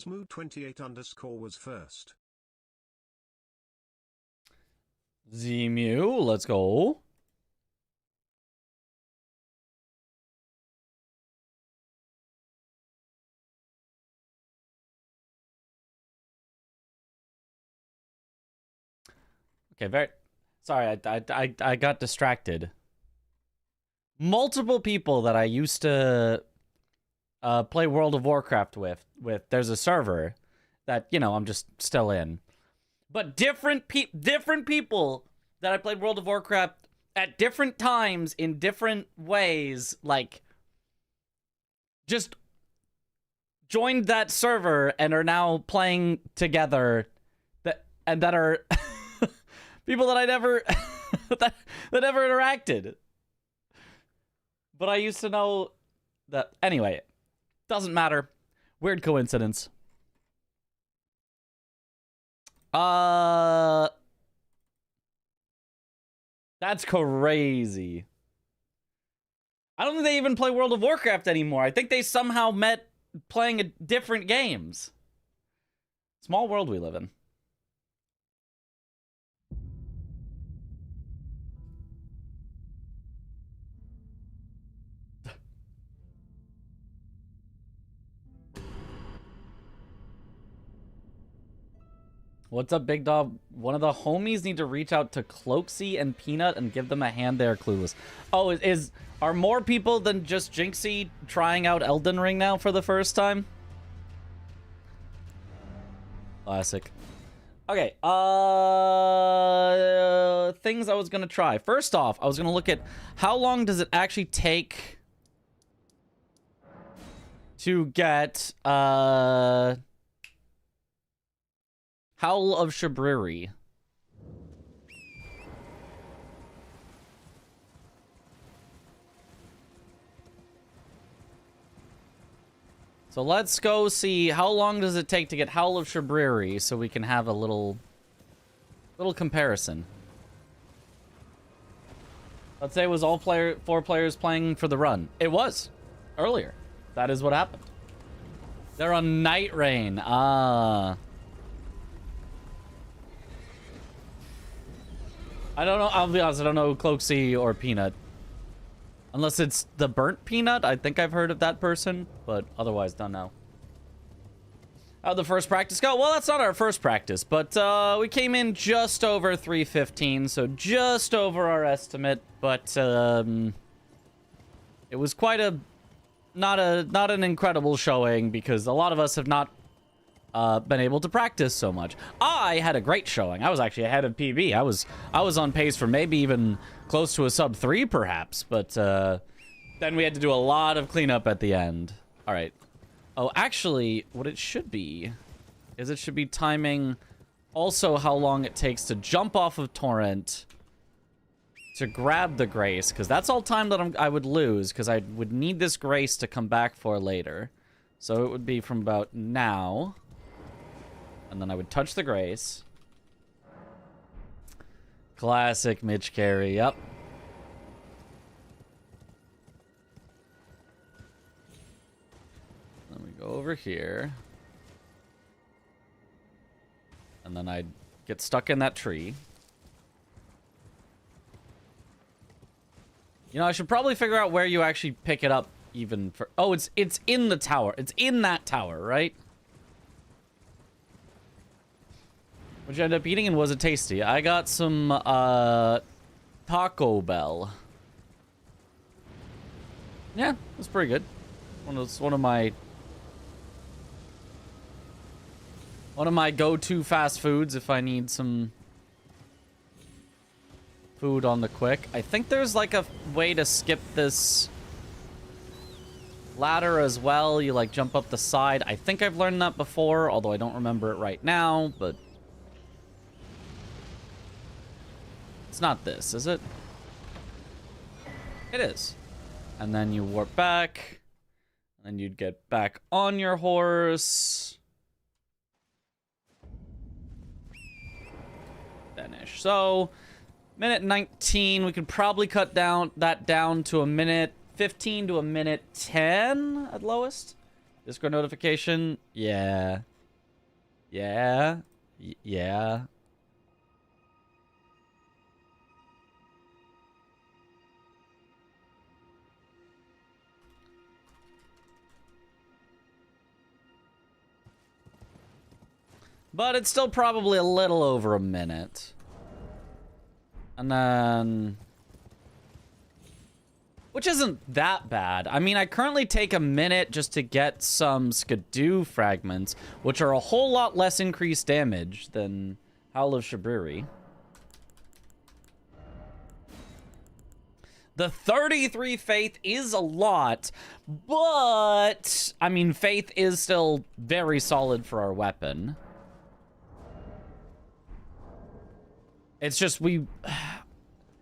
Smooth28_ was first. Zemu, let's go. Okay, sorry, I got distracted. Multiple people that I used to play World of Warcraft with there's a server that, you know, I'm just still in. But different people that I played World of Warcraft at different times in different ways, like, just joined that server and are now playing together that are people that I never that never interacted. But I used to know that. Anyway, doesn't matter. Weird coincidence. That's crazy. I don't think they even play World of Warcraft anymore. I think they somehow met playing different games. Small world we live in. What's up, Big Dog? One of the homies need to reach out to Cloaksy and Peanut and give them a hand. They are clueless. Oh, are more people than just Jinxie trying out Elden Ring now for the first time? Classic. Okay, things I was gonna try. First off, I was gonna look at how long does it actually take to get, Howl of Shabriri. So let's go see how long does it take to get Howl of Shabriri so we can have a little comparison. Let's say it was all 4 players playing for the run. It was earlier. That is what happened. They're on Night Rain. Ah. I don't know. I'll be honest. I don't know Cloaksy or Peanut. Unless it's the Burnt Peanut. I think I've heard of that person. But otherwise, don't know. How'd the first practice go? Well, that's not our first practice. But we came in just over 315. So just over our estimate. But it was quite a... Not an incredible showing. Because a lot of us have not been able to practice so much. I had a great showing. I was actually ahead of PB. I was on pace for maybe even close to a sub 3 perhaps, but then we had to do a lot of cleanup at the end. All right. Oh, actually, what it should be is it should be timing also how long it takes to jump off of Torrent to grab the Grace, because that's all time that I would lose, because I would need this Grace to come back for later. So it would be from about now. And then I would touch the Grace. Classic Mitch carry, yep. Then we go over here. And then I'd get stuck in that tree. You know, I should probably figure out where you actually pick it up even for... Oh, it's in the tower. It's in that tower, right? What'd you end up eating, and was it tasty? I got some, Taco Bell. Yeah, it was pretty good. One of my go-to fast foods if I need some food on the quick. I think there's like a way to skip this ladder as well. You like jump up the side. I think I've learned that before, although I don't remember it right now, but it's not this, is it? It is. And then you warp back. And then you'd get back on your horse. Finish. So, minute 19. We could probably cut that down to a minute 15 to a minute 10 at lowest. Discord notification. Yeah. Yeah. Yeah. But it's still probably a little over a minute. And then... which isn't that bad. I mean, I currently take a minute just to get some SGDQ fragments, which are a whole lot less increased damage than Howl of Shabriri. The 33 faith is a lot, but... I mean, faith is still very solid for our weapon. It's just we...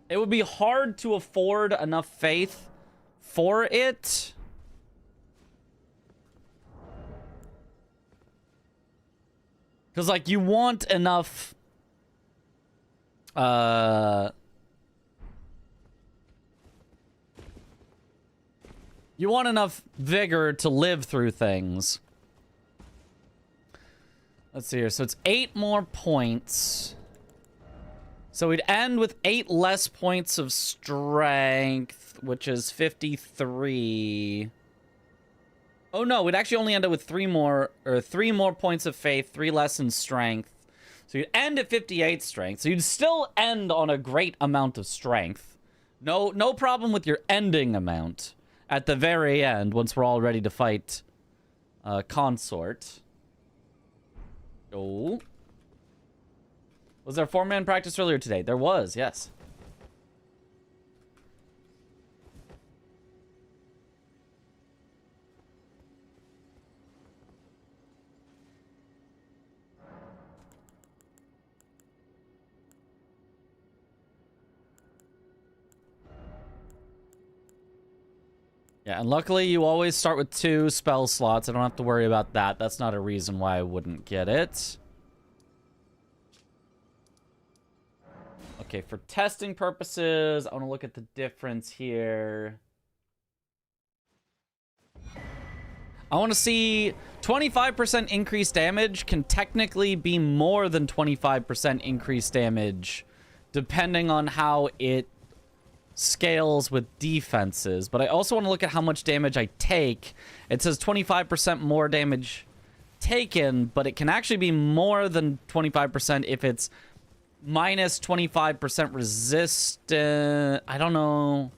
it would be hard to afford enough faith for it. Because, like, you want enough... you want enough vigor to live through things. Let's see here. So it's 8 more points. So we'd end with 8 less points of strength, which is 53. Oh no, we'd actually only end up with 3 more points of faith, 3 less in strength. So you'd end at 58 strength. So you'd still end on a great amount of strength. No problem with your ending amount at the very end, once we're all ready to fight Consort. Oh. Was there 4-man practice earlier today? There was, yes. Yeah, and luckily you always start with 2 spell slots. I don't have to worry about that. That's not a reason why I wouldn't get it. Okay, for testing purposes, I want to look at the difference here. I want to see 25% increased damage can technically be more than 25% increased damage, depending on how it scales with defenses. But I also want to look at how much damage I take. It says 25% more damage taken, but it can actually be more than 25% if it's minus 25% resistant. I don't know.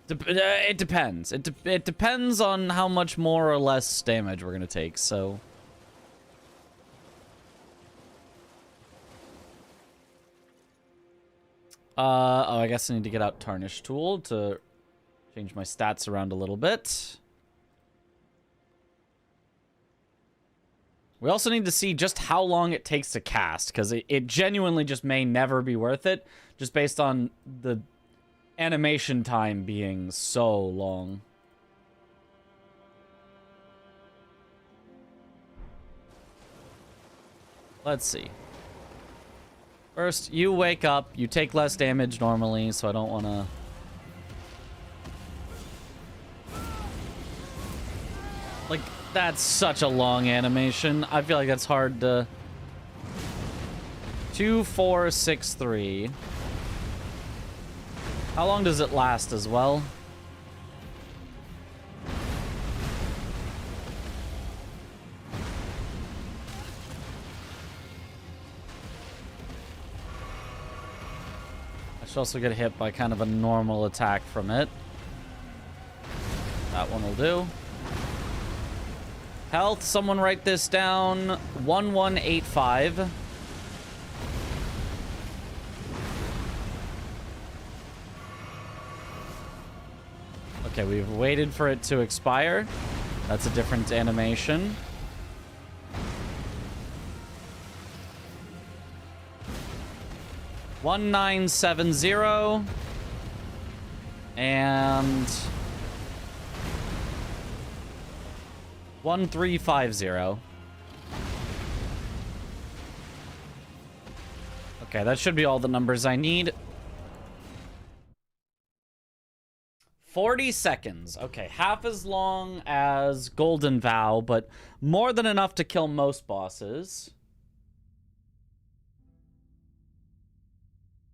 It depends. It depends on how much more or less damage we're gonna take, so... oh, I guess I need to get out Tarnish Tool to change my stats around a little bit. We also need to see just how long it takes to cast, because it genuinely just may never be worth it, just based on the animation time being so long. Let's see. First, you wake up. You take less damage normally, so I don't want to... like... that's such a long animation. I feel like that's hard to... 2, 4, 6, 3. How long does it last as well? I should also get hit by kind of a normal attack from it. That one will do. Health, someone write this down. 1185. Okay, we've waited for it to expire. That's a different animation. $1970 and 1350. Okay, that should be all the numbers I need. 40 seconds. Okay, half as long as Golden Vow, but more than enough to kill most bosses.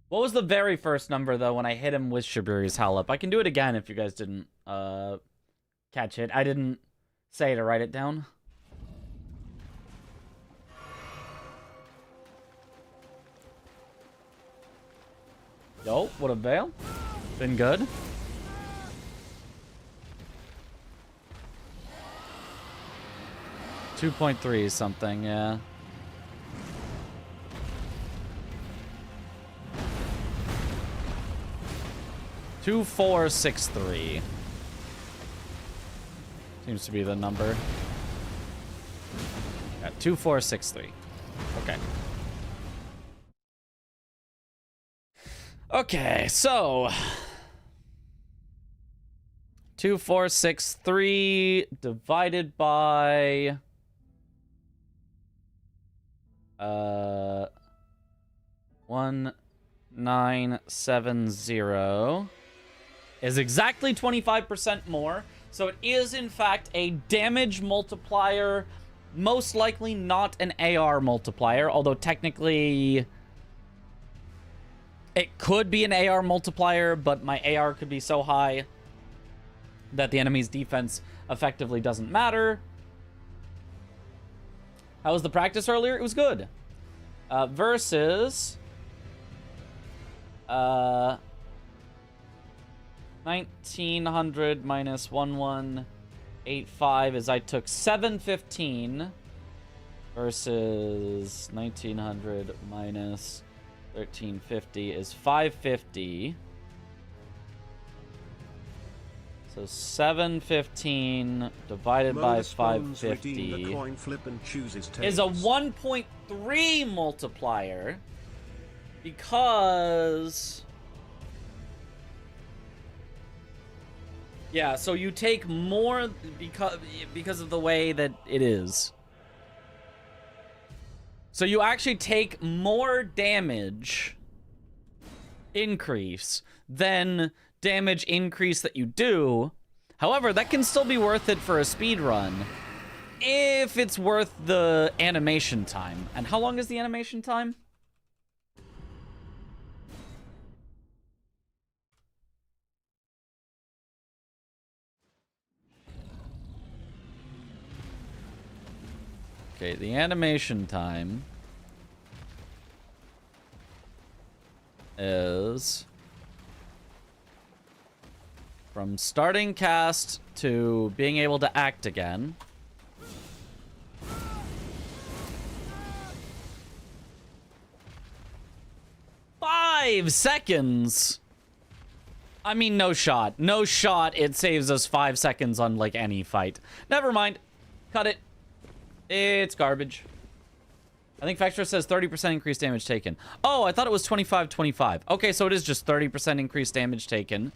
What was the very first number, though, when I hit him with Shiburi's Howlup? I can do it again if you guys didn't catch it. I didn't say to write it down. Yo, what a veil. Been good. .3 something, yeah. $2463 seems to be the number. Yeah, 2463. Okay. Okay, so 2463 divided by 1970 is exactly 25% more. So it is in fact a damage multiplier, most likely not an AR multiplier, although technically it could be an AR multiplier, but my AR could be so high that the enemy's defense effectively doesn't matter. How was the practice earlier? It was good. Versus 1900 minus 1185 is I took 715 versus 1900 minus 1350 is 550. So 715 divided by 550 is a 1.3 multiplier because... Yeah, so you take more because of the way that it is. So you actually take more damage increase than damage increase that you do. However, that can still be worth it for a speed run if it's worth the animation time. And how long is the animation time? Okay, the animation time is from starting cast to being able to act again. Five seconds! I mean, no shot. No shot it saves us 5 seconds on, like, any fight. Never mind. Cut it. It's garbage. I think Factor says 30% increased damage taken. Oh, I thought it was 25-25. Okay, so it is just 30% increased damage taken.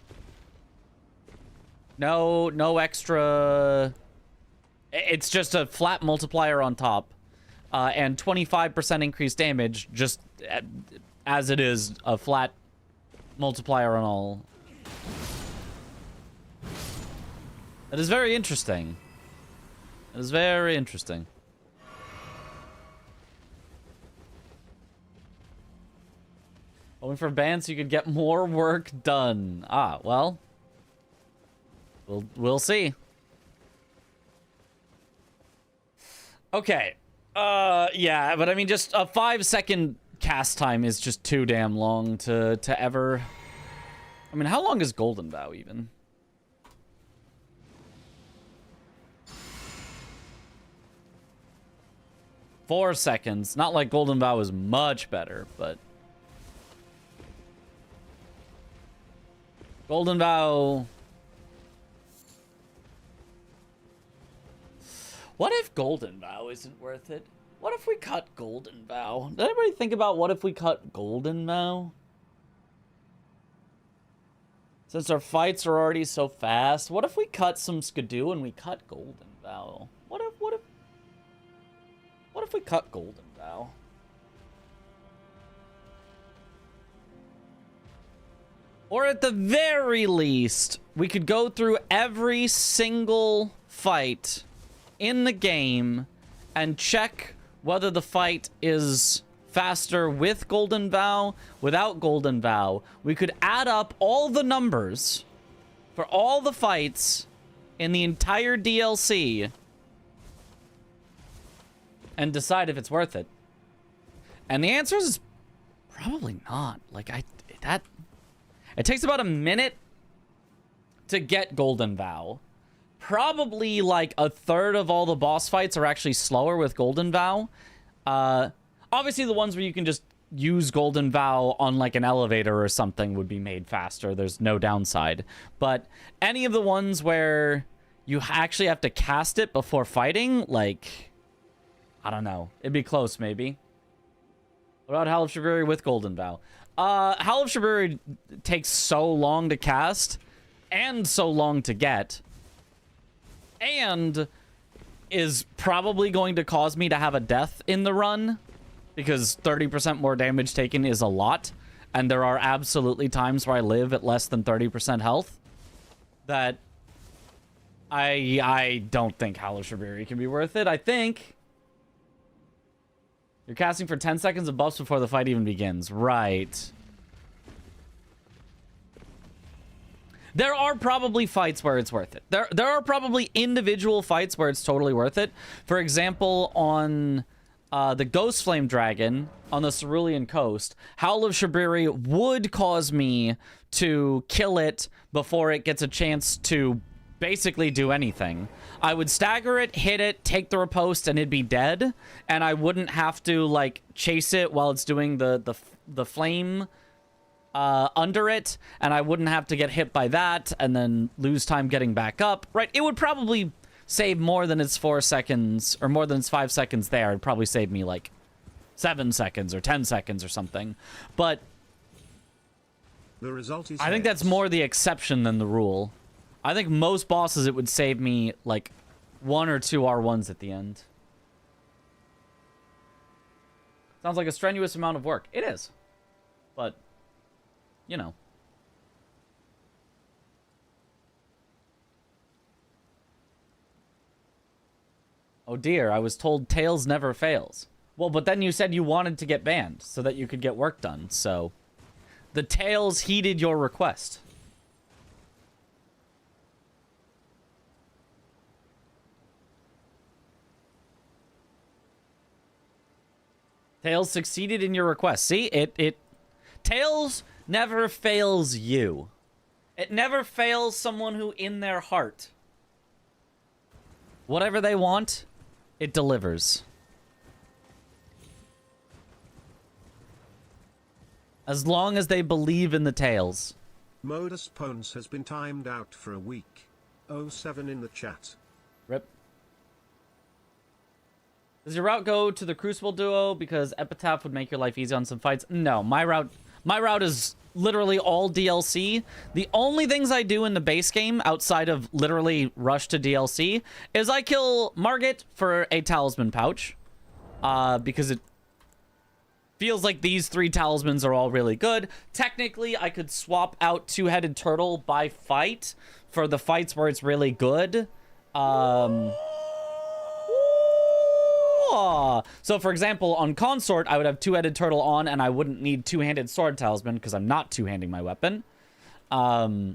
No extra... It's just a flat multiplier on top. And 25% increased damage, just as it is a flat multiplier on all. That is very interesting. That is very interesting. Hoping for bans so you could get more work done. Ah, well. We'll see. Okay. Yeah, but I mean, just a 5-second cast time is just too damn long to ever... I mean, how long is Golden Vow even? Four seconds. Not like Golden Vow is much better, but... Golden Vow... What if Golden Vow isn't worth it? What if we cut Golden Vow? Did anybody think about what if we cut Golden Vow? Since our fights are already so fast, what if we cut some Skidoo and we cut Golden Vow? What if we cut Golden Vow? Or at the very least, we could go through every single fight in the game and check whether the fight is faster with Golden Vow, without Golden Vow. We could add up all the numbers for all the fights in the entire DLC and decide if it's worth it. And the answer is probably not. Like, it takes about a minute to get Golden Vow. Probably like a third of all the boss fights are actually slower with Golden Vow. Obviously the ones where you can just use Golden Vow on like an elevator or something would be made faster. There's no downside. But any of the ones where you actually have to cast it before fighting, like, I don't know. It'd be close, maybe. What about Howl of Shabiri with Golden Vow? Howl of Shabiri takes so long to cast and so long to get, and is probably going to cause me to have a death in the run, because 30% more damage taken is a lot, and there are absolutely times where I live at less than 30% health, that I don't think Howl of Shabiri can be worth it. I think you're casting for 10 seconds of buffs before the fight even begins. Right. There are probably fights where it's worth it. There are probably individual fights where it's totally worth it. For example, on the Ghost Flame Dragon on the Cerulean Coast, Howl of Shabiri would cause me to kill it before it gets a chance to basically do anything. I would stagger it, hit it, take the riposte, and it'd be dead. And I wouldn't have to, like, chase it while it's doing the flame under it, and I wouldn't have to get hit by that and then lose time getting back up. Right? It would probably save more than its 4 seconds, or more than its 5 seconds there. It'd probably save me, like, 7 seconds or 10 seconds or something. But the result is I think that's more the exception than the rule. I think most bosses it would save me, like, 1 or 2 R1s at the end. Sounds like a strenuous amount of work. It is. But, you know. Oh dear, I was told Tails never fails. Well, but then you said you wanted to get banned so that you could get work done, so the Tails heeded your request. Tails succeeded in your request. See, Tails never fails you. It never fails someone who in their heart, whatever they want, it delivers. As long as they believe in the Tails. Modus Pons has been timed out for a week. 07 in the chat. Rip. Does your route go to the Crucible duo because Epitaph would make your life easy on some fights? No, my route is literally all DLC. The only things I do in the base game outside of literally rush to DLC is I kill Margit for a talisman pouch, because it feels like these 3 talismans are all really good. Technically, I could swap out Two-Headed Turtle by fight for the fights where it's really good. So, for example, on Consort, I would have Two-Headed Turtle on, and I wouldn't need Two-Handed Sword Talisman, because I'm not two-handing my weapon. I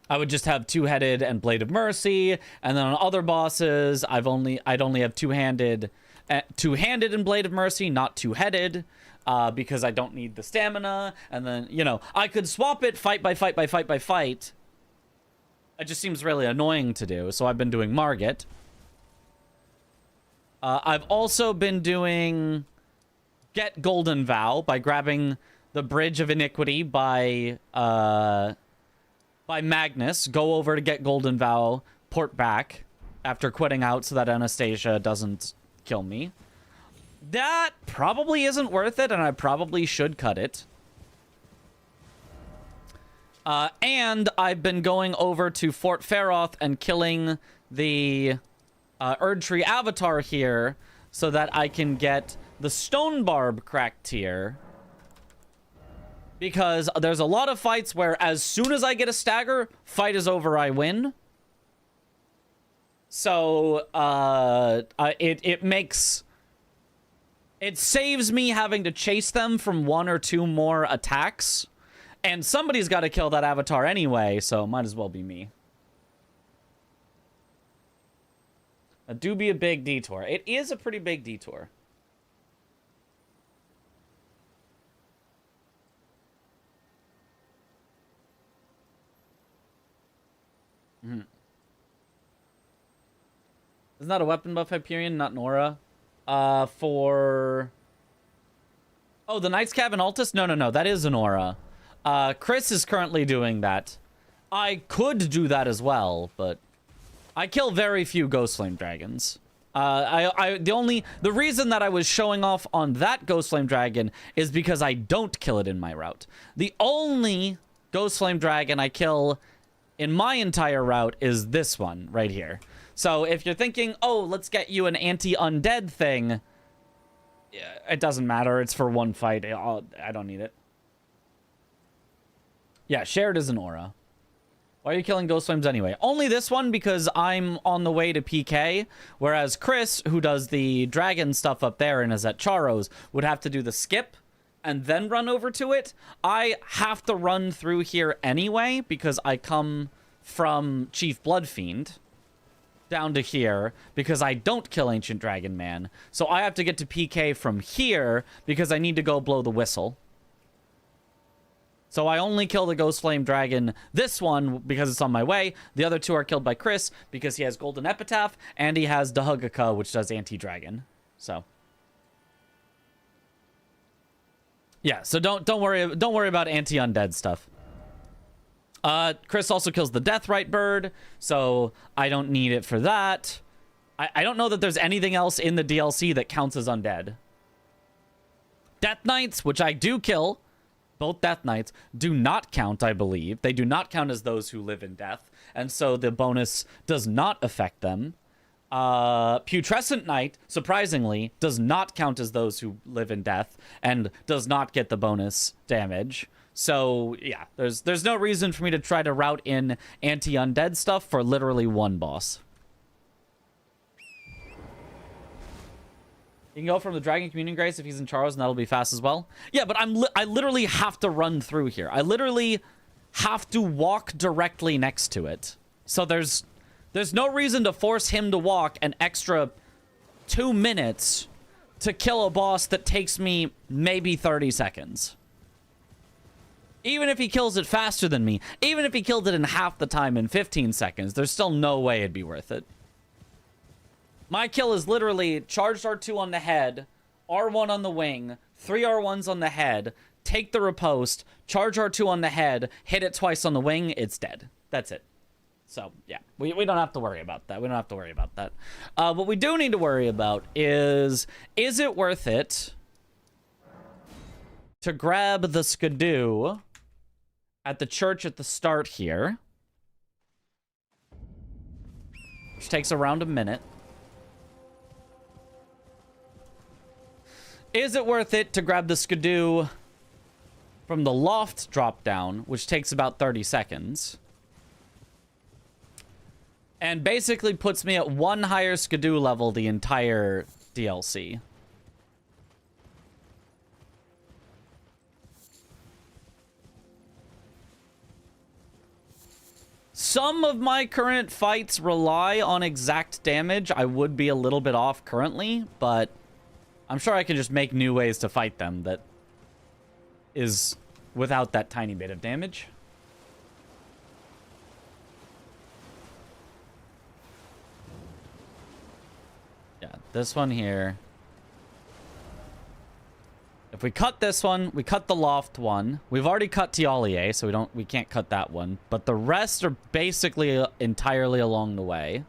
would just have Two-Headed and Blade of Mercy, and then on other bosses, I'd only have Two-Handed and Blade of Mercy, not Two-Headed, because I don't need the stamina, and then, you know, I could swap it fight by fight by fight by fight. It just seems really annoying to do, so I've been doing Margit. I've also been doing Get Golden Vow by grabbing the Bridge of Iniquity by Magnus, go over to get Golden Vow, port back after quitting out so that Anastasia doesn't kill me. That probably isn't worth it, and I probably should cut it. And I've been going over to Fort Feroth and killing the Erdtree Avatar here so that I can get the Stone Barb cracked tier Because there's a lot of fights where as soon as I get a stagger, fight is over, I win. So, it saves me having to chase them from 1 or 2 more attacks. And somebody's got to kill that avatar anyway, so might as well be me. It do be a big detour. It is a pretty big detour. Isn't that a weapon buff Hyperion, not Nora? For... Oh, the Knight's Cabin Altus? No. That is an aura. Chris is currently doing that. I could do that as well, but... I kill very few Ghost Flame Dragons. The reason that I was showing off on that Ghost Flame Dragon is because I don't kill it in my route. The only Ghost Flame Dragon I kill in my entire route is this one right here. So if you're thinking, oh, let's get you an anti-undead thing, it doesn't matter. It's for one fight. I don't need it. Yeah, shared is an aura. Why are you killing Ghost Flames anyway? Only this one because I'm on the way to PK, whereas Chris, who does the dragon stuff up there and is at Charo's, would have to do the skip and then run over to it. I have to run through here anyway because I come from Chief Bloodfiend down to here because I don't kill Ancient Dragon Man. So I have to get to PK from here because I need to go blow the whistle. So I only kill the Ghost Flame Dragon, this one, because it's on my way. The other 2 are killed by Chris because he has Golden Epitaph and he has Dahugaka, which does anti-dragon. So yeah, so don't worry about anti-undead stuff. Chris also kills the Deathrite bird, so I don't need it for that. I don't know that there's anything else in the DLC that counts as undead. Death Knights, which I do kill, both Death Knights, do not count, I believe. They do not count as those who live in death, and so the bonus does not affect them. Putrescent Knight, surprisingly, does not count as those who live in death, and does not get the bonus damage. So, yeah, there's no reason for me to try to route in anti-undead stuff for literally one boss. You can go from the Dragon Communion Grace if he's in Charles, and that'll be fast as well. Yeah, but I literally have to run through here. I literally have to walk directly next to it. So there's no reason to force him to walk an extra 2 minutes to kill a boss that takes me maybe 30 seconds. Even if he kills it faster than me, even if he killed it in half the time in 15 seconds, there's still no way it'd be worth it. My kill is literally charged R2 on the head, R1 on the wing, 3 R1s on the head, take the riposte, charge R2 on the head, hit it twice on the wing, it's dead. That's it. So, yeah, we don't have to worry about that. We don't have to worry about that. What we do need to worry about is it worth it to grab the Skidoo at the church at the start here, which takes around a minute. Is it worth it to grab the Skidoo from the loft drop down, which takes about 30 seconds, and basically puts me at 1 higher Skidoo level the entire DLC? Some of my current fights rely on exact damage. I would be a little bit off currently, but I'm sure I can just make new ways to fight them that is without that tiny bit of damage. Yeah, this one here. If we cut this one, we cut the loft one. We've already cut Tialier, so we can't cut that one. But the rest are basically entirely along the way.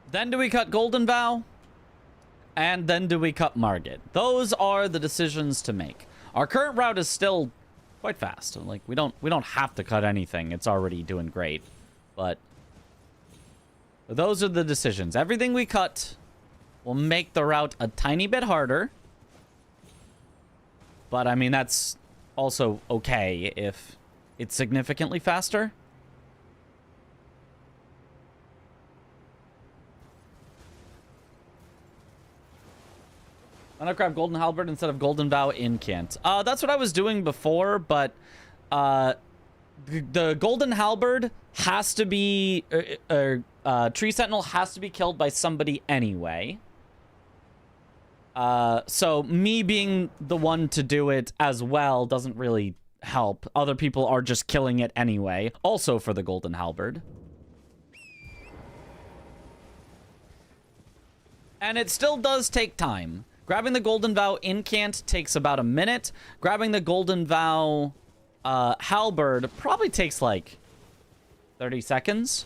Then do we cut Golden Vow? And then do we cut Margit? Those are the decisions to make. Our current route is still quite fast. Like, we don't have to cut anything. It's already doing great. But those are the decisions. Everything we cut will make the route a tiny bit harder. But, I mean, that's also okay if it's significantly faster. Why not grab Golden Halberd instead of Golden Vow Incant? That's what I was doing before, but the Golden Halberd has to be... Tree Sentinel has to be killed by somebody anyway. So me being the one to do it as well doesn't really help. Other people are just killing it anyway. Also for the Golden Halberd. And it still does take time. Grabbing the Golden Vow Incant takes about a minute. Grabbing the Golden Vow Halberd probably takes like 30 seconds.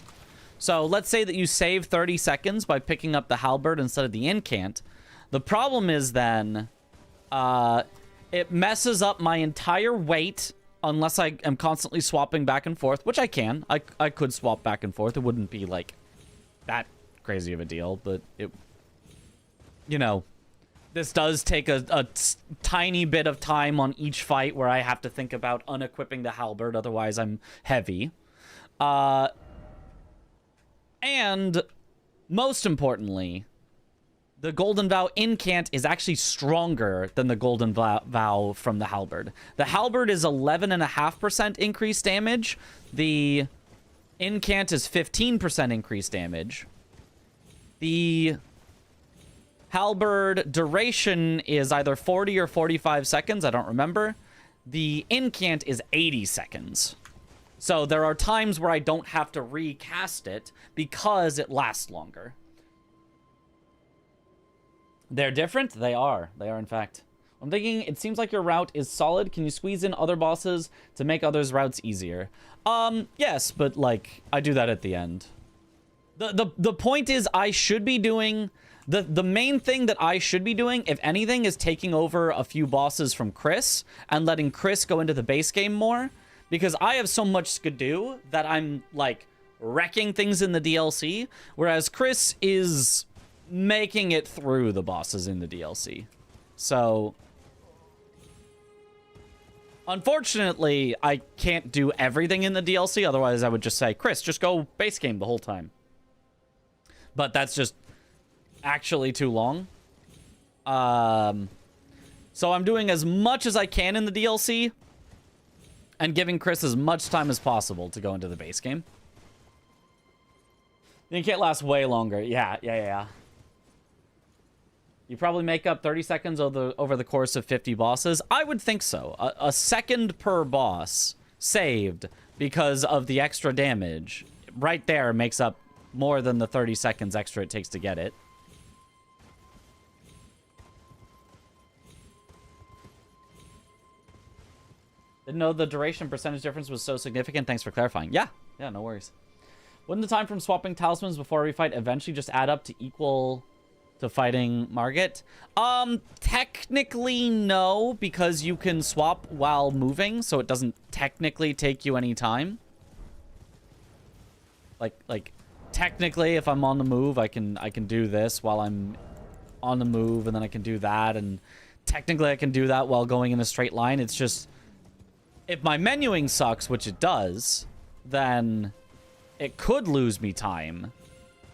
So let's say that you save 30 seconds by picking up the Halberd instead of the Incant. The problem is then, it messes up my entire weight unless I am constantly swapping back and forth, which I can. I could swap back and forth. It wouldn't be, like, that crazy of a deal, but it, you know, this does take a tiny bit of time on each fight where I have to think about unequipping the Halberd, otherwise I'm heavy. And, most importantly... the Golden Vow Incant is actually stronger than the Golden Vow from the Halberd. The Halberd is 11.5% increased damage. The Incant is 15% increased damage. The Halberd duration is either 40 or 45 seconds. I don't remember. The Incant is 80 seconds. So there are times where I don't have to recast it because it lasts longer. They're different? They are. They are, in fact. I'm thinking, it seems like your route is solid. Can you squeeze in other bosses to make others' routes easier? Yes, but, like, I do that at the end. The point is, I should be doing... The main thing that I should be doing, if anything, is taking over a few bosses from Chris and letting Chris go into the base game more. Because I have so much skidoo that I'm, like, wrecking things in the DLC. Whereas Chris is... making it through the bosses in the DLC. So, unfortunately, I can't do everything in the DLC. Otherwise, I would just say, Chris, just go base game the whole time. But that's just actually too long. So I'm doing as much as I can in the DLC and giving Chris as much time as possible to go into the base game. You can't last way longer. Yeah. You probably make up 30 seconds over the course of 50 bosses. I would think so. A second per boss saved because of the extra damage right there makes up more than the 30 seconds extra it takes to get it. Didn't know the duration percentage difference was so significant. Thanks for clarifying. Yeah, no worries. Wouldn't the time from swapping talismans before we fight eventually just add up to equal... to fighting Margit? Technically no, because you can swap while moving, so it doesn't technically take you any time. Like technically, if I'm on the move, I can do this while I'm on the move, and then I can do that, and technically I can do that while going in a straight line. It's just, if my menuing sucks, which it does, then it could lose me time.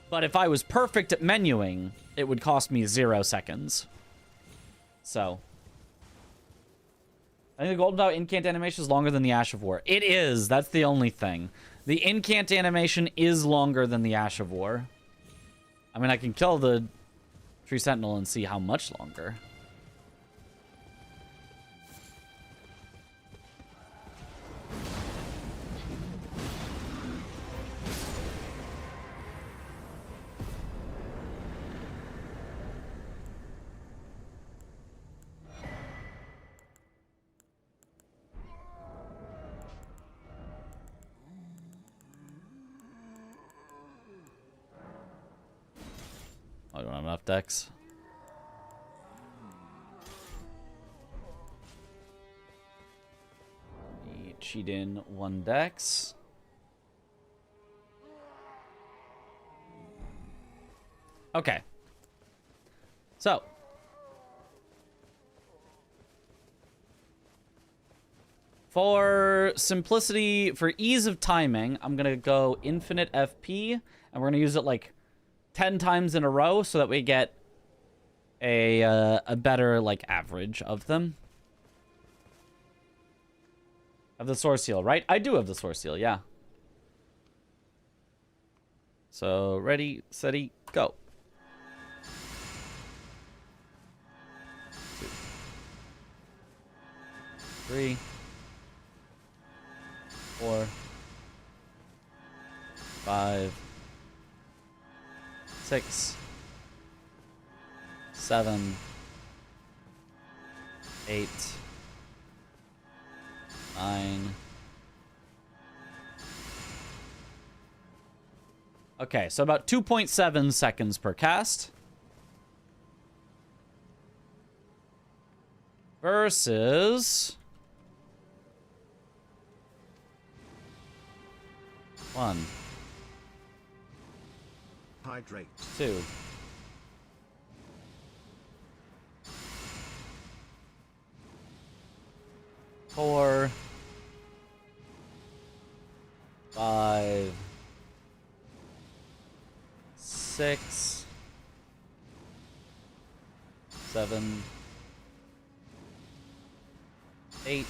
But if I was perfect at menuing, it would cost me 0 seconds. So. I think the Golden Vow Incant animation is longer than the Ash of War. It is. That's the only thing. The Incant animation is longer than the Ash of War. I mean, I can kill the Tree Sentinel and see how much longer. I don't have enough decks. Cheat in 1 dex. Okay. So. For simplicity, for ease of timing, I'm going to go infinite FP, and we're going to use it like 10 times in a row so that we get a better, like, average of them. Of the source seal, right? I do have the source seal, yeah. So, ready, steady, go. 2, 3, 4, 5, 6, 7, 8, 9. Okay, so about 2.7 seconds per cast. Versus 1, Hydrate. 2, 4, 5, 6, 7, 8,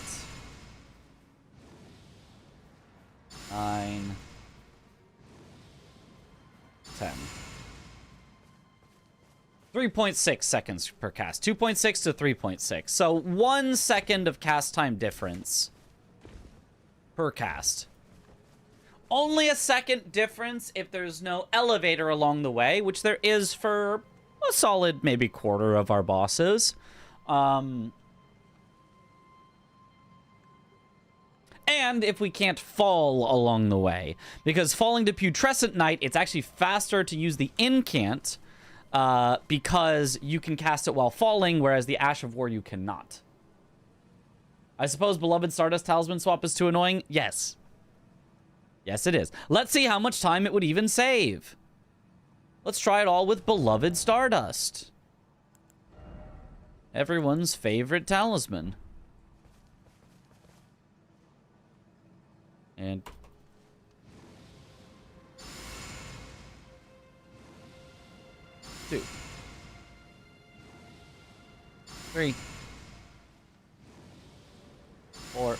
9, 10. 3.6 seconds per cast. 2.6 to 3.6. So 1 second of cast time difference per cast. Only a second difference if there's no elevator along the way, which there is for a solid maybe quarter of our bosses. And if we can't fall along the way. Because falling to Putrescent Night, it's actually faster to use the incant because you can cast it while falling, whereas the Ash of War you cannot. I suppose Beloved Stardust Talisman swap is too annoying? Yes. Yes, it is. Let's see how much time it would even save. Let's try it all with Beloved Stardust. Everyone's favorite talisman. And 2, 3, 4,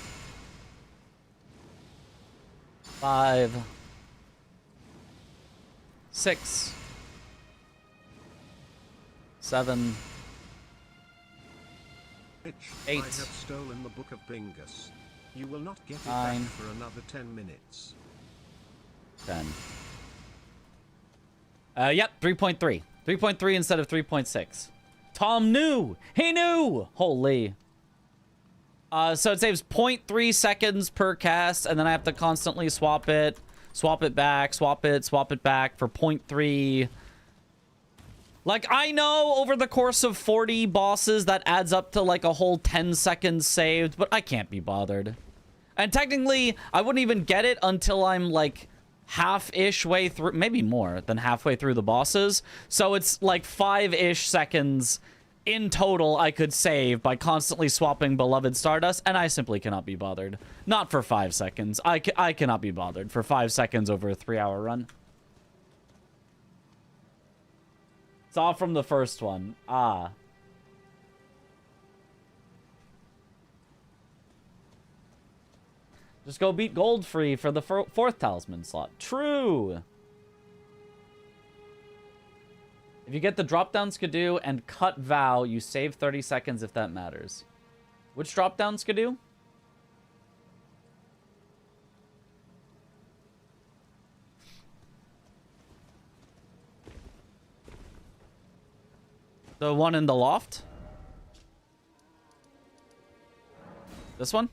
5, 6, 7, Bitch, 8. I have stolen the Book of Bingus. You will not get it 9. back for another 10 minutes. 10. Yep, 3.3. 3.3 instead of 3.6. Tom knew! He knew! Holy. So it saves 0.3 seconds per cast, and then I have to constantly swap it back, swap it back for 0.3. Like, I know over the course of 40 bosses that adds up to like a whole 10 seconds saved, but I can't be bothered. And technically, I wouldn't even get it until I'm like half-ish way through, maybe more than halfway through the bosses. So it's like 5-ish seconds in total I could save by constantly swapping Beloved Stardust, and I simply cannot be bothered. Not for 5 seconds. I cannot be bothered for 5 seconds over a 3-hour run. It's all from the first one. Ah. Just go beat Goldfree for the 4th talisman slot. True. If you get the drop-down Skidoo and cut Vow, you save 30 seconds if that matters. Which drop-down Skidoo? The one in the loft? This one?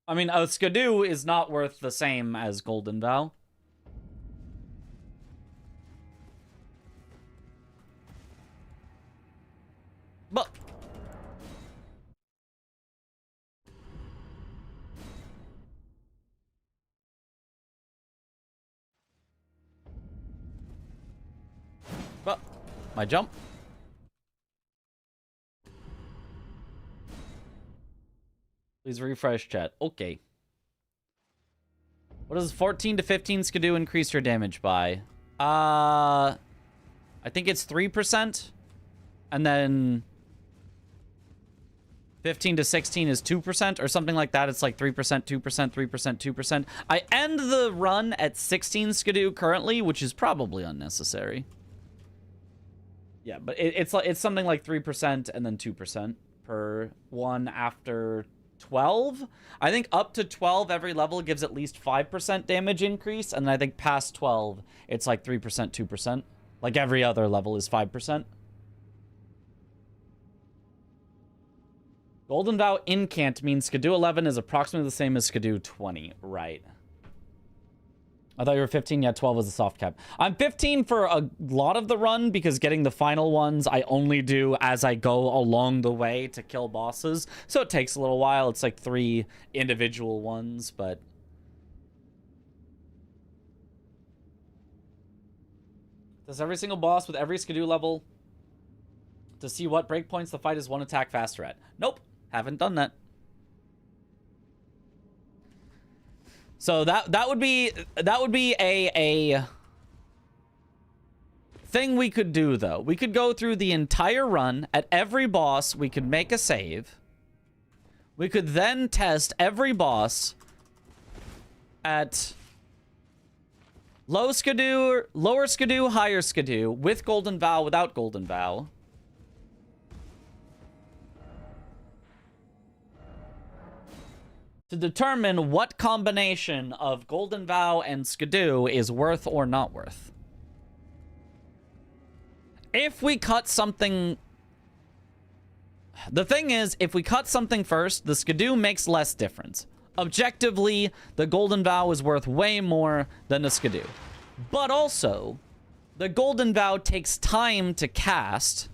I mean, a Skidoo is not worth the same as Golden Vow. But... my jump. Please refresh chat. Okay. What does 14 to 15 Skidoo increase your damage by? I think it's 3%. And then 15 to 16 is 2% or something like that. It's like 3%, 2%, 3%, 2%. I end the run at 16 Skidoo currently, which is probably unnecessary. Yeah, but it's something like 3% and then 2% per one after 12. I think up to 12 every level gives at least 5% damage increase, and then I think past 12 it's like 3%, 2%. Like every other level is 5%. Golden Vow Incant means Skidoo 11 is approximately the same as Skidoo 20. Right. I thought you were 15. Yeah, 12 was a soft cap. I'm 15 for a lot of the run because getting the final ones I only do as I go along the way to kill bosses. So it takes a little while. It's like 3 individual ones, but... Does every single boss with every Skidoo level to see what breakpoints the fight is one attack faster at? Nope. Haven't done that. So that would be a thing we could do though. We could go through the entire run. At every boss, we could make a save. We could then test every boss at low Skidoo, lower Skidoo, higher Skidoo, with Golden Vow, without Golden Vow. To determine what combination of Golden Vow and Skidoo is worth or not worth. If we cut something... The thing is, if we cut something first, the Skidoo makes less difference. Objectively, the Golden Vow is worth way more than the Skidoo. But also, the Golden Vow takes time to cast...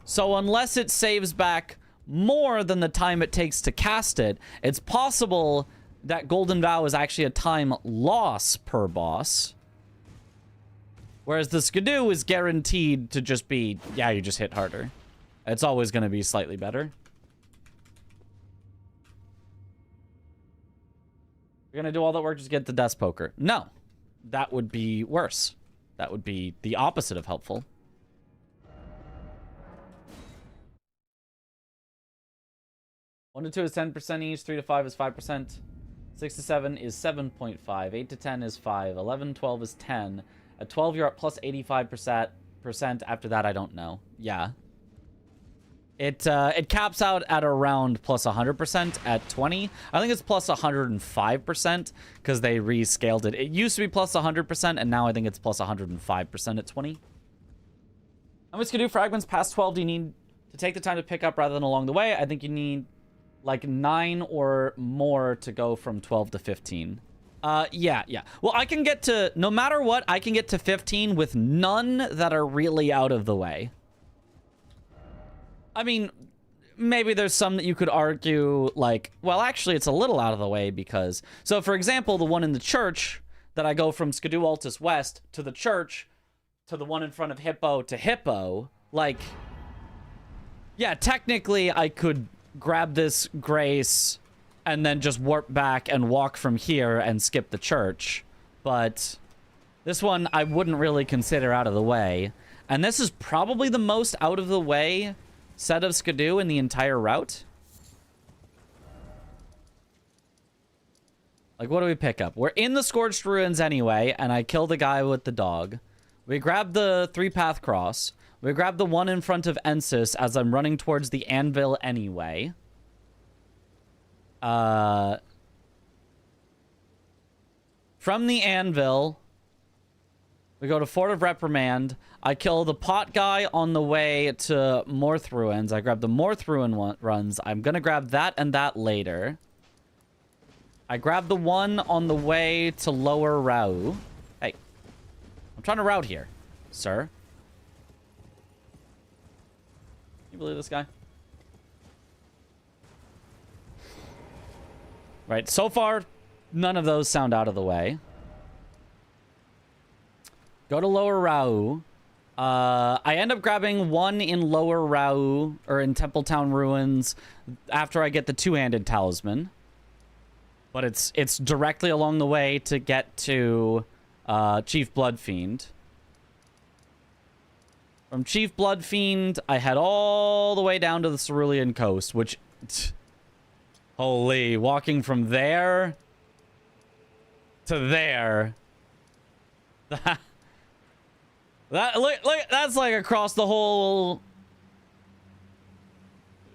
So unless it saves back more than the time it takes to cast it, it's possible that Golden Vow is actually a time loss per boss. Whereas the Skidoo is guaranteed to just be, yeah, you just hit harder. It's always going to be slightly better. You're going to do all that work just to get the Death Poker. No, that would be worse. That would be the opposite of helpful. 1 to 2 is 10% each, 3 to 5 is 5%, 6 to 7 is 7.5, 8 to 10 is 5, 11, 12 is 10. At 12, you're at plus 85%. After that, I don't know. Yeah. It caps out at around plus 100% at 20. I think it's plus 105% because they rescaled it. It used to be plus 100%, and now I think it's plus 105% at 20. How much Skidoo fragments past 12 do you need to take the time to pick up rather than along the way? I think you need... like 9 or more to go from 12 to 15. Yeah. Well, I can get to, no matter what, I can get to 15 with none that are really out of the way. I mean, maybe there's some that you could argue, like, well, actually, it's a little out of the way because... So, for example, the one in the church that I go from Skidoo Altus West to the church to the one in front of Hippo to Hippo, like... Yeah, technically, I could... grab this Grace and then just warp back and walk from here and skip the church. But this one I wouldn't really consider out of the way. And this is probably the most out of the way set of Skidoo in the entire route. Like, what do we pick up? We're in the Scorched Ruins anyway, and I kill the guy with the dog. We grab the 3-path cross. We grab the one in front of Ensis as I'm running towards the anvil anyway. From the anvil, we go to Fort of Reprimand. I kill the pot guy on the way to Morth Ruins. I grab the Morth Ruin runs. I'm going to grab that and that later. I grab the one on the way to Lower Rau. Hey, I'm trying to route here, sir. Can you believe this guy? Right, so far, none of those sound out of the way. Go to Lower Rau. I end up grabbing one in Lower Rau, or in Templetown Ruins, after I get the two-handed talisman. But it's directly along the way to get to Chief Bloodfiend. From Chief Bloodfiend, I head all the way down to the Cerulean Coast, which... Holy, walking from there to there. Look, that's like across the whole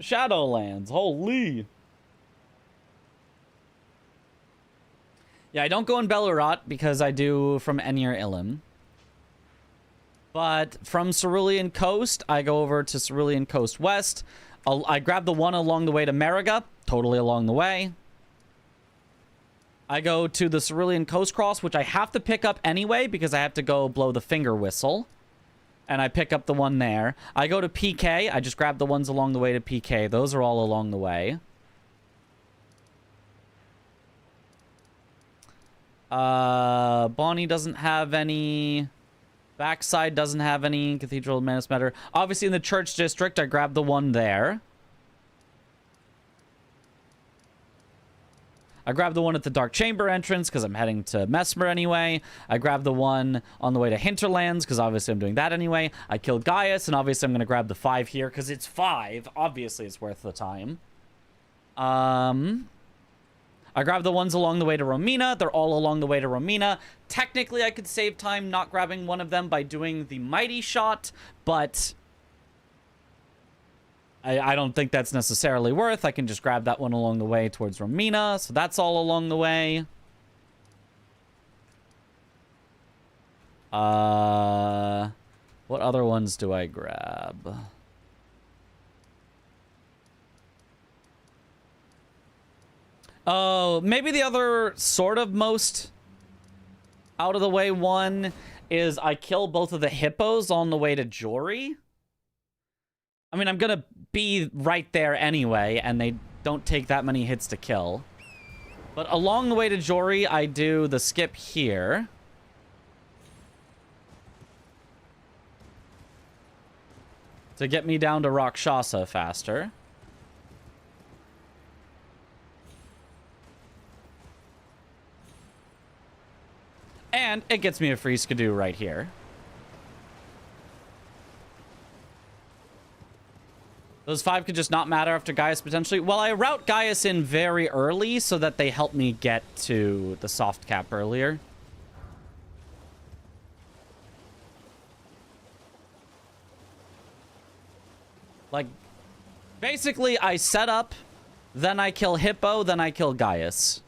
Shadowlands. Holy. Yeah, I don't go in Belurot because I do from Enir Illim. But from Cerulean Coast, I go over to Cerulean Coast West. I grab the one along the way to Mariga, totally along the way. I go to the Cerulean Coast Cross, which I have to pick up anyway because I have to go blow the finger whistle. And I pick up the one there. I go to PK. I just grab the ones along the way to PK. Those are all along the way. Bonnie doesn't have any. Backside doesn't have any. Cathedral of Manus Matter. Obviously in the Church District, I grab the one there. I grab the one at the Dark Chamber entrance because I'm heading to Mesmer anyway. I grab the one on the way to Hinterlands because obviously I'm doing that anyway. I kill Gaius, and obviously I'm going to grab the 5 here because it's 5. Obviously it's worth the time. I grab the ones along the way to Romina. They're all along the way to Romina. Technically, I could save time not grabbing one of them by doing the Mighty Shot, but I don't think that's necessarily worth. I can just grab that one along the way towards Romina, so that's all along the way. What other ones do I grab? Oh, maybe the other sort of most out of the way one is I kill both of the hippos on the way to Jory. I mean, I'm gonna be right there anyway, and they don't take that many hits to kill. But along the way to Jory, I do the skip here. To get me down to Rakshasa faster. And it gets me a free skidoo right here. Those 5 could just not matter after Gaius potentially. Well, I route Gaius in very early so that they help me get to the soft cap earlier. Like, basically, I set up, then I kill Hippo, then I kill Gaius.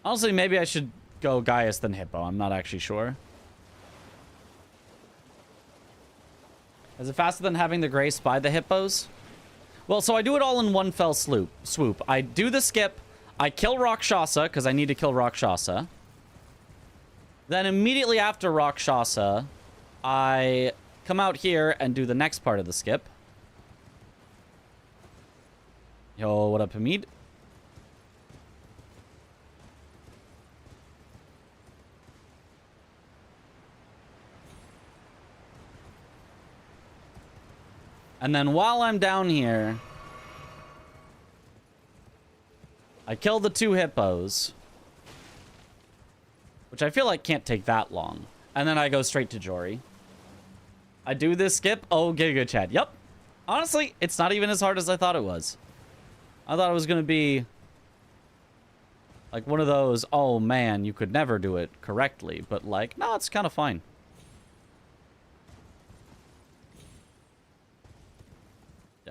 Honestly, maybe I should go Gaius then Hippo. I'm not actually sure. Is it faster than having the Gray spy the hippos? Well, so I do it all in one fell swoop. I do the skip. I kill Rakshasa, because I need to kill Rakshasa. Then immediately after Rakshasa, I come out here and do the next part of the skip. Yo, what up, Hamid? And then while I'm down here, I kill the 2 hippos, which I feel like can't take that long. And then I go straight to Jory. I do this skip. Oh, Giga Chad. Yep. Honestly, it's not even as hard as I thought it was. I thought it was going to be like one of those, oh man, you could never do it correctly. But like, no, it's kind of fine.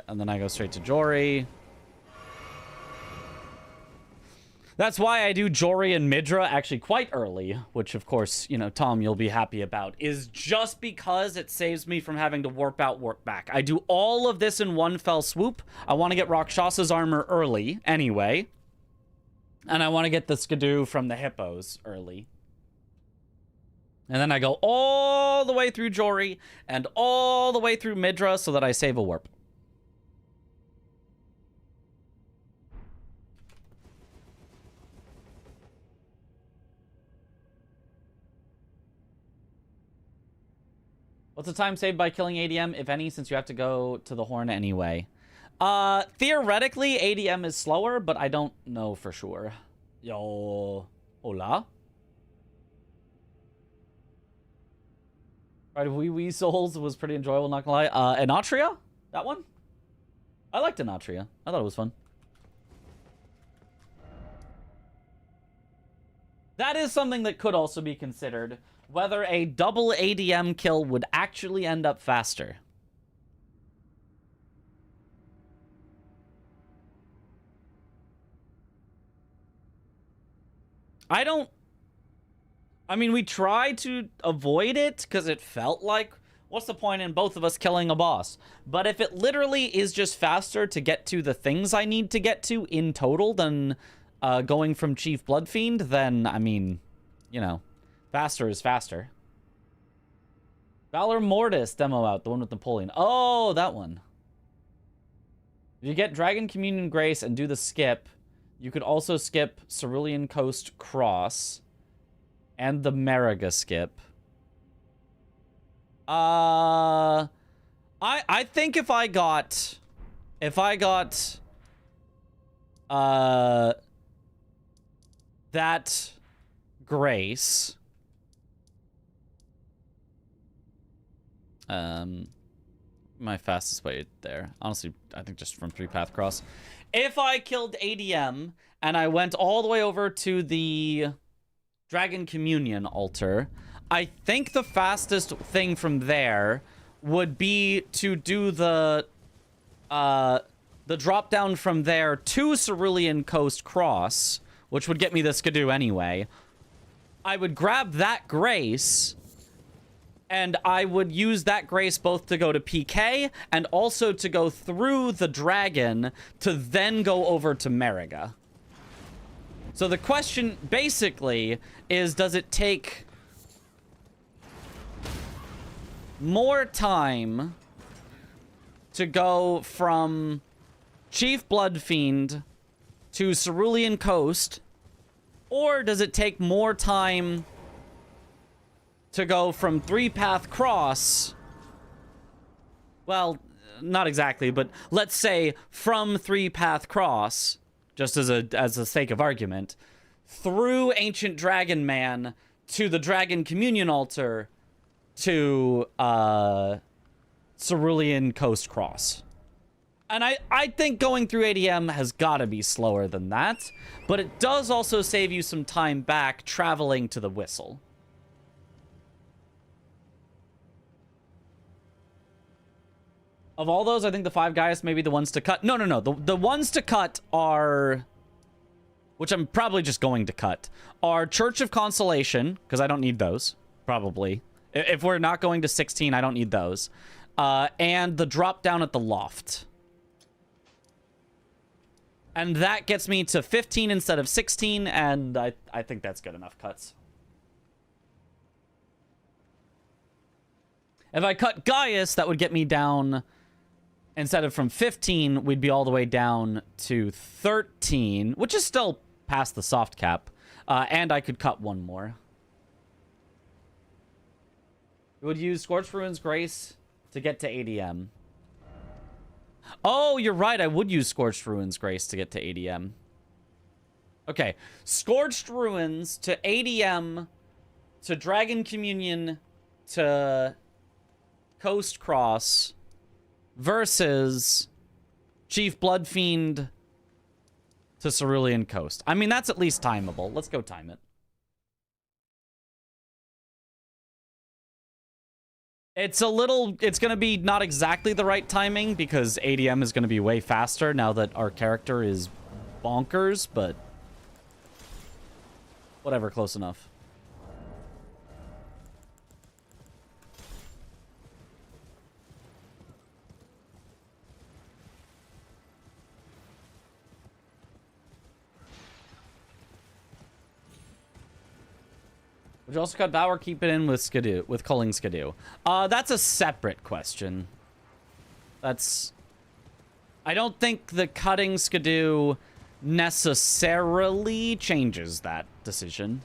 And then I go straight to Jory. That's why I do Jory and Midra actually quite early, which of course, you know, Tom, you'll be happy about, is just because it saves me from having to warp out, warp back. I do all of this in one fell swoop. I want to get Rakshasa's armor early anyway. And I want to get the skidoo from the hippos early. And then I go all the way through Jory and all the way through Midra so that I save a warp. What's the time saved by killing ADM, if any, since you have to go to the horn anyway? Theoretically, ADM is slower, but I don't know for sure. Yo, hola. Right, Wee Souls was pretty enjoyable, not gonna lie. Anatria? That one? I liked Anatria. I thought it was fun. That is something that could also be considered. Whether a double ADM kill would actually end up faster. I mean, we tried to avoid it because it felt like, what's the point in both of us killing a boss? But if it literally is just faster to get to the things I need to get to in total than going from Chief Bloodfiend, then, I mean, you know, faster is faster. Valor Mortis demo out, the one with Napoleon. Oh, that one. If you get Dragon Communion Grace and do the skip, you could also skip Cerulean Coast Cross and the Mariga skip. I think if I got that Grace, my fastest way there, honestly, I think just from 3-path cross. If I killed ADM and I went all the way over to the Dragon Communion altar, I think the fastest thing from there would be to do the drop down from there to Cerulean Coast Cross, which would get me the Skidoo anyway. I would grab that Grace, and I would use that Grace both to go to PK and also to go through the dragon to then go over to Mariga. So the question basically is, does it take more time to go from Chief Bloodfiend to Cerulean Coast, or does it take more time to go from 3-path cross? Well, not exactly, but let's say from 3-path cross, just as a sake of argument, through Ancient Dragon Man to the Dragon Communion altar to Cerulean Coast Cross. And I think going through ADM has got to be slower than that, but it does also save you some time back traveling to the Whistle. Of all those, I think the 5 guys may be the ones to cut. No. The ones to cut are, which I'm probably just going to cut, are Church of Consolation, because I don't need those, probably. If we're not going to 16, I don't need those. And the drop down at the loft. And that gets me to 15 instead of 16, and I think that's good enough cuts. If I cut Gaius, that would get me down, instead of from 15, we'd be all the way down to 13, which is still past the soft cap. And I could cut one more. We would use Scorched Ruins Grace to get to ADM. Oh, you're right. I would use Scorched Ruins Grace to get to ADM. Okay. Scorched Ruins to ADM to Dragon Communion to Coast Cross versus Chief Bloodfiend to Cerulean Coast. I mean, that's at least timeable. Let's go time it. It's going to be not exactly the right timing because ADM is going to be way faster now that our character is bonkers, but whatever, close enough. Would you also cut Vow or keep it in with Skidoo, with culling Skidoo? That's a separate question. I don't think the cutting Skidoo necessarily changes that decision.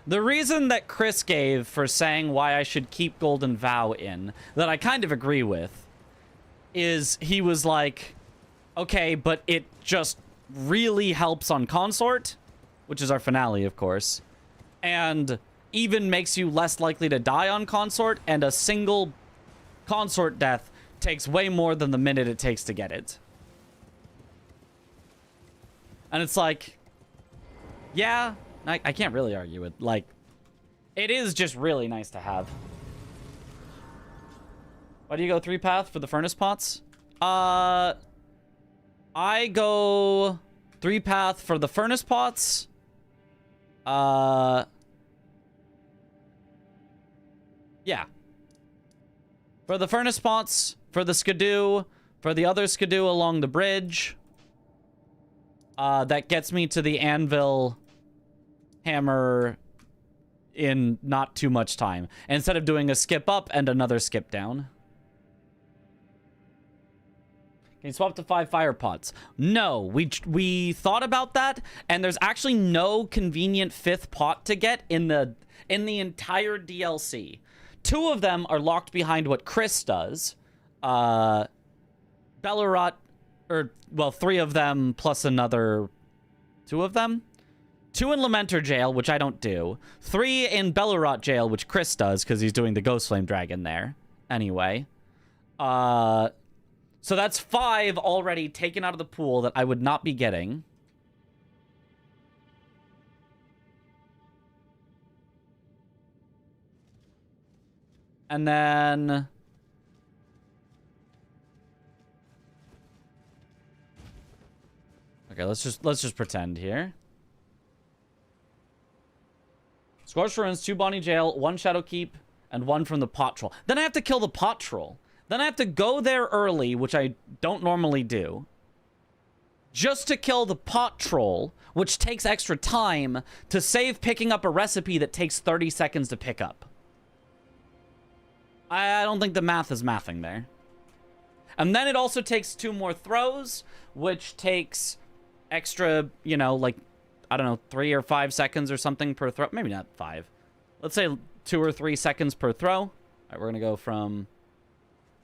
The reason that Chris gave for saying why I should keep Golden Vow in, that I kind of agree with, is he was like, okay, but it just really helps on Consort, which is our finale, of course, and even makes you less likely to die on Consort, and a single Consort death takes way more than the minute it takes to get it. And it's like, yeah, I can't really argue with, like, it is just really nice to have. Why do you go 3-path for the furnace pots? I go 3-path for the furnace pots. Yeah. For the furnace pots, for the skidoo, for the other skidoo along the bridge. That gets me to the anvil hammer in not too much time, instead of doing a skip up and another skip down. Can you swap to 5 fire pots? No, we thought about that, and there's actually no convenient 5th pot to get in the entire DLC. 2 of them are locked behind what Chris does. Bellerot, or, well, 3 of them plus another 2 of them. 2 in Lamenter Jail, which I don't do. 3 in Bellerot Jail, which Chris does, because he's doing the Ghost Flame Dragon there. Anyway. So that's 5 already taken out of the pool that I would not be getting. And then... okay, let's just pretend here. Scorched Ruins, 2 Bonnie Jail, 1 Shadow Keep, and 1 from the Pot Troll. Then I have to kill the Pot Troll. Then I have to go there early, which I don't normally do, just to kill the Pot Troll, which takes extra time to save picking up a recipe that takes 30 seconds to pick up. I don't think the math is mathing there. And then it also takes 2 more throws, which takes extra, you know, like, I don't know, 3 or 5 seconds or something per throw. Maybe not 5. Let's say 2 or 3 seconds per throw. All right, we're going to go from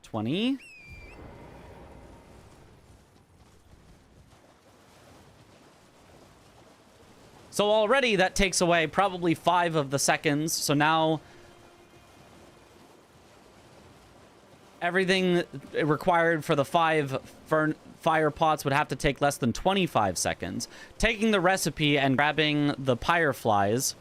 20. So already that takes away probably 5 of the seconds. So now everything required for the 5 fire pots would have to take less than 25 seconds. Taking the recipe and grabbing the fireflies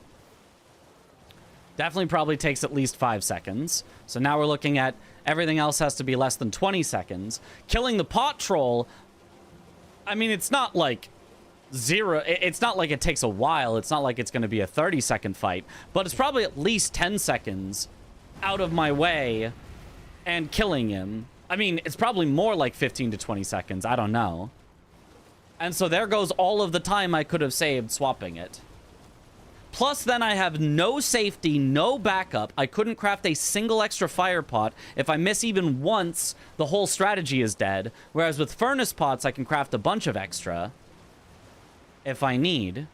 definitely probably takes at least 5 seconds. So now we're looking at everything else has to be less than 20 seconds. Killing the pot troll, I mean, it's not like zero. It's not like it takes a while. It's not like it's going to be a 30-second fight. But it's probably at least 10 seconds out of my way and killing him. I mean, it's probably more like 15 to 20 seconds. I don't know. And so there goes all of the time I could have saved swapping it. Plus, then I have no safety, no backup. I couldn't craft a single extra fire pot. If I miss even once, the whole strategy is dead. Whereas with furnace pots, I can craft a bunch of extra if I need.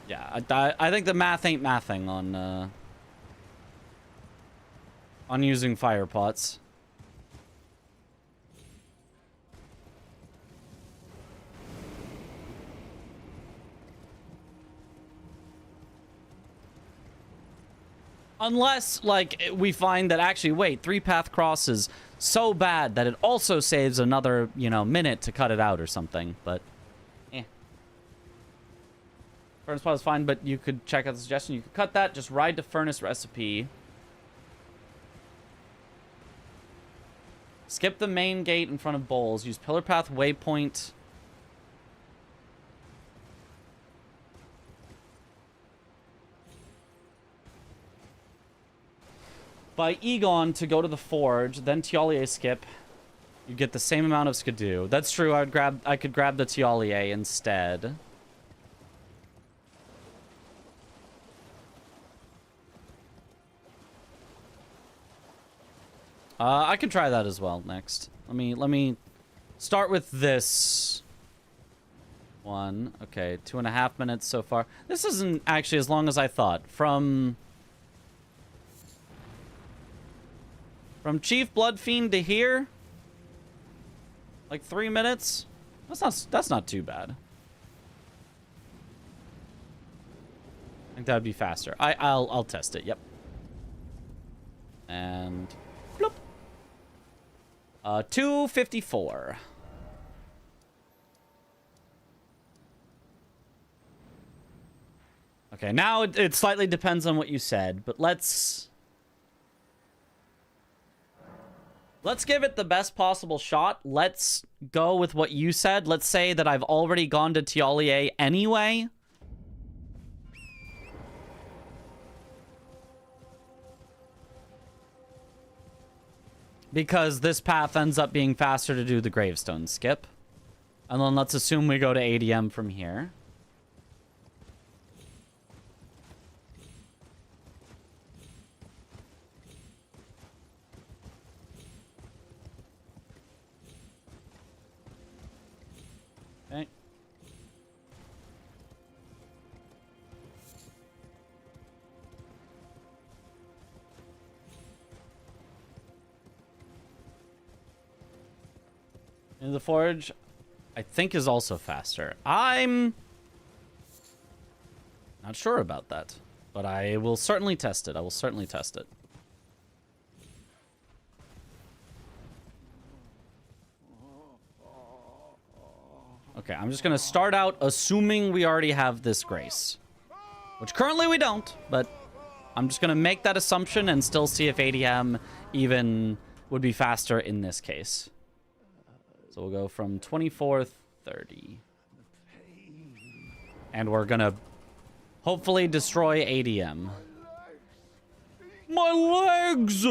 Yeah, I think the math ain't mathing on using fire pots. Unless, like, we find that actually, wait, 3-path cross is so bad that it also saves another, you know, minute to cut it out or something, but furnace pot is fine, but you could check out the suggestion. You could cut that, just ride to furnace recipe. Skip the main gate in front of bowls. Use pillar path waypoint. By Egon to go to the forge, then Tialier skip. You get the same amount of skidoo. That's true. I could grab the Tialier instead. I can try that as well next. Let me start with this one. Okay, 2.5 minutes so far. This isn't actually as long as I thought. From Chief Bloodfiend to here, like 3 minutes. That's not too bad. I think that would be faster. I'll test it. Yep. And bloop. 254. Okay, now it slightly depends on what you said, but let's give it the best possible shot. Let's go with what you said. Let's say that I've already gone to Tialier anyway. Because this path ends up being faster to do the gravestone skip. And then let's assume we go to ADM from here. Okay. And the forge, I think, is also faster. I'm not sure about that, but I will certainly test it. I will certainly test it. Okay, I'm just going to start out assuming we already have this grace. Which currently we don't, but I'm just going to make that assumption and still see if ADM even would be faster in this case. So we'll go from 24, 30. And we're going to hopefully destroy ADM. My legs!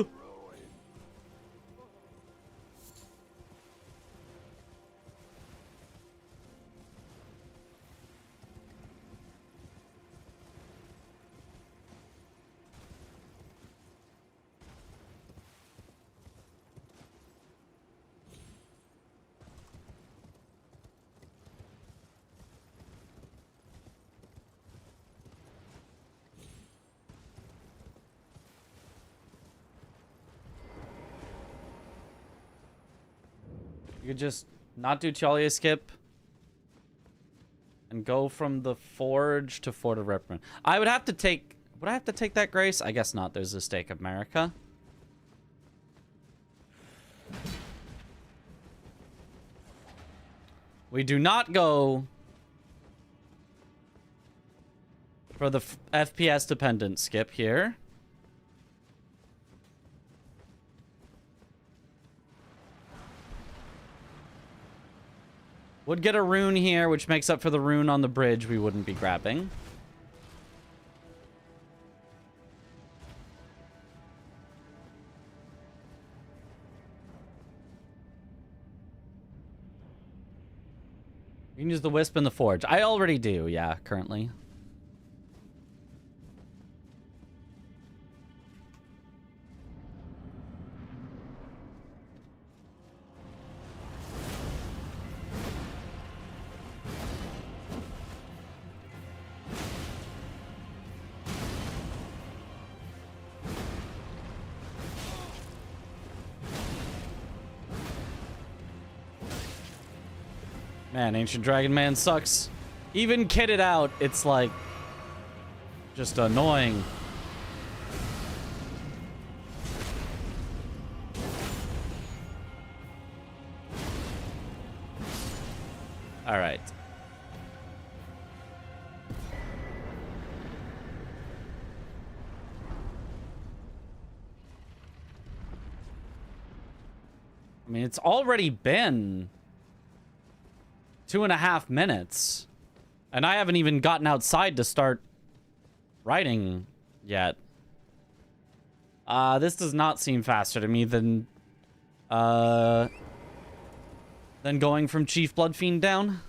You could just not do Chalia skip and go from the forge to Fort of Reprimand. I would have to take... Would I have to take that grace? I guess not. There's a Stake of America. We do not go for the FPS dependent skip here. Would get a rune here, which makes up for the rune on the bridge we wouldn't be grabbing. You can use the Wisp in the Forge. I already do, yeah, currently. Man, Ancient Dragon Man sucks. Even kitted out, it's like just annoying. All right. I mean, it's already been 2.5 minutes. And I haven't even gotten outside to start writing yet. This does not seem faster to me than going from Chief Bloodfiend down.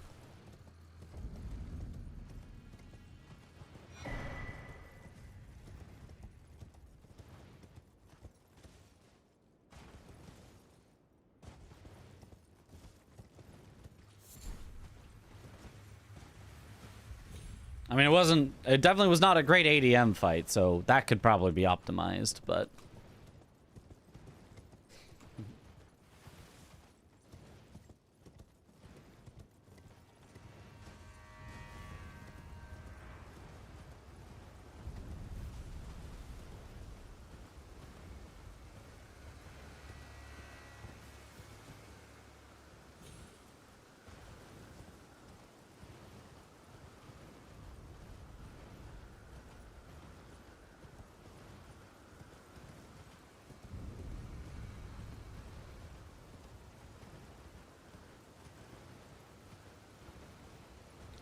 I mean, it definitely was not a great ADM fight, so that could probably be optimized, but...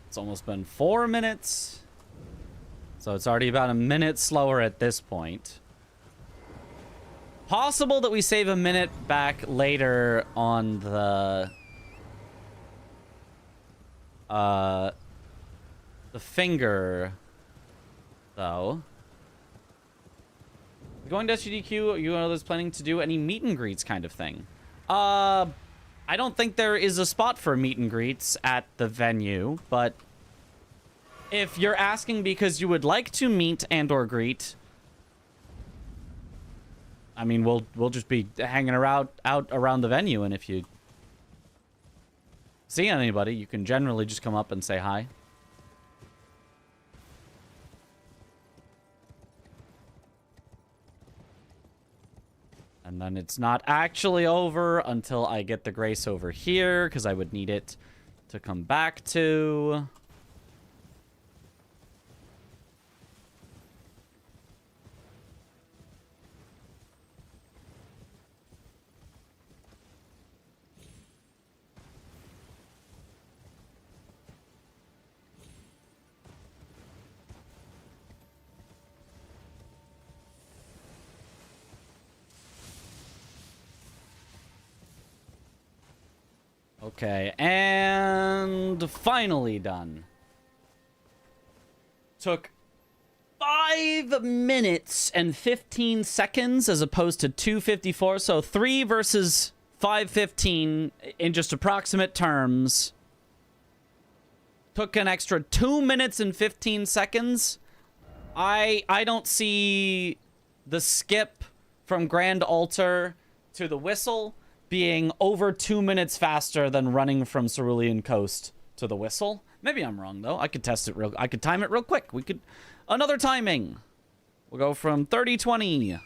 It's almost been 4 minutes. So it's already about a minute slower at this point. Possible that we save a minute back later on the finger, though. Going to SGDQ, are you one of those planning to do any meet and greets kind of thing? I don't think there is a spot for meet and greets at the venue, but if you're asking because you would like to meet and or greet, I mean, we'll just be hanging out around the venue, and if you see anybody, you can generally just come up and say hi. And then it's not actually over until I get the grace over here, because I would need it to come back to. Okay, and finally done. Took 5 minutes and 15 seconds as opposed to 2:54, so 3 versus 5:15 in just approximate terms. Took an extra 2 minutes and 15 seconds. I don't see the skip from Grand Altar to the Whistle being over 2 minutes faster than running from Cerulean Coast to the Whistle. Maybe I'm wrong, though. I could test it I could time it real quick. We could... Another timing. We'll go from 30-20.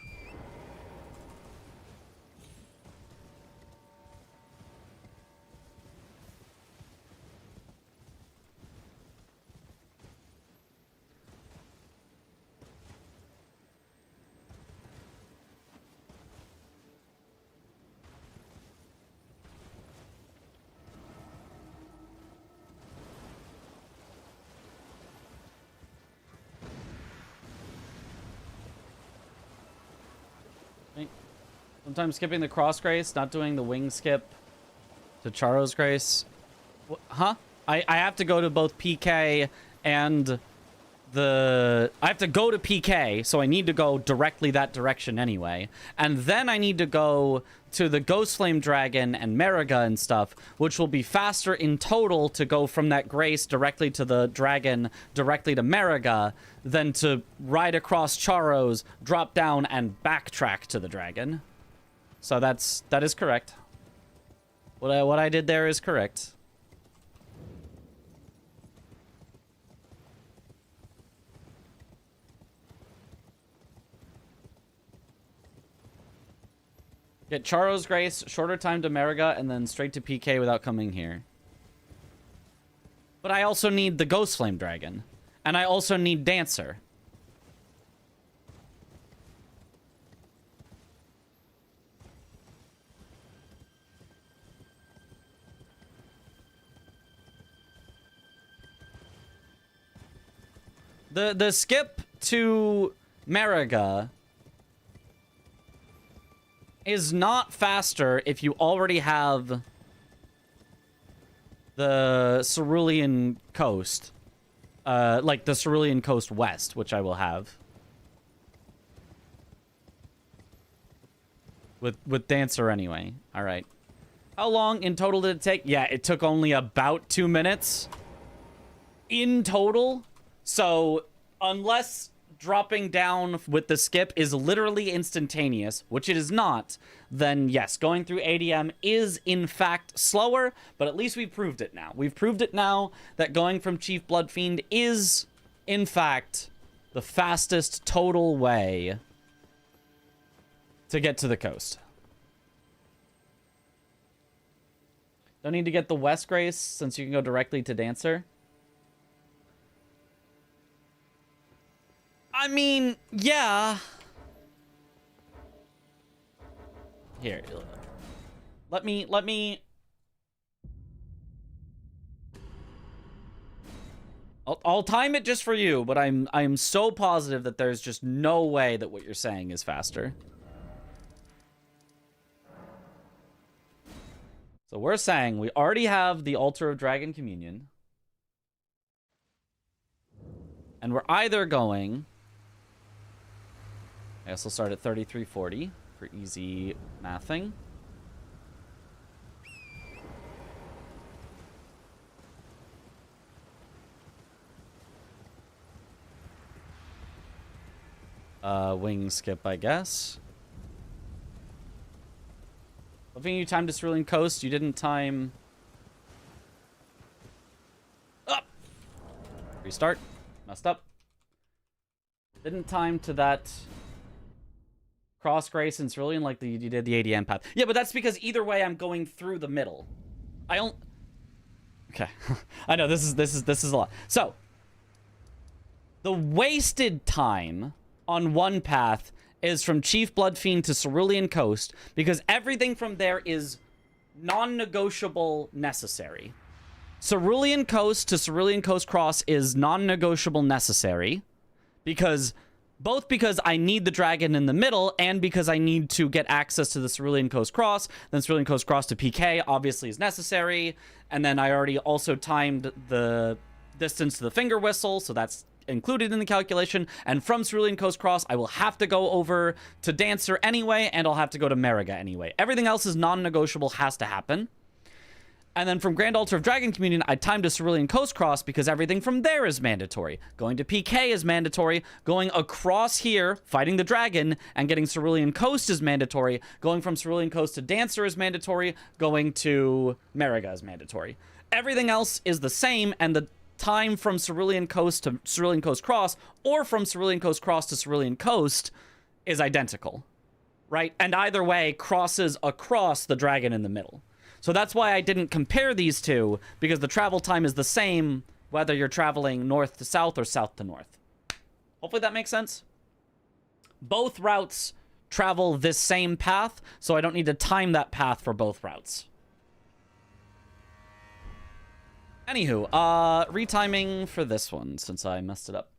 Sometimes skipping the cross grace, not doing the wing skip to Charo's grace. Huh? I have to go to both PK and the... I have to go to PK, so I need to go directly that direction anyway. And then I need to go to the Ghost Flame Dragon and Mariga and stuff, which will be faster in total to go from that grace directly to the dragon, directly to Mariga, than to ride across Charo's, drop down, and backtrack to the dragon. So that is correct. What I did there is correct. Get Charo's Grace, shorter time to Mariga, and then straight to PK without coming here. But I also need the Ghost Flame Dragon. And I also need Dancer. The skip to Mariga is not faster if you already have the Cerulean Coast. Like the Cerulean Coast West, which I will have. With Dancer anyway. Alright. How long in total did it take? Yeah, it took only about 2 minutes. In total. So, unless dropping down with the skip is literally instantaneous, which it is not, then yes, going through ADM is in fact slower, but at least we've proved it now. We've proved it now that going from Chief Bloodfiend is, in fact, the fastest total way to get to the coast. Don't need to get the West Grace since you can go directly to Dancer. I mean, yeah. Here. Let me I'll time it just for you, but I'm so positive that there's just no way that what you're saying is faster. So we're saying we already have the Altar of Dragon Communion. And we're either going... I guess we'll start at 3340 for easy mathing. Wing skip, I guess. Hoping you timed to Cerulean Coast. You didn't time... Up! Restart. Messed up. Didn't time to that... Cross Grace and Cerulean like you did the ADM path. Yeah, but that's because either way I'm going through the middle. I don't... Okay. I know, this is a lot. So, the wasted time on one path is from Chief Bloodfiend to Cerulean Coast, because everything from there is non-negotiable necessary. Cerulean Coast to Cerulean Coast Cross is non-negotiable necessary, because... Both because I need the dragon in the middle, and because I need to get access to the Cerulean Coast Cross. Then Cerulean Coast Cross to PK obviously is necessary. And then I already also timed the distance to the Finger Whistle, so that's included in the calculation. And from Cerulean Coast Cross, I will have to go over to Dancer anyway, and I'll have to go to Mariga anyway. Everything else is non-negotiable, has to happen. And then from Grand Altar of Dragon Communion, I timed a Cerulean Coast Cross because everything from there is mandatory. Going to PK is mandatory. Going across here, fighting the dragon, and getting Cerulean Coast is mandatory. Going from Cerulean Coast to Dancer is mandatory. Going to Mariga is mandatory. Everything else is the same, and the time from Cerulean Coast to Cerulean Coast Cross, or from Cerulean Coast Cross to Cerulean Coast, is identical. Right? And either way crosses across the dragon in the middle. So that's why I didn't compare these two, because the travel time is the same whether you're traveling north to south or south to north. Hopefully that makes sense. Both routes travel this same path, so I don't need to time that path for both routes. Anywho, retiming for this one, since I messed it up.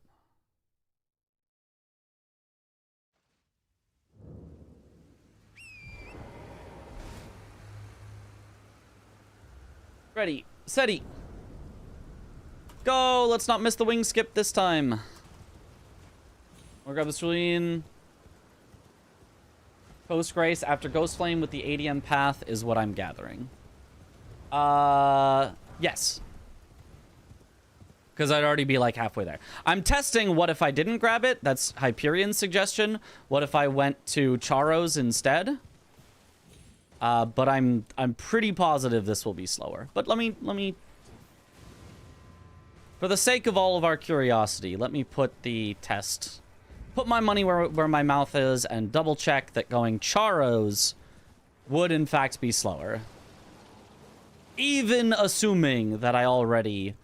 Ready, steady. Go! Let's not miss the wing skip this time. We'll grab the Cerulean Coast Grace after Ghost Flame with the ADM path is what I'm gathering. Yes. Because I'd already be like halfway there. I'm testing what if I didn't grab it. That's Hyperion's suggestion. What if I went to Charo's instead? But I'm pretty positive this will be slower. But let me for the sake of all of our curiosity, let me put the test, put my money where my mouth is, and double check that going Charo's would in fact be slower. Even assuming that I already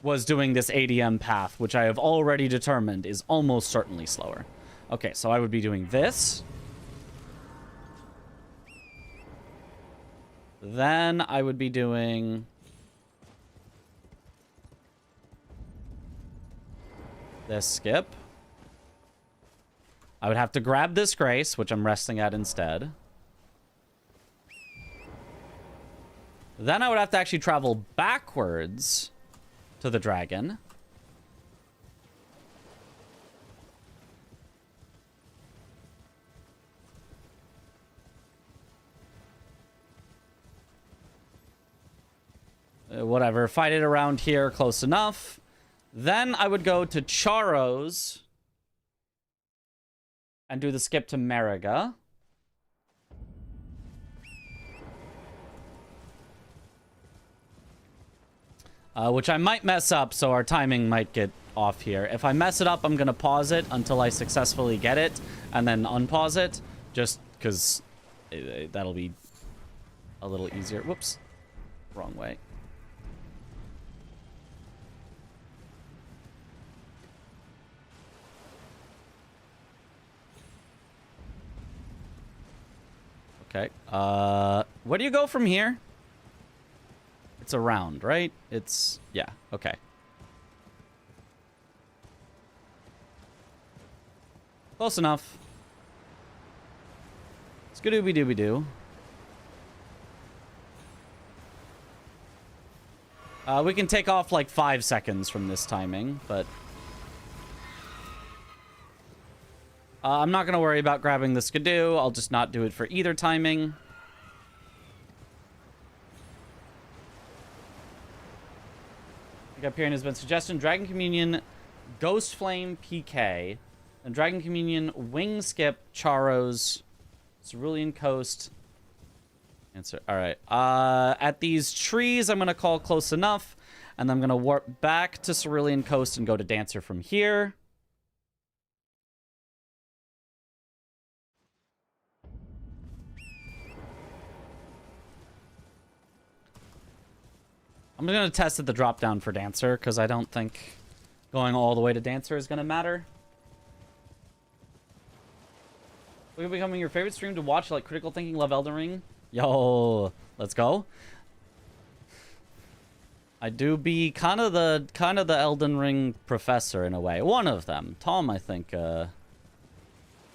was doing this ADM path, which I have already determined is almost certainly slower. Okay, so I would be doing this. Then I would be doing this skip. I would have to grab this Grace, which I'm resting at instead. Then I would have to actually travel backwards to the dragon. Whatever, fight it around here close enough. Then I would go to Charos and do the skip to Mariga. Which I might mess up, so our timing might get off here. If I mess it up, I'm going to pause it until I successfully get it, and then unpause it, just because that'll be a little easier. Whoops. Wrong way. Okay. Where do you go from here? It's around, right? It's... yeah, okay. Close enough. Skadooby-dooby-doo. We can take off like 5 seconds from this timing, but... I'm not going to worry about grabbing the skidoo. I'll just not do it for either timing. Up here has been suggestion: Dragon Communion, Ghost Flame, PK, and Dragon Communion, Wing Skip, Charos, Cerulean Coast. Answer. All right. At these trees, I'm gonna call close enough, and I'm gonna warp back to Cerulean Coast and go to Dancer from here. I'm going to test at the drop down for Dancer, because I don't think going all the way to Dancer is going to matter. Will it becoming your favorite stream to watch, like Critical Thinking, Love Elden Ring? Yo, let's go. I do be kind of the Elden Ring professor in a way. One of them. Tom, I think,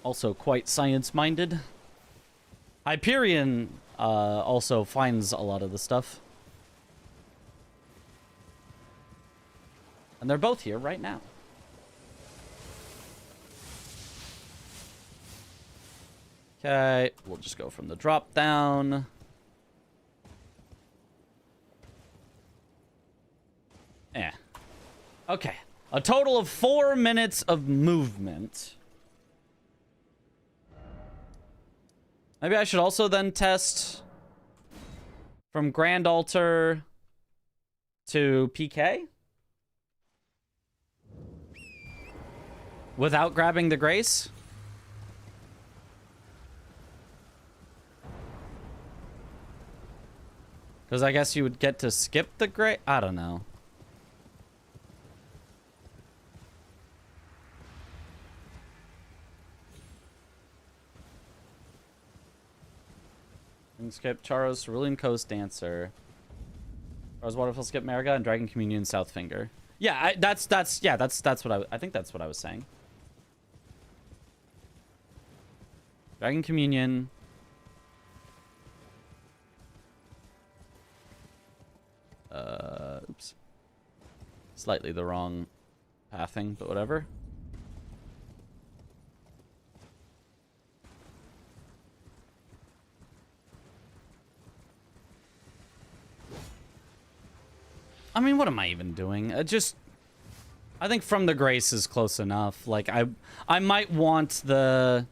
also quite science-minded. Hyperion also finds a lot of the stuff. And they're both here right now. Okay, we'll just go from the drop down. Yeah. Okay. A total of 4 minutes of movement. Maybe I should also then test from Grand Altar to PK? Without grabbing the Grace? Because I guess you would get to skip the Grace? I don't know. And skip Charos, Cerulean Coast, Dancer. Charos, Waterfall, skip Mariga, and Dragon Communion, South Finger. Yeah, that's what I think that's what I was saying. Dragon Communion. Oops. Slightly the wrong pathing, but whatever. I mean, what am I even doing? I think from the Grace is close enough. Like, I might want the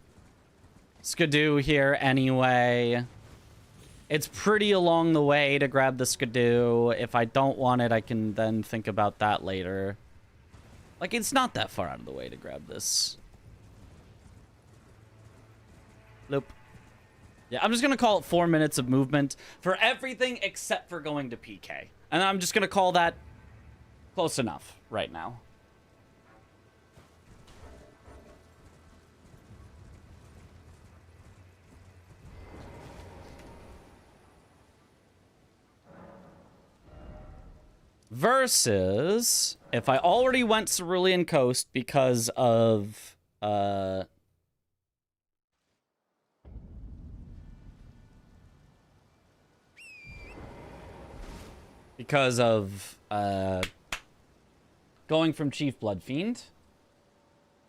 Skidoo here anyway. It's pretty along the way to grab the Skidoo. If I don't want it, I can then think about that later. Like, it's not that far out of the way to grab this. Loop. Yeah, I'm just going to call it 4 minutes of movement for everything except for going to PK. And I'm just going to call that close enough right now. Versus, if I already went Cerulean Coast because of, going from Chief Bloodfiend,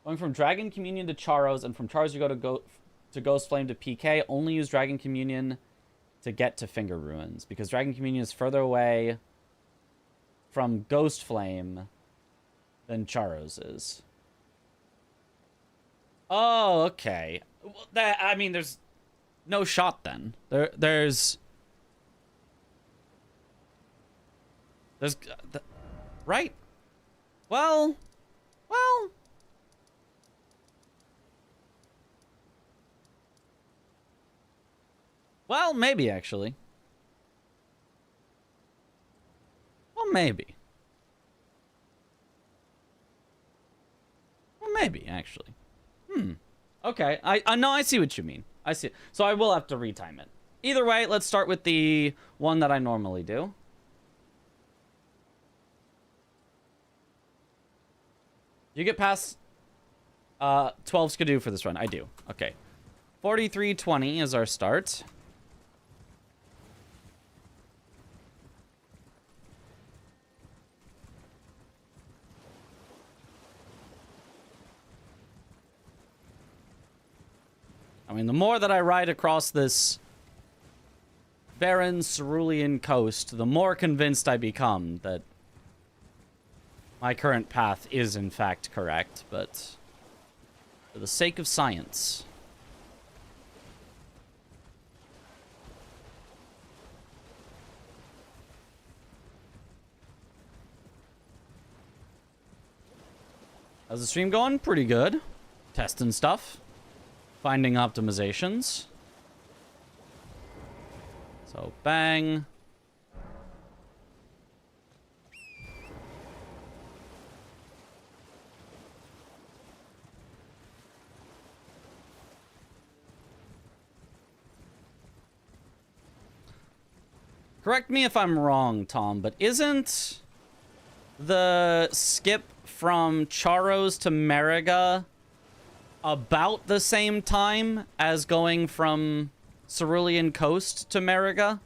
going from Dragon Communion to Charos, and from Charos you go to Ghost Flame to PK. Only use Dragon Communion to get to Finger Ruins, because Dragon Communion is further away from Ghost Flame than Charo's is. Oh, okay. Well, that, I mean, there's no shot then. There's right? Well, maybe actually. Well, maybe. Well, maybe actually. Okay. I know. I see what you mean. I see. So I will have to retime it. Either way, let's start with the one that I normally do. You get past 12 skidoo for this run. I do. Okay. 43:20 is our start. I mean, the more that I ride across this barren cerulean coast, the more convinced I become that my current path is in fact correct, but for the sake of science. How's the stream going? Pretty good. Testing stuff. Finding optimizations. So, bang. Correct me if I'm wrong, Tom, but isn't the skip from Charos to Mariga about the same time as going from Cerulean Coast to Mariga?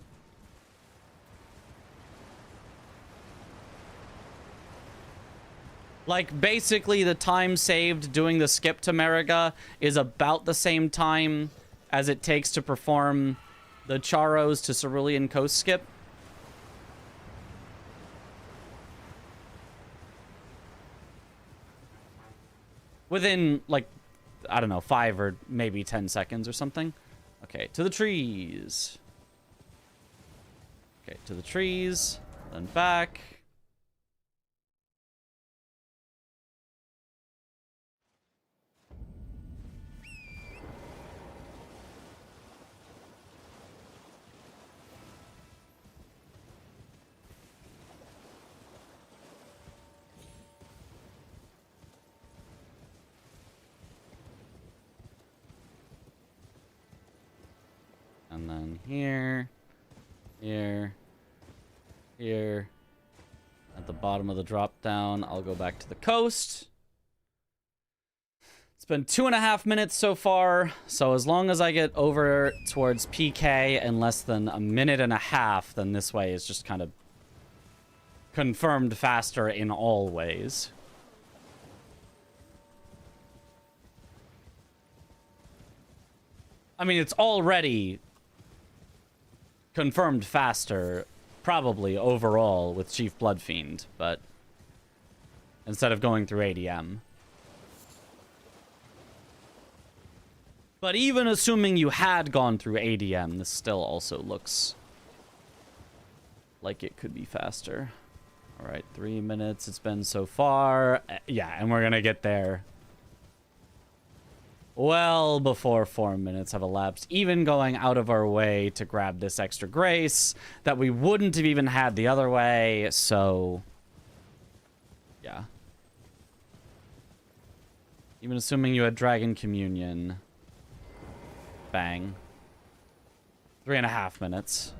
Like, basically, the time saved doing the skip to Mariga is about the same time as it takes to perform the Charos to Cerulean Coast skip. Within, like, I don't know, 5 or maybe 10 seconds or something. Okay, to the trees. Okay, to the trees, then back. And then here, here, here. At the bottom of the drop down, I'll go back to the coast. It's been 2.5 minutes so far, so as long as I get over towards PK in less than 1.5 minutes, then this way is just kind of confirmed faster in all ways. I mean, it's already confirmed faster, probably, overall, with Chief Bloodfiend, but instead of going through ADM. But even assuming you had gone through ADM, this still also looks like it could be faster. All right, 3 minutes it's been so far. Yeah, and we're gonna get there well before 4 minutes have elapsed, even going out of our way to grab this extra grace that we wouldn't have even had the other way, so yeah. Even assuming you had Dragon Communion. Bang. 3.5 minutes.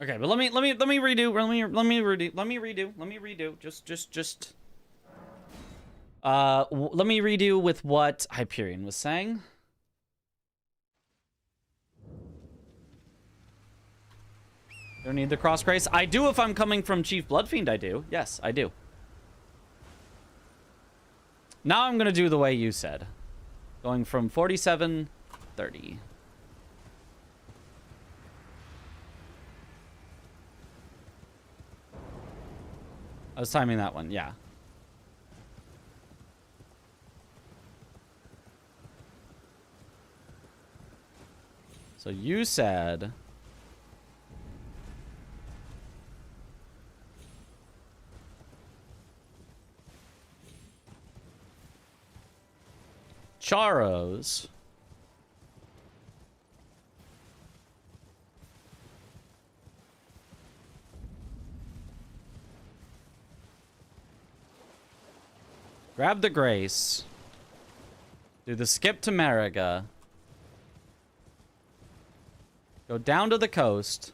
Okay, but let me redo. Let me redo. Just. Let me redo with what Hyperion was saying. Don't need the cross grace. I do if I'm coming from Chief Bloodfiend. I do. Yes, I do. Now I'm gonna do the way you said, going from 47, 30. I was timing that one, yeah. So you said... Charos. Grab the Grace. Do the skip to Mariga. Go down to the coast.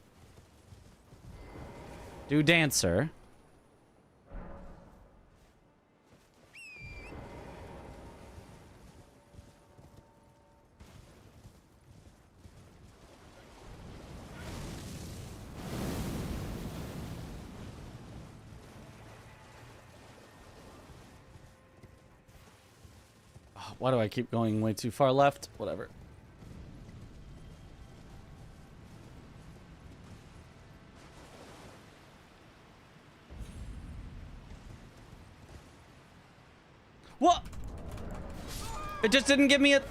Do Dancer. Why do I keep going way too far left? Whatever. What? It just didn't give me a...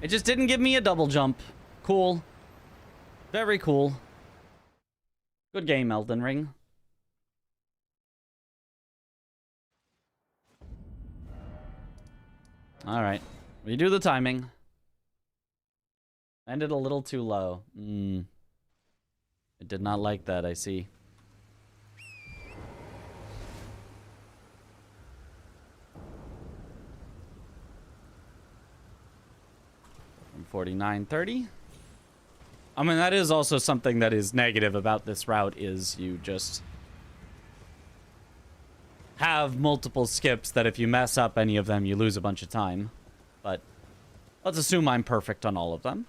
It just didn't give me a double jump. Cool. Very cool. Good game, Elden Ring. Alright. Redo the timing. Ended a little too low. It did not like that, I see. From 49.30. I mean, that is also something that is negative about this route, is you just have multiple skips that if you mess up any of them, you lose a bunch of time. But let's assume I'm perfect on all of them.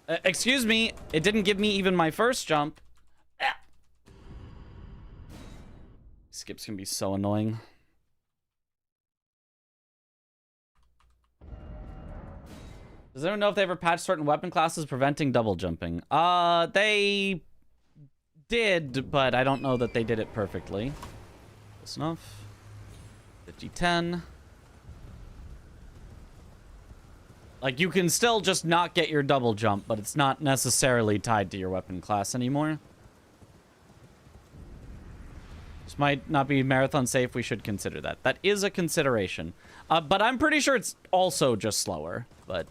Excuse me, it didn't give me even my first jump. Skips can be so annoying. Does anyone know if they ever patched certain weapon classes preventing double jumping? They did, but I don't know that they did it perfectly. Close enough. 50-10. Like, you can still just not get your double jump, but it's not necessarily tied to your weapon class anymore. This might not be marathon safe. We should consider that. That is a consideration. But I'm pretty sure it's also just slower, but...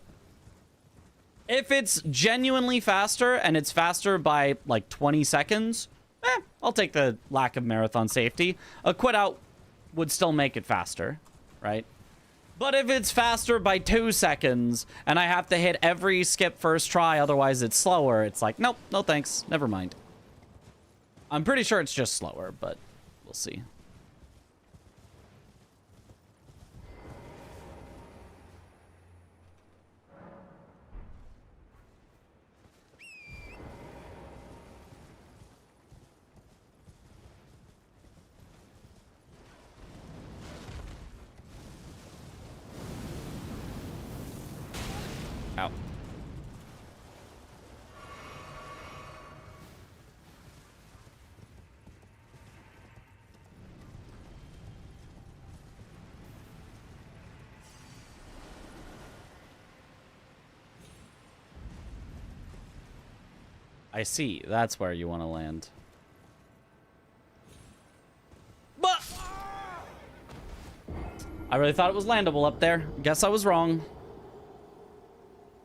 If it's genuinely faster, and it's faster by, like, 20 seconds, I'll take the lack of marathon safety. A quit out would still make it faster, right? But if it's faster by 2 seconds, and I have to hit every skip first try, otherwise it's slower, it's like, nope, no thanks, never mind. I'm pretty sure it's just slower, but we'll see. Ow. I see. That's where you want to land. But I really thought it was landable up there. Guess I was wrong.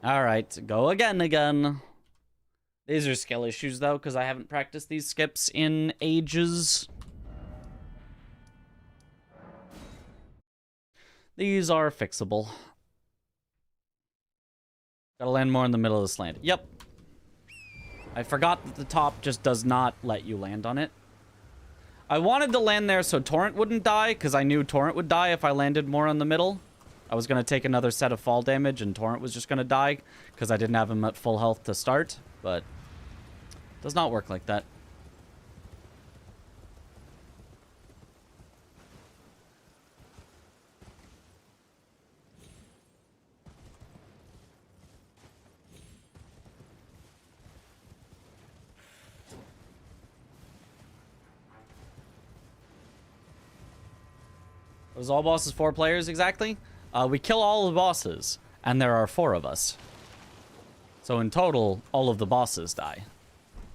All right, go again. These are skill issues, though, because I haven't practiced these skips in ages. These are fixable. Gotta land more in the middle of this land. Yep. I forgot that the top just does not let you land on it. I wanted to land there so Torrent wouldn't die, because I knew Torrent would die if I landed more in the middle. I was going to take another set of fall damage, and Torrent was just going to die, because I didn't have him at full health to start, but it does not work like that. Was all bosses 4 players exactly? We kill all the bosses, and there are 4 of us. So in total, all of the bosses die.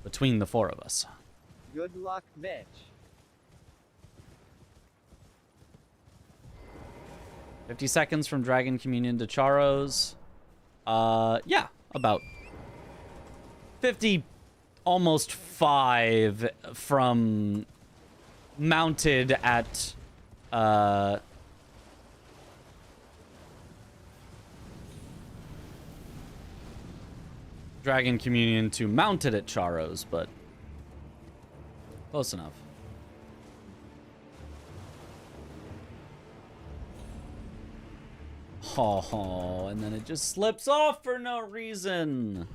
Between the 4 of us. Good luck, Mitch. 50 seconds from Dragon Communion to Charos. Yeah, about 50, almost 5 from mounted at, Dragon Communion to mounted at Charos, but close enough. Oh, and then it just slips off for no reason.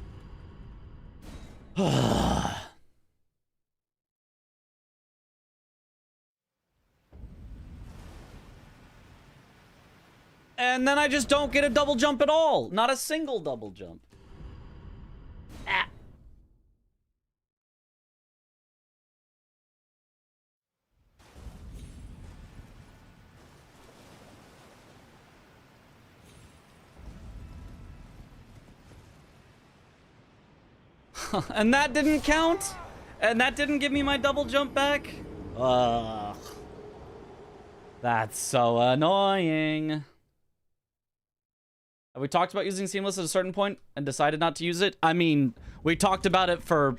And then I just don't get a double jump at all. Not a single double jump. Ah. And that didn't count? And that didn't give me my double jump back? Ugh. That's so annoying. Have we talked about using Seamless at a certain point and decided not to use it? I mean, we talked about it for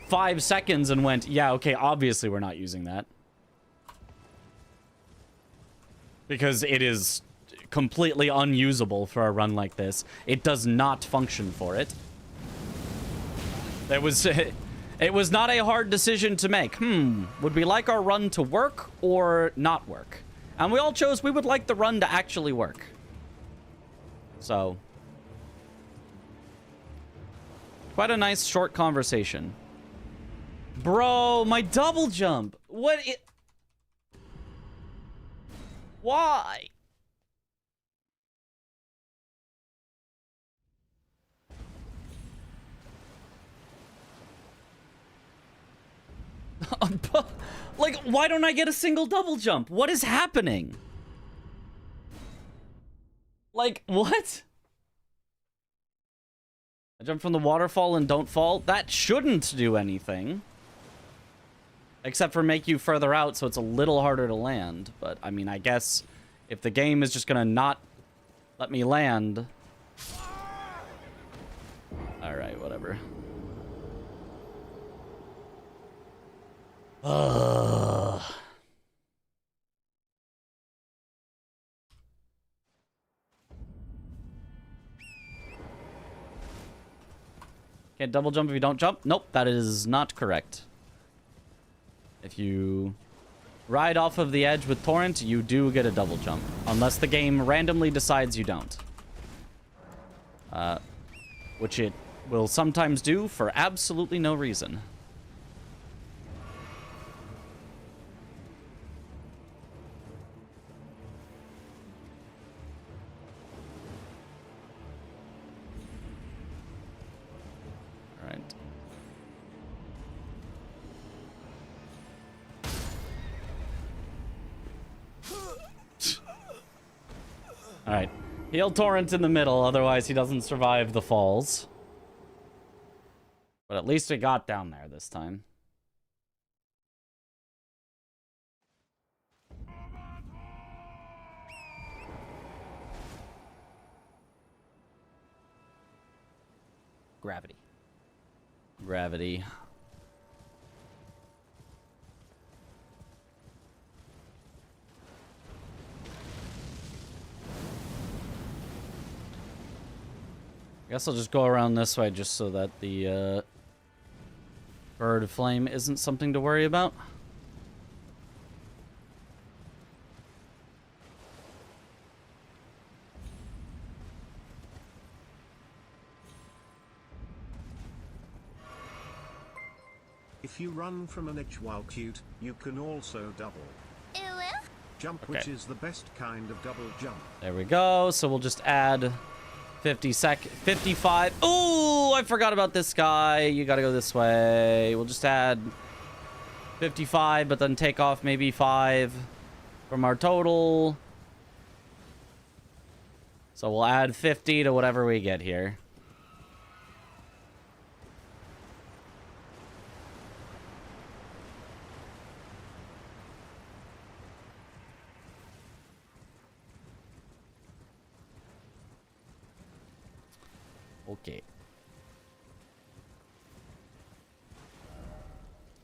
5 seconds and went, yeah, okay, obviously we're not using that. Because it is completely unusable for a run like this. It does not function for it. It was not a hard decision to make. Would we like our run to work or not work? And we all chose we would like the run to actually work. So, quite a nice short conversation. Bro, my double jump. Why? Like, why don't I get a single double jump? What is happening? Like, what? I jump from the waterfall and don't fall? That shouldn't do anything. Except for make you further out, so it's a little harder to land. But, I mean, I guess if the game is just gonna not let me land... Alright, whatever. Ugh. Can't double jump if you don't jump? Nope, that is not correct. If you ride off of the edge with Torrent, you do get a double jump. Unless the game randomly decides you don't. Which it will sometimes do for absolutely no reason. Alright. Heal Torrent in the middle, otherwise he doesn't survive the falls. But at least it got down there this time. Gravity. Gravity. I guess I'll just go around this way just so that the bird flame isn't something to worry about. If you run from an edge while cute, you can also double jump, which is the best kind of double jump. There we go. So we'll just add 55. Oh, I forgot about this guy. You gotta go this way. We'll just add 55, but then take off maybe 5 from our total. So we'll add 50 to whatever we get here. Okay.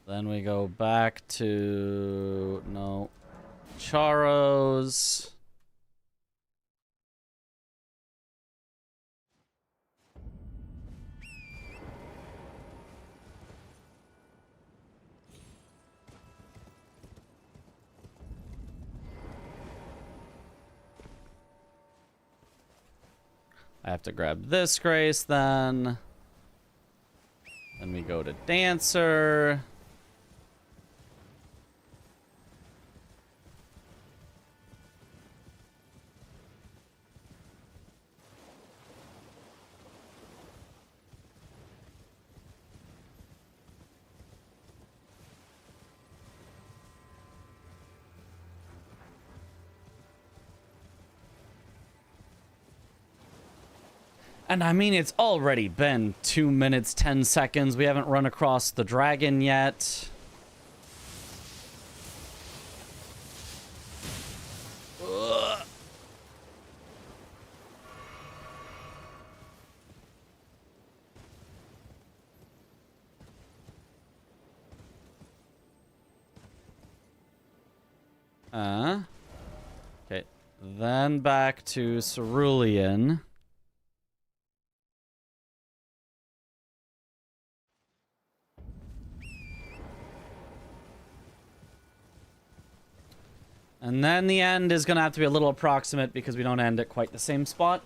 Then we go back to... No. Charos. I have to grab this Grace then. Then we go to Dancer. And I mean, it's already been 2 minutes, 10 seconds. We haven't run across the dragon yet. Ugh. Okay. Then back to Cerulean. And then the end is going to have to be a little approximate because we don't end at quite the same spot.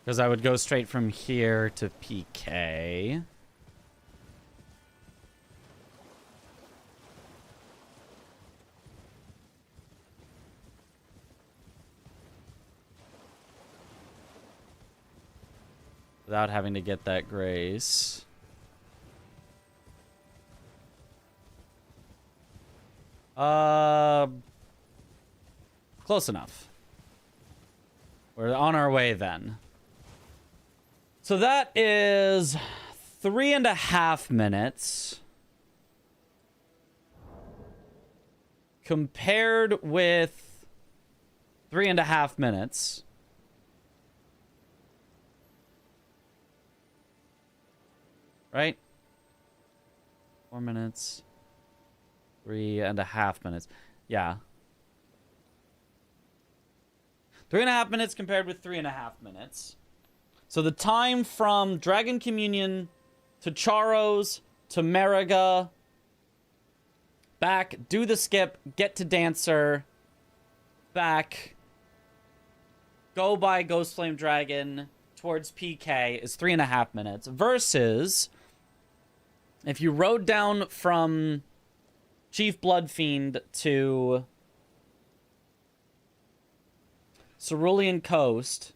Because I would go straight from here to PK. Without having to get that Grace. Close enough. We're on our way then. So that is 3.5 minutes. Compared with 3.5 minutes. Right? 4 minutes. 3.5 minutes. Yeah. 3.5 minutes compared with 3.5 minutes. So the time from Dragon Communion to Charos to Mariga, back, do the skip, get to Dancer, back, go by Ghost Flame Dragon towards PK is 3.5 minutes versus if you rode down from Chief Bloodfiend to Cerulean Coast,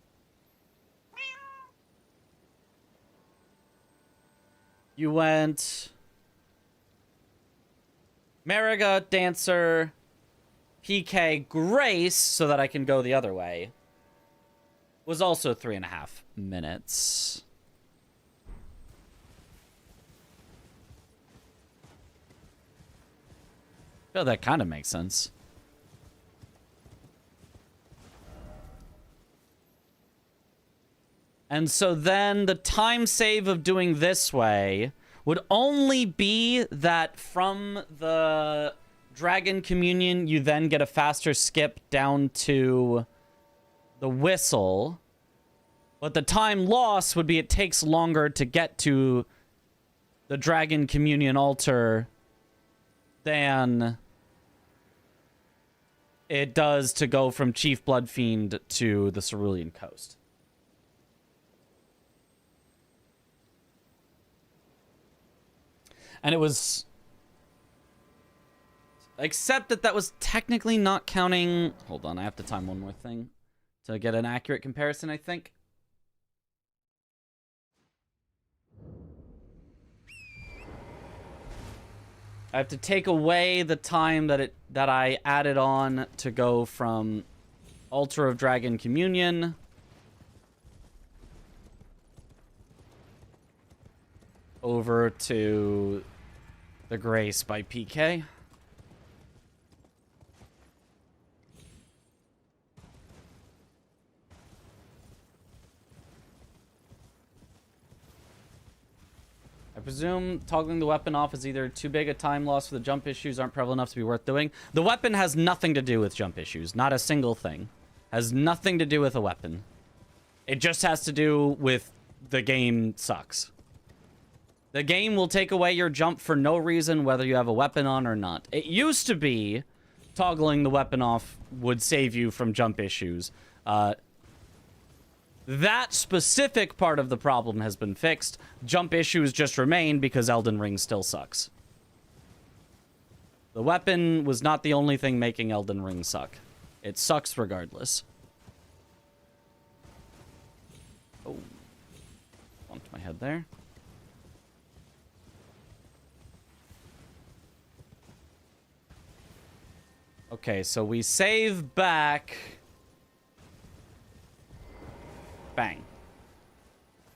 you went Mariga, Dancer, PK, Grace, so that I can go the other way, was also 3.5 minutes. I feel that kind of makes sense. And so then the time save of doing this way would only be that from the Dragon Communion, you then get a faster skip down to the Whistle. But the time loss would be it takes longer to get to the Dragon Communion altar than it does to go from Chief Bloodfiend to the Cerulean Coast. And it was... Except that that was technically not counting... Hold on, I have to time one more thing to get an accurate comparison, I think. I have to take away the time that I added on to go from Altar of Dragon Communion over to the Grace by PK. I presume toggling the weapon off is either too big a time loss for the jump issues aren't prevalent enough to be worth doing. The weapon has nothing to do with jump issues. Not a single thing. Has nothing to do with a weapon. It just has to do with the game sucks. The game will take away your jump for no reason, whether you have a weapon on or not. It used to be toggling the weapon off would save you from jump issues. That specific part of the problem has been fixed. Jump issues just remain because Elden Ring still sucks. The weapon was not the only thing making Elden Ring suck. It sucks regardless. Oh. Bumped my head there. Okay, so we save back... Bang.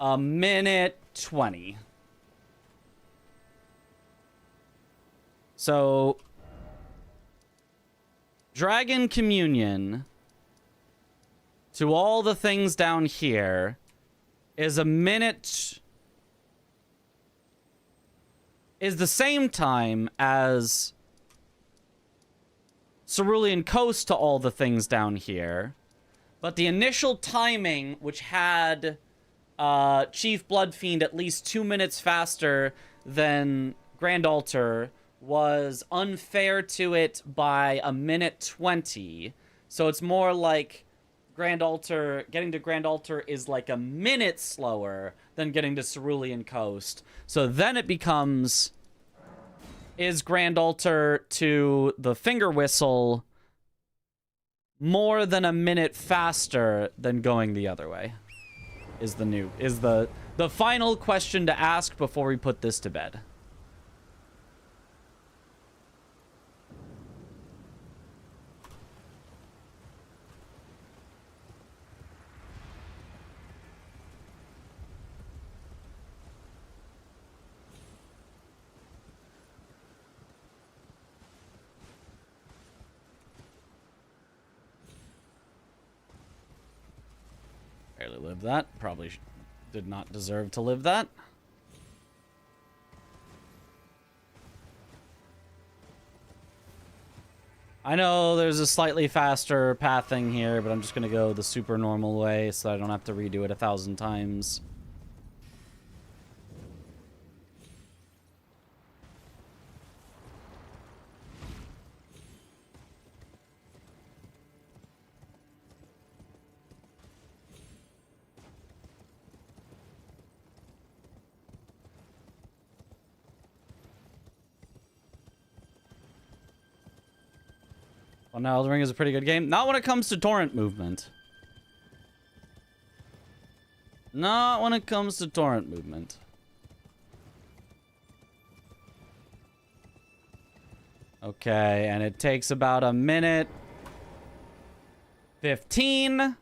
A minute 20. So... Dragon Communion... to all the things down here... is a minute... is the same time as... Cerulean Coast to all the things down here. But the initial timing, which had Chief Bloodfiend at least 2 minutes faster than Grand Altar, was unfair to it by a minute 20. So it's more like Grand Altar, getting to Grand Altar is like a minute slower than getting to Cerulean Coast. So then it becomes... is Grand Altar to the Finger Whistle more than a minute faster than going the other way? Is the final question to ask before we put this to bed. Barely lived that. Probably did not deserve to live that. I know there's a slightly faster pathing here, but I'm just going to go the super normal way so I don't have to redo it 1,000 times. Well, now Elden Ring is a pretty good game. Not when it comes to torrent movement. Not when it comes to torrent movement. Okay, and it takes about a minute 15.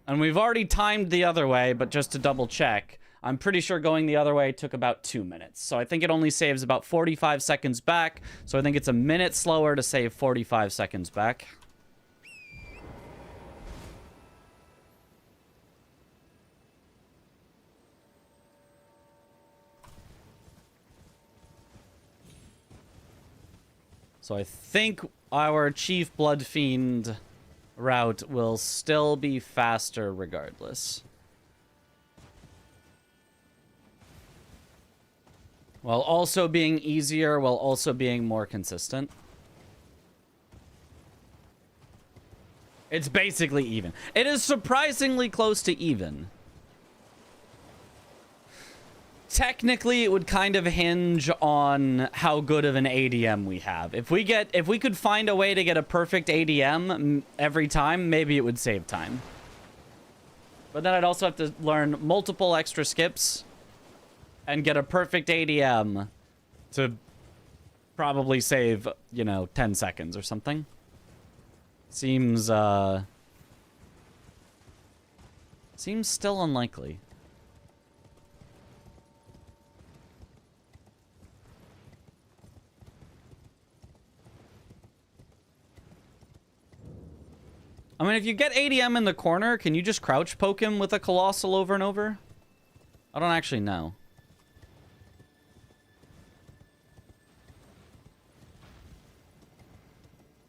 And we've already timed the other way, but just to double check, I'm pretty sure going the other way took about 2 minutes. So I think it only saves about 45 seconds back. So I think it's a minute slower to save 45 seconds back. So I think our Chief Bloodfiend route will still be faster regardless. While also being easier, while also being more consistent. It's basically even. It is surprisingly close to even. Technically, it would kind of hinge on how good of an ADM we have. If we could find a way to get a perfect ADM every time, maybe it would save time. But then I'd also have to learn multiple extra skips and get a perfect ADM to probably save, you know, 10 seconds or something. Seems still unlikely. I mean, if you get ADM in the corner, can you just crouch poke him with a Colossal over and over? I don't actually know.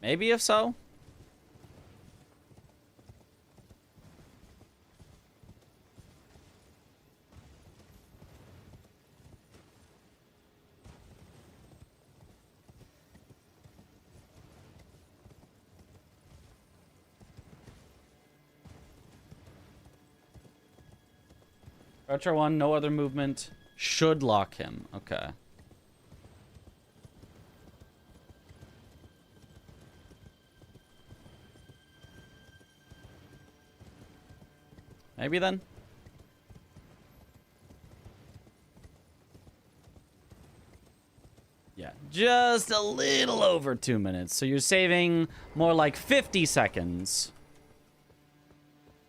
Maybe if so. Retro 1, no other movement. Should lock him. Okay. Maybe then. Yeah, just a little over 2 minutes. So you're saving more like 50 seconds.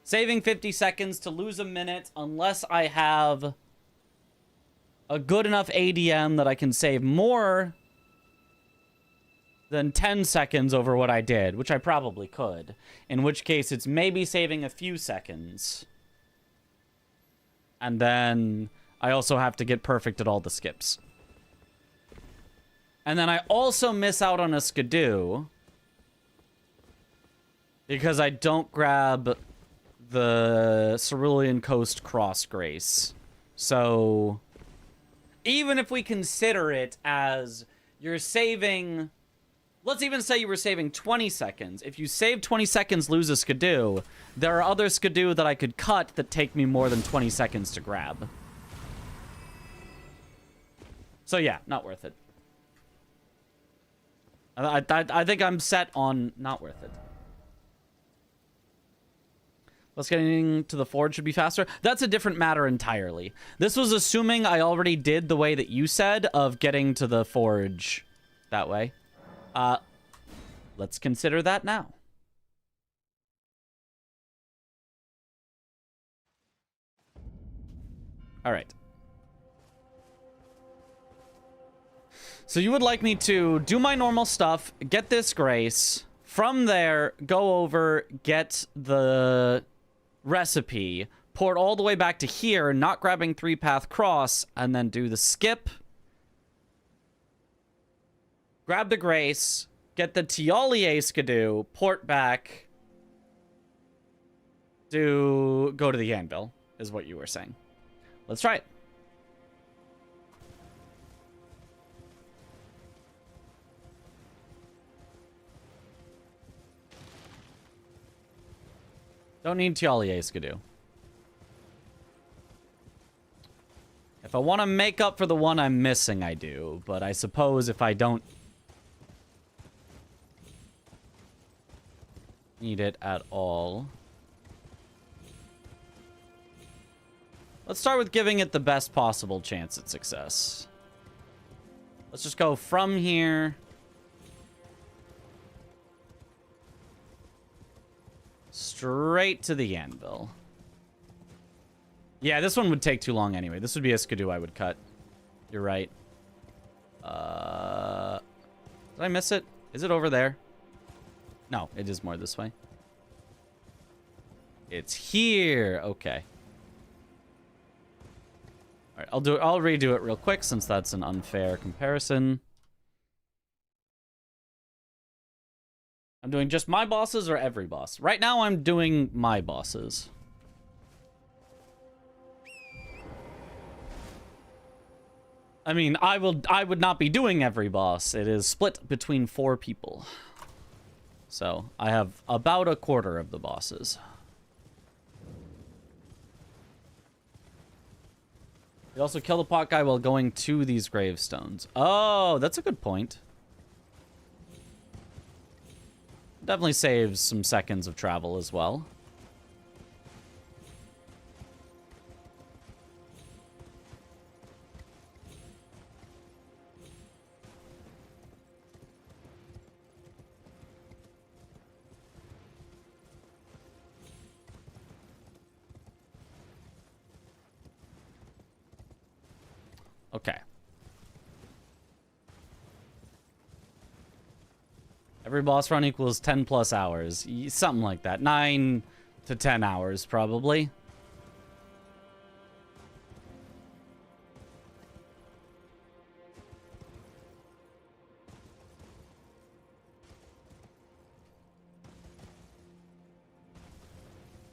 Saving 50 seconds to lose a minute unless I have a good enough ADM that I can save more than 10 seconds over what I did, which I probably could. In which case, it's maybe saving a few seconds. And then I also have to get perfect at all the skips. And then I also miss out on a Skidoo because I don't grab the Cerulean Coast Cross Grace. So even if we consider it as you're saving, let's even say you were saving 20 seconds. If you save 20 seconds, lose a Skidoo, there are other Skidoo that I could cut that take me more than 20 seconds to grab. So yeah, not worth it. I think I'm set on not worth it. Let's getting to the forge should be faster. That's a different matter entirely. This was assuming I already did the way that you said of getting to the forge that way. Let's consider that now. All right. So you would like me to do my normal stuff, get this grace, from there, go over, get the recipe, port all the way back to here, not grabbing 3-path cross, and then do the skip, grab the grace, get the Tialier Skidoo, port back, go to the anvil, is what you were saying. Let's try it. Don't need Tialier Skidoo. If I want to make up for the one I'm missing, I do. But I suppose if I don't need it at all. Let's start with giving it the best possible chance at success. Let's just go from here. Straight to the anvil. Yeah, this one would take too long anyway. This would be a Skidoo I would cut. You're right. Did I miss it? Is it over there? No, it is more this way. It's here. Okay. All right, I'll redo it real quick since that's an unfair comparison. I'm doing just my bosses or every boss? Right now, I'm doing my bosses. I mean, I would not be doing every boss. It is split between 4 people. So, I have about a quarter of the bosses. You also kill the pot guy while going to these gravestones. Oh, that's a good point. Definitely saves some seconds of travel as well. Okay. Every boss run equals 10 plus hours. Something like that. 9 to 10 hours, probably.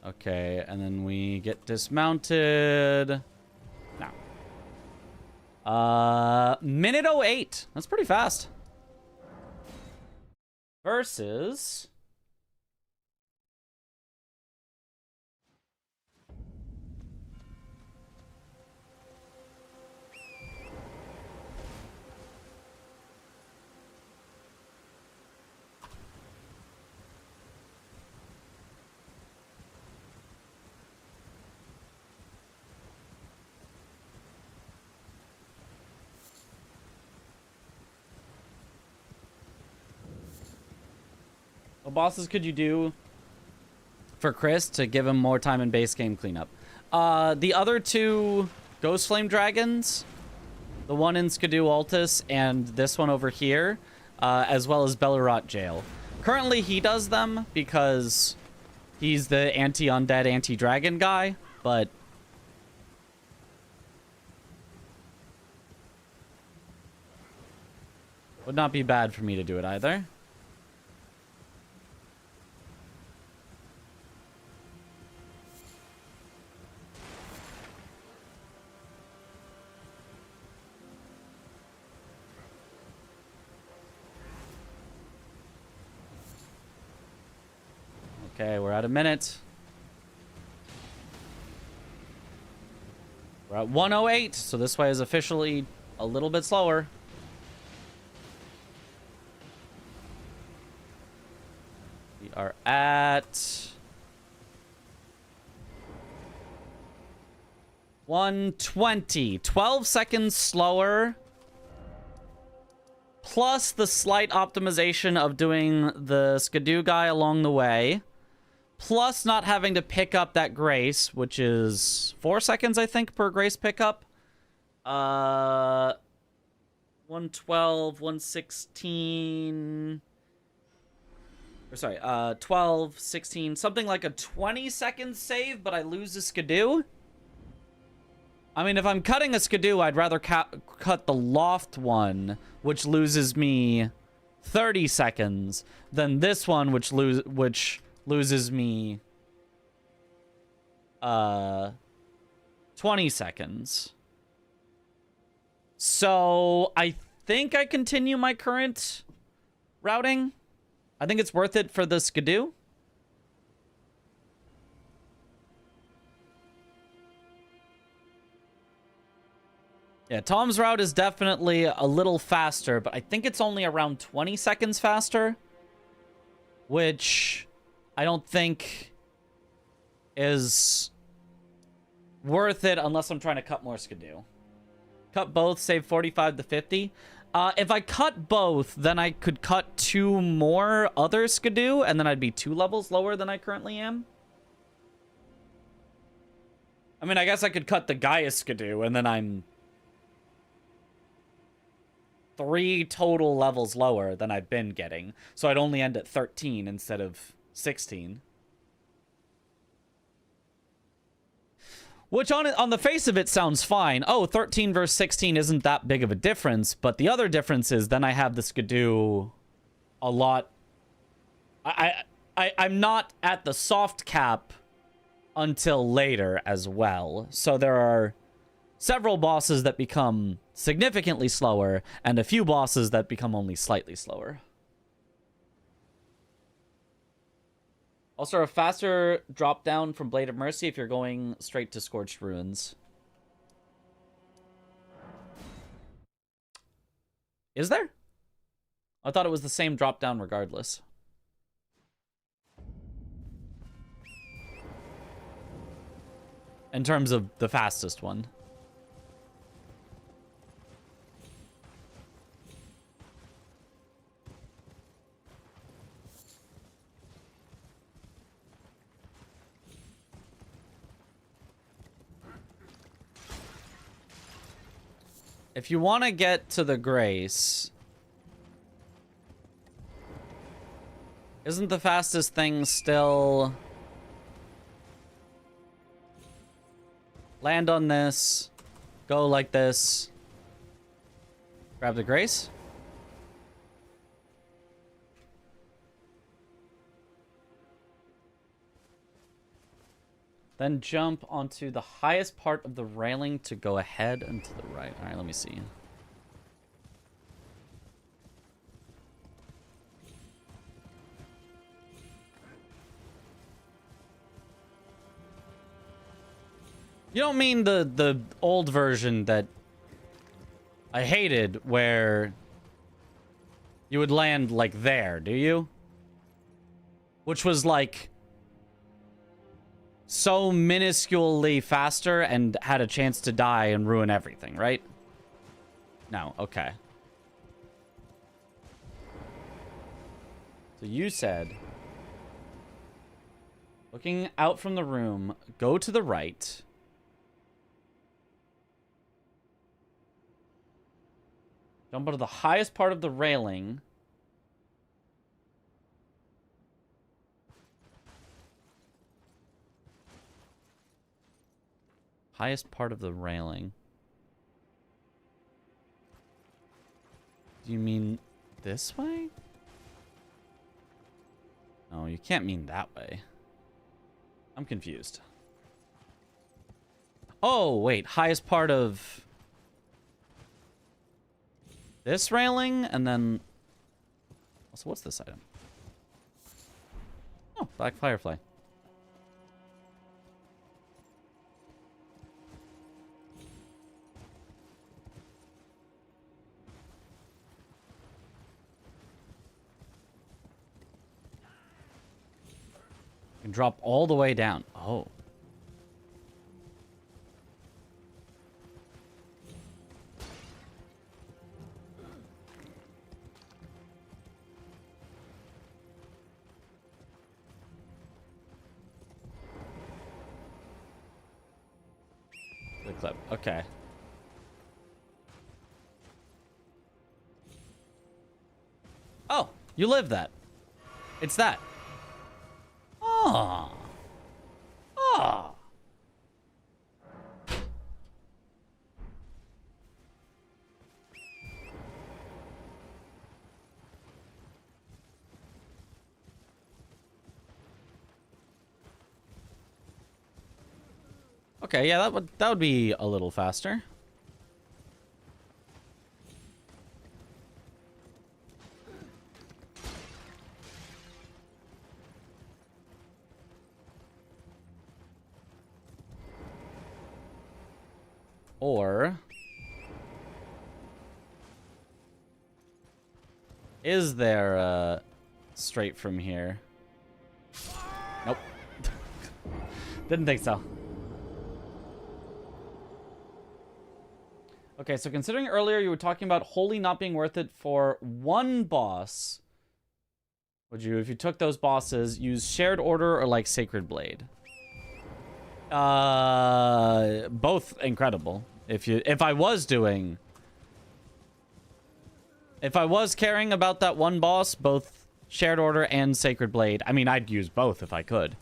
Okay, and then we get dismounted. Now. Minute 08. That's pretty fast. Versus... What bosses could you do for Chris to give him more time in base game cleanup? The other two Ghost Flame Dragons, the one in Skidoo Altus and this one over here, as well as Bellerot Jail. Currently, he does them because he's the anti-undead, anti-dragon guy, but... would not be bad for me to do it either. Okay, we're at a minute. We're at 1:08, so this way is officially a little bit slower. We are at 1:20. 12 seconds slower. Plus the slight optimization of doing the Skidoo guy along the way. Plus not having to pick up that grace, which is 4 seconds, I think, per grace pickup. 112, 116... Or sorry, 12, 16, something like a 20-second save, but I lose the Skidoo. I mean, if I'm cutting a Skidoo, I'd rather cut the Loft one, which loses me 30 seconds, than this one, which loses me 20 seconds. So I think I continue my current routing. I think it's worth it for the Skidoo. Yeah, Tom's route is definitely a little faster, but I think it's only around 20 seconds faster, which I don't think is worth it unless I'm trying to cut more Skidoo. Cut both, save 45 to 50. If I cut both, then I could cut 2 more other Skidoo, and then I'd be 2 levels lower than I currently am. I mean, I guess I could cut the Gaius Skidoo, and then I'm 3 total levels lower than I've been getting. So I'd only end at 13 instead of 16. Which on the face of it sounds fine. Oh, 13 versus 16 isn't that big of a difference. But the other difference is then I have the Skidoo a lot. I'm not at the soft cap until later as well. So there are several bosses that become significantly slower, and a few bosses that become only slightly slower. Also, a faster drop down from Blade of Mercy if you're going straight to Scorched Ruins. Is there? I thought it was the same drop down regardless. In terms of the fastest one. If you want to get to the Grace... Isn't the fastest thing still... Land on this. Go like this. Grab the Grace. Then jump onto the highest part of the railing to go ahead and to the right. All right, let me see. You don't mean the old version that I hated where you would land like there, do you? Which was like so minusculely faster and had a chance to die and ruin everything, right? No, okay. So you said, looking out from the room, go to the right. Jump onto the highest part of the railing. Highest part of the railing. Do you mean this way? No, you can't mean that way. I'm confused. Oh, wait. Highest part of this railing, and then... Also, what's this item? Oh, Black Firefly. Can drop all the way down. Oh. The clip. Okay. Oh, you live that. It's that. Oh. Oh. Okay, yeah, that would be a little faster. Or is there a straight from here? Nope. Didn't think so. Okay, so considering earlier you were talking about wholly not being worth it for one boss, would you, if you took those bosses, use Shared Order or like Sacred Blade? Both incredible. If I was caring about that one boss, both Shared Order and Sacred Blade, I mean, I'd use both if I could.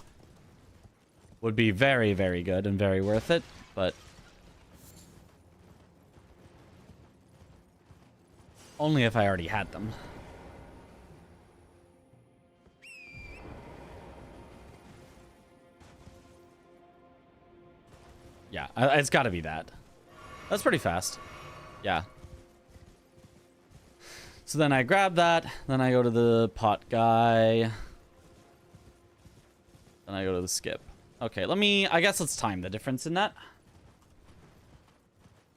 Would be very, very good and very worth it, but only if I already had them. Yeah, it's got to be that. That's pretty fast. Yeah. So then I grab that. Then I go to the pot guy. Then I go to the skip. Okay, I guess let's time the difference in that.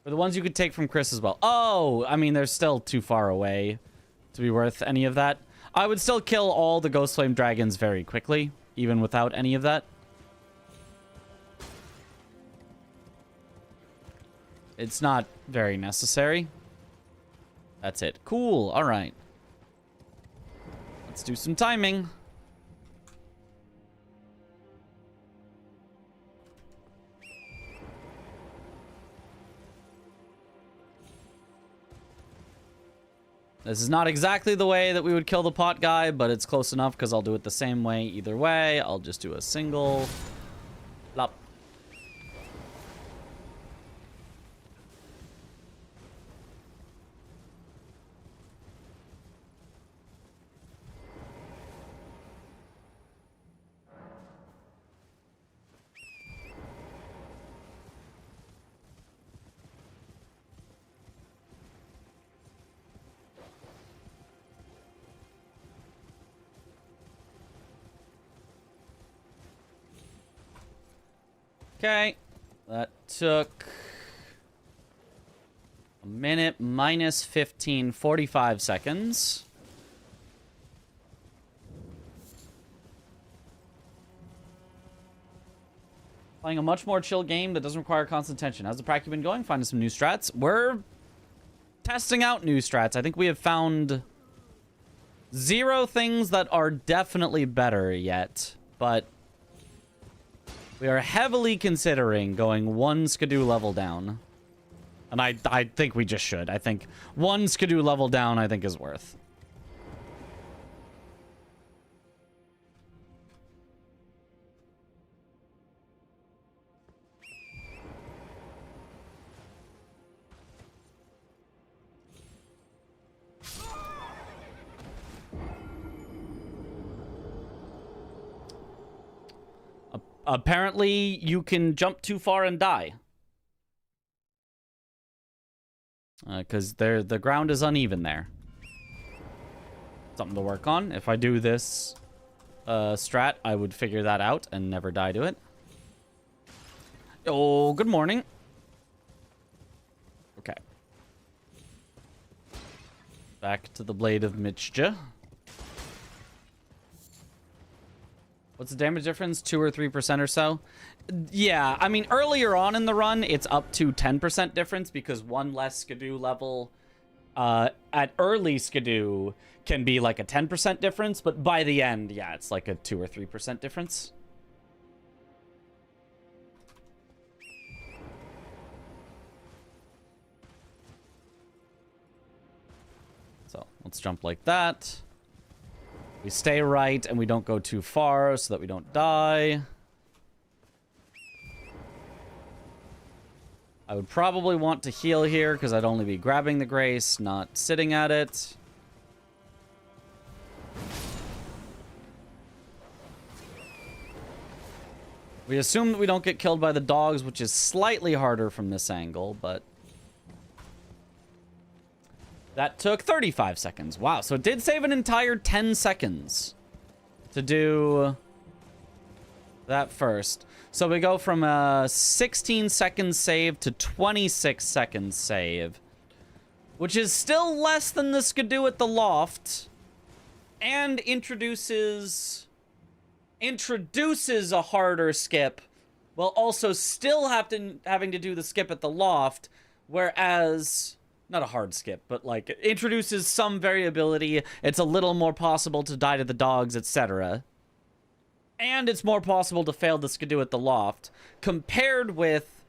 For the ones you could take from Chris as well. Oh, I mean, they're still too far away to be worth any of that. I would still kill all the Ghost Flame Dragons very quickly, even without any of that. It's not very necessary. That's it. Cool. All right. Let's do some timing. This is not exactly the way that we would kill the pot guy, but it's close enough because I'll do it the same way either way. I'll just do a single plop. Okay, that took a minute minus 15, 45 seconds. Playing a much more chill game that doesn't require constant tension. How's the practice been going? Finding some new strats? We're testing out new strats. I think we have found 0 things that are definitely better yet, but we are heavily considering going 1 Skidoo level down. And I think we just should. I think 1 Skidoo level down, I think, is worth. Apparently, you can jump too far and die. Because the ground is uneven there. Something to work on. If I do this strat, I would figure that out and never die to it. Oh, good morning. Okay. Back to the Blade of Michja. What's the damage difference? 2 or 3% or so? Yeah, I mean, earlier on in the run, it's up to 10% difference because 1 less Skidoo level at early Skidoo can be like a 10% difference, but by the end, yeah, it's like a 2 or 3% difference. So, let's jump like that. We stay right and we don't go too far so that we don't die. I would probably want to heal here because I'd only be grabbing the grace, not sitting at it. We assume that we don't get killed by the dogs, which is slightly harder from this angle, but that took 35 seconds. Wow, so it did save an entire 10 seconds to do that first. So we go from a 16 seconds save to 26 seconds save, which is still less than the Skidoo at the loft, and introduces a harder skip, while also still having to do the skip at the loft, whereas not a hard skip, but like it introduces some variability. It's a little more possible to die to the dogs, etc. And it's more possible to fail the Skidoo at the loft compared with...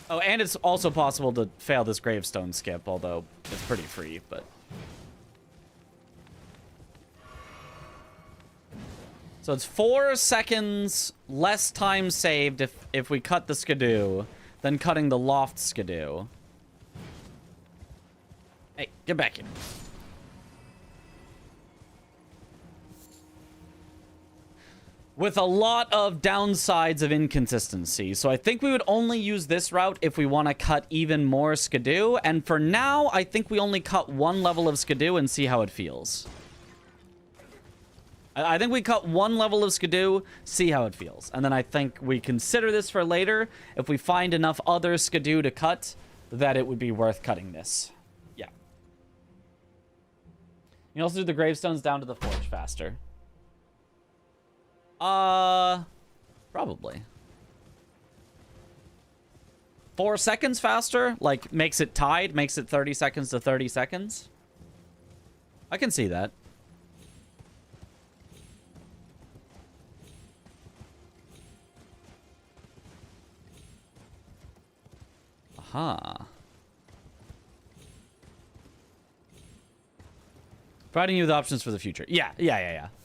Oh, and it's also possible to fail this gravestone skip, although it's pretty free, but... So it's 4 seconds less time saved if we cut the Skidoo than cutting the loft Skidoo. Hey, get back here. With a lot of downsides of inconsistency. So I think we would only use this route if we want to cut even more Skidoo. And for now, I think we only cut 1 level of Skidoo and see how it feels. I think we cut 1 level of Skidoo, see how it feels. And then I think we consider this for later. If we find enough other Skidoo to cut, that it would be worth cutting this. Yeah. You can also do the gravestones down to the forge faster. Probably. 4 seconds faster? Like, makes it tied? Makes it 30 seconds to 30 seconds? I can see that. Aha. Providing you with options for the future. Yeah.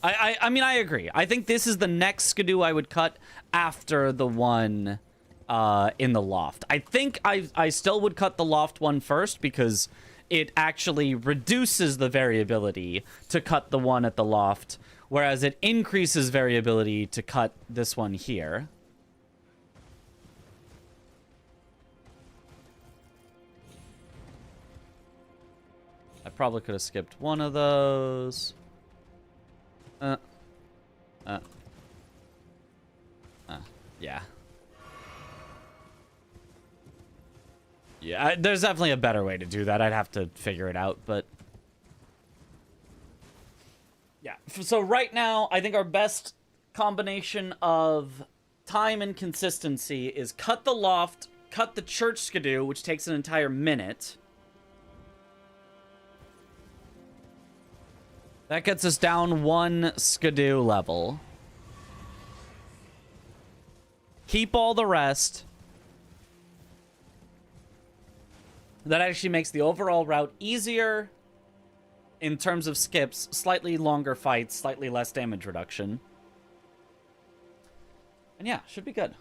I mean, I agree. I think this is the next skidoo I would cut after the one in the loft. I think I still would cut the loft one first because it actually reduces the variability to cut the one at the loft, whereas it increases variability to cut this one here. I probably could have skipped one of those. Yeah. Yeah, there's definitely a better way to do that. I'd have to figure it out, but... Yeah, so right now, I think our best combination of time and consistency is cut the loft, cut the church skidoo, which takes an entire minute. That gets us down one skidoo level. Keep all the rest. That actually makes the overall route easier in terms of skips, slightly longer fights, slightly less damage reduction. And yeah, should be good.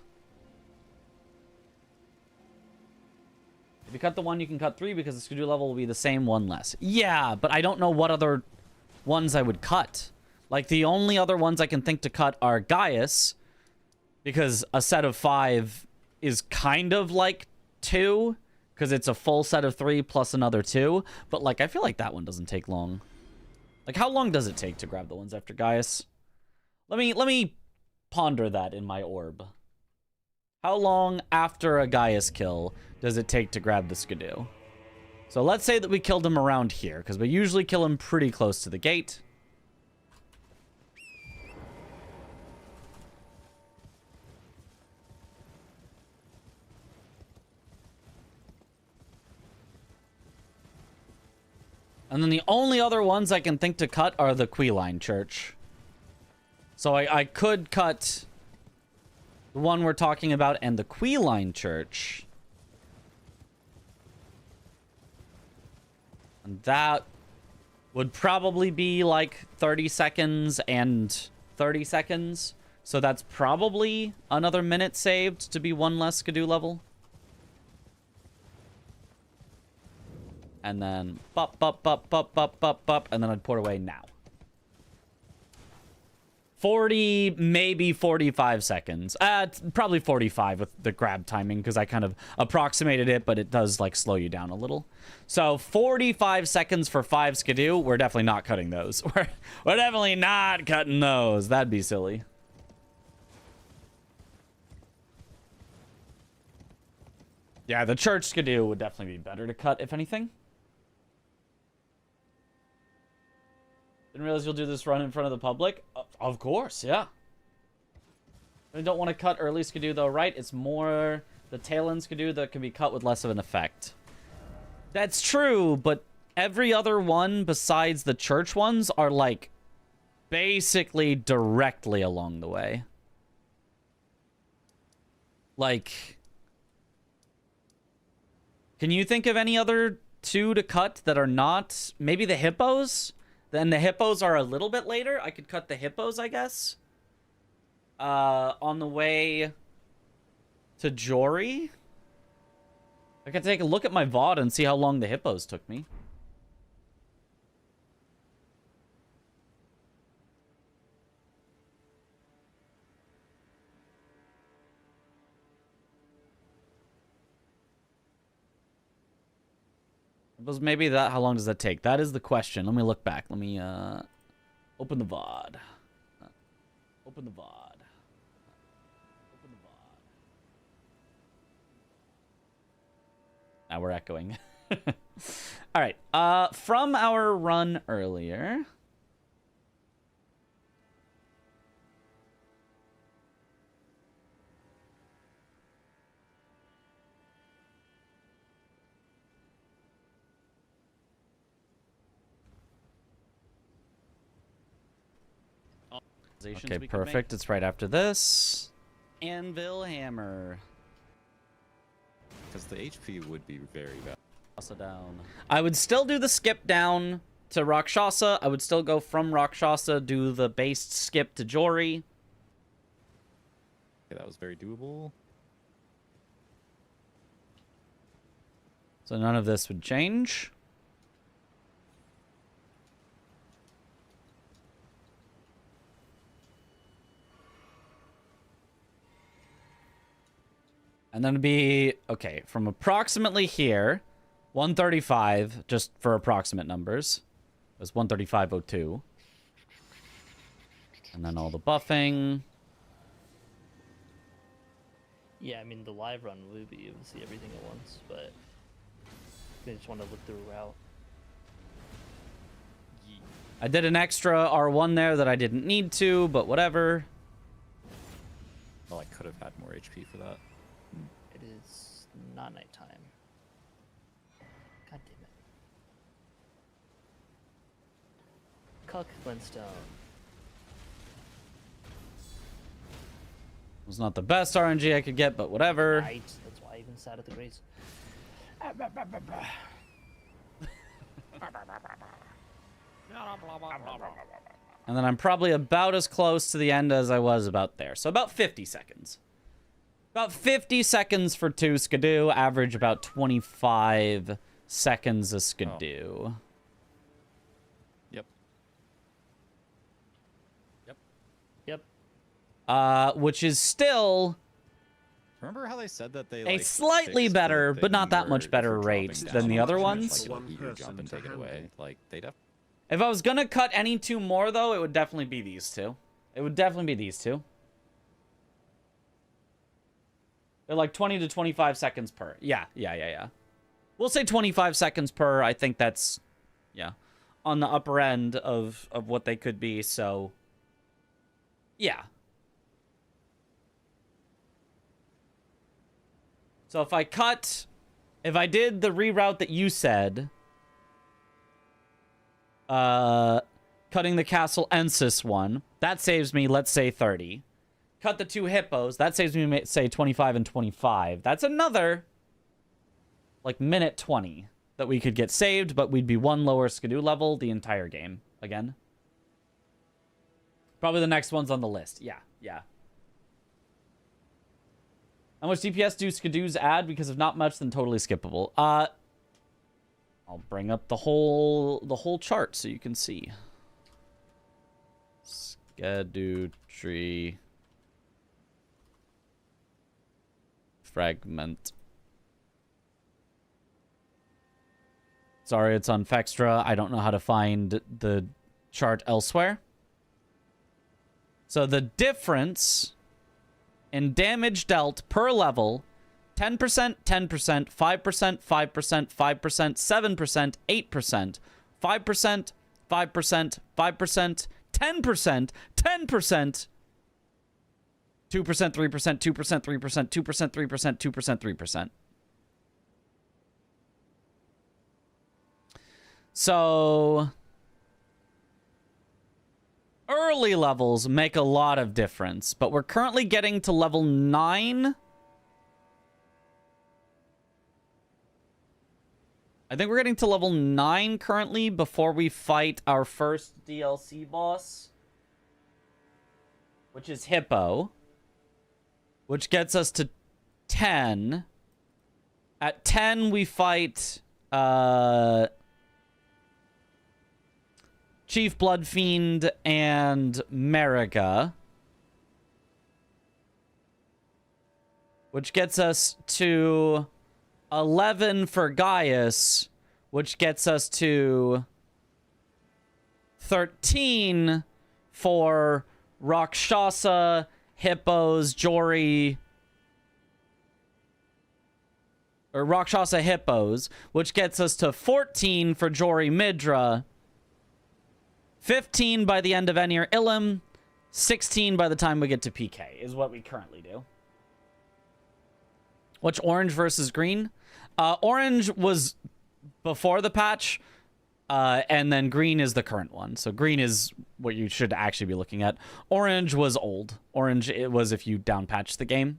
If you cut the one, you can cut 3 because the skidoo level will be the same, one less. Yeah, but I don't know what other ones I would cut. Like, the only other ones I can think to cut are Gaius, because a set of 5 is kind of like 2, because it's a full set of 3 plus another 2. But, like, I feel like that one doesn't take long. Like, how long does it take to grab the ones after Gaius? Let me ponder that in my orb. How long after a Gaius kill does it take to grab the skidoo? So let's say that we killed him around here, because we usually kill him pretty close to the gate. And then the only other ones I can think to cut are the Queeline Church. So I could cut the one we're talking about and the Queeline Church. And that would probably be like 30 seconds and 30 seconds. So that's probably another minute saved to be one less skidoo level. And then bop, bop, bop, bop, bop, bop, bop, and then I'd port away now. 40, maybe 45 seconds. Probably 45 with the grab timing, because I kind of approximated it, but it does, like, slow you down a little. So 45 seconds for 5 skidoo, we're definitely not cutting those. We're definitely not cutting those. That'd be silly. Yeah, the church skidoo would definitely be better to cut, if anything. Didn't realize you'll do this run in front of the public. Of course, yeah. I don't want to cut early skidoo though, right? It's more the tail end skidoo that can be cut with less of an effect. That's true, but every other one besides the church ones are like basically directly along the way. Like, can you think of any other 2 to cut that are not? Maybe the hippos? Then the hippos are a little bit later. I could cut the hippos, I guess. On the way to Jory. I could take a look at my VOD and see how long the hippos took me. Was maybe that, how long does that take? That is the question. Let me look back. Let me open the VOD. Open the VOD. Open the VOD. Now we're echoing. All right. From our run earlier. Okay, perfect. It's right after this. Anvil Hammer. Because the HP would be very bad. Also down. I would still do the skip down to Rakshasa. I would still go from Rakshasa, do the based skip to Jory. Okay, that was very doable. So none of this would change. And then it'd be, okay, from approximately here, 135, just for approximate numbers. It was 135.02. And then all the buffing. Yeah, I mean, the live run would be able to see everything at once, but I just want to look through a route. I did an extra R1 there that I didn't need to, but whatever. Well, I could have had more HP for that. It is not nighttime. God damn it. Cuck Flintstone. It was not the best RNG I could get, but whatever. Night. That's why I even sat at the grace. And then I'm probably about as close to the end as I was about there. So about 50 seconds. About 50 seconds for 2 Skidoo. Average about 25 seconds a Skidoo. Oh. Yep. Which is still Remember how they said that they a slightly better, but not that much better rate than the other ones? Like, you jump and take it away. Like, they If I was gonna cut any 2 more, though, it would definitely be these 2. It would definitely be these 2. They're like 20 to 25 seconds per. Yeah. We'll say 25 seconds per. I think that's, yeah, on the upper end of what they could be, so, yeah. So if I did the reroute that you said, cutting the Castle Ensis one, that saves me, let's say, 30. Cut the 2 hippos, that saves me, say, 25 and 25. That's another, like, minute 20 that we could get saved, but we'd be 1 lower Skidoo level the entire game, again. Probably the next one's on the list. Yeah. How much DPS do Skidoos add? Because if not much, then totally skippable. I'll bring up the whole chart so you can see. Skidoo tree. Fragment. Sorry, it's on Fextra. I don't know how to find the chart elsewhere. So the difference in damage dealt per level, 10%, 10%, 5%, 5%, 5%, 7%, 8%, 5%, 5%, 5%, 10%, 10%, 2%, 3%, 2%, 3%, 2%, 3%, 2%, 3%. So early levels make a lot of difference, but we're currently getting to level 9. I think we're getting to level 9 currently before we fight our first DLC boss, which is Hippo, which gets us to 10. At 10, we fight Chief Bloodfiend and Mariga, which gets us to 11 for Gaius, which gets us to 13 for Rakshasa, Hippos, Jory, or Rakshasa Hippos, which gets us to 14 for Jory Midra, 15 by the end of Enir Illim, 16 by the time we get to PK, is what we currently do. What's orange versus green? Orange was before the patch, and then green is the current one. So green is what you should actually be looking at. Orange was old. Orange, it was if you down patched the game.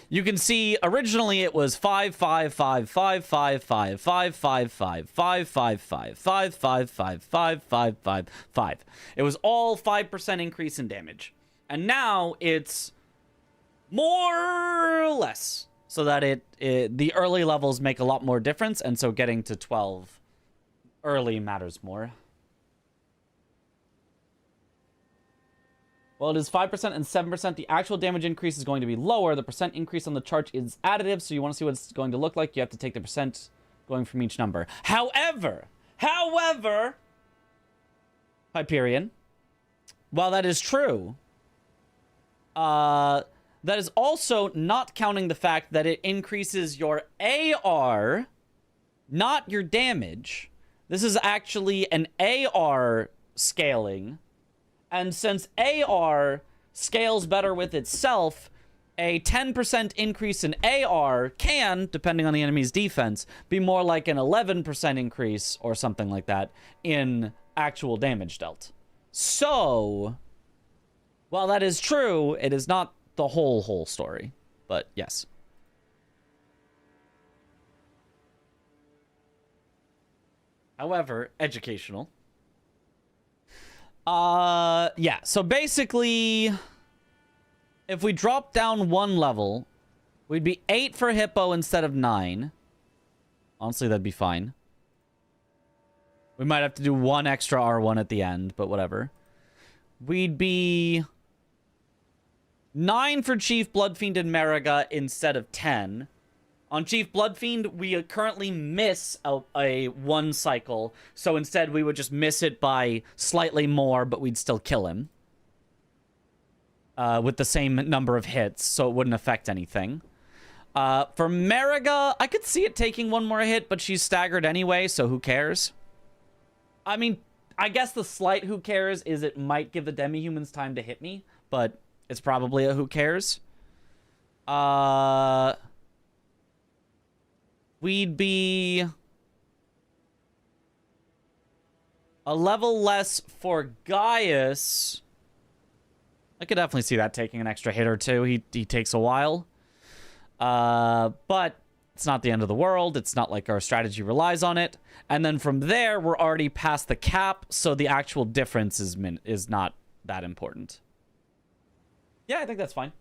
You can see originally it was 5, 5, 5, 5, 5, 5, 5, 5, 5, 5, 5, 5, 5, 5, 5, 5, 5, 5, 5. It was all 5% increase in damage. And now it's more or less. So that the early levels make a lot more difference, and so getting to 12 early matters more. Well, it is 5% and 7%. The actual damage increase is going to be lower. The percent increase on the chart is additive, so you want to see what it's going to look like. You have to take the percent going from each number. However, Hyperion, while that is true, that is also not counting the fact that it increases your AR, not your damage. This is actually an AR scaling. And since AR scales better with itself, a 10% increase in AR can, depending on the enemy's defense, be more like an 11% increase or something like that in actual damage dealt. So, while that is true, it is not the whole story. But yes. However, educational. Yeah, so basically, if we drop down one level, we'd be 8 for Hippo instead of 9. Honestly, that'd be fine. We might have to do one extra R1 at the end, but whatever. We'd be 9 for Chief Bloodfiend and Mariga instead of 10. On Chief Bloodfiend, we currently miss a one cycle, so instead we would just miss it by slightly more, but we'd still kill him. With the same number of hits, so it wouldn't affect anything. For Mariga, I could see it taking one more hit, but she's staggered anyway, so who cares? I mean, I guess the slight who cares is it might give the demi-humans time to hit me, but it's probably a who cares. We'd be a level less for Gaius. I could definitely see that taking an extra hit or two. He takes a while. But it's not the end of the world. It's not like our strategy relies on it. And then from there, we're already past the cap, so the actual difference is not that important. Yeah, I think that's fine.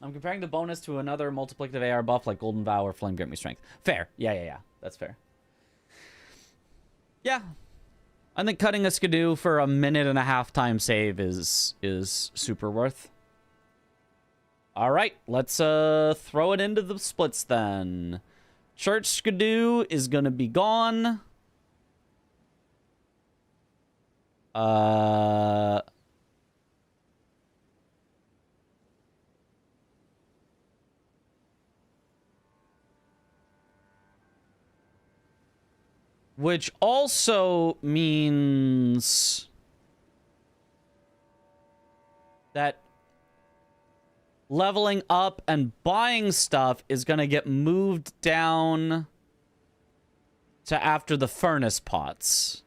I'm comparing the bonus to another multiplicative AR buff like Golden Vow or Flame Grant Me Strength. Fair. Yeah. That's fair. Yeah. I think cutting a Skidoo for a 1.5-minute time save is super worth. All right, let's throw it into the splits then. Church Skidoo is going to be gone. Which also means that leveling up and buying stuff is going to get moved down to after the furnace pots.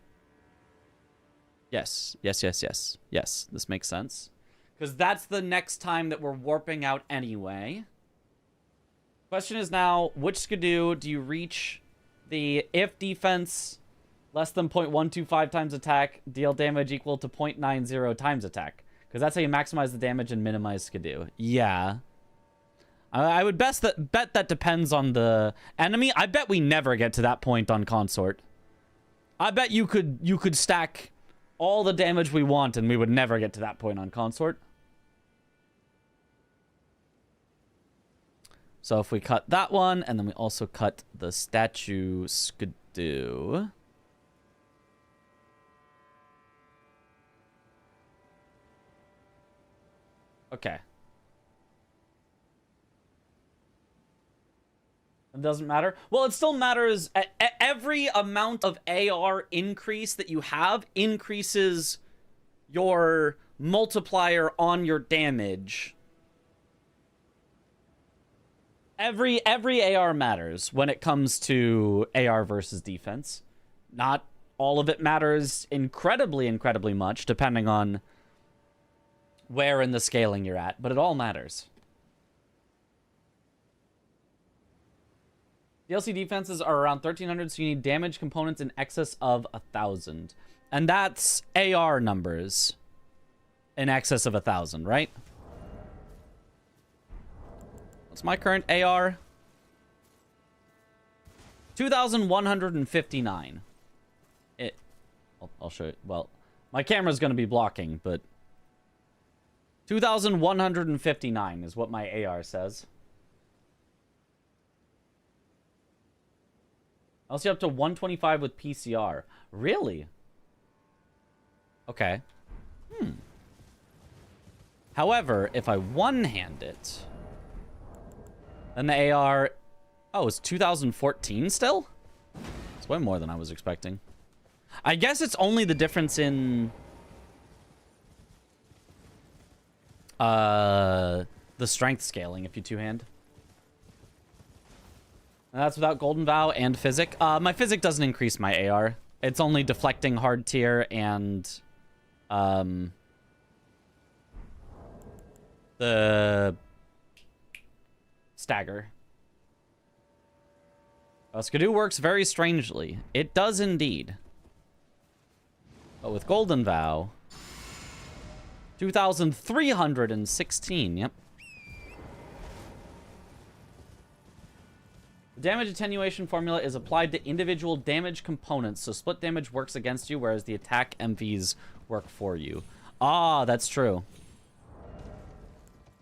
Yes, this makes sense. Because that's the next time that we're warping out anyway. Question is now, which Skidoo do you reach the if defense less than 0.125 times attack, deal damage equal to 0.90 times attack? Because that's how you maximize the damage and minimize Skidoo. Yeah. I would bet that depends on the enemy. I bet we never get to that point on Consort. I bet you could stack all the damage we want and we would never get to that point on Consort. So if we cut that one, and then we also cut the statue Skidoo. Okay. It doesn't matter. Well, it still matters. Every amount of AR increase that you have increases your multiplier on your damage. Every AR matters when it comes to AR versus defense. Not all of it matters incredibly much, depending on where in the scaling you're at, but it all matters. DLC defenses are around 1,300, so you need damage components in excess of 1,000. And that's AR numbers in excess of 1,000, right? What's my current AR? 2,159. I'll show you. Well, my camera's going to be blocking, but 2,159 is what my AR says. I'll see up to 125 with PCR. Really? Okay. However, if I one-hand it, then the AR... Oh, it's 2014 still? It's way more than I was expecting. I guess it's only the difference in... the strength scaling if you two-hand. And that's without Golden Vow and Physic. My Physic doesn't increase my AR. It's only deflecting hard tier and... the... stagger. Skidoo works very strangely. It does indeed. But with Golden Vow... 2,316, yep. The damage attenuation formula is applied to individual damage components, so split damage works against you, whereas the attack MVs work for you. Ah, that's true.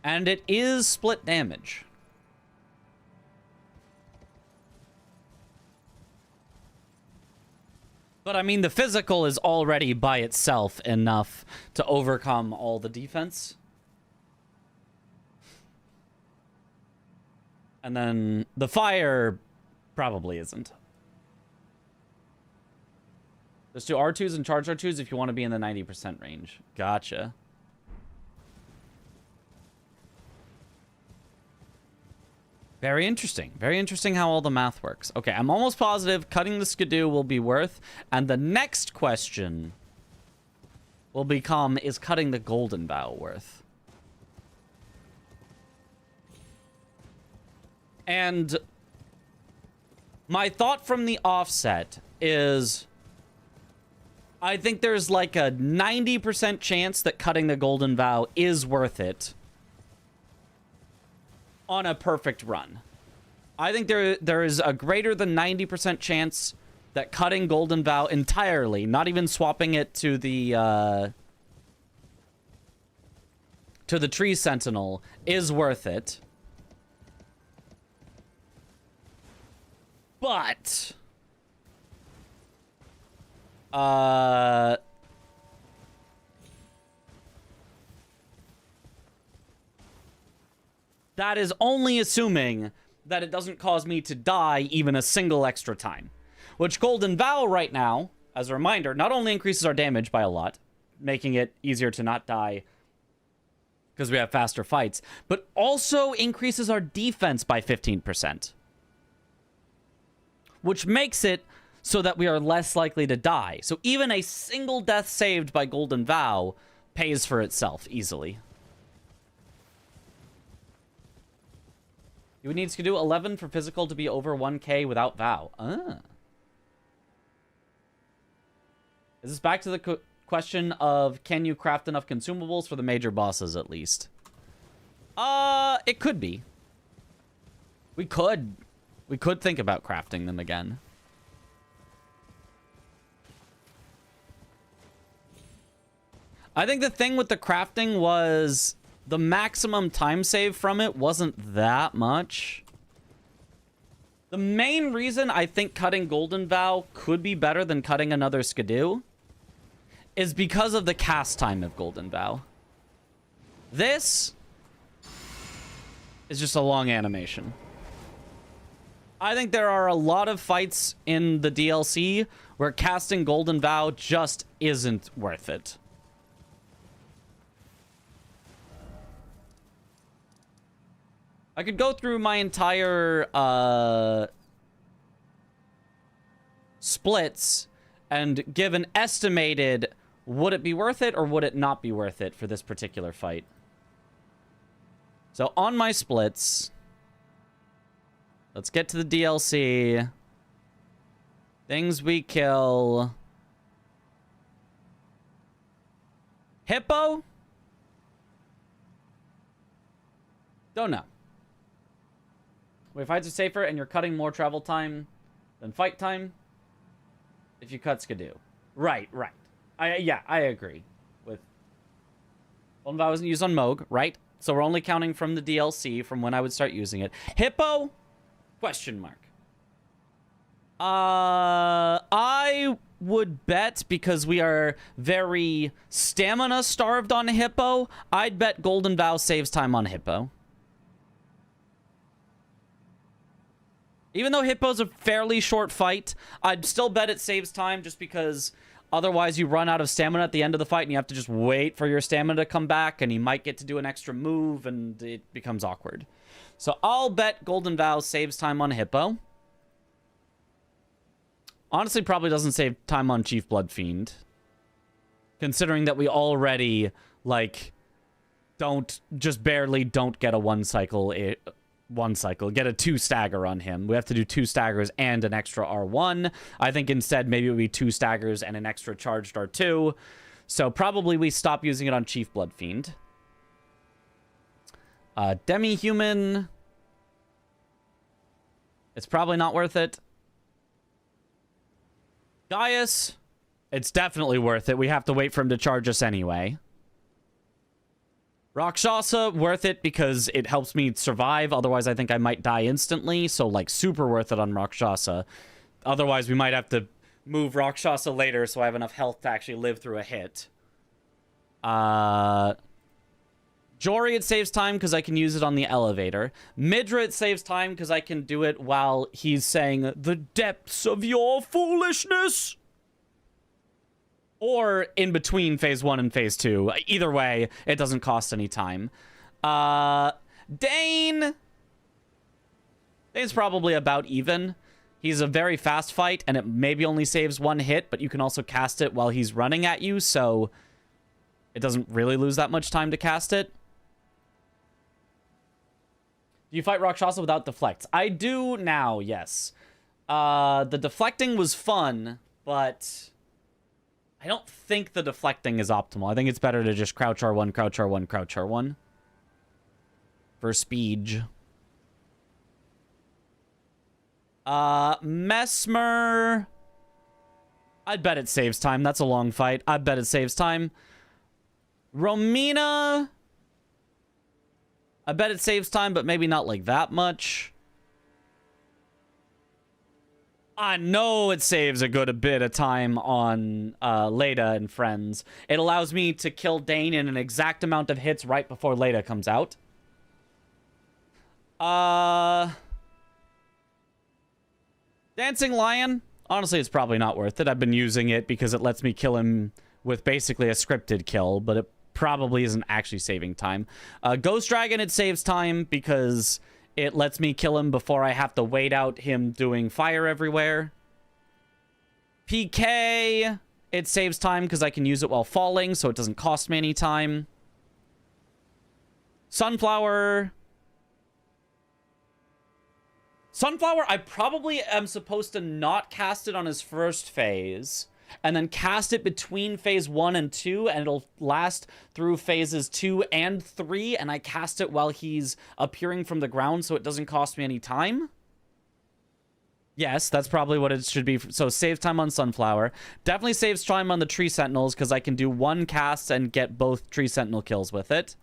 And it is split damage. But I mean, the physical is already by itself enough to overcome all the defense. And then the fire probably isn't. Let's do R2s and charge R2s if you want to be in the 90% range. Gotcha. Very interesting. Very interesting how all the math works. Okay, I'm almost positive cutting the Skidoo will be worth. And the next question will become, is cutting the Golden Vow worth? And my thought from the offset is... I think there's like a 90% chance that cutting the Golden Vow is worth it on a perfect run. I think there is a greater than 90% chance that cutting Golden Vow entirely, not even swapping it to the Tree Sentinel, is worth it. But that is only assuming that it doesn't cause me to die even a single extra time. Which Golden Vow right now, as a reminder, not only increases our damage by a lot, making it easier to not die because we have faster fights, but also increases our defense by 15%. Which makes it so that we are less likely to die. So even a single death saved by Golden Vow pays for itself easily. You would need to do 11 for physical to be over 1k without Vow. Ah. Is this back to the question of, can you craft enough consumables for the major bosses at least? It could be. We could think about crafting them again. I think the thing with the crafting was the maximum time save from it wasn't that much. The main reason I think cutting Golden Vow could be better than cutting another Skidoo is because of the cast time of Golden Vow. This is just a long animation. I think there are a lot of fights in the DLC where casting Golden Vow just isn't worth it. I could go through my entire splits and give an estimated, would it be worth it or would it not be worth it for this particular fight? So on my splits, Let's get to the DLC. Things we kill. Hippo? Don't know. Wait, fights are safer and you're cutting more travel time than fight time if you cut Skidoo. Right. Yeah, I agree with... Well, that wasn't used on Moog, right? So we're only counting from the DLC from when I would start using it. Hippo? Question mark. I would bet, because we are very stamina starved on Hippo, I'd bet Golden Vow saves time on Hippo. Even though Hippo's a fairly short fight, I'd still bet it saves time just because otherwise you run out of stamina at the end of the fight and you have to just wait for your stamina to come back and you might get to do an extra move and it becomes awkward. So I'll bet Golden Vow saves time on Hippo. Honestly, probably doesn't save time on Chief Blood Fiend. Considering that we already, like, barely don't get a one cycle, get a 2 stagger on him. We have to do 2 staggers and an extra R1. I think instead maybe it would be 2 staggers and an extra charged R2. So probably we stop using it on Chief Blood Fiend. Demi-Human. It's probably not worth it. Gaius. It's definitely worth it. We have to wait for him to charge us anyway. Rakshasa, worth it because it helps me survive. Otherwise, I think I might die instantly. So, like, super worth it on Rakshasa. Otherwise, we might have to move Rakshasa later so I have enough health to actually live through a hit. Jory, it saves time because I can use it on the elevator. Midra, it saves time because I can do it while he's saying, "The depths of your foolishness." Or in between phase 1 and phase 2. Either way, it doesn't cost any time. Dane. Dane's probably about even. He's a very fast fight, and it maybe only saves 1 hit, but you can also cast it while he's running at you, so it doesn't really lose that much time to cast it. Do you fight Rakshasa without deflects? I do now, yes. The deflecting was fun, but I don't think the deflecting is optimal. I think it's better to just crouch R1, crouch R1, crouch R1 for speed. Mesmer. I'd bet it saves time. That's a long fight. I bet it saves time. Romina. I bet it saves time, but maybe not like that much. I know it saves a good bit of time on Leda and friends. It allows me to kill Dane in an exact amount of hits right before Leda comes out. Dancing Lion. Honestly, it's probably not worth it. I've been using it because it lets me kill him with basically a scripted kill, but it probably isn't actually saving time. Ghost Dragon, it saves time because it lets me kill him before I have to wait out him doing fire everywhere. PK, it saves time because I can use it while falling, so it doesn't cost me any time. Sunflower. Sunflower, I probably am supposed to not cast it on his first phase, and then cast it between phase 1 and 2, and it'll last through phases 2 and 3, and I cast it while he's appearing from the ground so it doesn't cost me any time? Yes, that's probably what it should be. So save time on Sunflower. Definitely saves time on the Tree Sentinels because I can do 1 cast and get both Tree Sentinel kills with it.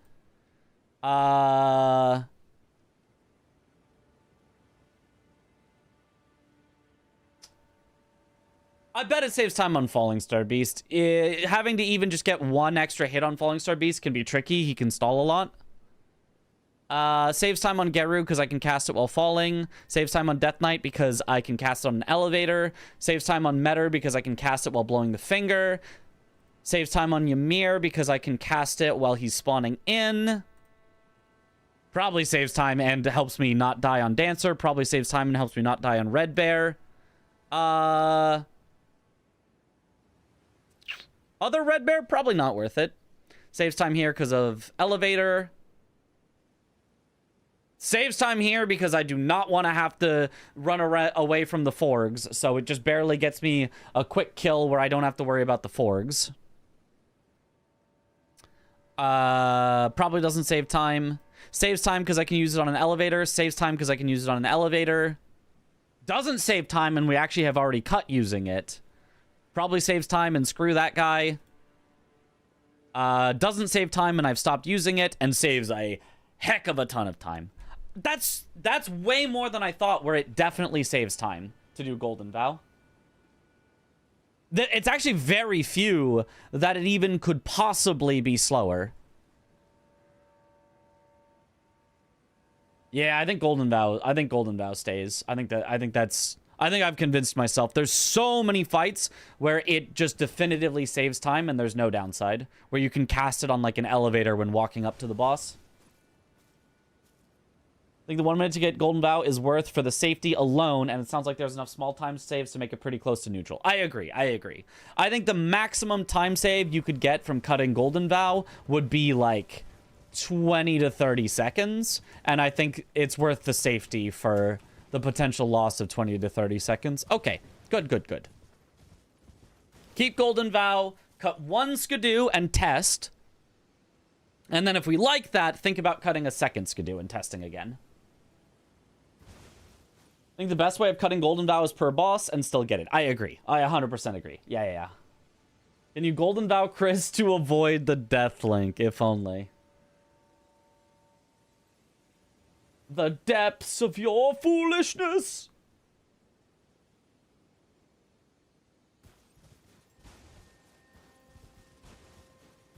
I bet it saves time on Falling Star Beast. Having to even just get 1 extra hit on Falling Star Beast can be tricky. He can stall a lot. Saves time on Geru because I can cast it while falling. Saves time on Death Knight because I can cast it on an elevator. Saves time on Metter because I can cast it while blowing the finger. Saves time on Ymir because I can cast it while he's spawning in. Probably saves time and helps me not die on Dancer. Probably saves time and helps me not die on Red Bear. Other Red Bear, probably not worth it. Saves time here because of Elevator. Saves time here because I do not want to have to run away from the Forgs, so it just barely gets me a quick kill where I don't have to worry about the Forgs. Probably doesn't save time. Saves time because I can use it on an elevator. Saves time because I can use it on an elevator. Doesn't save time and we actually have already cut using it. Probably saves time and screw that guy. Doesn't save time and I've stopped using it, and saves a heck of a ton of time. That's way more than I thought, where it definitely saves time to do Golden Vow. It's actually very few that it even could possibly be slower. Yeah, I think Golden Vow stays. I think I've convinced myself. There's so many fights where it just definitively saves time and there's no downside, where you can cast it on like an elevator when walking up to the boss. I think the 1 minute to get Golden Vow is worth for the safety alone, and it sounds like there's enough small time saves to make it pretty close to neutral. I agree. I think the maximum time save you could get from cutting Golden Vow would be like 20 to 30 seconds, and I think it's worth the safety for the potential loss of 20 to 30 seconds. Okay, good. Keep Golden Vow, cut one Skidoo and test, and then if we like that, think about cutting a second Skidoo and testing again. I think the best way of cutting Golden Vow is per boss and still get it. I agree. I 100% agree. Yeah. Can you Golden Vow Chris to avoid the death link, if only? The depths of your foolishness.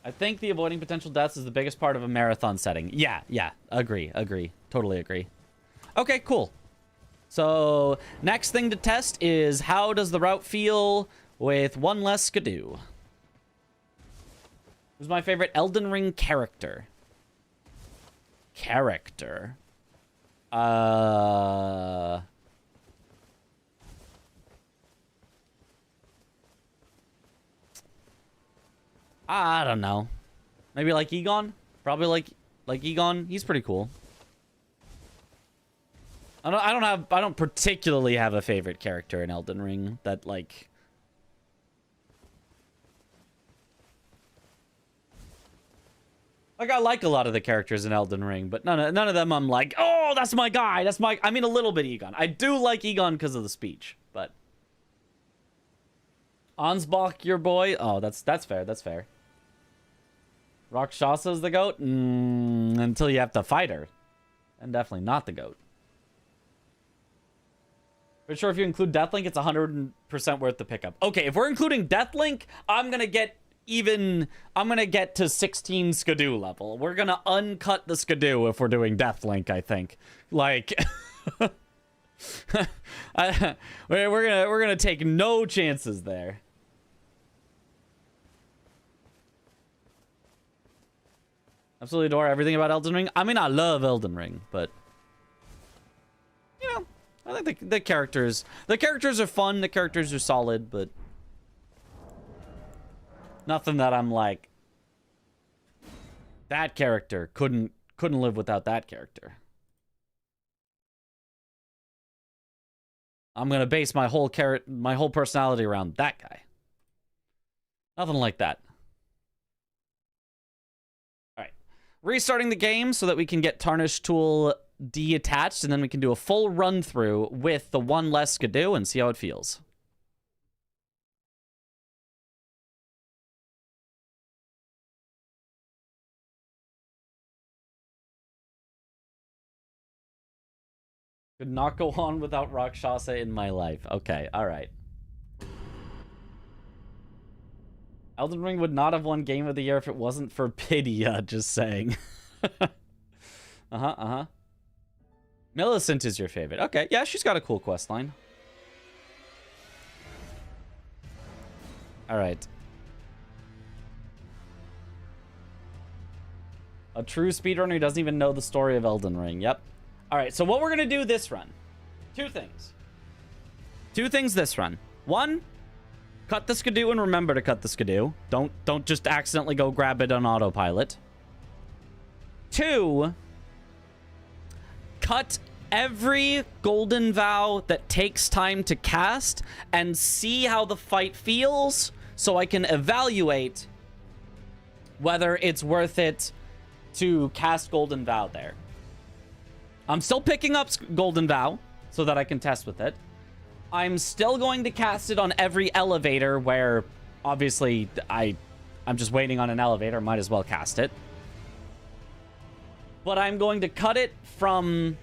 I think the avoiding potential deaths is the biggest part of a marathon setting. Yeah. Agree. Totally agree. Okay, cool. So, next thing to test is how does the route feel with one less Skidoo? Who's my favorite Elden Ring character? I don't know. Maybe like Egon? Probably like Egon. He's pretty cool. I don't particularly have a favorite character in Elden Ring that like I like a lot of the characters in Elden Ring, but none of them I'm like, oh, that's my guy. I mean, a little bit Egon. I do like Egon because of the speech, but Ansbach, your boy. Oh, that's fair. Rakshasa's the goat until you have to fight her, and definitely not the goat. For sure, if you include Deathlink, it's 100% worth the pickup. Okay, if we're including Deathlink, I'm gonna get to 16 Skidoo level. We're gonna uncut the Skidoo if we're doing Deathlink, I think. Like, we're gonna take no chances there. Absolutely adore everything about Elden Ring. I mean, I love Elden Ring, but you know, I think the characters are fun. The characters are solid, but nothing that I'm like, that character couldn't live without that character. I'm gonna base my whole personality around that guy. Nothing like that. All right, restarting the game so that we can get Tarnish Tool detached, and then we can do a full run through with the one less Skidoo and see how it feels. Could not go on without Rakshasa in my life. Okay, all right. Elden Ring would not have won Game of the Year if it wasn't for Pidia, just saying. Millicent is your favorite. Okay, yeah, she's got a cool questline. All right. A true speedrunner who doesn't even know the story of Elden Ring. Yep. All right, so what we're going to do this run. Two things this run. One, cut the Skidoo and remember to cut the Skidoo. Don't just accidentally go grab it on autopilot. Two, cut every Golden Vow that takes time to cast and see how the fight feels so I can evaluate whether it's worth it to cast Golden Vow there. I'm still picking up Golden Vow so that I can test with it. I'm still going to cast it on every elevator where, obviously, I'm just waiting on an elevator. Might as well cast it. But I'm going to cut it from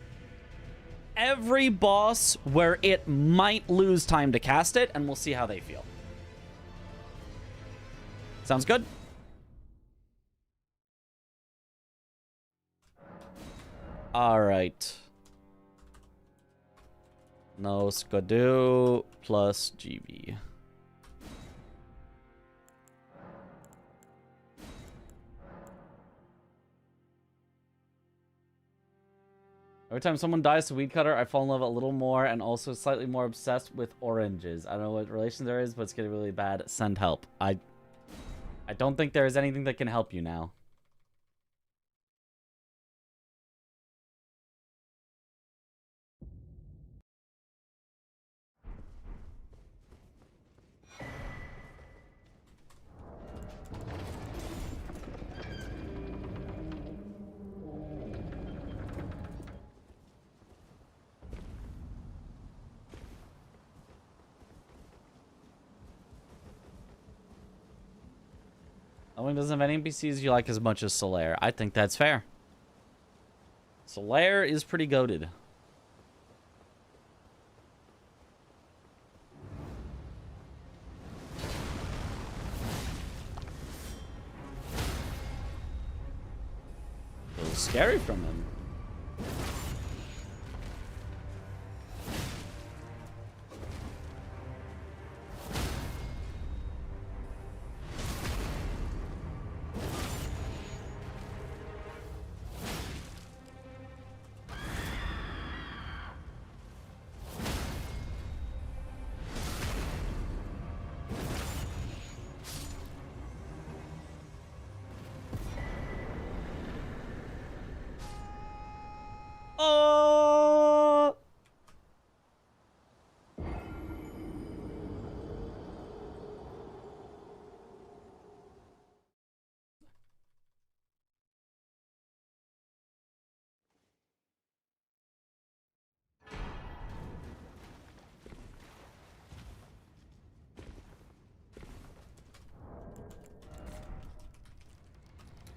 every boss where it might lose time to cast it, and we'll see how they feel. Sounds good? All right. No Skadoo plus GB. Every time someone dies to Weed Cutter, I fall in love a little more and also slightly more obsessed with oranges. I don't know what relation there is, but it's getting really bad. Send help. I don't think there is anything that can help you now. Owen doesn't have any NPCs you like as much as Solaire. I think that's fair. Solaire is pretty goated. A little scary from him. Oh!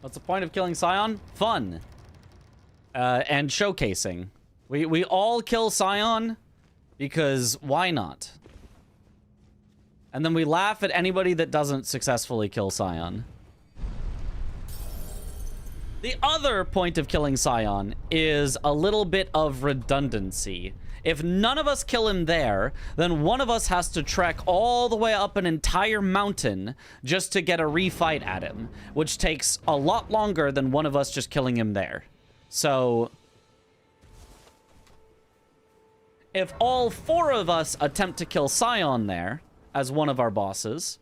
What's the point of killing Scion? Fun. And showcasing. We all kill Scion because why not? And then we laugh at anybody that doesn't successfully kill Scion. The other point of killing Scion is a little bit of redundancy. If none of us kill him there, then one of us has to trek all the way up an entire mountain just to get a refight at him, which takes a lot longer than one of us just killing him there. So, if all 4 of us attempt to kill Scion there as one of our bosses,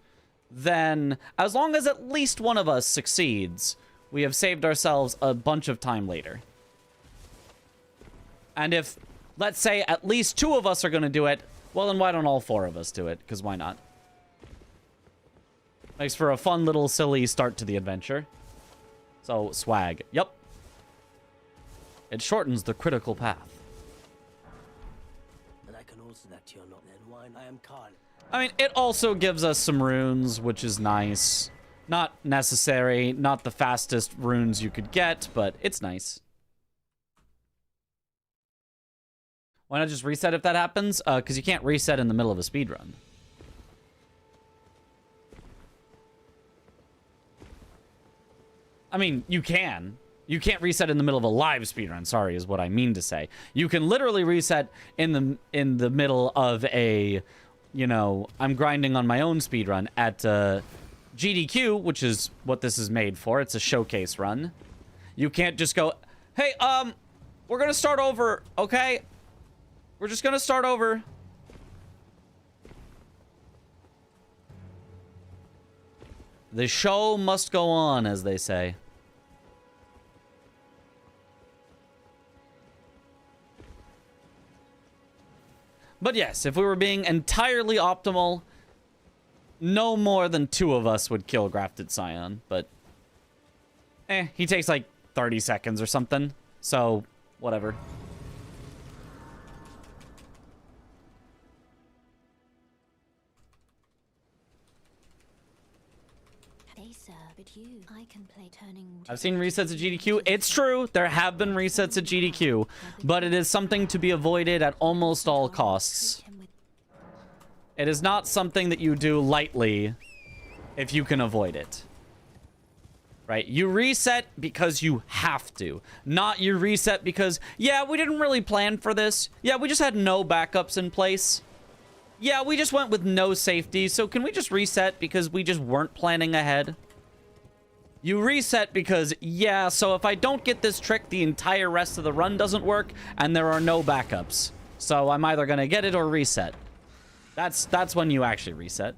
then as long as at least one of us succeeds, we have saved ourselves a bunch of time later. And if, let's say, at least 2 of us are going to do it, well, then why don't all 4 of us do it? Because why not? Makes for a fun little silly start to the adventure. So, swag. Yep. It shortens the critical path. And I can also that you're not then wine. I am Carl. I mean, it also gives us some runes, which is nice. Not necessary, not the fastest runes you could get, but it's nice. Why not just reset if that happens? Because you can't reset in the middle of a speedrun. I mean, you can. You can't reset in the middle of a live speedrun, sorry, is what I mean to say. You can literally reset in the middle of a, you know, I'm grinding on my own speedrun at GDQ, which is what this is made for. It's a showcase run. You can't just go, hey, we're gonna start over, okay? We're just gonna start over. The show must go on, as they say. But yes, if we were being entirely optimal, no more than 2 of us would kill Grafted Scion. But, he takes like 30 seconds or something. So, whatever. I've seen resets at GDQ. It's true. There have been resets at GDQ, but it is something to be avoided at almost all costs. It is not something that you do lightly if you can avoid it. Right? You reset because you have to. Not you reset because, yeah, we didn't really plan for this. Yeah, we just had no backups in place. Yeah, we just went with no safety, so can we just reset because we just weren't planning ahead? You reset because, yeah, so if I don't get this trick, the entire rest of the run doesn't work, and there are no backups. So I'm either gonna get it or reset. That's when you actually reset.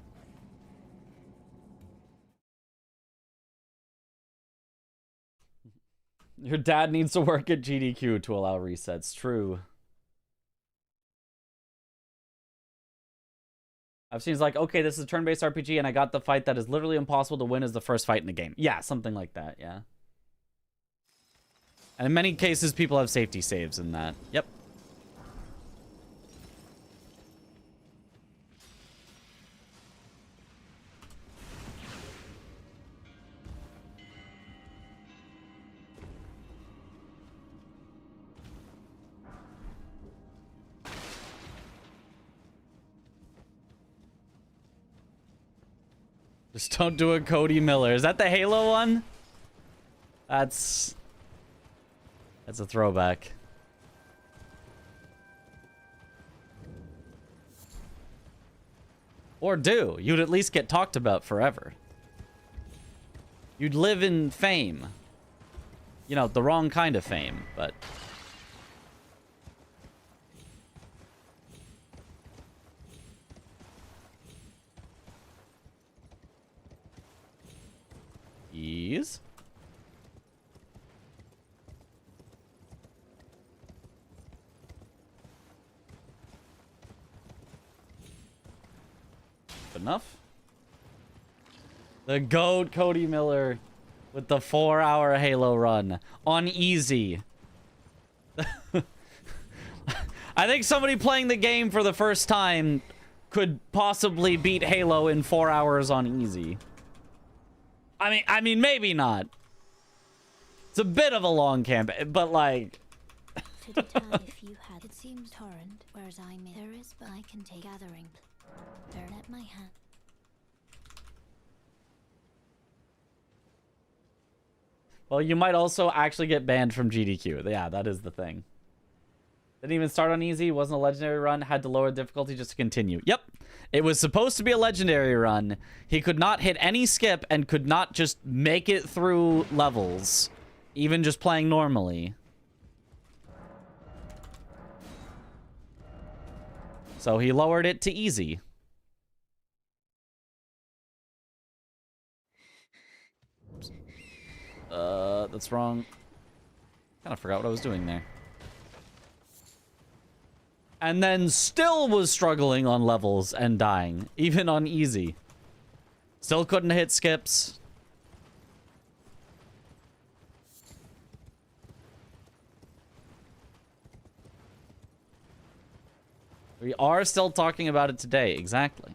Your dad needs to work at GDQ to allow resets. True. I've seen it's like, okay, this is a turn-based RPG, and I got the fight that is literally impossible to win as the first fight in the game. Yeah, something like that, yeah. And in many cases, people have safety saves in that. Yep. Just don't do a Cody Miller. Is that the Halo one? That's a throwback. Or do. You'd at least get talked about forever. You'd live in fame. You know, the wrong kind of fame, but... Ease. Enough. The GOAT Cody Miller with the 4-hour Halo run on easy. I think somebody playing the game for the first time could possibly beat Halo in 4 hours on easy. I mean, maybe not. It's a bit of a long campaign, but like... If you had, it seems torrent, whereas there is, but I can take gathering. Turn at my hand. Well, you might also actually get banned from GDQ. Yeah, that is the thing. Didn't even start on easy, wasn't a legendary run, had to lower difficulty just to continue. Yep. It was supposed to be a legendary run. He could not hit any skip and could not just make it through levels, even just playing normally. So he lowered it to easy. That's wrong. Kind of forgot what I was doing there. And then still was struggling on levels and dying, even on easy. Still couldn't hit skips. We are still talking about it today, exactly.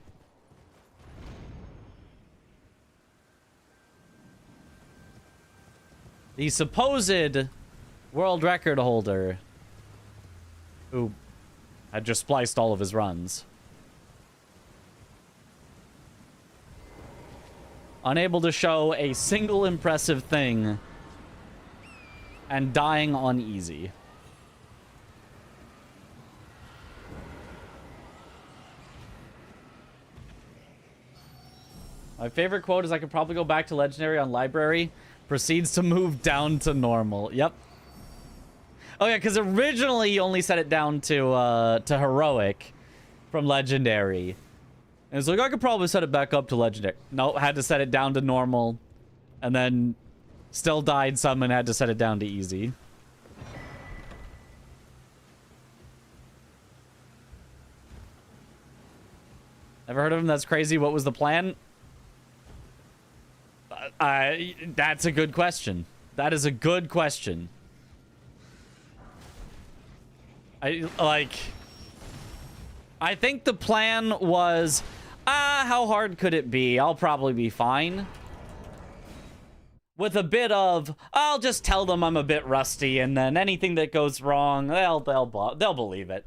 The supposed world record holder who had just spliced all of his runs. Unable to show a single impressive thing and dying on easy. My favorite quote is, I could probably go back to legendary on library. Proceeds to move down to normal. Yep. Oh yeah, because originally you only set it down to heroic from legendary. And it's like, I could probably set it back up to legendary. No, had to set it down to normal. And then still died some and had to set it down to easy. Never heard of him? That's crazy. What was the plan? That's a good question. That is a good question. I think the plan was, how hard could it be? I'll probably be fine. With a bit of, I'll just tell them I'm a bit rusty, and then anything that goes wrong, they'll believe it.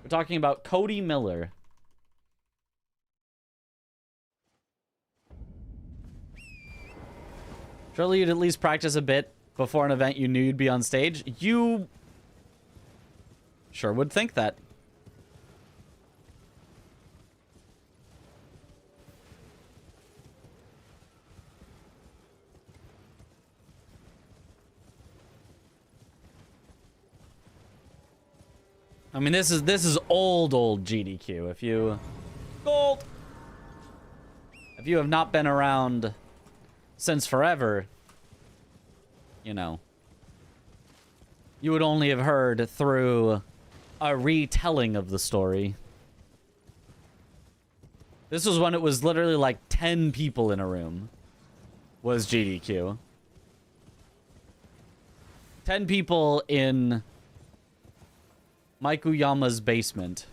We're talking about Cody Miller. Surely you'd at least practice a bit before an event you knew you'd be on stage. You sure would think that. I mean, this is old GDQ. If you have not been around since forever, you know, you would only have heard through a retelling of the story. This was when it was literally like 10 people in a room was GDQ. 10 people in Maikuyama's basement.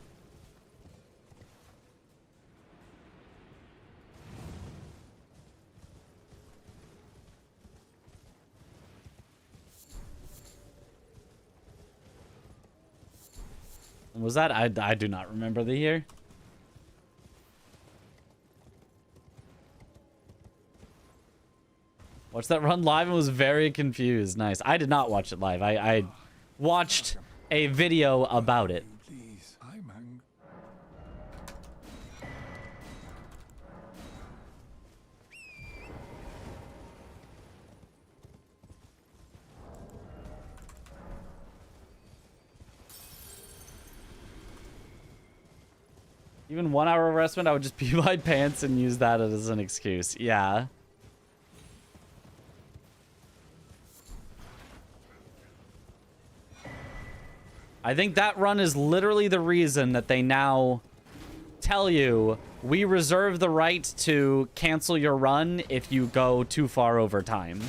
Was that? I do not remember the year. Watched that run live and was very confused. Nice. I did not watch it live. I watched a video about it. Please, I'm angry. Even 1 hour of restment, I would just pee my pants and use that as an excuse. Yeah. I think that run is literally the reason that they now tell you, we reserve the right to cancel your run if you go too far over time.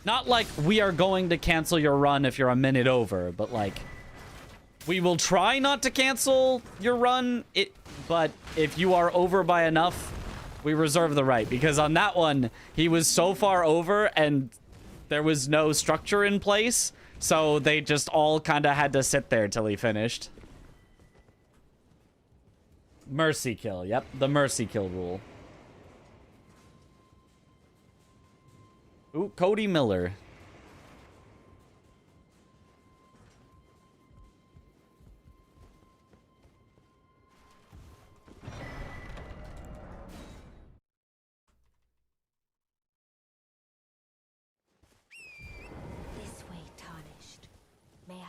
Not like we are going to cancel your run if you're a minute over, but like, we will try not to cancel your run, but if you are over by enough, we reserve the right. Because on that one, he was so far over and there was no structure in place, so they just all kind of had to sit there till he finished. Mercy kill. Yep, the mercy kill rule. Ooh, Cody Miller.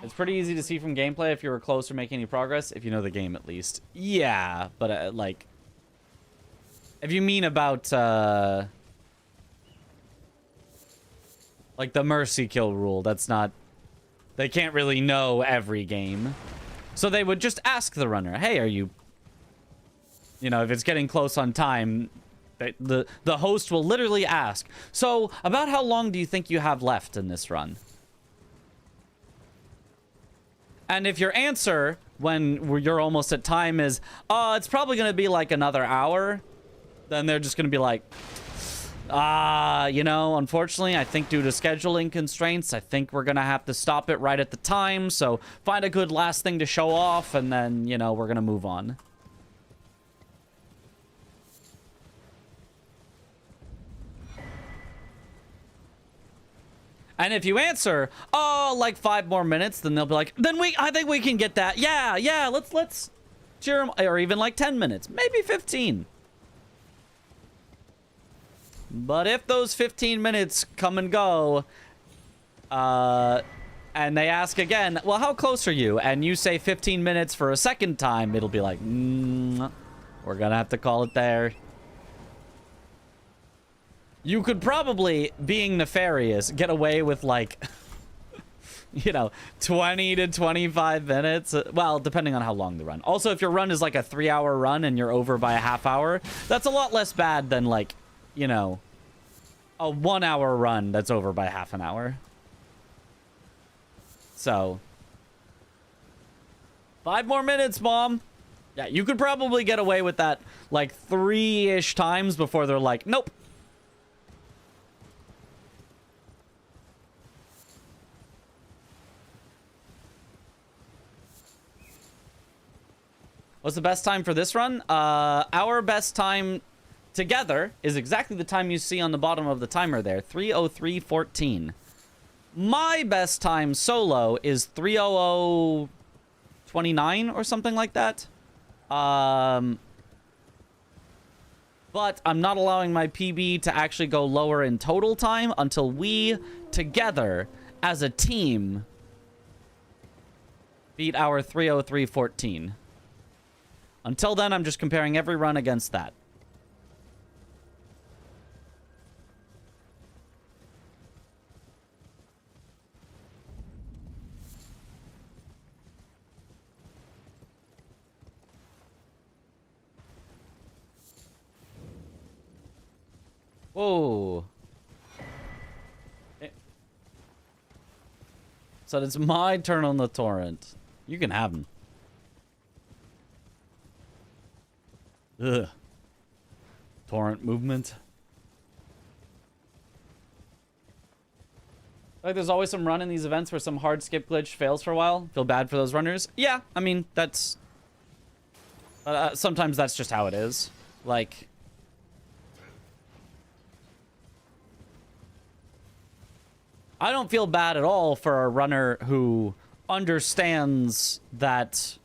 It's pretty easy to see from gameplay if you were close or making any progress, if you know the game at least. Yeah, but like, if you mean about like the mercy kill rule, that's not, they can't really know every game. So they would just ask the runner, hey, are you know, if it's getting close on time, the host will literally ask, so about how long do you think you have left in this run? And if your answer, when you're almost at time, is, it's probably going to be like another hour, then they're just going to be like, you know, unfortunately, I think due to scheduling constraints, I think we're going to have to stop it right at the time. So find a good last thing to show off, and then, you know, we're going to move on. And if you answer, like 5 more minutes, then they'll be like, I think we can get that. Yeah, let's cheer them. Or even like 10 minutes, maybe 15. But if those 15 minutes come and go, and they ask again, well, how close are you? And you say 15 minutes for a second time, it'll be like, we're gonna have to call it there. You could probably, being nefarious, get away with, like, you know, 20 to 25 minutes. Well, depending on how long the run. Also, if your run is like a 3-hour run and you're over by a half hour, that's a lot less bad than like, you know, a 1-hour run that's over by half an hour. So, 5 more minutes, Mom. Yeah, you could probably get away with that like 3-ish times before they're like, nope. What's the best time for this run? Our best time together is exactly the time you see on the bottom of the timer there, 3:03:14. My best time solo is 3:00:29 or something like that. But I'm not allowing my PB to actually go lower in total time until we, together, as a team, beat our 3:03:14. Until then, I'm just comparing every run against that. Whoa. So it's my turn on the torrent. You can have him. Ugh. Torrent movement. Like there's always some run in these events where some hard skip glitch fails for a while. Feel bad for those runners. Yeah, I mean, that's... sometimes that's just how it is. Like... I don't feel bad at all for a runner who understands that...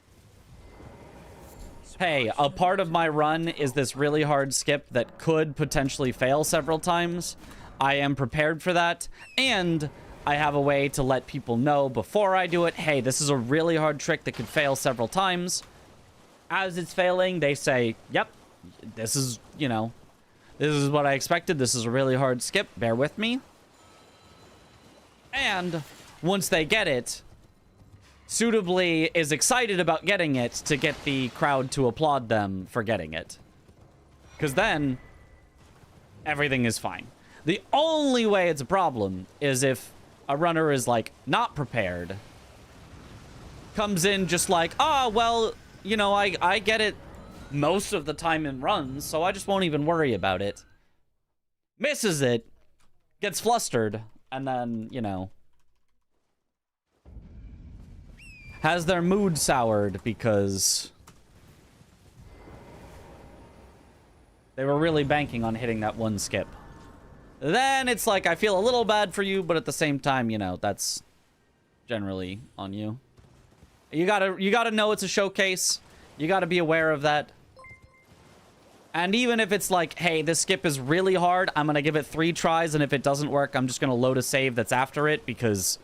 Hey, a part of my run is this really hard skip that could potentially fail several times. I am prepared for that, and I have a way to let people know before I do it, hey, this is a really hard trick that could fail several times. As it's failing, they say, yep, this is, you know, this is what I expected. This is a really hard skip. Bear with me. And once they get it, suitably is excited about getting it to get the crowd to applaud them for getting it. Because then, everything is fine. The only way it's a problem is if a runner is, like, not prepared. Comes in just like, oh, well, you know, I get it most of the time in runs, so I just won't even worry about it. Misses it, gets flustered, and then, you know... has their mood soured because they were really banking on hitting that one skip. Then it's like, I feel a little bad for you, but at the same time, you know, that's generally on you. You gotta know it's a showcase. You gotta be aware of that. And even if it's like, hey, this skip is really hard, I'm gonna give it 3 tries, and if it doesn't work, I'm just gonna load a save that's after it because...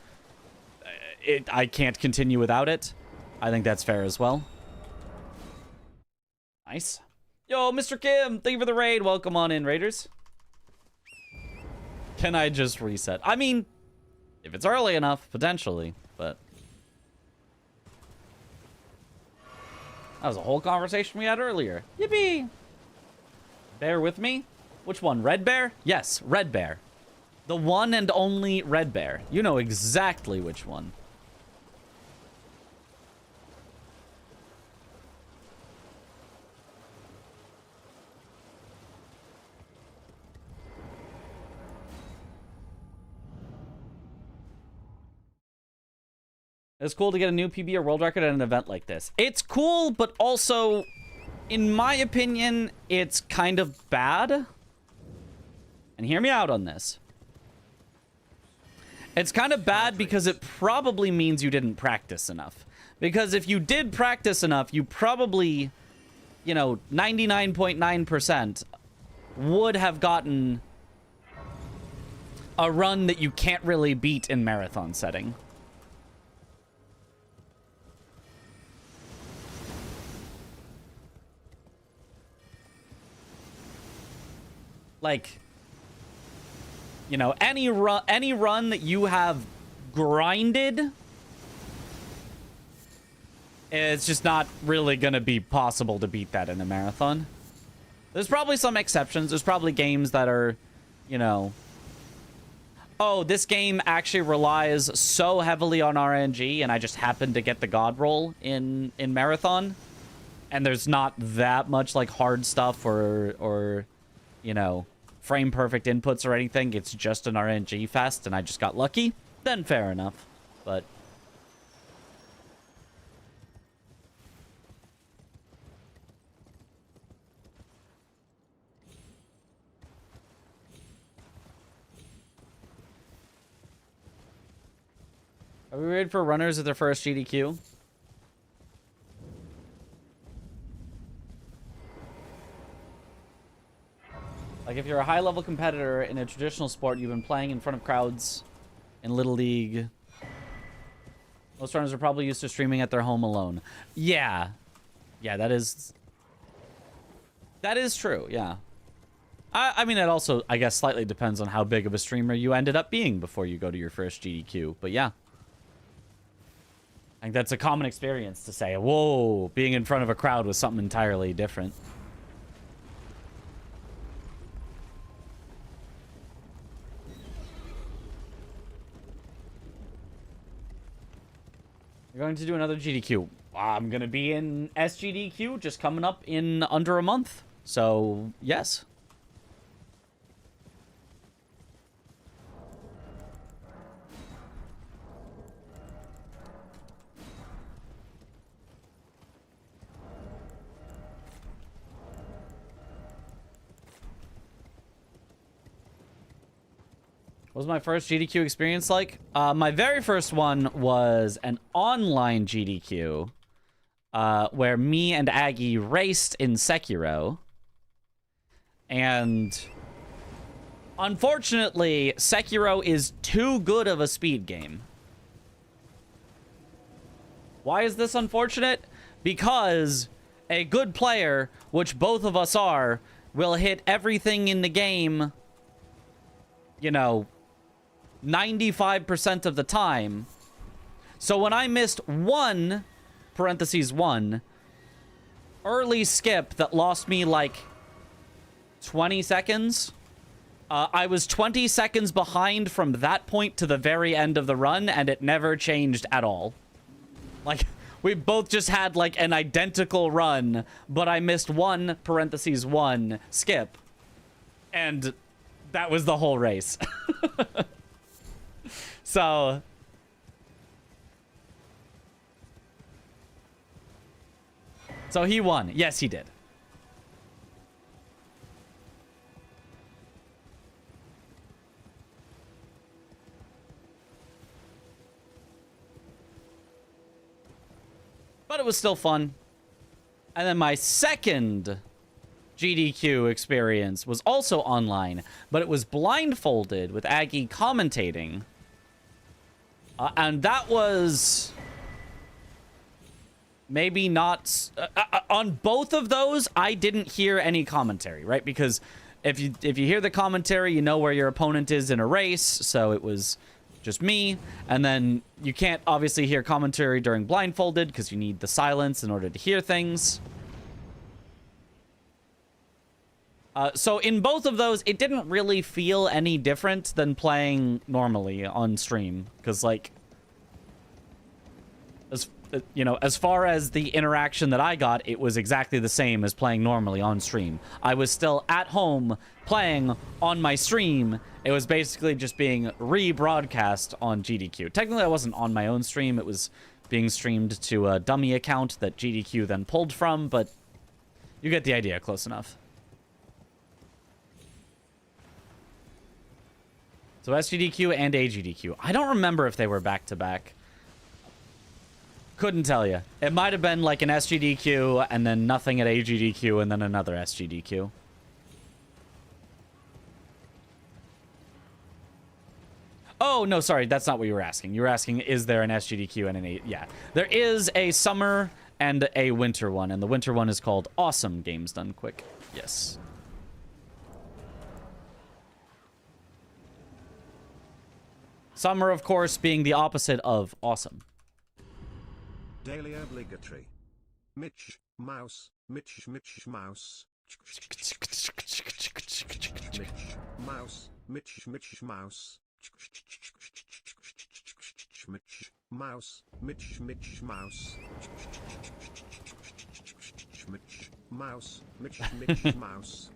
I can't continue without it. I think that's fair as well. Nice. Yo, Mr. Kim, thank you for the raid. Welcome on in, Raiders. Can I just reset? I mean, if it's early enough, potentially, but... that was a whole conversation we had earlier. Yippee! Bear with me? Which one? Red Bear? Yes, Red Bear. The one and only Red Bear. You know exactly which one. It's cool to get a new PB or world record at an event like this. It's cool, but also, in my opinion, it's kind of bad. And hear me out on this. It's kind of bad because it probably means you didn't practice enough. Because if you did practice enough, you probably, you know, 99.9% would have gotten a run that you can't really beat in marathon setting. Like, you know, any run that you have grinded, it's just not really going to be possible to beat that in a marathon. There's probably some exceptions. There's probably games that are, you know... Oh, this game actually relies so heavily on RNG, and I just happened to get the God roll in Marathon. And there's not that much, like, hard stuff or you know, frame-perfect inputs or anything. It's just an RNG fest, and I just got lucky. Then fair enough. But... Are we ready for runners at their first GDQ? Like, if you're a high-level competitor in a traditional sport, you've been playing in front of crowds in Little League. Most runners are probably used to streaming at their home alone. Yeah. Yeah, that is true, yeah. I mean, it also, I guess, slightly depends on how big of a streamer you ended up being before you go to your first GDQ. But yeah. I think that's a common experience to say, whoa, being in front of a crowd was something entirely different. You're going to do another GDQ. I'm going to be in SGDQ just coming up in under a month. So, yes. What was my first GDQ experience like? My very first one was an online GDQ where me and Aggie raced in Sekiro. And unfortunately, Sekiro is too good of a speed game. Why is this unfortunate? Because a good player, which both of us are, will hit everything in the game, you know, 95% of the time. So when I missed one, parentheses 1, early skip that lost me like 20 seconds, I was 20 seconds behind from that point to the very end of the run, and it never changed at all. Like, we both just had like an identical run, but I missed one, parentheses 1, skip. And that was the whole race. So he won. Yes, he did. But it was still fun. And then my second GDQ experience was also online, but it was blindfolded with Aggie commentating. And that was maybe not on both of those. I didn't hear any commentary, right? Because if you hear the commentary, you know where your opponent is in a race. So it was just me. And then you can't obviously hear commentary during blindfolded because you need the silence in order to hear things. So in both of those, it didn't really feel any different than playing normally on stream. Because, like, as far as the interaction that I got, it was exactly the same as playing normally on stream. I was still at home playing on my stream. It was basically just being rebroadcast on GDQ. Technically, I wasn't on my own stream. It was being streamed to a dummy account that GDQ then pulled from, but you get the idea close enough. So SGDQ and AGDQ. I don't remember if they were back-to-back. Couldn't tell you. It might have been like an SGDQ and then nothing at AGDQ and then another SGDQ. Oh, no, sorry. That's not what you were asking. You were asking, is there an SGDQ and an A... Yeah. There is a summer and a winter one, and the winter one is called Awesome Games Done Quick. Yes. Summer, of course, being the opposite of awesome. Daily obligatory. Mitch, mouse, Mitch, mouse. Mitch, mouse, Mitch, mouse. Mitch, mouse, Mitch, mouse. Mitch, mouse, Mitch, mouse.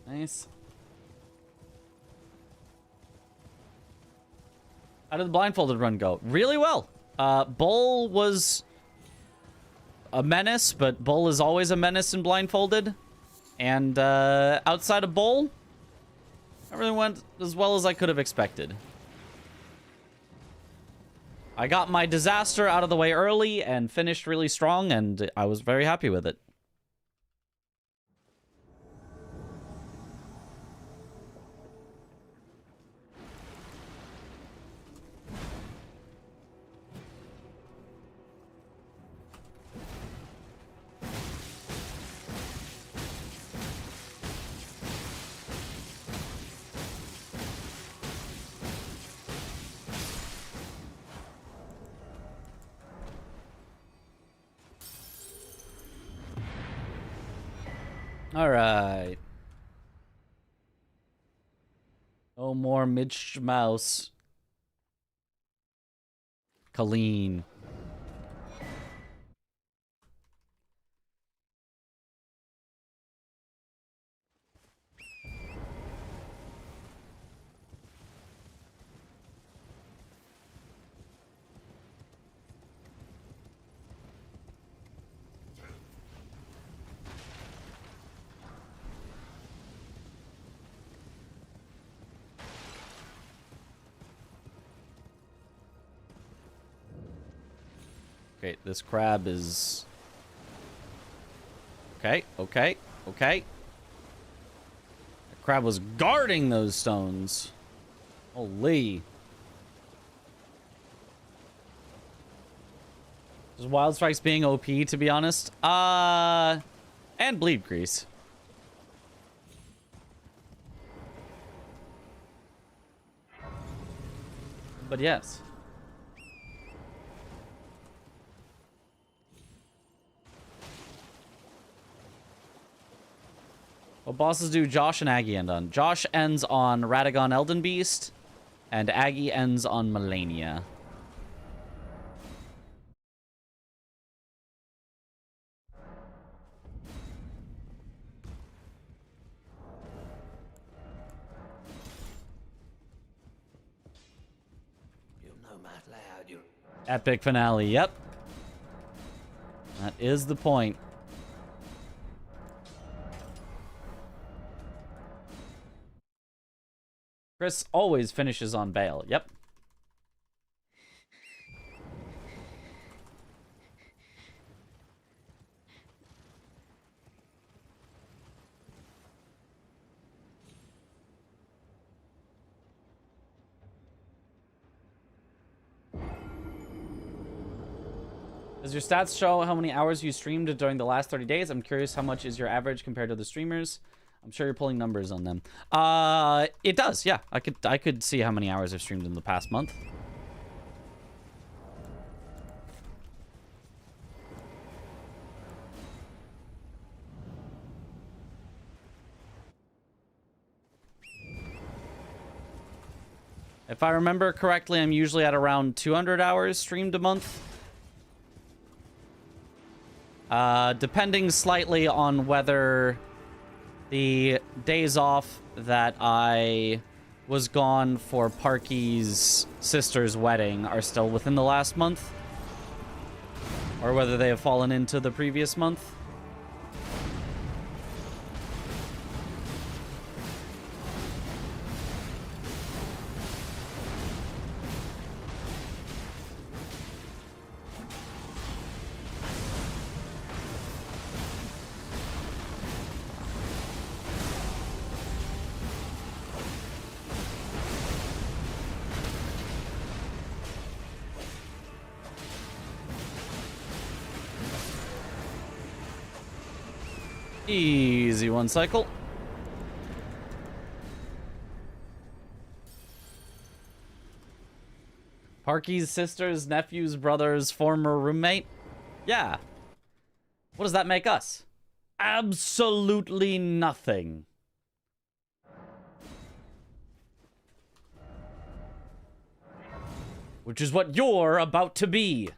Nice. How did the blindfolded run go? Really well. Bull was a menace, but Bull is always a menace in blindfolded. And outside of Bull, everything went as well as I could have expected. I got my disaster out of the way early and finished really strong, and I was very happy with it. All right. No more Mitch Mouse. Colleen. Okay, this crab is... Okay. The crab was guarding those stones. Holy. Is Wild Strikes being OP, to be honest? And Bleed Grease. But yes. What bosses do Josh and Aggie end on? Josh ends on Radagon Elden Beast, and Aggie ends on Melania. Epic finale, yep. That is the point. Chris always finishes on bail. Yep. Does your stats show how many hours you streamed during the last 30 days? I'm curious, how much is your average compared to the streamers? I'm sure you're pulling numbers on them. It does, yeah. I could see how many hours I've streamed in the past month. If I remember correctly, I'm usually at around 200 hours streamed a month. Depending slightly on whether the days off that I was gone for Parky's sister's wedding are still within the last month, or whether they have fallen into the previous month. Easy one cycle. Parky's sister's nephew's brother's former roommate? Yeah. What does that make us? Absolutely nothing. Which is what you're about to be.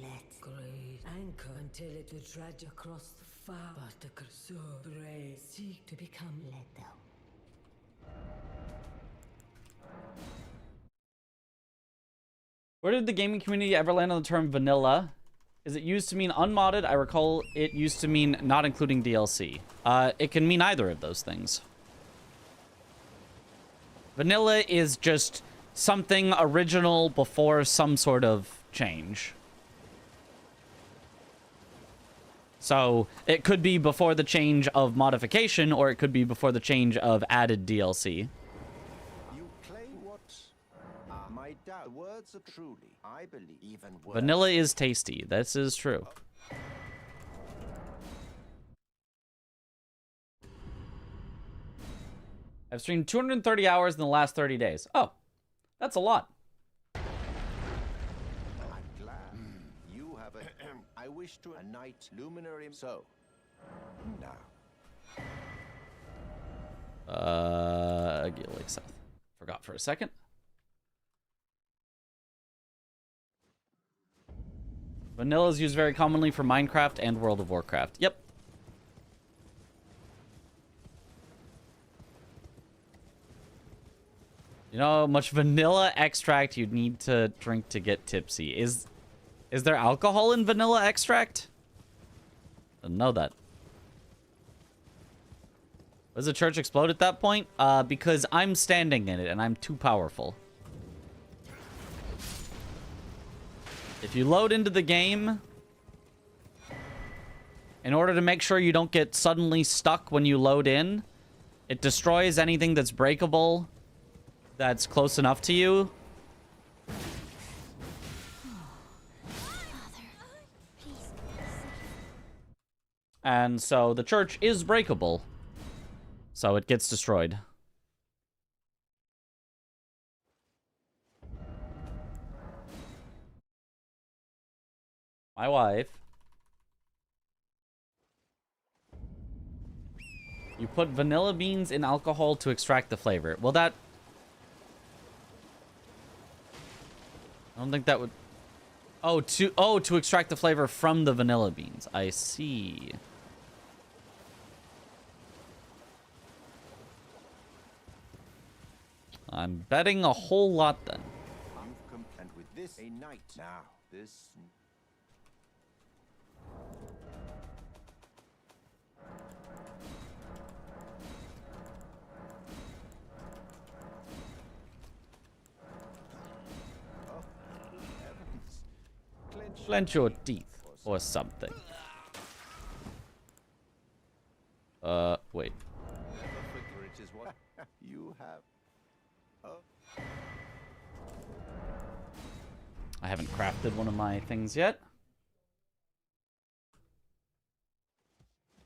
Let's great anchor until it will dredge across the far. But the Kurso brave seek to become lethal. Where did the gaming community ever land on the term vanilla? Is it used to mean unmodded? I recall it used to mean not including DLC. It can mean either of those things. Vanilla is just something original before some sort of change. So it could be before the change of modification, or it could be before the change of added DLC. You claim what? My doubt. Words are truly, I believe, even worse. Vanilla is tasty. This is true. I've streamed 230 hours in the last 30 days. Oh, that's a lot. I'm glad. You have a... I wish to a night luminary. So, now. Get Lake South. Forgot for a second. Vanilla is used very commonly for Minecraft and World of Warcraft. Yep. You know how much vanilla extract you'd need to drink to get tipsy. Is there alcohol in vanilla extract? Didn't know that. Does the church explode at that point? Because I'm standing in it and I'm too powerful. If you load into the game, in order to make sure you don't get suddenly stuck when you load in, it destroys anything that's breakable that's close enough to you. And so the church is breakable. So it gets destroyed. My wife. You put vanilla beans in alcohol to extract the flavor. Well, that... I don't think that would... Oh, to extract the flavor from the vanilla beans. I see. I'm betting a whole lot then. You've come and with this a night now. This. Oh, heavens. Clench your teeth or something. Wait. Never flicker, it is what you have. I haven't crafted one of my things yet.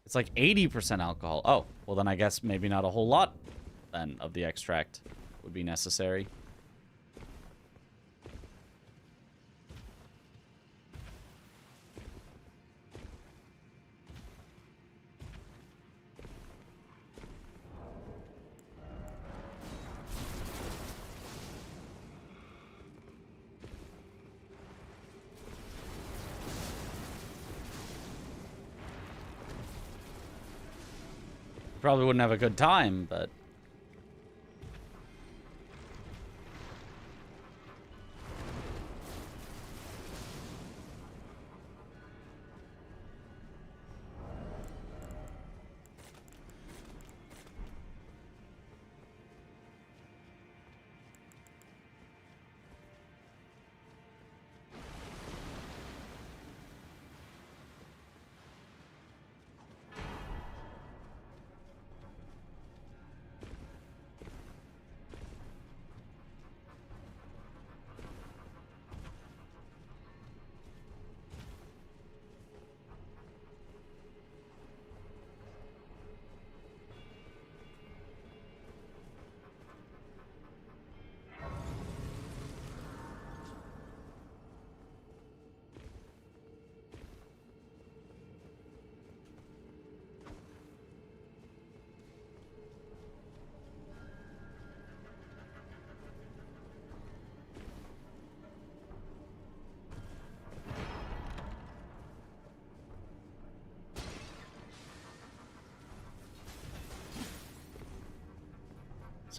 It's like 80% alcohol. Oh, well then I guess maybe not a whole lot then of the extract would be necessary. Probably wouldn't have a good time, but...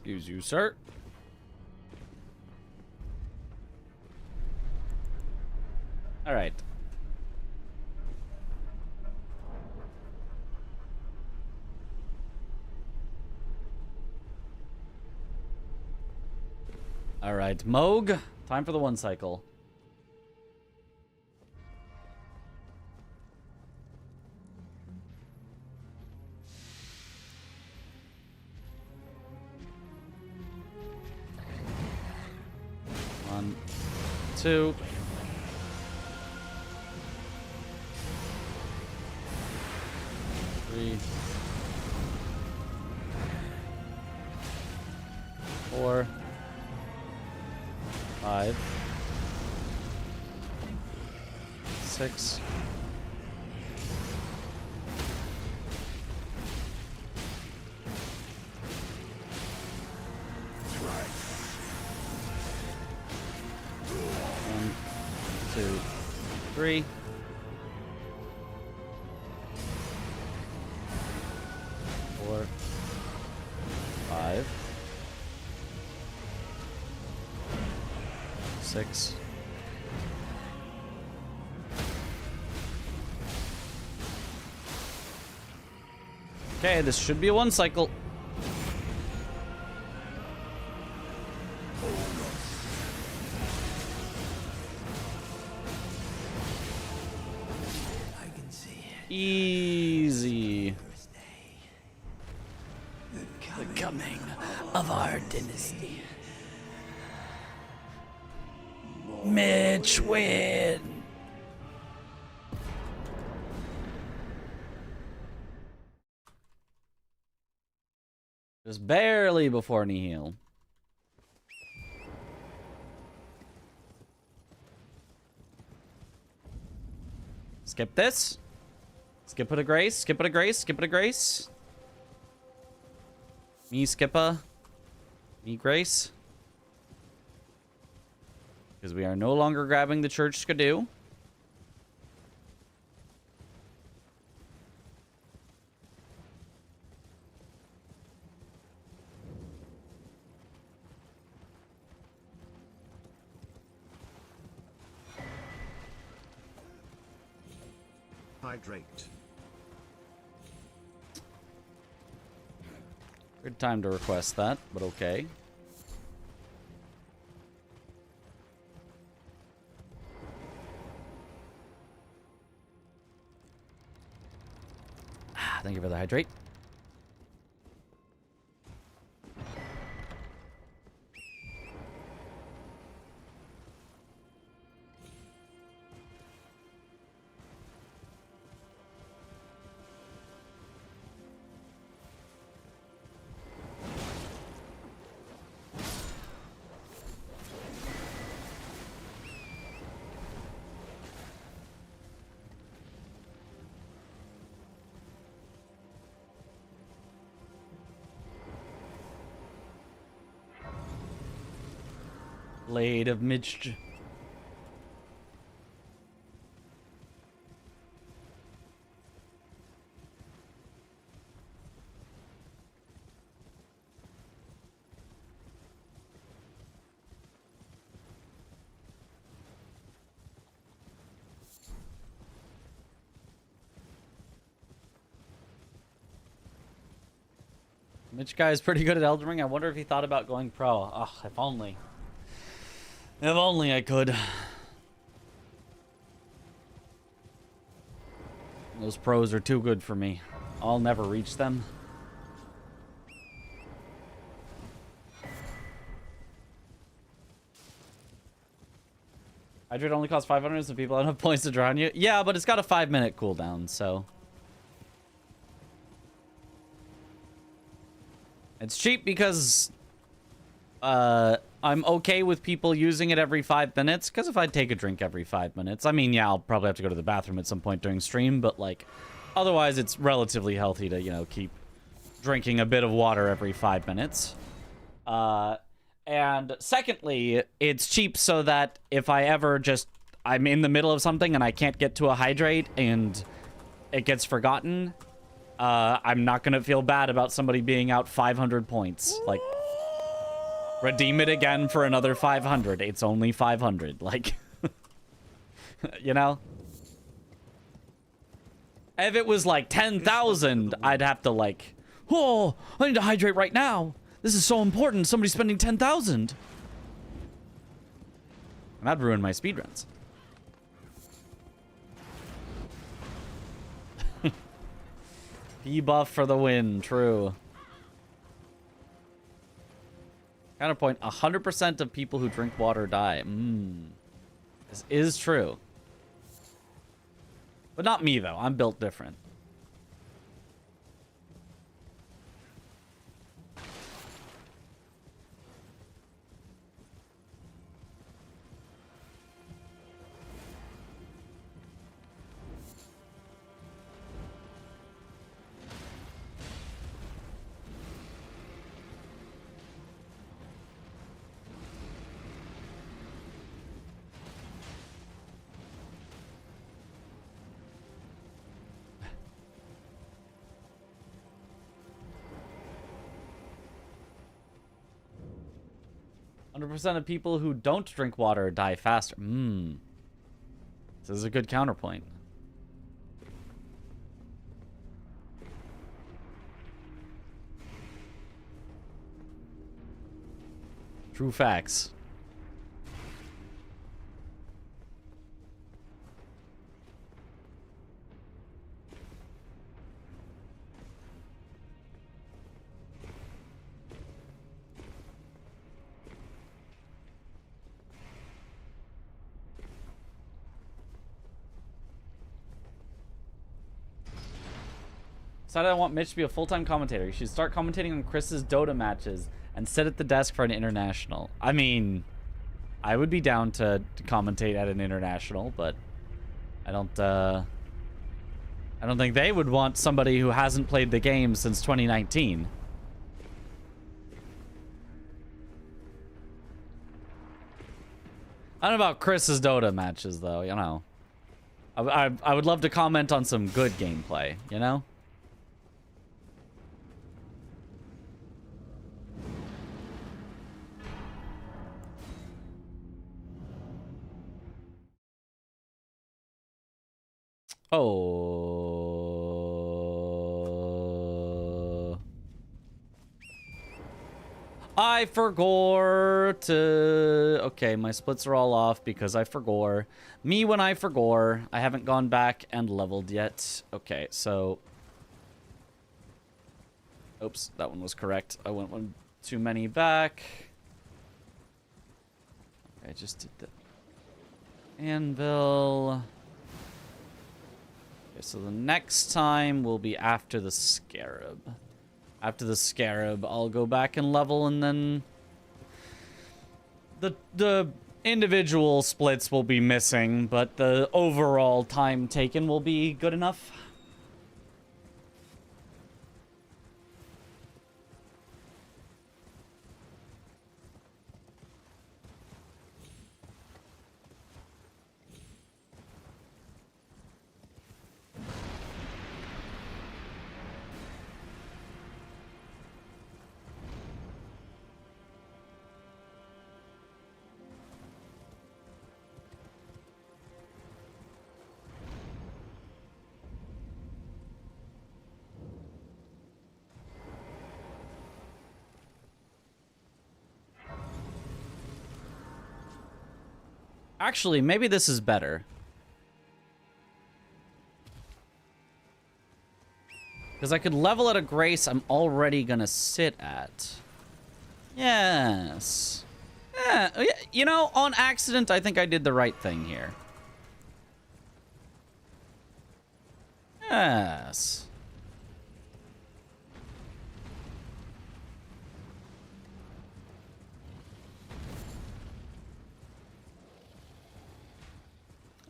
Excuse you, sir. All right. All right, Moog. Time for the one cycle. One, two. Three. 4. 5. 6. 1, 2, 3. 4. 5. 6. Okay, this should be a one cycle. I can see Easy. the coming of our dynasty. Mitch win. Just barely before Nihil. Skip this. Skip it a grace. Skip it a grace. Skip it a grace. Me skippa. Me grace. Because we are no longer grabbing the church skidoo. Hydrate. Good time to request that, but okay. Thank you for the hydrate. Blade of Midge. Mitch guy is pretty good at Elden Ring. I wonder if he thought about going pro. Oh, if only. If only I could. Those pros are too good for me. I'll never reach them. Hydrate only costs 500 so people don't have points to draw on you. Yeah, but it's got a 5-minute cooldown, so. It's cheap because I'm okay with people using it every 5 minutes, because if I take a drink every 5 minutes, I mean, yeah, I'll probably have to go to the bathroom at some point during stream, but like, otherwise it's relatively healthy to, you know, keep drinking a bit of water every 5 minutes. And secondly, it's cheap so that if I ever I'm in the middle of something and I can't get to a hydrate and it gets forgotten, I'm not gonna feel bad about somebody being out 500 points. Like, Redeem it again for another 500. It's only 500. Like, you know? If it was like 10,000, I'd have to like, oh, I need to hydrate right now. This is so important. Somebody's spending 10,000. And that'd ruin my speedruns. Debuff for the win. True. Counterpoint, 100% of people who drink water die. This is true. But not me, though. I'm built different. % of people who don't drink water die faster. This is a good counterpoint. True facts. Decided I want Mitch to be a full-time commentator. You should start commentating on Chris's Dota matches and sit at the desk for an international. I mean, I would be down to commentate at an international, but I don't think they would want somebody who hasn't played the game since 2019. I don't know about Chris's Dota matches, though, you know. I would love to comment on some good gameplay, you know? Oh. I forgot to... Okay, my splits are all off because I forgot. Me when I forgot. I haven't gone back and leveled yet. Okay, so... Oops, that one was correct. I went one too many back. Okay, I just did the... Anvil... Okay, so the next time will be after the Scarab. After the Scarab, I'll go back and level, and then the individual splits will be missing, but the overall time taken will be good enough. Actually, maybe this is better. Because I could level at a grace I'm already gonna sit at. Yes. Yeah, you know, on accident, I think I did the right thing here. Yes.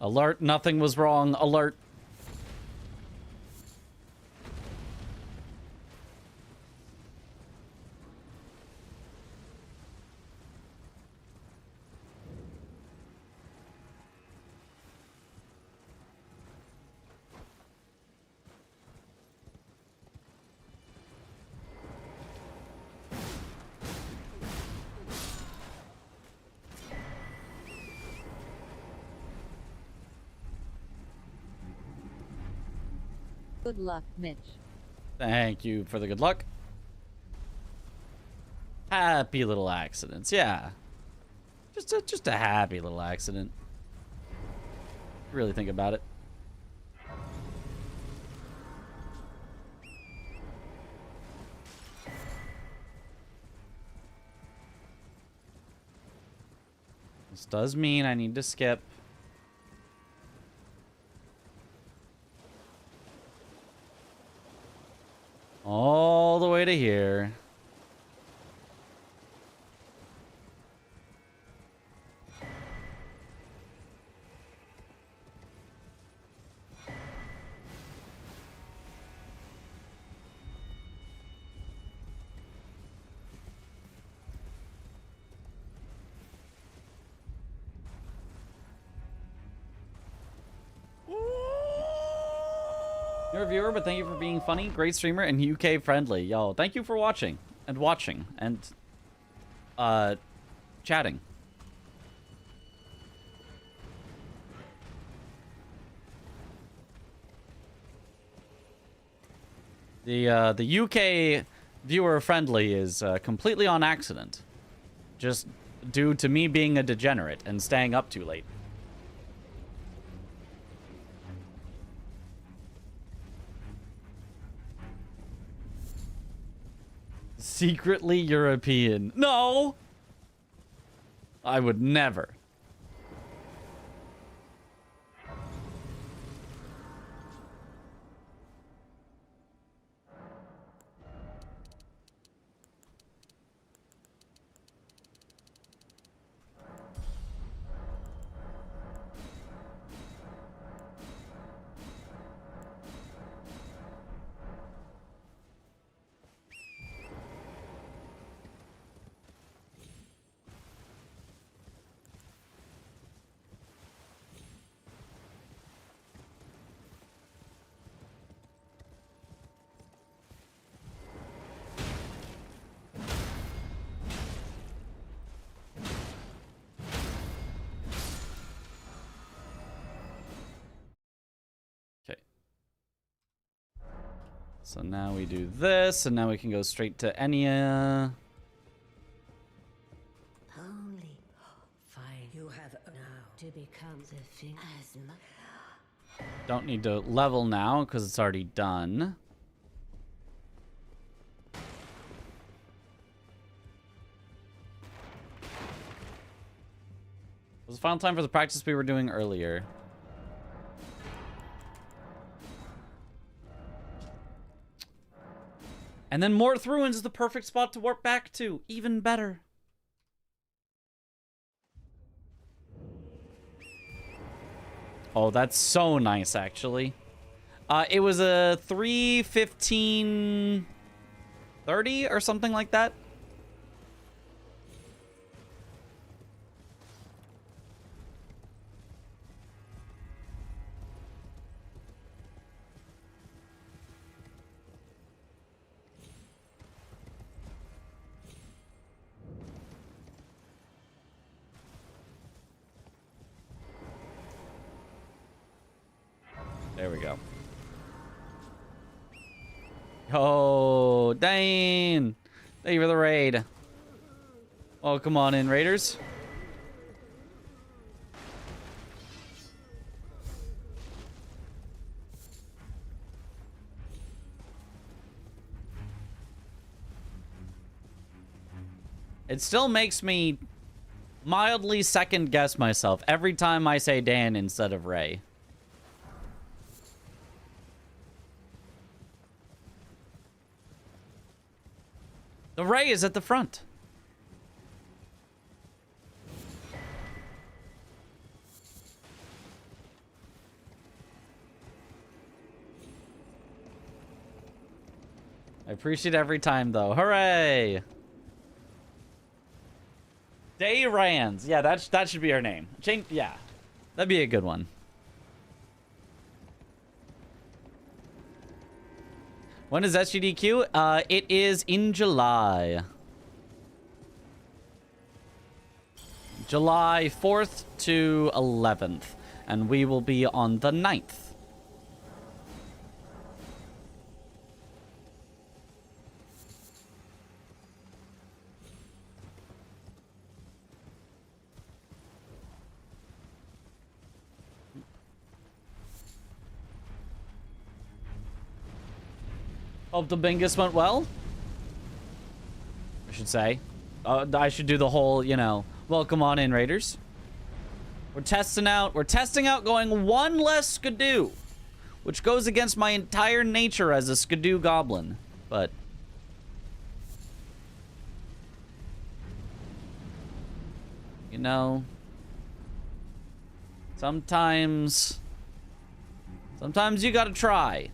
Alert, nothing was wrong. Alert. Good luck, Mitch. Thank you for the good luck. Happy little accidents, yeah. Just a happy little accident. Really think about it. This does mean I need to skip. All the way to here. You're a viewer, but thank you for being funny, great streamer, and UK friendly. Yo, thank you for watching and chatting. The UK viewer friendly is completely on accident, just due to me being a degenerate and staying up too late. Secretly European. No! I would never. So now we do this, and now we can go straight to Enya. Only fine. You have now to become the thing as Don't need to level now, because it's already done. It was the final time for the practice we were doing earlier. And then Morth Ruins is the perfect spot to warp back to. Even better. Oh, that's so nice, actually. It was a 3:15:30 or something like that. There we go. Oh, Dane! Thank you for the raid. Oh, come on in, raiders. It still makes me mildly second guess myself every time I say Dan instead of Ray. The Ray is at the front. I appreciate every time, though. Hooray! Day Rands. Yeah, that should be her name. Change. Yeah, that'd be a good one. When is SGDQ? It is in July. July 4th to 11th. And we will be on the 9th. Hope the bingus went well. I should say. I should do the whole, you know, welcome on in, Raiders. We're testing out going one less Skidoo, which goes against my entire nature as a Skidoo goblin, but you know, sometimes you gotta try.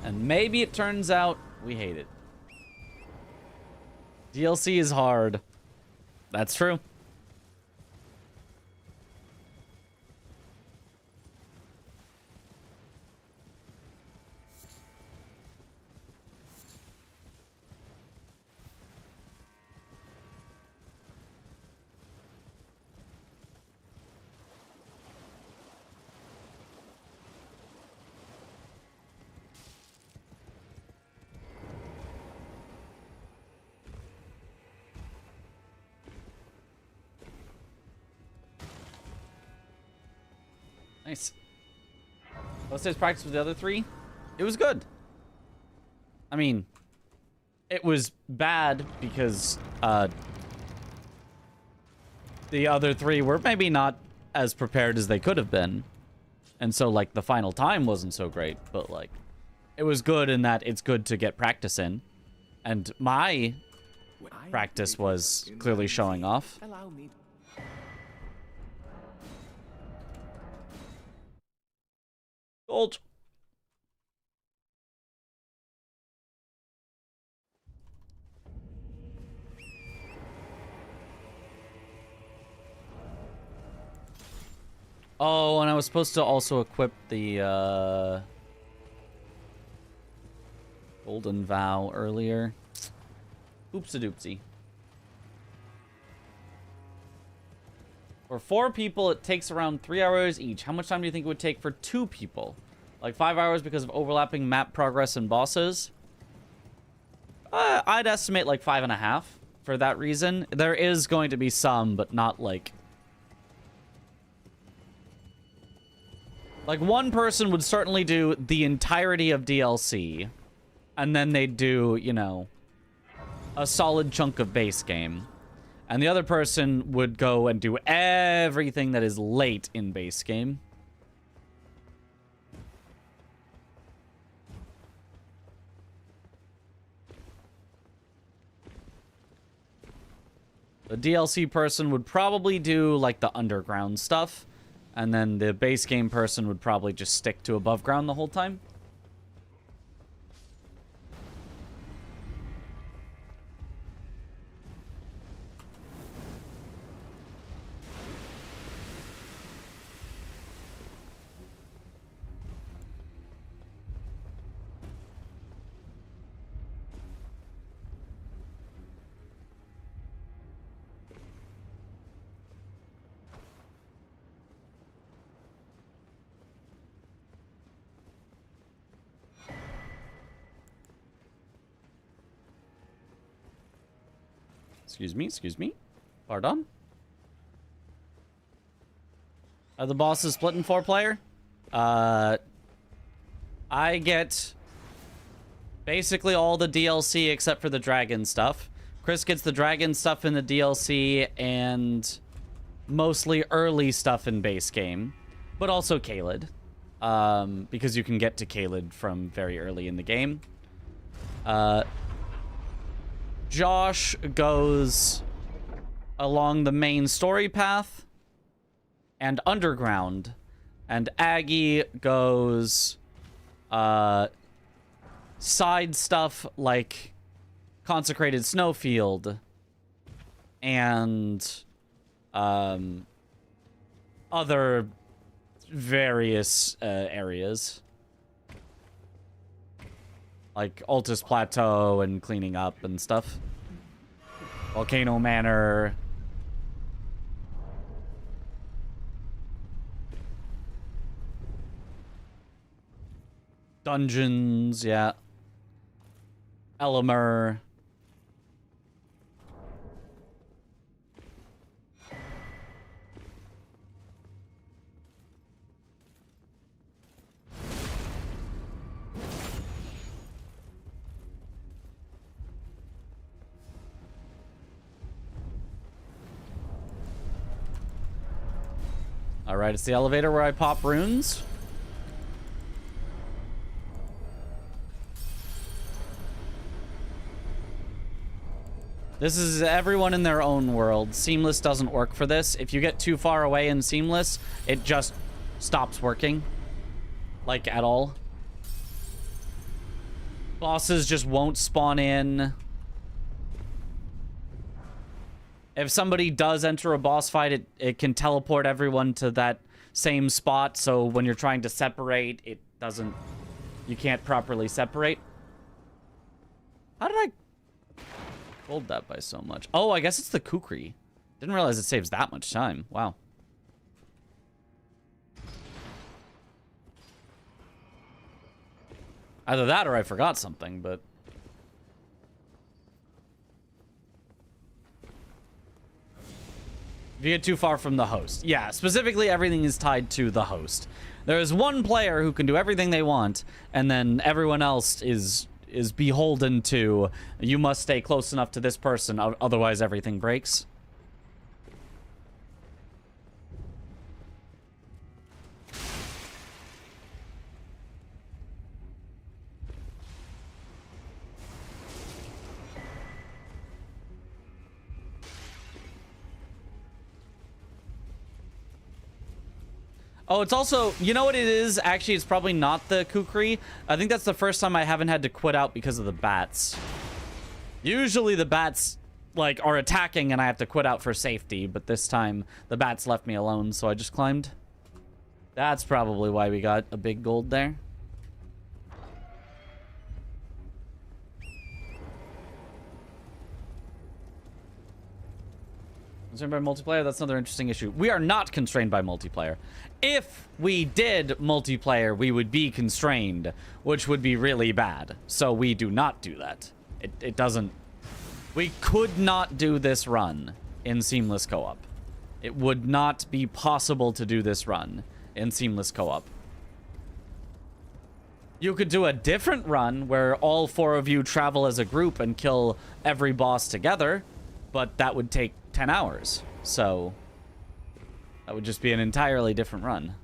And maybe it turns out we hate it. DLC is hard. That's true. Nice. Let's say practice with the other three. It was good. I mean, it was bad because the other three were maybe not as prepared as they could have been. And so, like, the final time wasn't so great. But, like, it was good in that it's good to get practice in. And my practice was clearly showing off. Allow me. Gold. Oh, and I was supposed to also equip the Golden Vow earlier. Oopsie-doopsie. For 4 people, it takes around 3 hours each. How much time do you think it would take for 2 people? Like 5 hours because of overlapping map progress and bosses? I'd estimate like 5.5 for that reason. There is going to be some, but not like... Like, one person would certainly do the entirety of DLC, and then they'd do, you know, a solid chunk of base game. And the other person would go and do everything that is late in base game. The DLC person would probably do, like, the underground stuff. And then the base game person would probably just stick to above ground the whole time. Excuse me. Pardon? Are the bosses split in 4-player? I get basically all the DLC except for the dragon stuff. Chris gets the dragon stuff in the DLC and mostly early stuff in base game, but also Caelid, because you can get to Caelid from very early in the game. Josh goes along the main story path and underground, and Aggie goes side stuff like Consecrated Snowfield and other various areas. Like Altus Plateau and cleaning up and stuff. Volcano Manor. Dungeons, yeah. Elemer. All right, it's the elevator where I pop runes. This is everyone in their own world. Seamless doesn't work for this. If you get too far away in Seamless, it just stops working. Like, at all. Bosses just won't spawn in. If somebody does enter a boss fight, it can teleport everyone to that same spot. So when you're trying to separate, it doesn't... You can't properly separate. How did I... Rolled that by so much. Oh, I guess it's the kukri. Didn't realize it saves that much time. Wow. Either that or I forgot something, but... If you get too far from the host. Yeah, specifically everything is tied to the host. There is one player who can do everything they want, and then everyone else is beholden to, you must stay close enough to this person, otherwise everything breaks. Oh, it's also, you know what it is? Actually, it's probably not the kukri. I think that's the first time I haven't had to quit out because of the bats. Usually the bats, like, are attacking and I have to quit out for safety, but this time the bats left me alone, so I just climbed. That's probably why we got a big gold there. Constrained by multiplayer? That's another interesting issue. We are not constrained by multiplayer. If we did multiplayer, we would be constrained, which would be really bad. So we do not do that. It doesn't... We could not do this run in Seamless Co-op. It would not be possible to do this run in Seamless Co-op. You could do a different run where all 4 of you travel as a group and kill every boss together, but that would take 10 hours, so that would just be an entirely different run.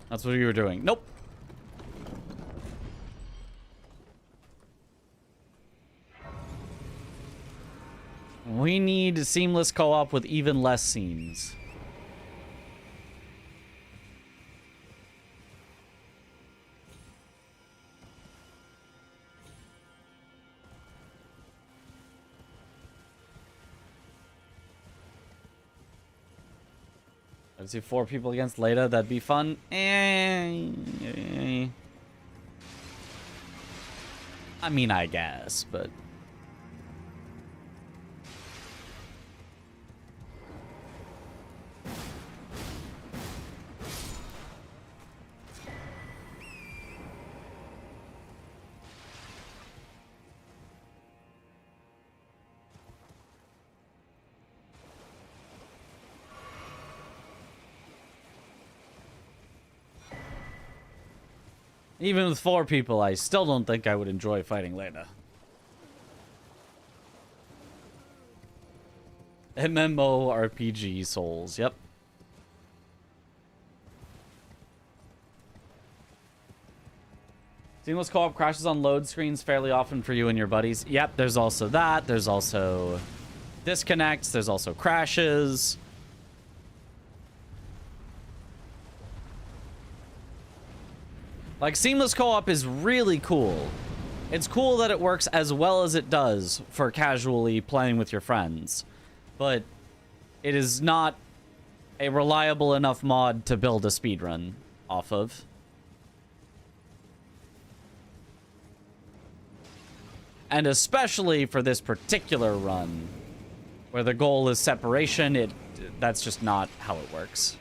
That's what you were doing. Nope. We need Seamless Co-op with even less scenes. I'd see 4 people against Leda. That'd be fun. I mean, I guess, but... Even with 4 people, I still don't think I would enjoy fighting Leda. MMORPG Souls, yep. Seamless Co-op crashes on load screens fairly often for you and your buddies. Yep, there's also that. There's also disconnects. There's also crashes. Like, Seamless Co-op is really cool. It's cool that it works as well as it does for casually playing with your friends. But it is not a reliable enough mod to build a speedrun off of. And especially for this particular run, where the goal is separation, that's just not how it works.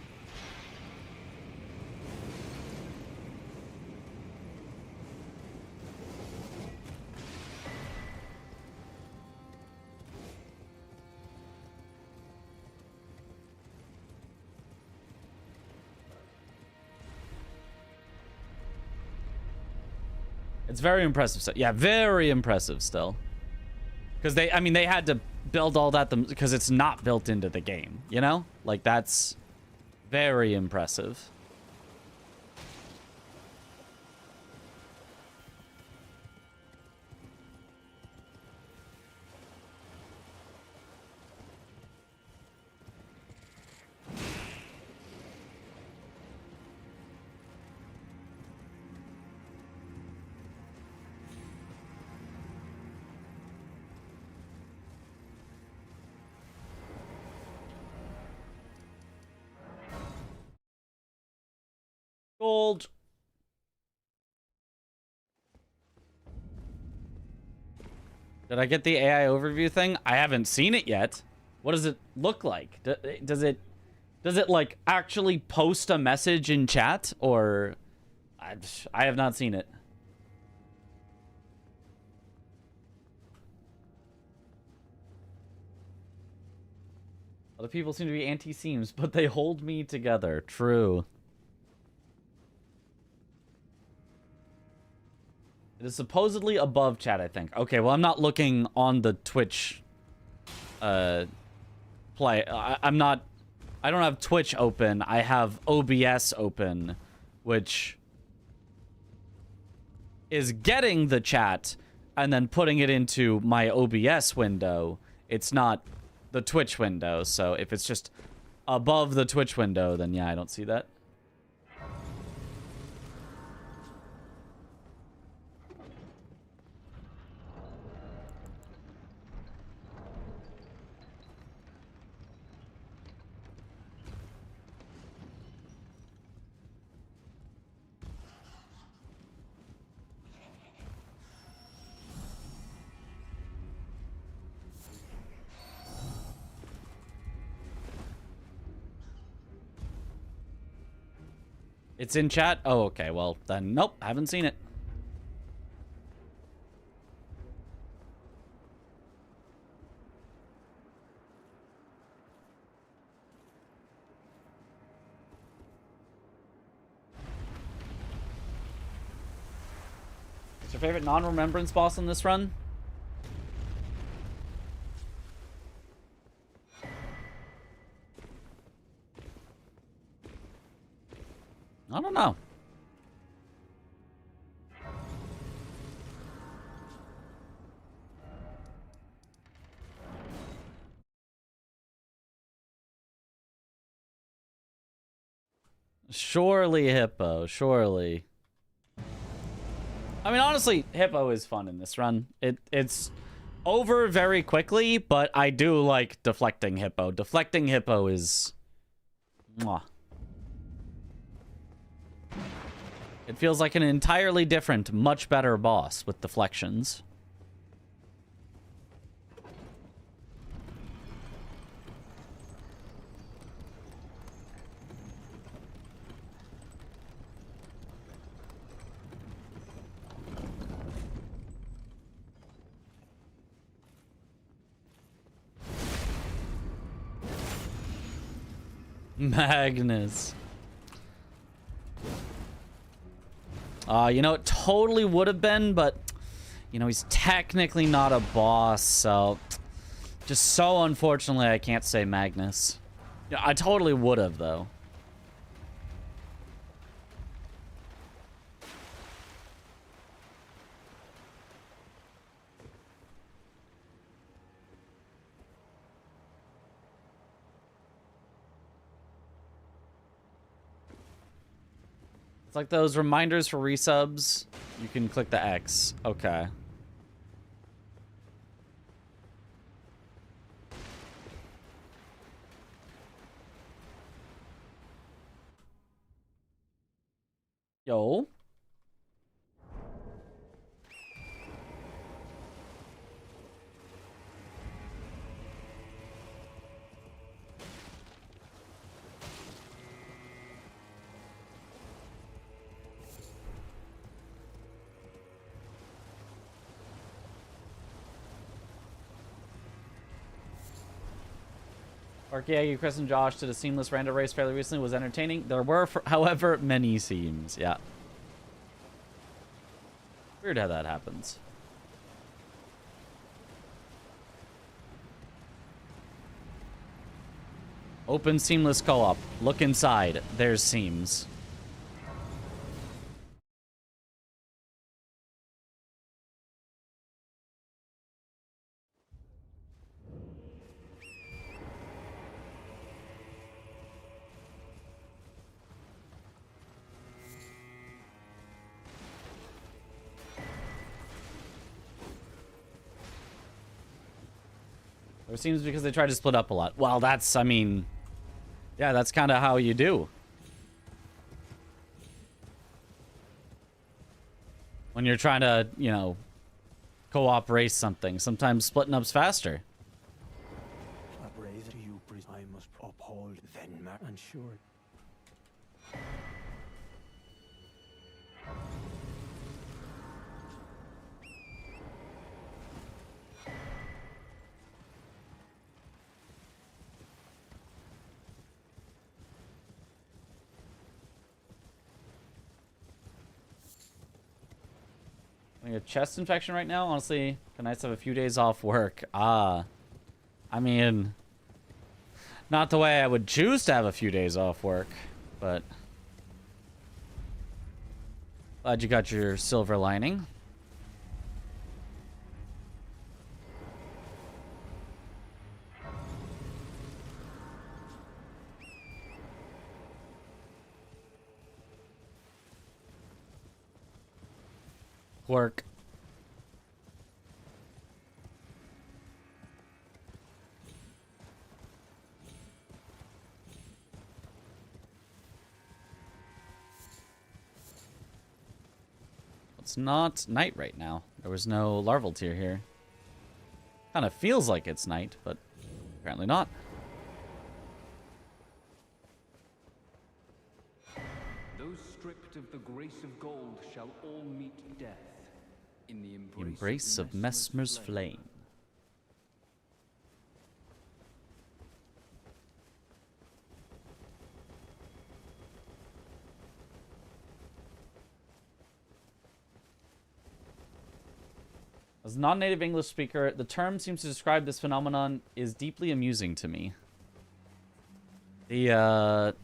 It's very impressive. So, yeah, very impressive still. Because I mean, they had to build all that because it's not built into the game, you know? Like, that's very impressive. Gold. Did I get the AI overview thing? I haven't seen it yet. What does it look like? Does it like actually post a message in chat, or I have not seen it. Other people seem to be anti-seams, but they hold me together. True. It is supposedly above chat, I think. Okay, well, I'm not looking on the Twitch play. I don't have Twitch open. I have OBS open, which is getting the chat and then putting it into my OBS window. It's not the Twitch window, so if it's just above the Twitch window, then yeah, I don't see that. It's in chat? Oh, okay. Well, then, nope. Haven't seen it. What's your favorite non-remembrance boss in this run? I don't know. Surely Hippo, surely. I mean, honestly, Hippo is fun in this run. It's over very quickly, but I do like deflecting Hippo. Deflecting Hippo is... Mwah. It feels like an entirely different, much better boss with deflections. Magnus. You know, it totally would have been, but, you know, he's technically not a boss, so just so unfortunately I can't say Magnus. Yeah, I totally would have, though. It's like those reminders for resubs. You can click the X. Okay. Yo. Archeagi, Chris, and Josh did a seamless random race fairly recently. Was entertaining. There were, however, many seams. Yeah. Weird how that happens. Open seamless co-op. Look inside. There's seams. It seems because they try to split up a lot. Well, that's, I mean, yeah, that's kind of how you do. When you're trying to, you know, co-op race something, sometimes splitting up's faster. I must uphold then and sure. Like a chest infection right now. Honestly, can I just have a few days off work? I mean, not the way I would choose to have a few days off work, but glad you got your silver lining. Work. It's not night right now. There was no larval tier here. Kind of feels like it's night, but apparently not. Those stripped of the grace of gold shall all meet death in the Embrace of Messmer's flame. As a non-native English speaker, the term seems to describe this phenomenon is deeply amusing to me. The,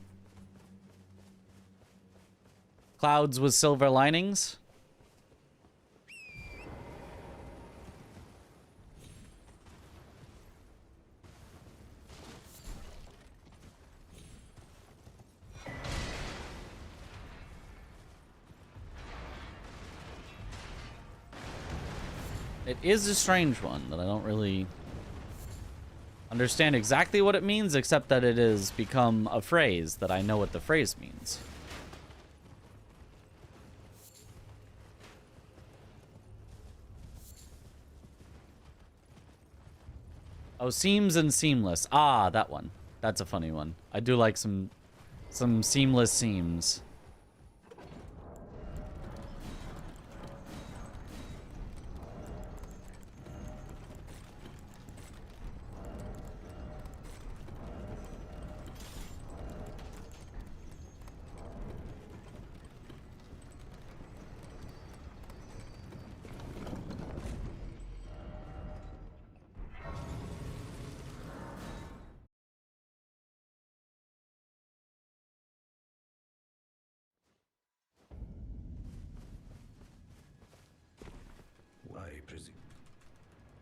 clouds with silver linings. It is a strange one that I don't really understand exactly what it means, except that it has become a phrase that I know what the phrase means. Oh, seams and seamless. Ah, that one. That's a funny one. I do like some seamless seams. I presume.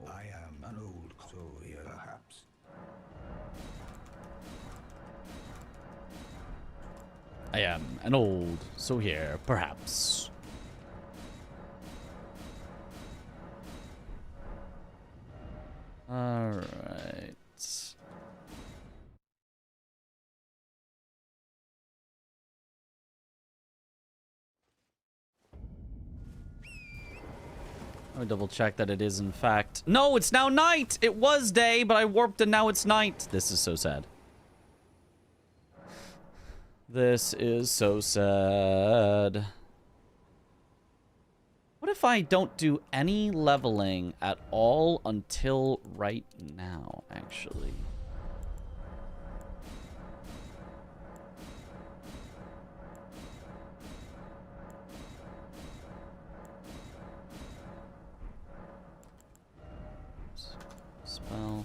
I am an old soldier, perhaps. I am an old, so here, perhaps. All right. Let me double check that it is in fact. No, it's now night! It was day, but I warped and now it's night. This is so sad. This is so sad. What if I don't do any leveling at all until right now, actually? Well.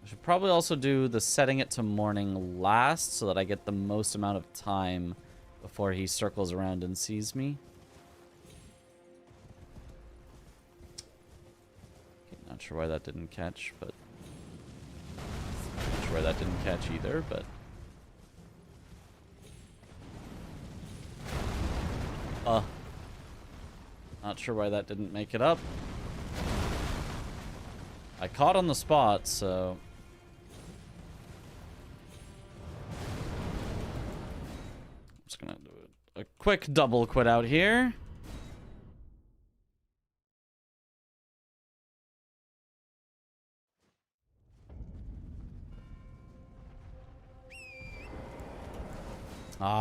I should probably also do the setting it to morning last so that I get the most amount of time before he circles around and sees me. Okay, not sure why that didn't catch, but... Not sure why that didn't catch either, but... Not sure why that didn't make it up. I caught on the spot, so... I'm just gonna do a quick double quit out here.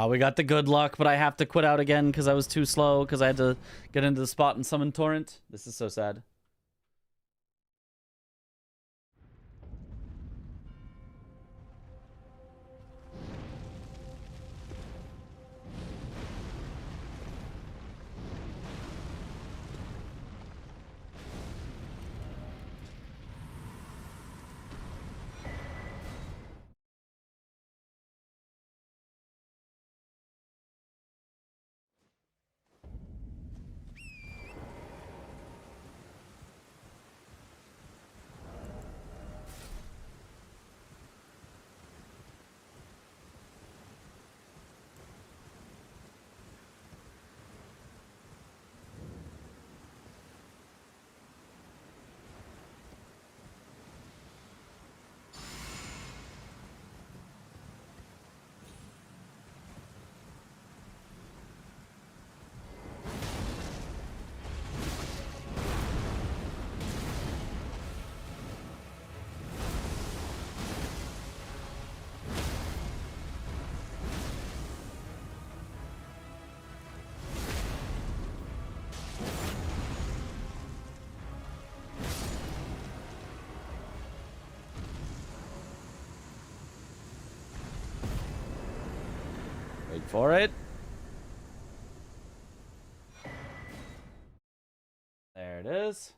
We got the good luck, but I have to quit out again because I was too slow because I had to get into the spot and summon Torrent. This is so sad. Wait for it. There it is.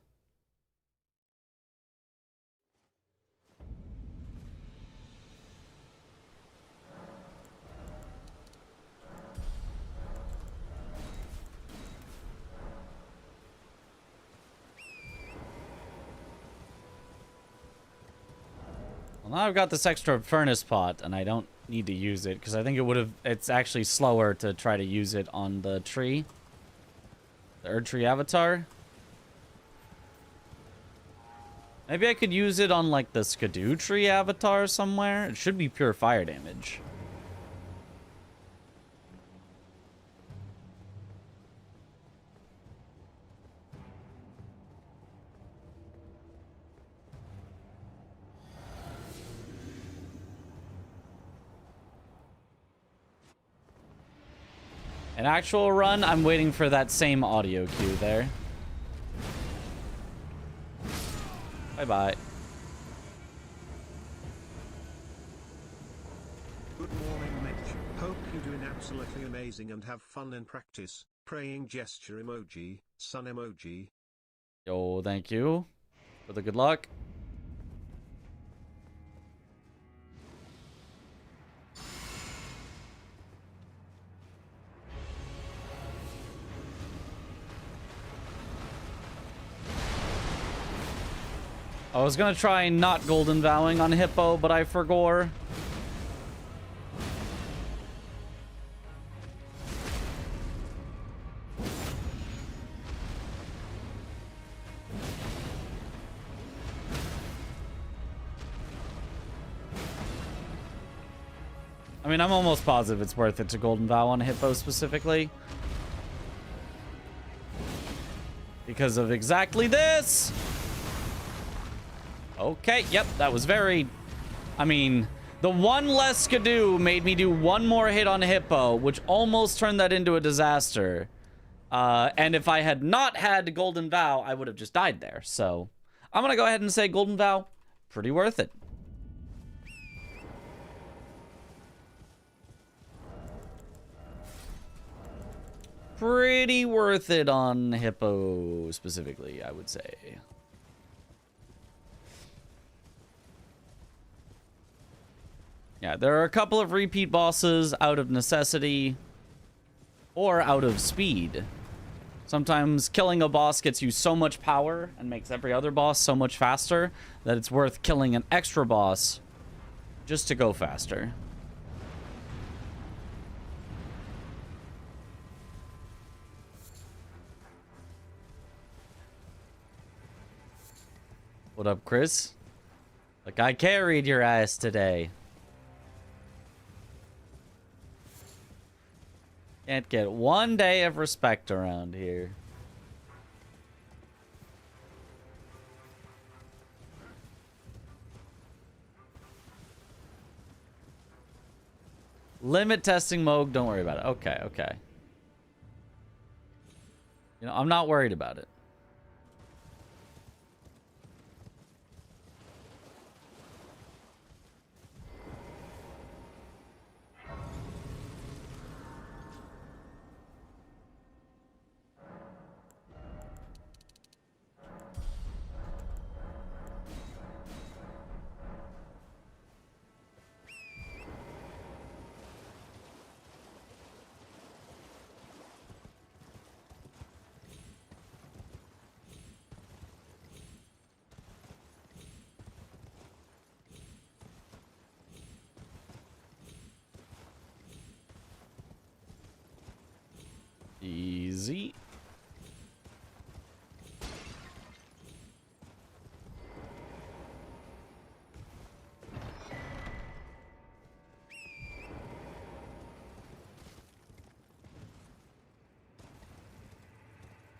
Well, now I've got this extra furnace pot, and I don't need to use it, because I think it would have... It's actually slower to try to use it on the tree. The Erd Tree avatar. Maybe I could use it on, like, the SGDQ tree avatar somewhere. It should be pure fire damage. An actual run, I'm waiting for that same audio cue there. Bye-bye. Good morning, Mitch. Hope you're doing absolutely amazing and have fun in practice. Praying gesture emoji, sun emoji. Yo, thank you for the good luck. I was gonna try not golden vowing on Hippo, but I forgore. I mean, I'm almost positive it's worth it to golden vow on Hippo specifically. Because of exactly this! Okay, yep, that was very... I mean, the one less SGDQ made me do one more hit on Hippo, which almost turned that into a disaster. And if I had not had Golden Vow, I would have just died there. So, I'm gonna go ahead and say Golden Vow, pretty worth it. pretty worth it on Hippo specifically, I would say. Yeah, there are a couple of repeat bosses out of necessity or out of speed. Sometimes killing a boss gets you so much power and makes every other boss so much faster that it's worth killing an extra boss just to go faster. What up, Chris? Like, I carried your ass today. Can't get one day of respect around here. Limit testing mode, don't worry about it. Okay, okay. You know, I'm not worried about it. Easy.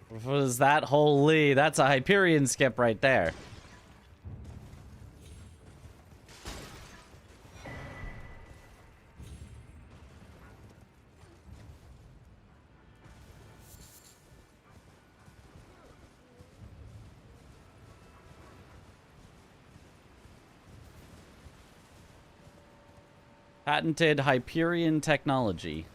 What is that? Holy, that's a Hyperion skip right there. Patented Hyperion technology.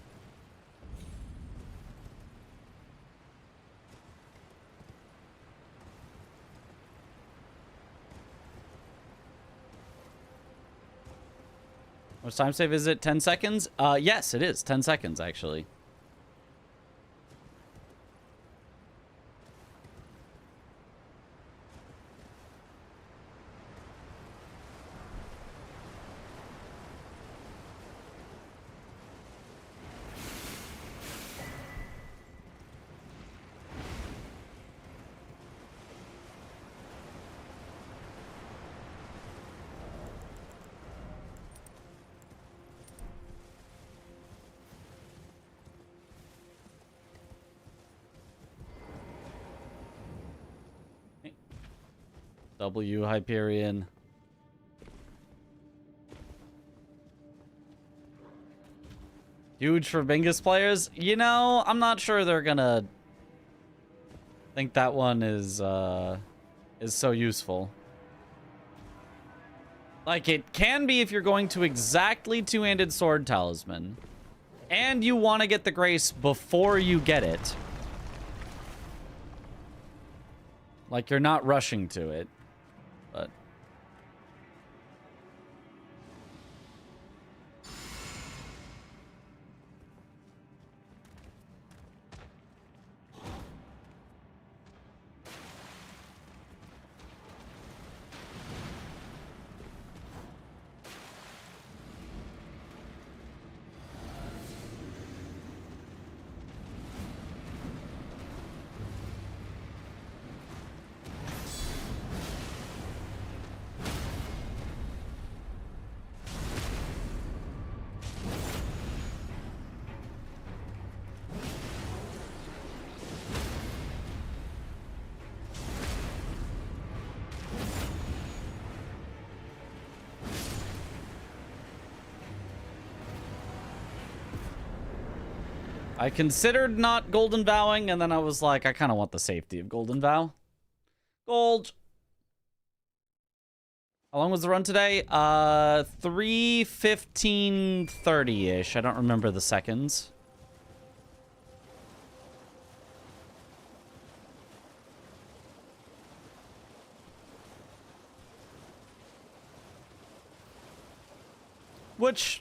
What time save is it? 10 seconds? Yes, it is. 10 seconds, actually. W Hyperion. Huge for Bingus players? You know, I'm not sure they're gonna think that one is so useful. Like, it can be if you're going to exactly two-handed sword talisman and you want to get the grace before you get it. Like, you're not rushing to it. But I considered not Golden Vowing, and then I was like, I kind of want the safety of Golden Vow. Gold. How long was the run today? 3:15:30-ish. I don't remember the seconds. which,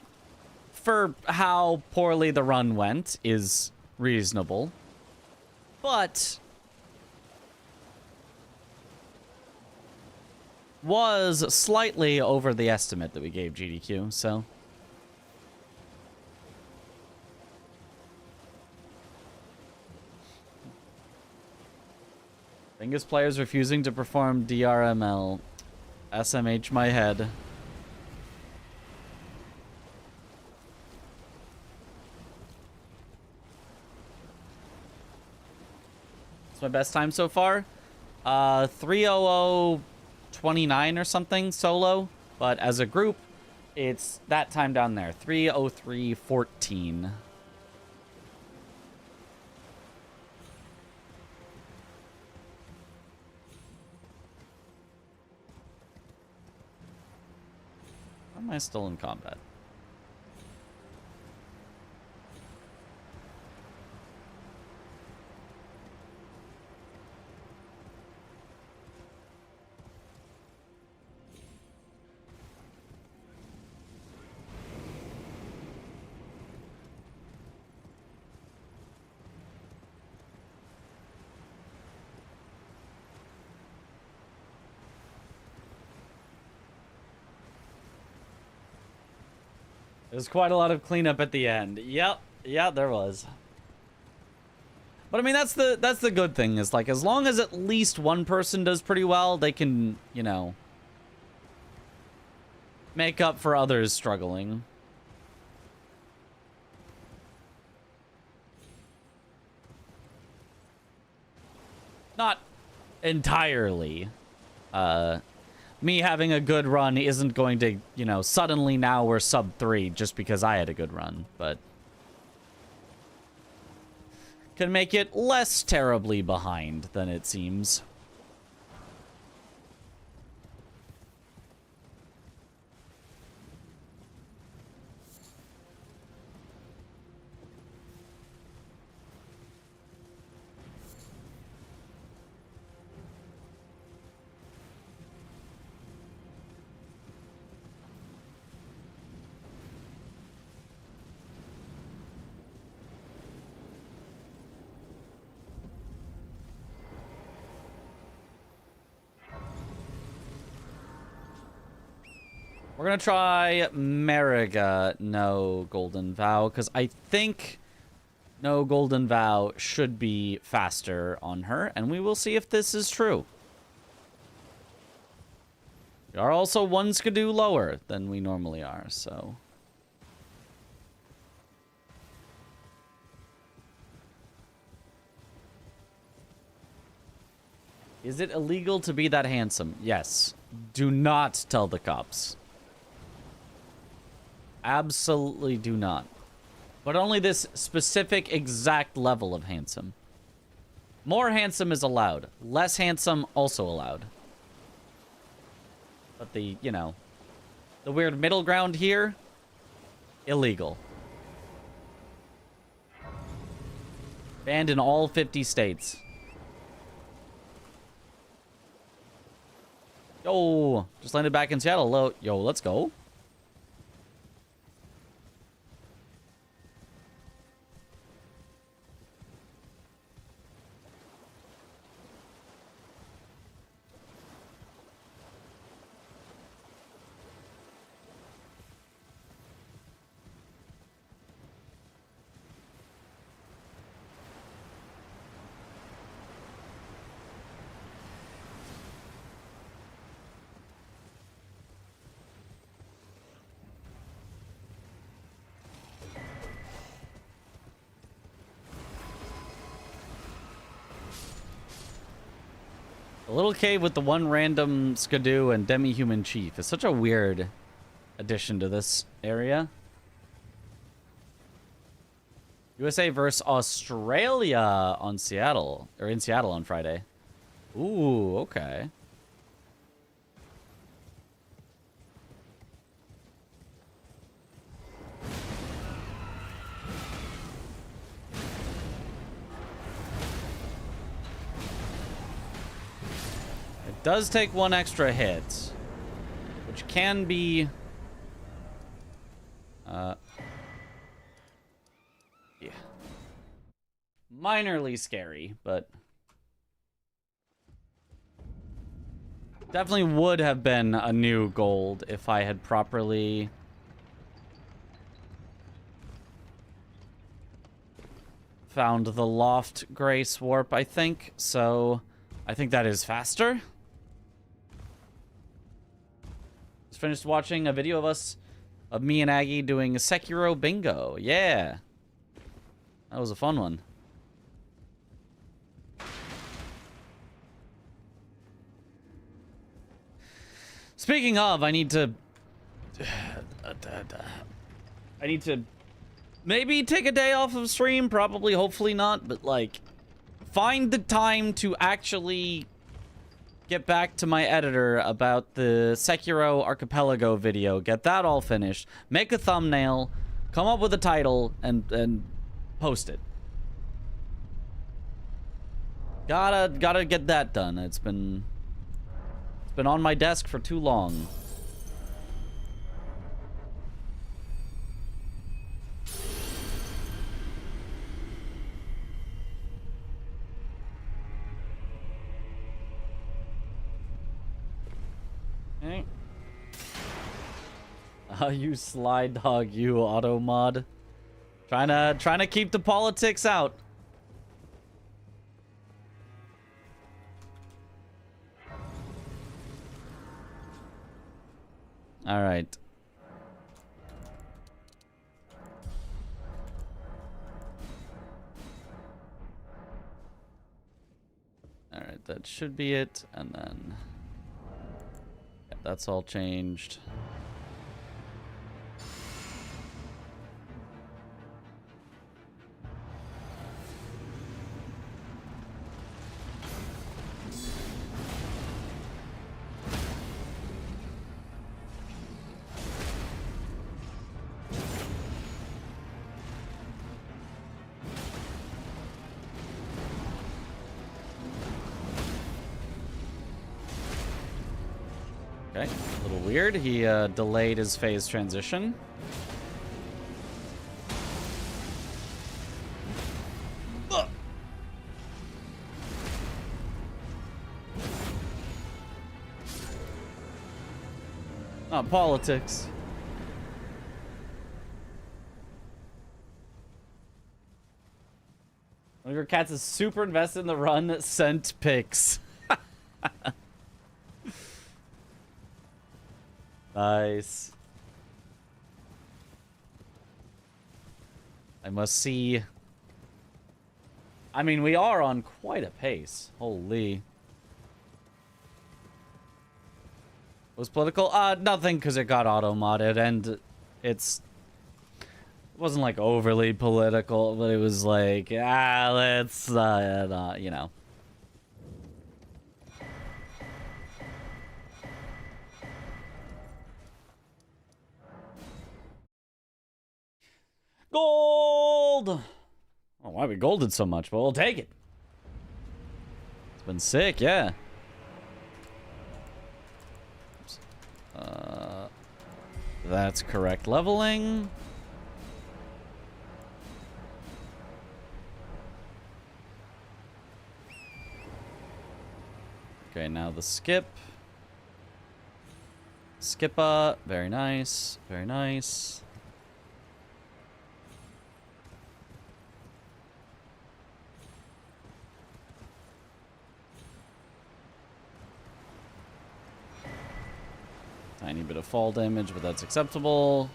for how poorly the run went, is reasonable. But was slightly over the estimate that we gave GDQ, so. Bingus players refusing to perform DRML. SMH my head. It's my best time so far. 3:00:29 or something solo, but as a group, it's that time down there, 3:03:14. Why am I still in combat? There's quite a lot of cleanup at the end. Yep. Yeah, there was. But I mean, that's the good thing, is like, as long as at least one person does pretty well, they can, you know, make up for others struggling. Not entirely. Me having a good run isn't going to, you know, suddenly now we're sub 3 just because I had a good run, but can make it less terribly behind than it seems. We're gonna try Mariga, no Golden Vow, because I think no Golden Vow should be faster on her, and we will see if this is true. We are also one skidoo lower than we normally are, so. Is it illegal to be that handsome? Yes. Do not tell the cops. Absolutely do not. But only this specific exact level of handsome. More handsome is allowed. Less handsome also allowed. But the, you know, the weird middle ground here, illegal. Banned in all 50 states. Yo, just landed back in Seattle. Yo, let's go. A little cave with the one random skidoo and demi-human chief is such a weird addition to this area. USA versus Australia on Seattle, or in Seattle on Friday. Ooh, okay. Does take one extra hit, which can be minorly scary, but definitely would have been a new gold if I had properly found the Loft Grace Warp, I think. So I think that is faster. Just finished watching a video of me and Aggie doing a Sekiro bingo. Yeah. That was a fun one. Speaking of, I need to maybe take a day off of stream, probably, hopefully not, but like find the time to actually get back to my editor about the Sekiro Archipelago video, get that all finished, make a thumbnail, come up with a title, and post it. Gotta get that done. It's been on my desk for too long. Okay. You slide dog, you auto mod. Trying to keep the politics out. All right. All right, that should be it, and then yeah, that's all changed. Okay, a little weird. He delayed his phase transition. Not politics. One of your cats is super invested in the run, sent pics. Nice. I must see. I mean, we are on quite a pace. Holy. Was political? Nothing, because it got auto-modded, and it wasn't like overly political, but it was like, let's, you know. Gold! Oh, why we golded so much, but we'll take it. It's been sick, yeah. Oops. That's correct leveling. Okay, now the skip. Skippa, very nice, very nice. Tiny bit of fall damage, but that's acceptable.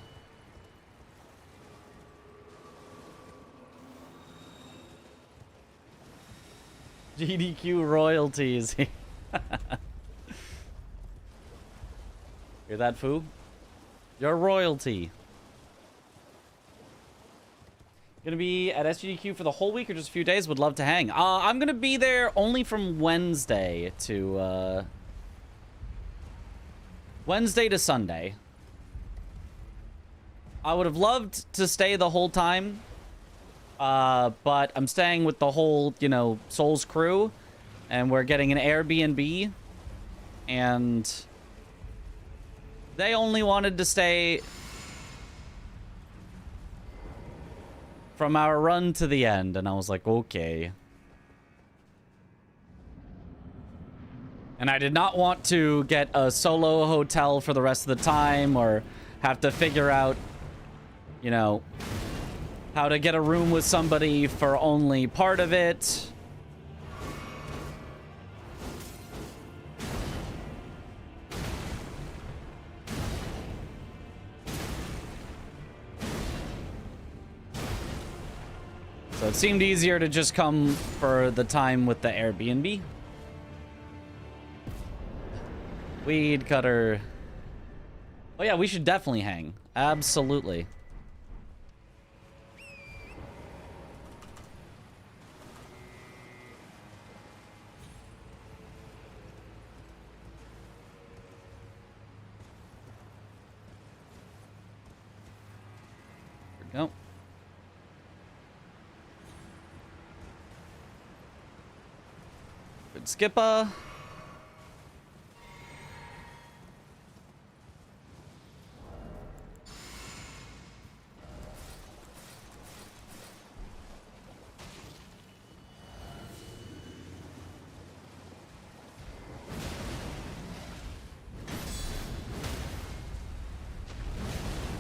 GDQ royalties. Hear that, Foo? You're royalty. Gonna be at SGDQ for the whole week or just a few days? Would love to hang. I'm gonna be there only from Wednesday to Sunday. I would have loved to stay the whole time, but I'm staying with the whole, you know, Souls crew, and we're getting an Airbnb, and they only wanted to stay from our run to the end, and I was like, okay. And I did not want to get a solo hotel for the rest of the time, or have to figure out, you know, how to get a room with somebody for only part of it. So it seemed easier to just come for the time with the Airbnb. Weed cutter. Oh yeah, we should definitely hang. Absolutely. There we go. Good skipper.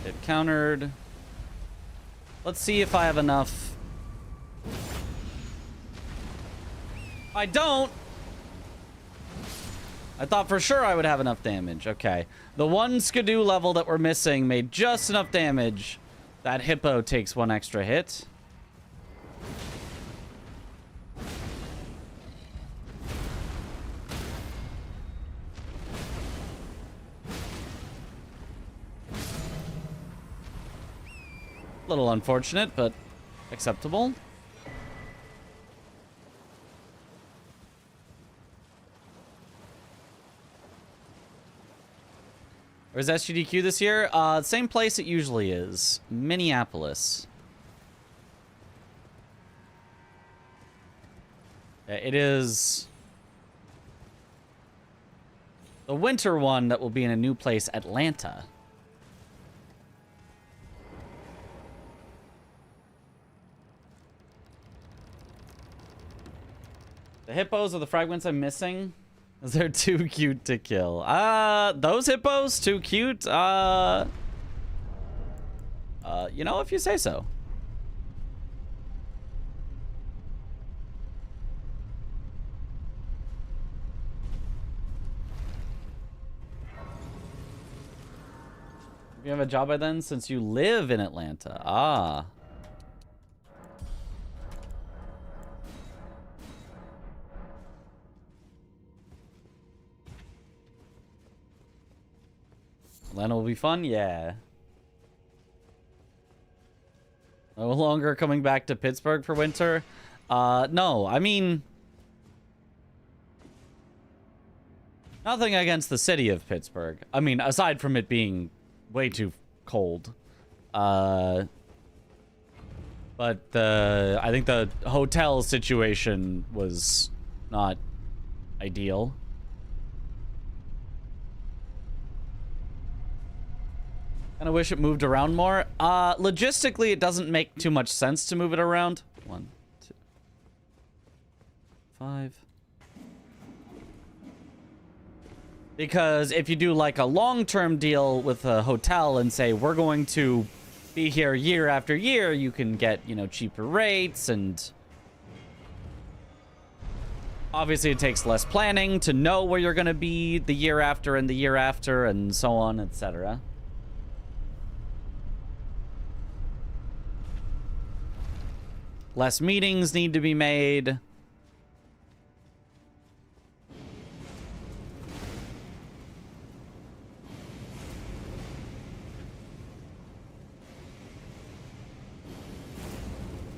It countered. Let's see if I have enough. I don't. I thought for sure I would have enough damage. Okay. The one skidoo level that we're missing made just enough damage. That hippo takes one extra hit. Little unfortunate, but acceptable. Where's SGDQ this year? Same place it usually is. Minneapolis. It is the winter one that will be in a new place, Atlanta. The hippos are the fragments I'm missing. They're too cute to kill. Those hippos too cute? You know, if you say so. You have a job by then since you live in Atlanta. Ah. Atlanta will be fun? Yeah. No longer coming back to Pittsburgh for winter? No, I mean... nothing against the city of Pittsburgh. I mean, aside from it being way too cold. But I think the hotel situation was not ideal. Kind of wish it moved around more. Logistically, it doesn't make too much sense to move it around. 1, 2, 5. Because if you do like a long-term deal with a hotel and say, we're going to be here year after year, you can get, you know, cheaper rates, and obviously it takes less planning to know where you're going to be the year after and the year after and so on, etc. Less meetings need to be made.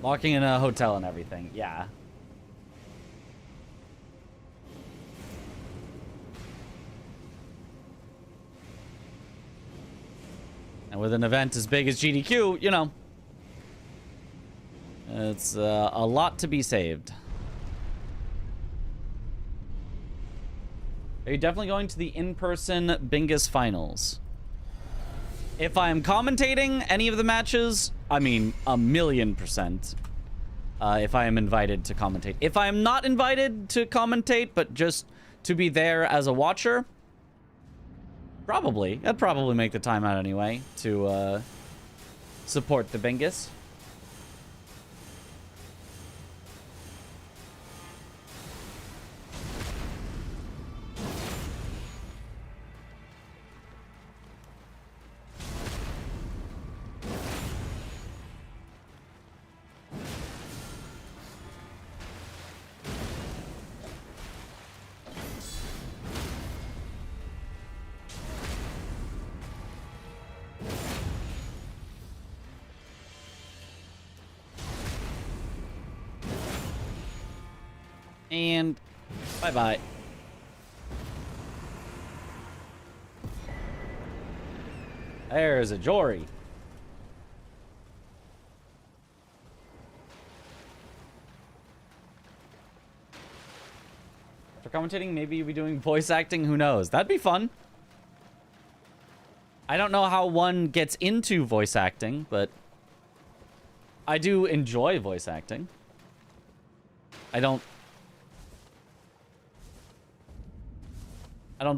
Locking in a hotel and everything, yeah. And with an event as big as GDQ, you know, it's a lot to be saved. Are you definitely going to the in-person Bingus finals? If I'm commentating any of the matches, I mean, 1,000,000%. If I am invited to commentate. If I am not invited to commentate, but just to be there as a watcher, probably. I'd probably make the time out anyway to support the Bingus. And bye-bye. There's a Jory. For commentating, maybe you'll be doing voice acting. Who knows? That'd be fun. I don't know how one gets into voice acting, but I do enjoy voice acting. I don't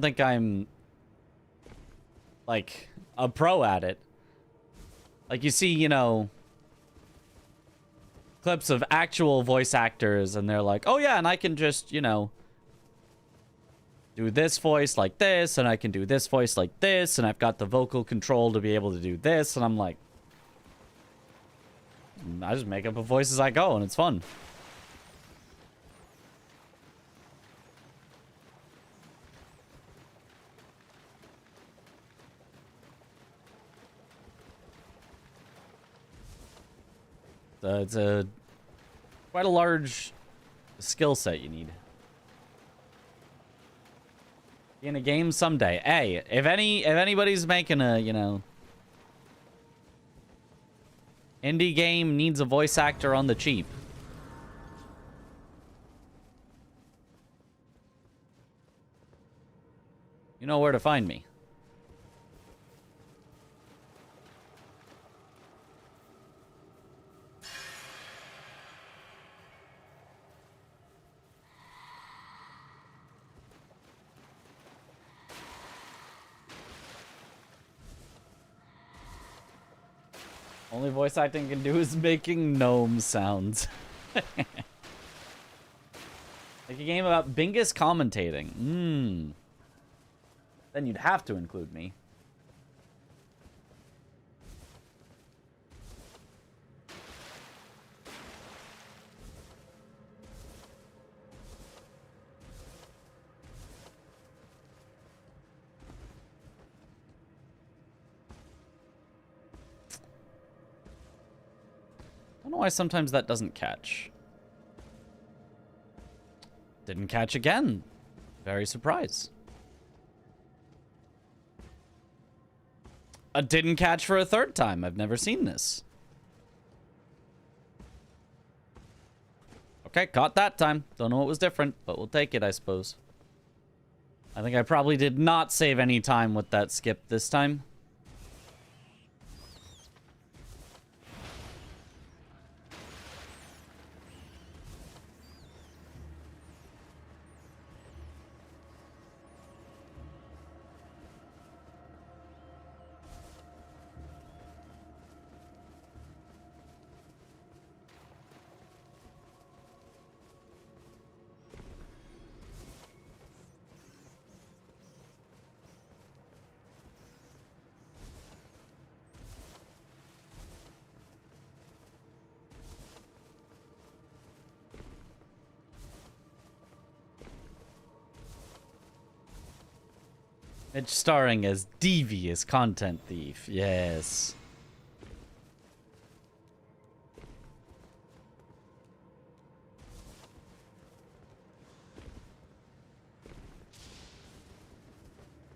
think I'm like a pro at it. Like you see, you know, clips of actual voice actors and they're like, oh yeah, and I can just, you know, do this voice like this, and I can do this voice like this, and I've got the vocal control to be able to do this, and I'm like, I just make up a voice as I go, and it's fun. It's quite a large skill set you need. In a game someday. Hey, if anybody's making a, you know, indie game needs a voice actor on the cheap, you know where to find me. Only voice acting can do is making gnome sounds. Like a game about Bingus commentating. Then you'd have to include me. I don't know why sometimes that doesn't catch. Didn't catch again. Very surprised. Didn't catch for a third time. I've never seen this. Okay, caught that time. Don't know what was different, but we'll take it, I suppose. I think I probably did not save any time with that skip this time. It's starring as devious content thief. Yes.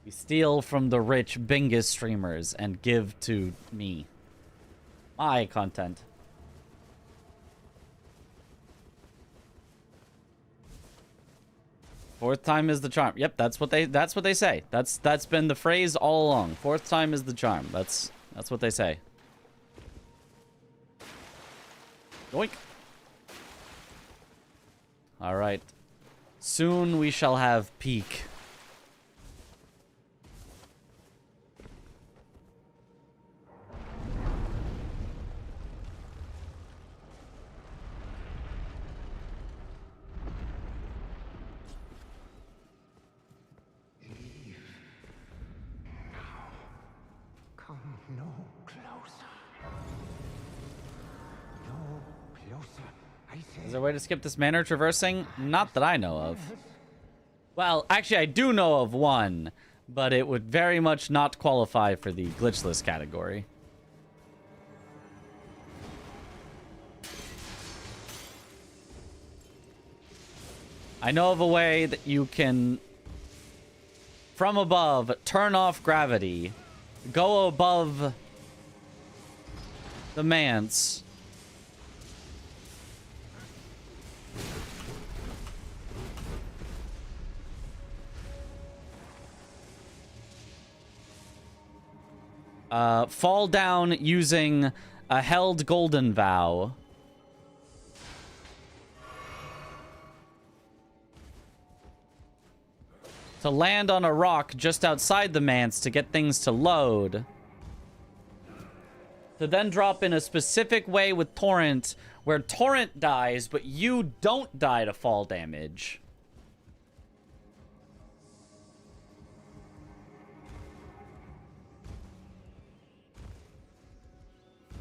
We steal from the rich Bingus streamers and give to me. My content. Fourth time is the charm. Yep, that's what they say. That's been the phrase all along. Fourth time is the charm. That's what they say. Yoink. All right. Soon we shall have peak. Is there a way to skip this manner traversing? Not that I know of. Well, actually, I do know of one, but it would very much not qualify for the glitchless category. I know of a way that you can, from above, turn off gravity, go above the manse, fall down using a held golden vow, to land on a rock just outside the manse to get things to load, to then drop in a specific way with Torrent, where Torrent dies, but you don't die to fall damage.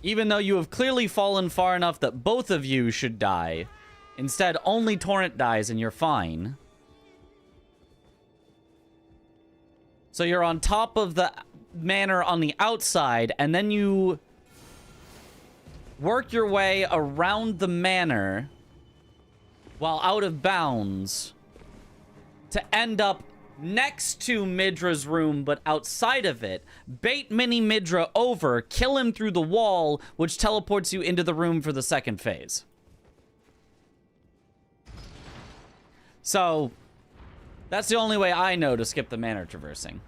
Even though you have clearly fallen far enough that both of you should die. Instead, only Torrent dies and you're fine. So you're on top of the manor on the outside, and then you work your way around the manor while out of bounds to end up next to Midra's room, but outside of it. Bait Mini Midra over, kill him through the wall, which teleports you into the room for the second phase. So, that's the only way I know to skip the manor traversing.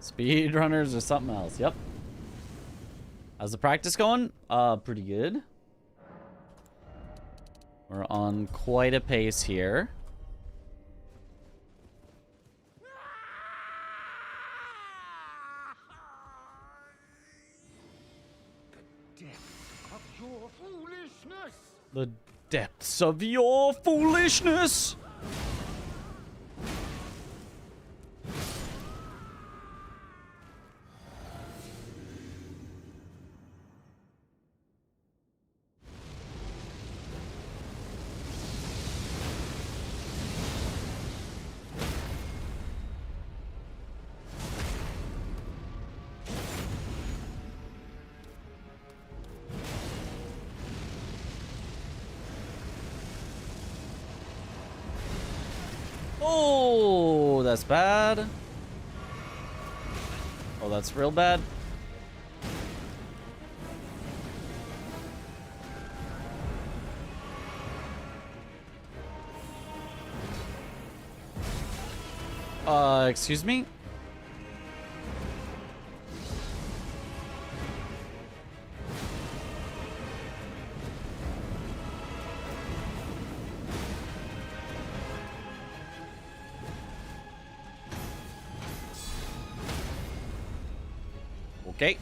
Speedrunners or something else. Yep. How's the practice going? Pretty good. We're on quite a pace here. The depths of your foolishness. Oh, that's bad. Oh, that's real bad. Excuse me? Okay.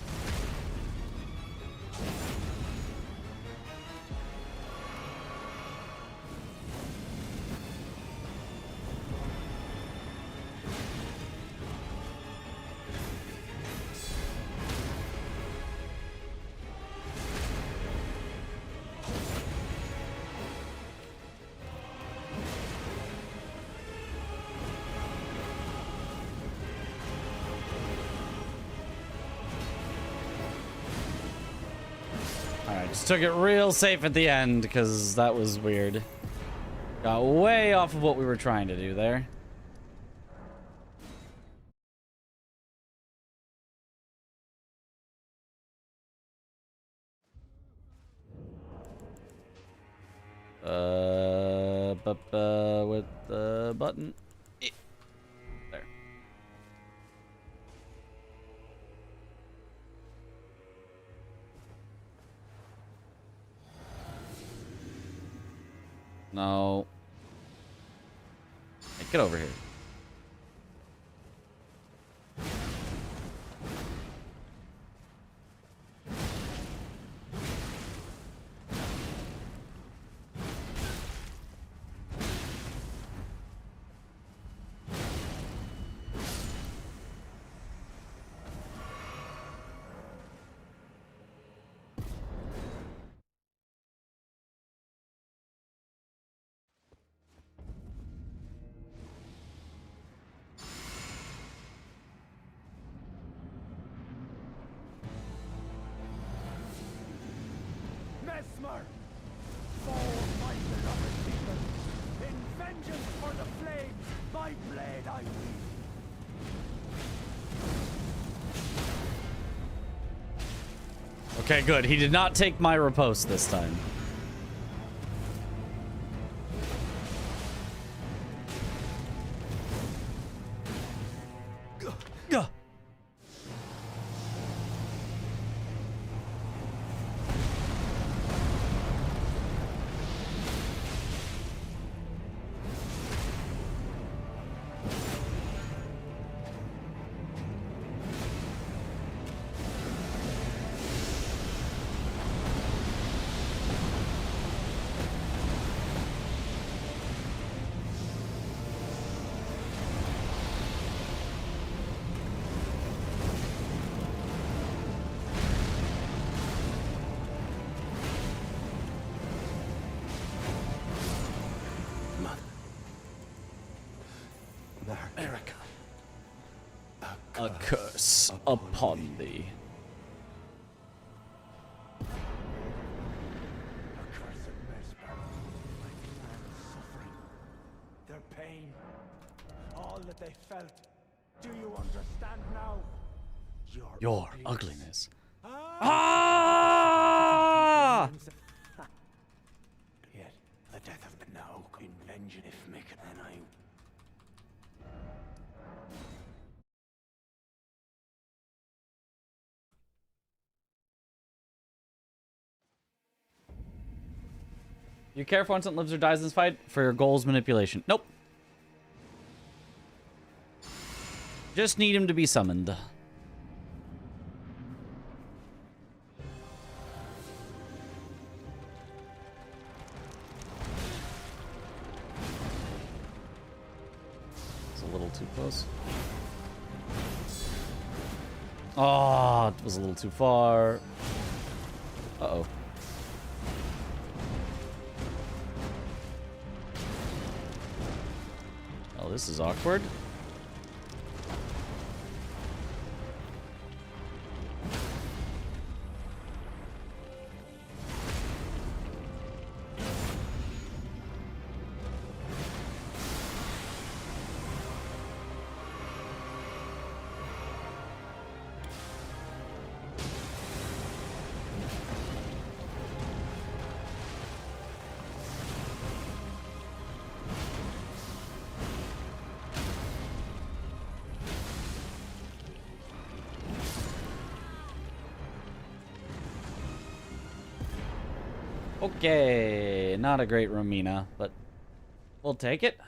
Just took it real safe at the end because that was weird. Got way off of what we were trying to do there. With the button. There. No. Hey, get over here. Mesmer! Fall my beloved people! In vengeance for the flames, my blade I wield! Okay, good. He did not take my riposte this time. Gah. Erica. A curse upon thee. Accursed Mesmer, my clan's suffering, their pain, all that they felt. Do you understand now? Your ugliness. Ah! Yet the death of now in vengeance if make it then I. You care if one lives or dies in this fight? For your goals manipulation. Nope. Just need him to be summoned. It's a little too close. Oh, it was a little too far. Uh-oh. Oh, this is awkward. Okay, not a great Romina, but we'll take it.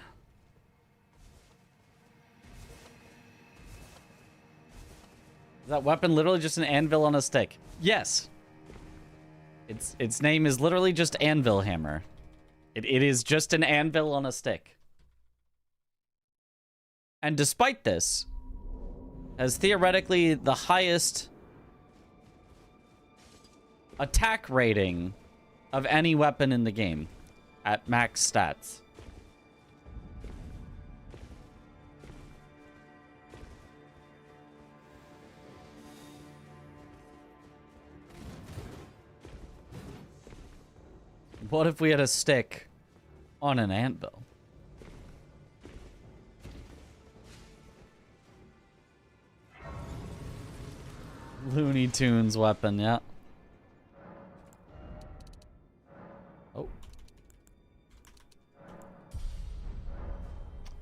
Is that weapon literally just an anvil on a stick? Yes. Its name is literally just Anvil Hammer. It is just an anvil on a stick. And despite this, has theoretically the highest attack rating of any weapon in the game at max stats. What if we had a stick on an anvil? Looney Tunes weapon, yeah. Oh.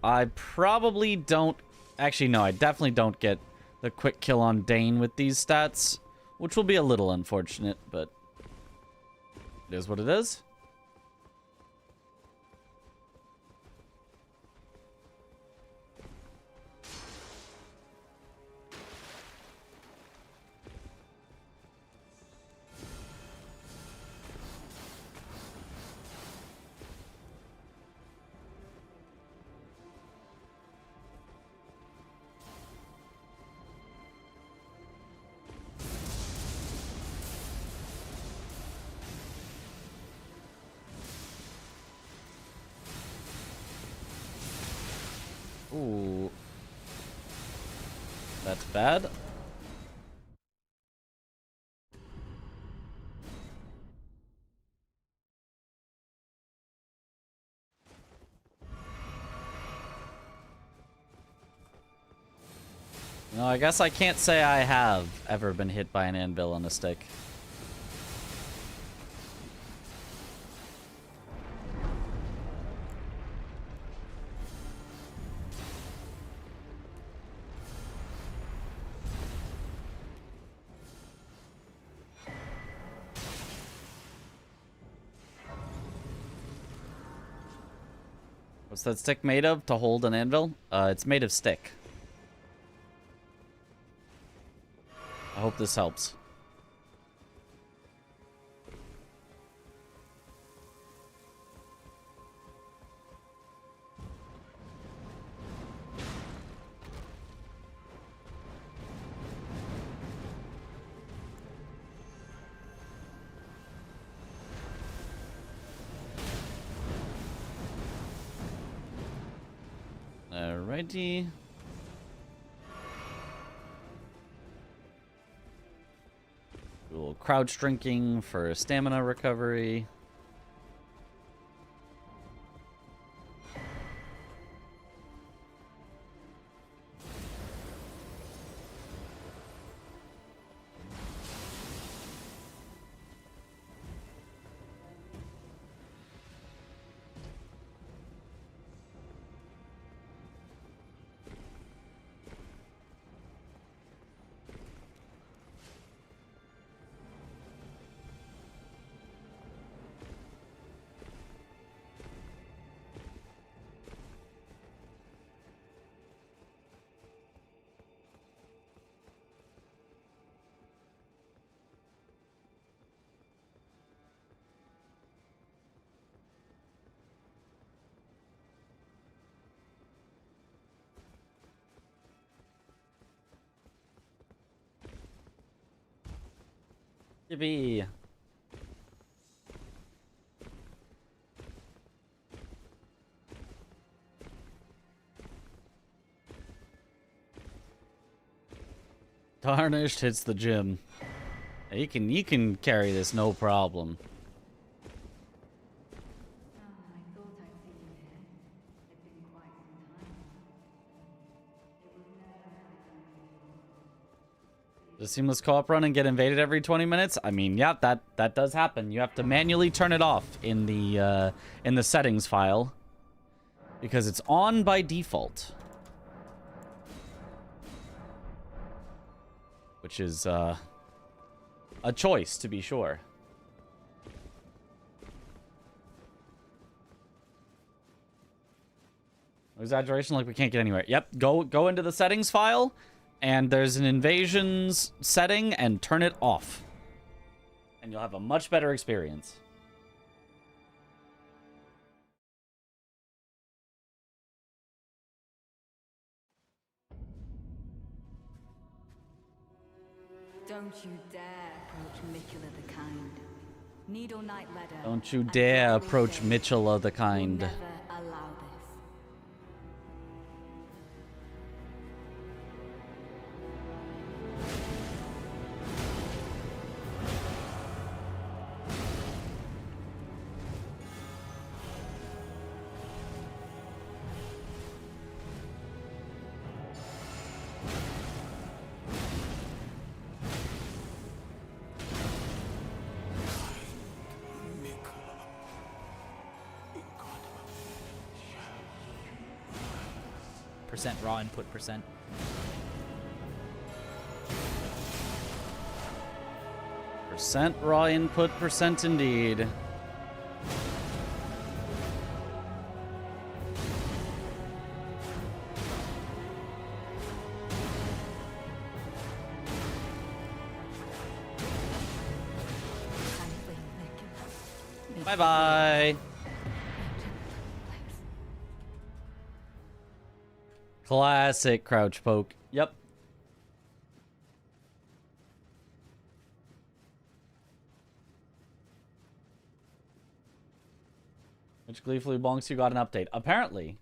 I probably don't... Actually, no, I definitely don't get the quick kill on Dane with these stats, which will be a little unfortunate, but it is what it is. Ooh. That's bad. No, I guess I can't say I have ever been hit by an anvil on a stick. What's that stick made of to hold an anvil? It's made of stick. I hope this helps. Alrighty. A little crouch drinking for stamina recovery. Yippee. Tarnished hits the gym. You can carry this no problem. The seamless co-op run and get invaded every 20 minutes? I mean, yeah, that does happen. You have to manually turn it off in the settings file because it's on by default. Which is a choice, to be sure. Exaggeration, like we can't get anywhere. Yep, go into the settings file, and there's an invasions setting, and turn it off. And you'll have a much better experience. Don't you dare approach Mitchell of the Kind. Needle Knight Ladder. Don't you dare approach Mitchell of the Kind. Never allow this. percent raw input percent. Percent raw input percent indeed. Bye-bye. Classic crouch poke. Yep. Which gleefully bonks you got an update. Apparently,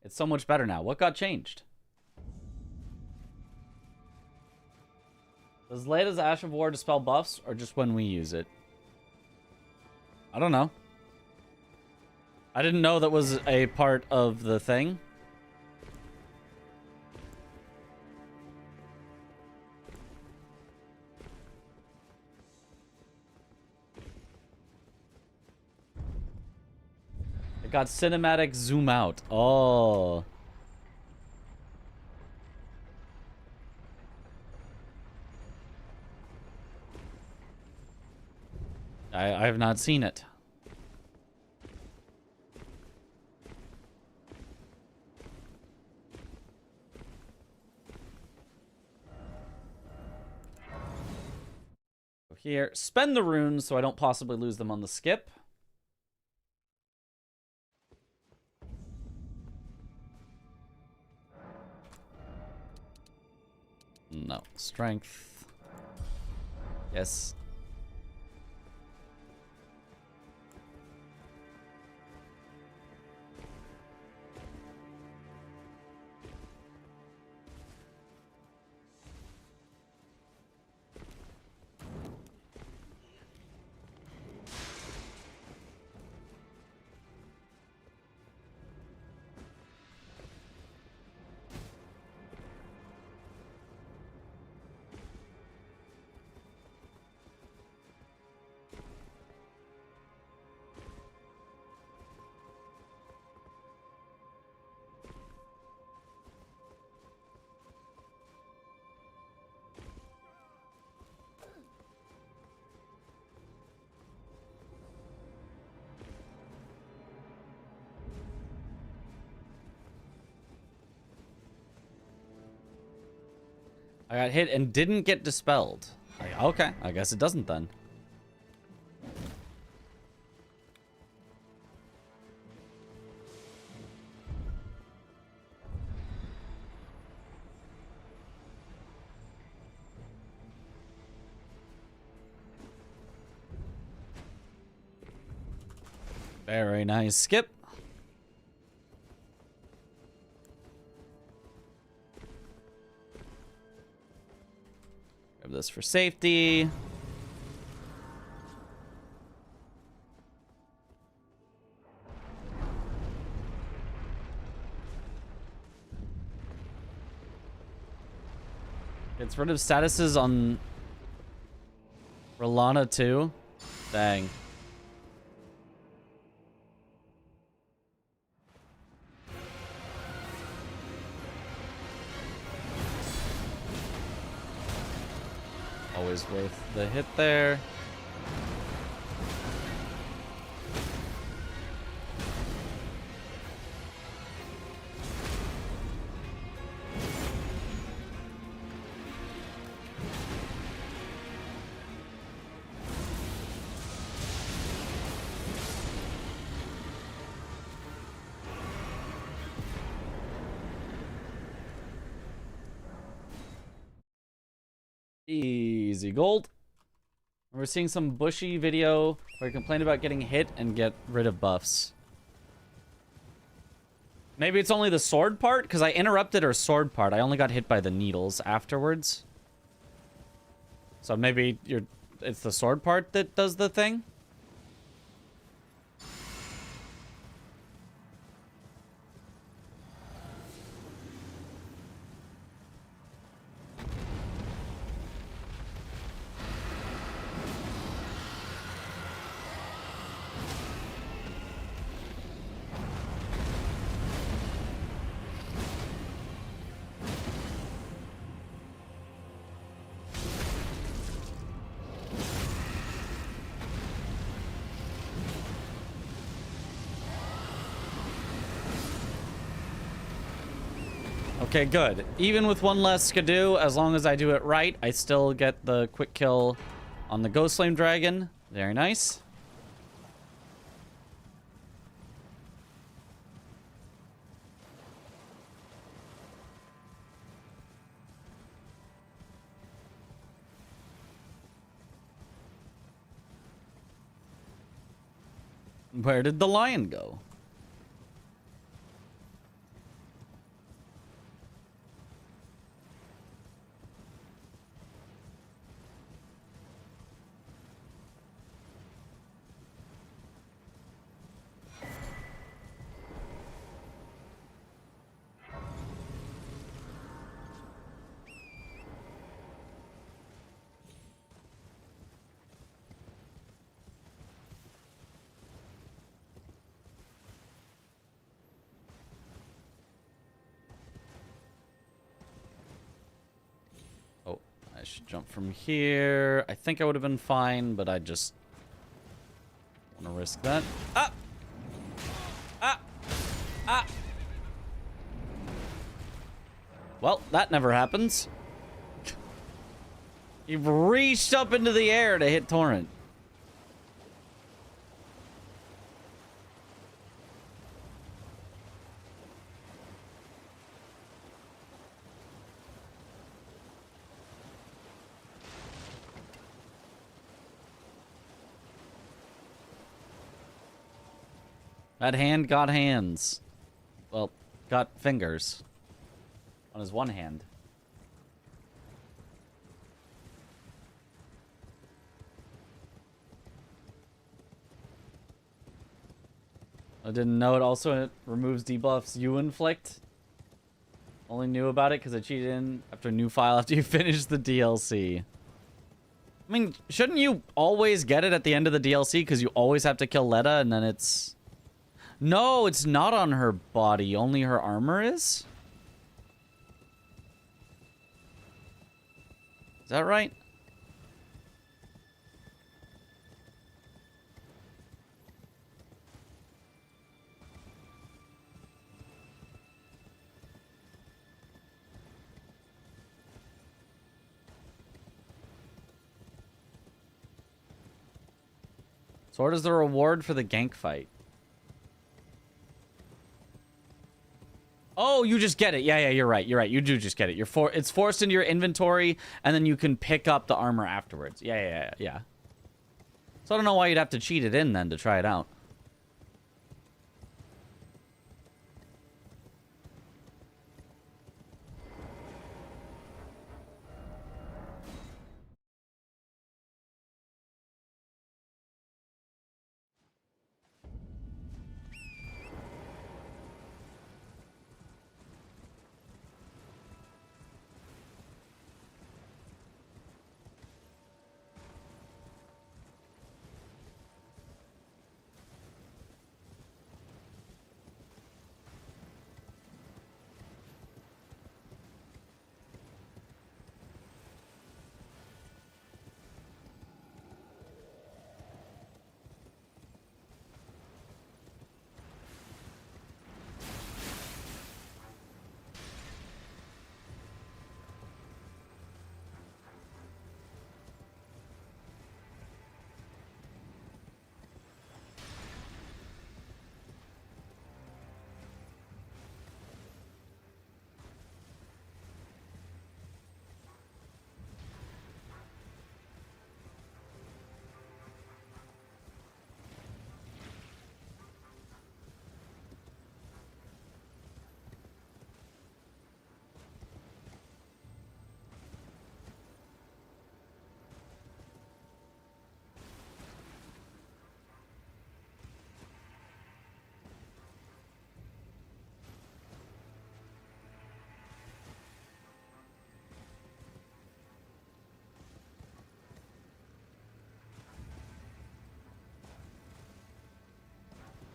it's so much better now. What got changed? Does Leda's Ash of War dispel buffs, or just when we use it? I don't know. I didn't know that was a part of the thing. It got cinematic zoom out. Oh. I have not seen it. Go here. Spend the runes so I don't possibly lose them on the skip. No. Strength. Yes. I got hit and didn't get dispelled. Okay, I guess it doesn't then. Very nice skip. Grab this for safety. Gets rid of statuses on Rolana too. Dang. Always worth the hit there. Easy gold. We're seeing some bushy video where he complained about getting hit and get rid of buffs. Maybe it's only the sword part, because I interrupted her sword part. I only got hit by the needles afterwards. So maybe it's the sword part that does the thing? Okay, good. Even with one less skidoo, as long as I do it right, I still get the quick kill on the Ghost Flame Dragon. Very nice. Where did the lion go? I should jump from here. I think I would have been fine, but I just want to risk that. Ah! Ah! Ah! Well, that never happens. You've reached up into the air to hit Torrent. That hand got hands. Well, got fingers. On his one hand. I didn't know it also removes debuffs you inflict. Only knew about it because I cheated in after a new file after you finish the DLC. I mean, shouldn't you always get it at the end of the DLC because you always have to kill Letta and then it's... No, it's not on her body. Only her armor is? Is that right? So what is the reward for the gank fight? Oh, you just get it. Yeah, you're right. You're right. You do just get it. It's forced into your inventory, and then you can pick up the armor afterwards. Yeah. So I don't know why you'd have to cheat it in then to try it out.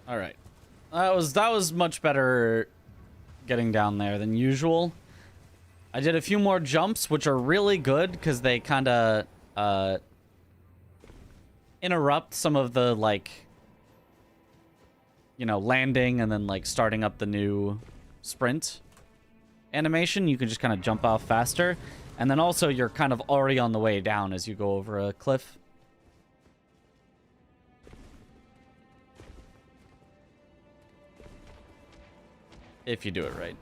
All right. That was much better getting down there than usual. I did a few more jumps, which are really good because they kind of interrupt some of the, like, you know, landing and then, like, starting up the new sprint animation, you can just kind of jump off faster. And then also you're kind of already on the way down as you go over a cliff. If you do it right.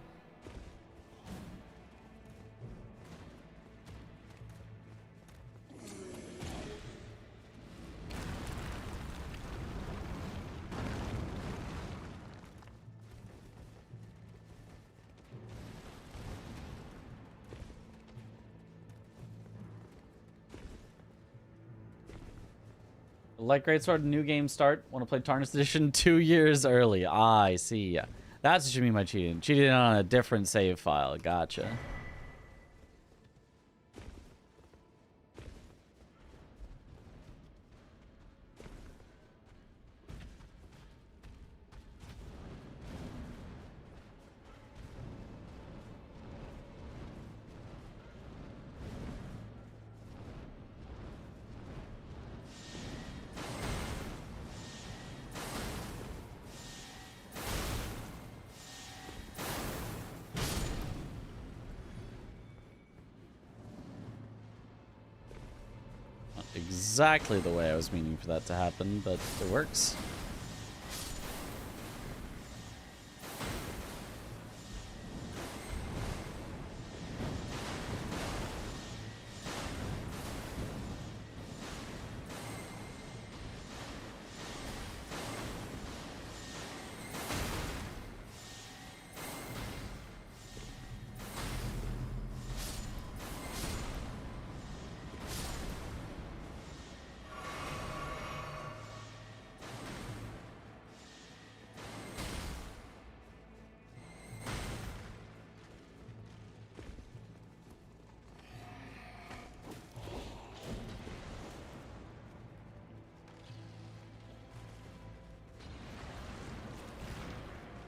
Like Greatsword, new game start. Want to play Tarnished Edition 2 years early. Ah, I see. That's what you mean by cheating. Cheating on a different save file. Gotcha. Exactly the way I was meaning for that to happen, but it works.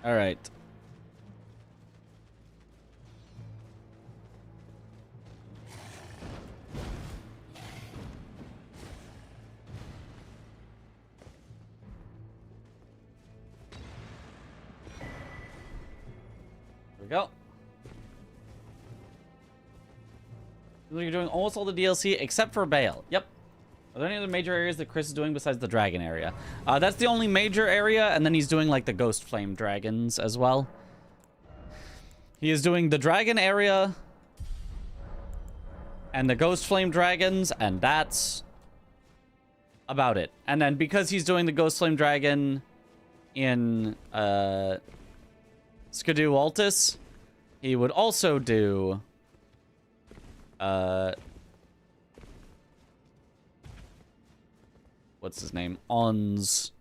All right. Here we go. You're doing almost all the DLC except for Bale. Yep. Are there any other major areas that Chris is doing besides the dragon area? That's the only major area, and then he's doing like the ghost flame dragons as well. He is doing the dragon area and the ghost flame dragons, and that's about it. And then because he's doing the ghost flame dragon in Skidoo Altus, he would also do what's his name? Ons.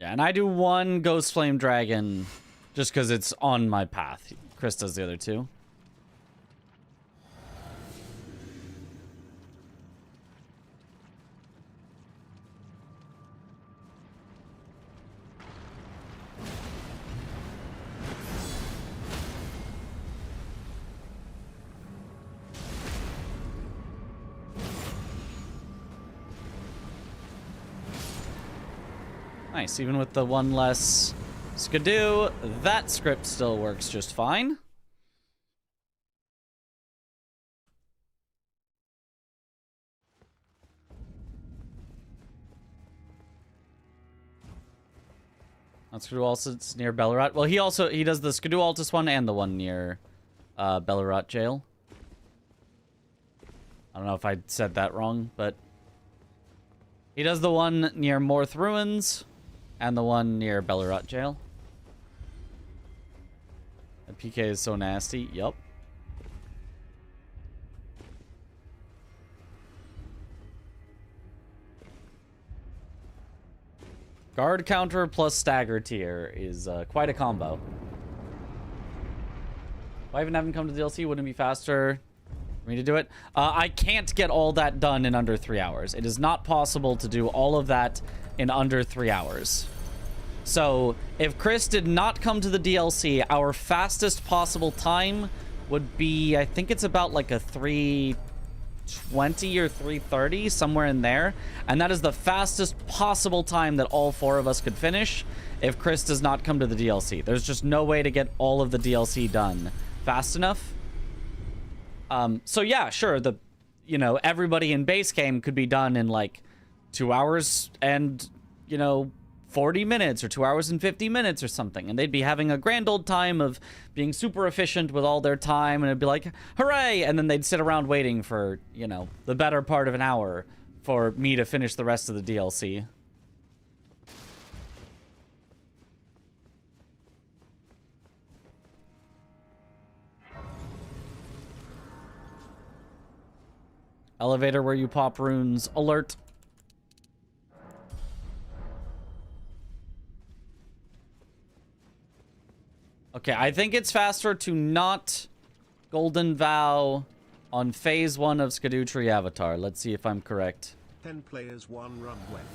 Yeah, and I do one Ghost Flame Dragon just because it's on my path. Chris does the other two. Nice, even with the one less Skidoo, that script still works just fine. That's Skidoo Altus near Bellerat. Well, he does the Skidoo Altus one and the one near Bellerat Jail. I don't know if I said that wrong, but he does the one near Morth Ruins and the one near Bellerat Jail. The PK is so nasty. Yup. Guard counter plus stagger tier is quite a combo. Why even have him come to DLC? Wouldn't it be faster for me to do it? I can't get all that done in under 3 hours. It is not possible to do all of that in under 3 hours. So if Chris did not come to the DLC, our fastest possible time would be, I think it's about like a 3 3:20 or 3:30, somewhere in there. And that is the fastest possible time that all 4 of us could finish if Chris does not come to the DLC. There's just no way to get all of the DLC done fast enough. So yeah, sure, everybody in base game could be done in like 2 hours and, 40 minutes or 2 hours and 50 minutes or something. And they'd be having a grand old time of being super efficient with all their time. And it'd be like, hooray! And then they'd sit around waiting for, the better part of an hour for me to finish the rest of the DLC. Elevator where you pop runes. Alert. Okay, I think it's faster to not Golden Vow on phase 1 of Skadutri Avatar. Let's see if I'm correct. 10 players, 1 run left.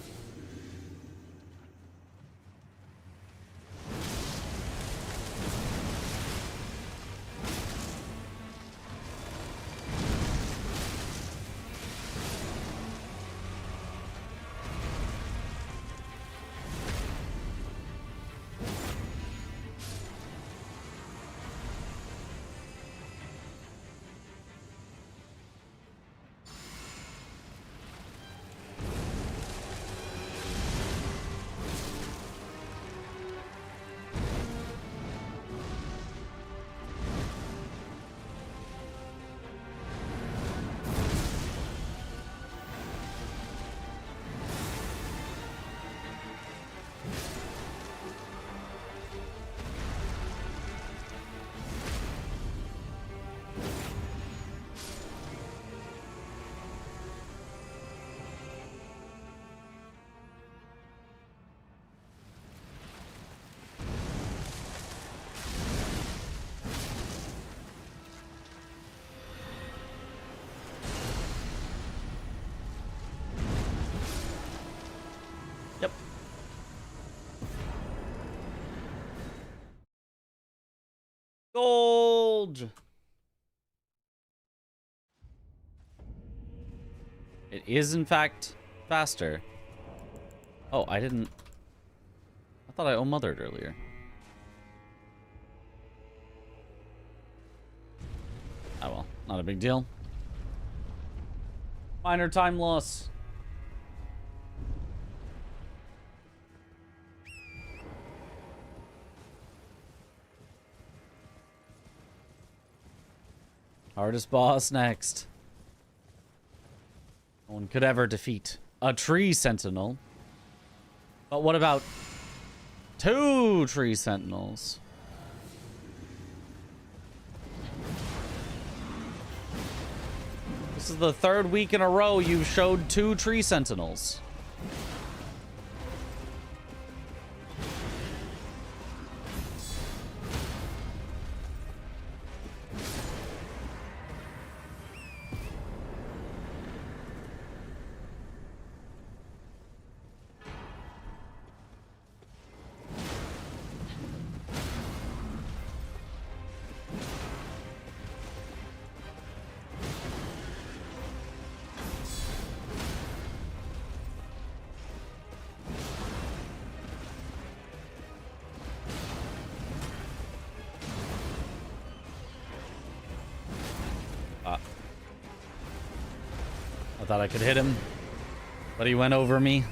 Gold! It is, in fact, faster. Oh, I thought I omothered earlier. Oh well, not a big deal. Minor time loss. Hardest boss next. No one could ever defeat a tree sentinel. But what about 2 tree sentinels? This is the 3rd week in a row you've showed 2 tree sentinels. I thought I could hit him, but he went over me. Is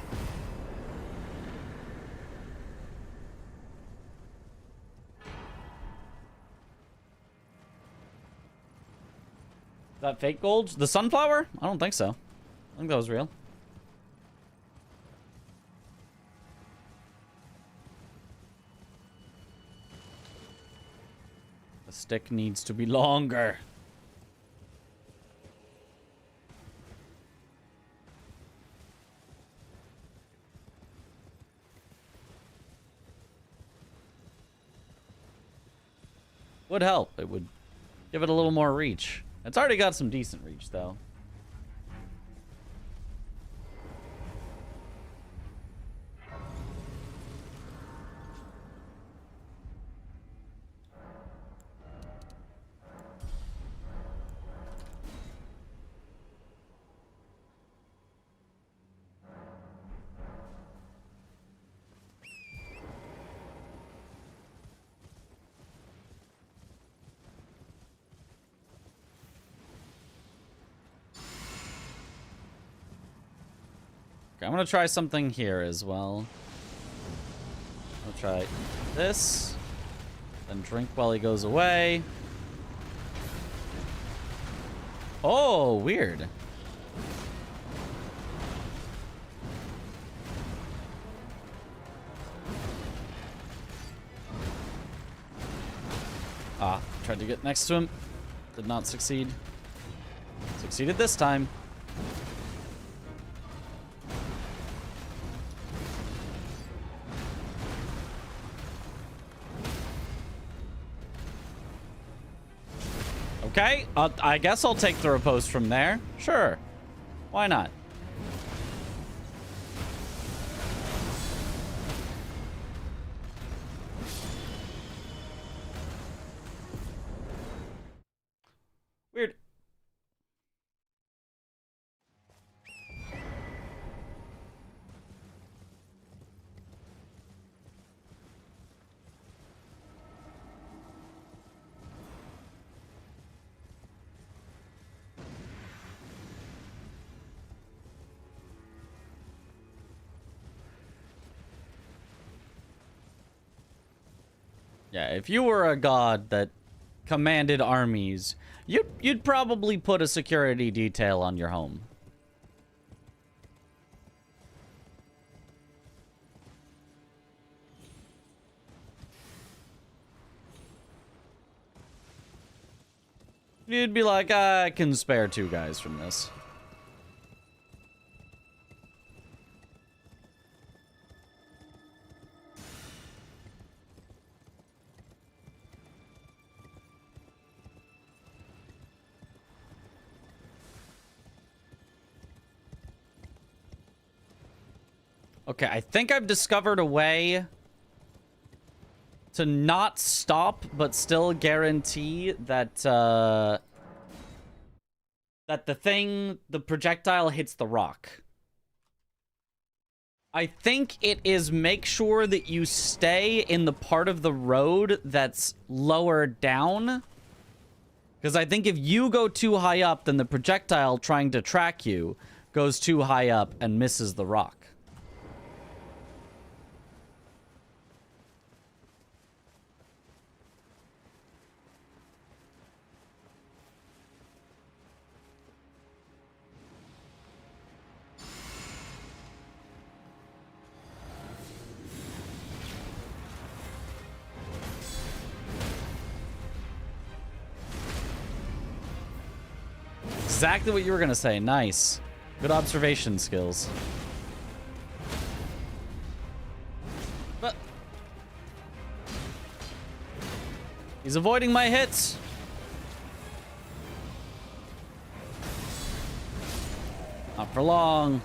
that fake gold? The sunflower? I don't think so. I think that was real. The stick needs to be longer. Would help. It would give it a little more reach. It's already got some decent reach, though. Okay, I'm gonna try something here as well. I'll try this. Then drink while he goes away. Oh, weird. Ah, tried to get next to him. Did not succeed. Succeeded this time. Okay, I guess I'll take the riposte from there. Sure. Why not? Weird. Yeah, if you were a god that commanded armies, you'd probably put a security detail on your home. You'd be like, I can spare 2 guys from this. Okay, I think I've discovered a way to not stop, but still guarantee that, that the projectile hits the rock. I think it is make sure that you stay in the part of the road that's lower down. Because I think if you go too high up, then the projectile trying to track you goes too high up and misses the rock. Exactly what you were gonna say. Nice. Good observation skills. But he's avoiding my hits. Not for long.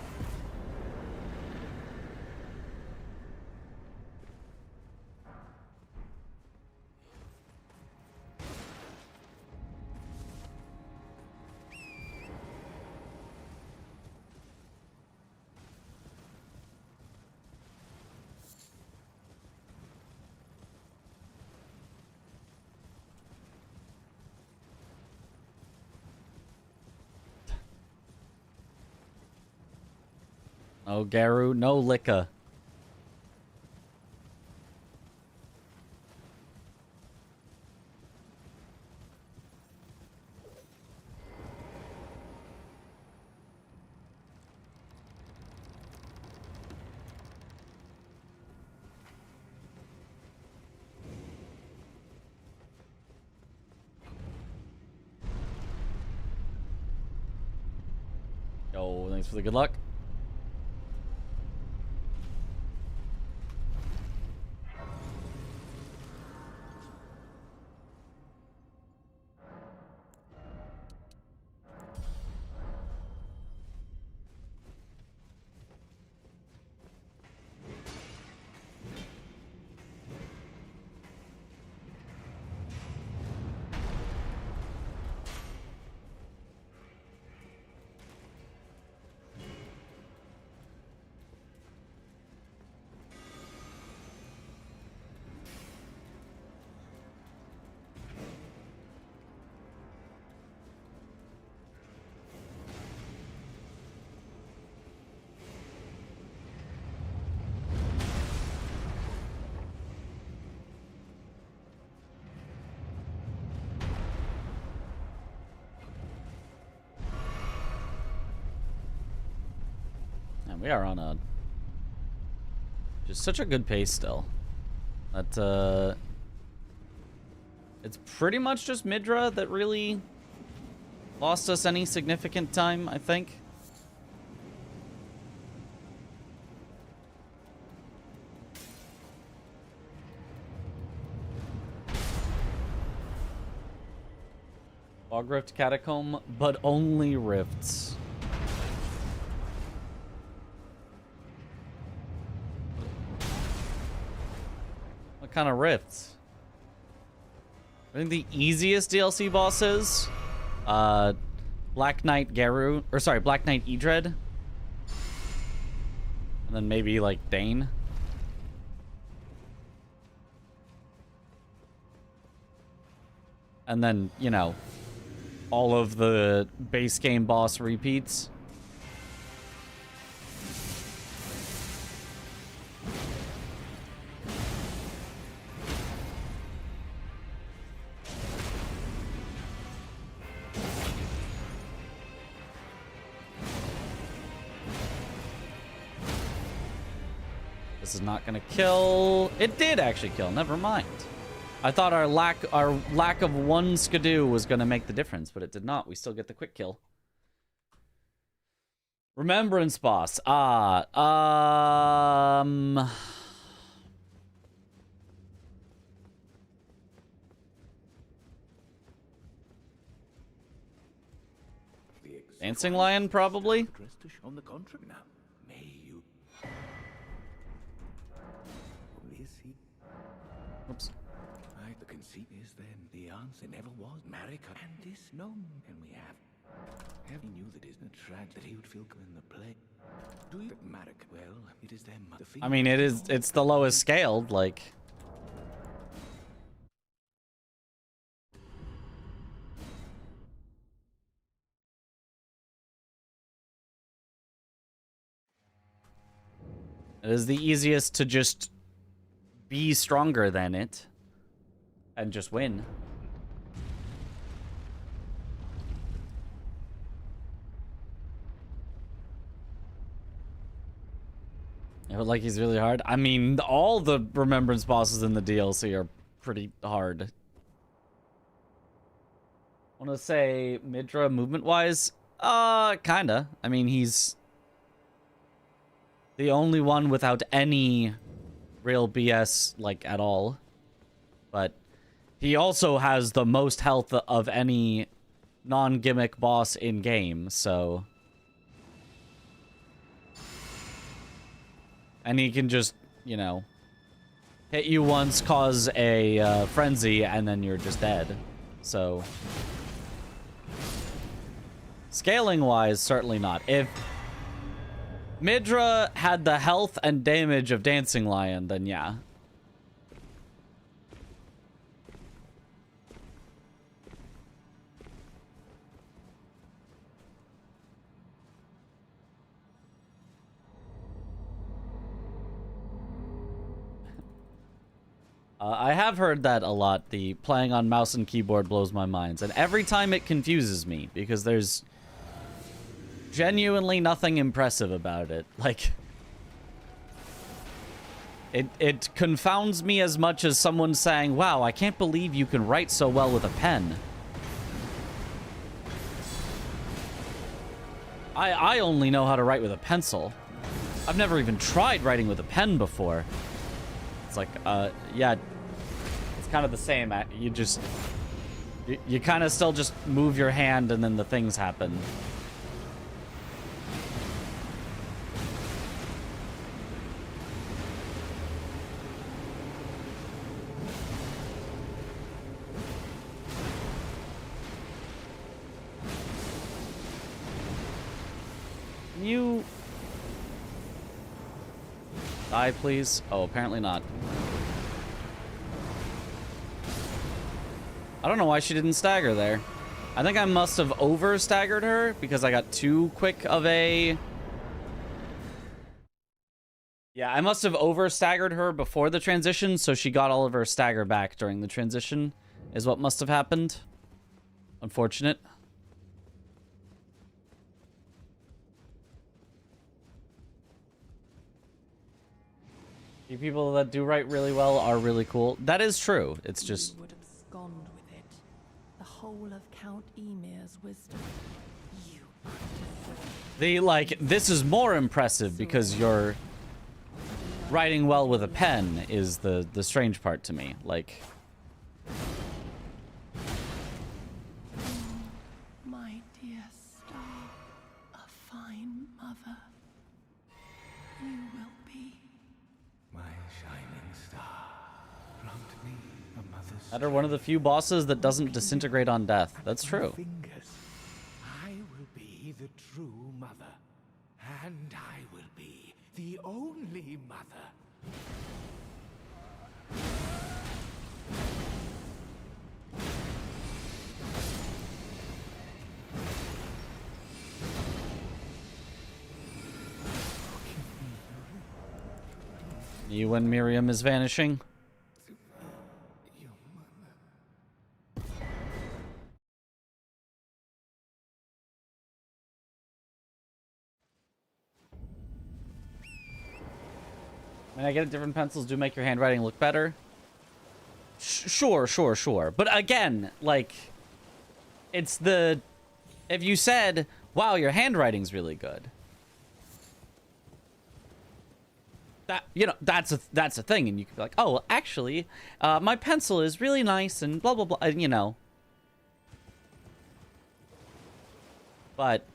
Oh, Garu, no Licka. Yo, thanks for the good luck. Man, we are on a just such a good pace still. That it's pretty much just Midra that really lost us any significant time, I think. Bog Rift Catacomb, but only rifts. What kind of rifts? I think the easiest DLC bosses, Black Knight Garu, or sorry, Black Knight Edred. And then maybe like Dane. And then, you know, all of the base game boss repeats. This is not gonna kill. It did actually kill. Never mind. I thought our lack of one skidoo was gonna make the difference, but it did not. We still get the quick kill. Remembrance boss. Dancing Lion, probably. On the contrary, now may you. Oops. The conceit is then the answer never was Marika, and this gnome, and we have. He knew that isn't a track that he would feel in the play. Do you Marika? Well, it is then the I mean, it's the lowest scaled, like. It is the easiest to just be stronger than it and just win. Like he's really hard. I mean, all the Remembrance bosses in the DLC are pretty hard. I want to say Midra movement-wise, kinda. I mean, he's the only one without any real BS, like, at all. But he also has the most health of any non-gimmick boss in-game, so... And he can just, you know, hit you once, cause a frenzy, and then you're just dead. So... Scaling-wise, certainly not. If Midra had the health and damage of Dancing Lion, then yeah. I have heard that a lot. The playing on mouse and keyboard blows my mind. And every time it confuses me, because there's genuinely nothing impressive about it. Like, it confounds me as much as someone saying, wow, I can't believe you can write so well with a pen. I only know how to write with a pencil. I've never even tried writing with a pen before. It's like, yeah, it's kind of the same. You just, you kind of still just move your hand and then the things happen. You die, please. Oh, apparently not. I don't know why she didn't stagger there. I think I must have over staggered her because I got too quick of a... Yeah, I must have over staggered her before the transition, so she got all of her stagger back during the transition, is what must have happened. Unfortunate. The people that do write really well are really cool. That is true. It's just... You would abscond with it. The whole of Count Emir's wisdom. You the, like, this is more impressive because you're writing well with a pen is the strange part to me. Like... my dear star, a fine mother. You will be. My shining star. Grant me a mother's That are one of the few bosses that doesn't disintegrate on death. That's true. fingers. I will be the true mother. And I will be the only mother. You when Miriam is vanishing? When I get it, different pencils do make your handwriting look better. Sure. But again, like, it's the... If you said, wow, your handwriting's really good. That, you know, that's a thing. And you could be like, oh, actually, my pencil is really nice and blah, blah, blah, you know. But...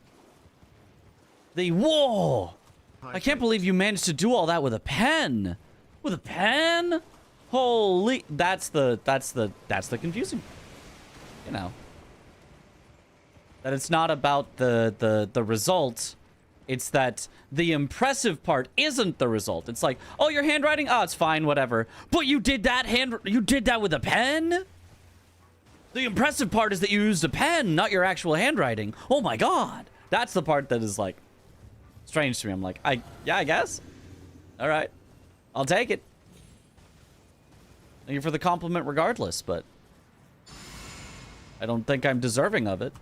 Whoa! I can't believe you managed to do all that with a pen. With a pen? Holy, that's the confusing. You know. That it's not about the result. It's that the impressive part isn't the result. It's like, oh, your handwriting? Oh, it's fine, whatever. But you did that with a pen? The impressive part is that you used a pen, not your actual handwriting. Oh my god. That's the part that is like strange to me. I'm like, yeah, I guess. All right. I'll take it. Thank you for the compliment regardless, but I don't think I'm deserving of it.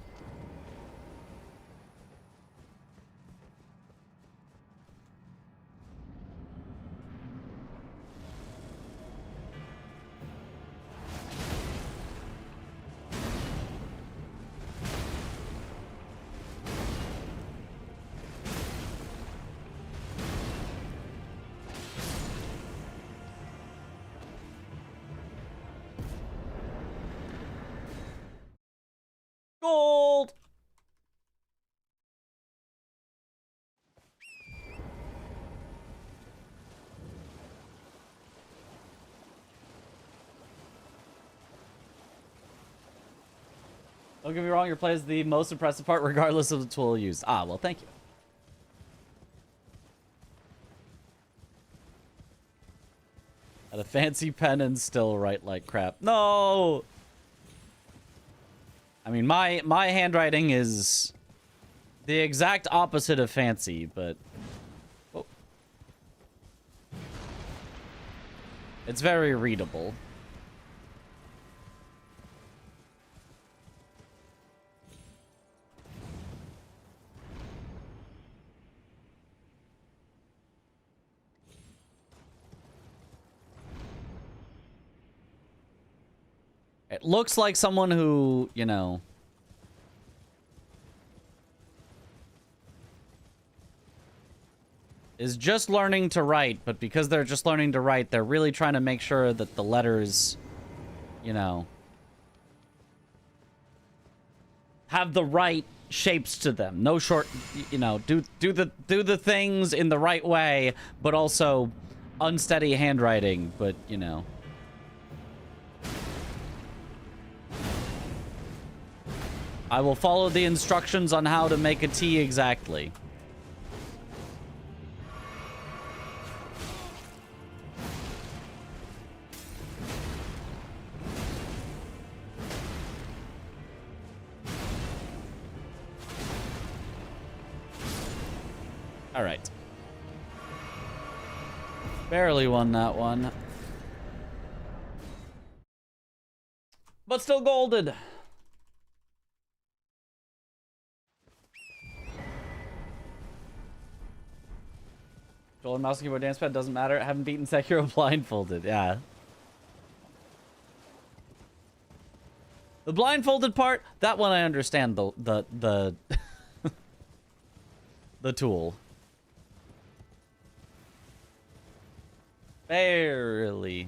Gold! Don't get me wrong, your play is the most impressive part regardless of the tool used. Ah, well, thank you. Had a fancy pen and still write like crap. No! I mean, my handwriting is the exact opposite of fancy, but... Oh. It's very readable. It looks like someone who, you know... is just learning to write, but because they're just learning to write, they're really trying to make sure that the letters, you know, have the right shapes to them. No short, you know, do the things in the right way, but also unsteady handwriting, but, you know. I will follow the instructions on how to make a tea exactly. All right. Barely won that one. But still golded. Joel and mouse and keyboard dance pad doesn't matter. I haven't beaten Sekiro blindfolded. Yeah. The blindfolded part, that one I understand the the tool. Barely.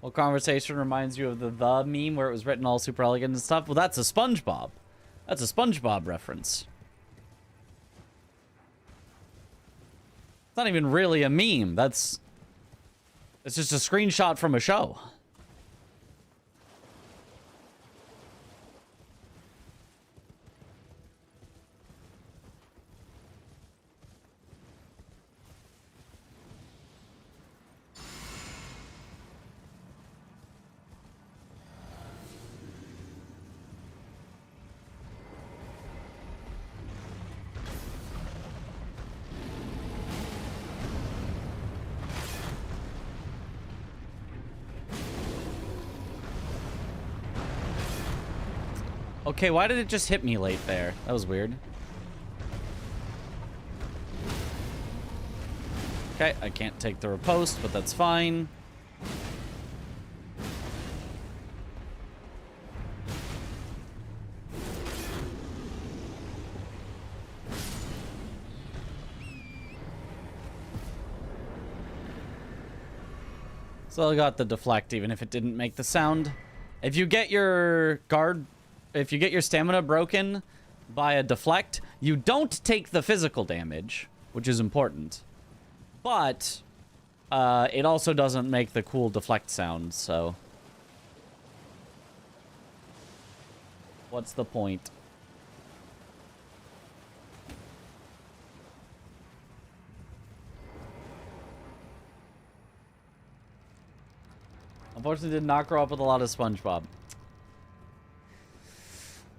What conversation reminds you of the meme where it was written all super elegant and stuff? Well, that's a SpongeBob. That's a SpongeBob reference. It's not even really a meme. It's just a screenshot from a show. Okay, why did it just hit me late there? That was weird. Okay, I can't take the riposte, but that's fine. So I got the deflect, even if it didn't make the sound. If you get your stamina broken by a deflect, you don't take the physical damage, which is important. But it also doesn't make the cool deflect sound, so what's the point? Unfortunately, did not grow up with a lot of SpongeBob.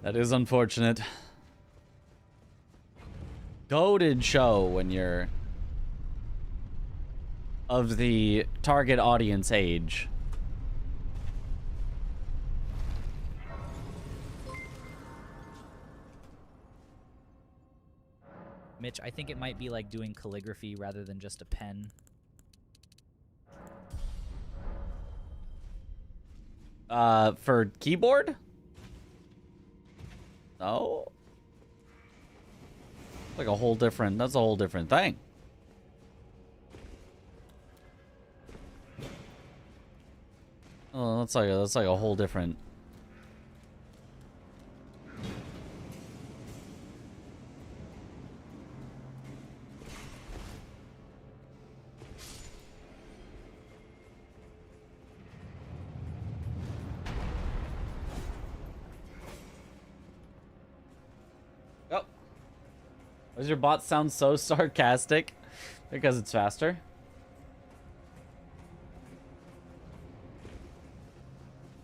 That is unfortunate. Goated show when you're of the target audience age. Mitch, I think it might be like doing calligraphy rather than just a pen. For keyboard? No. Like a whole different, that's a whole different thing. Oh, that's like a whole different. Oh. Does your bot sound so sarcastic? Because it's faster.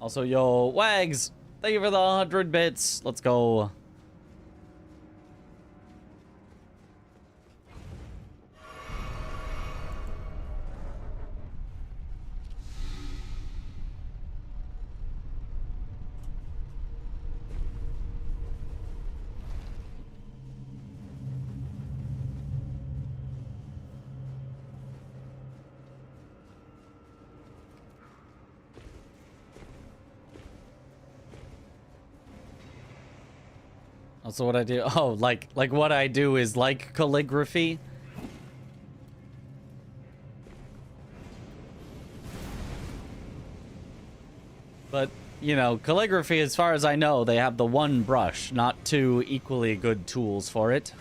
Also, yo, Wags, thank you for the 100 bits. Let's go. Also, what I do? Oh, like what I do is like calligraphy. But, you know, calligraphy, as far as I know, they have the one brush, not two equally good tools for it.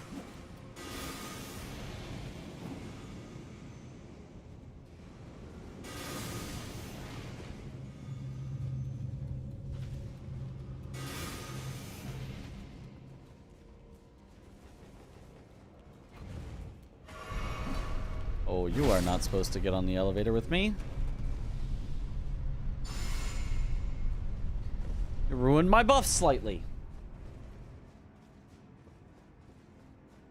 Oh, you are not supposed to get on the elevator with me. You ruined my buff slightly.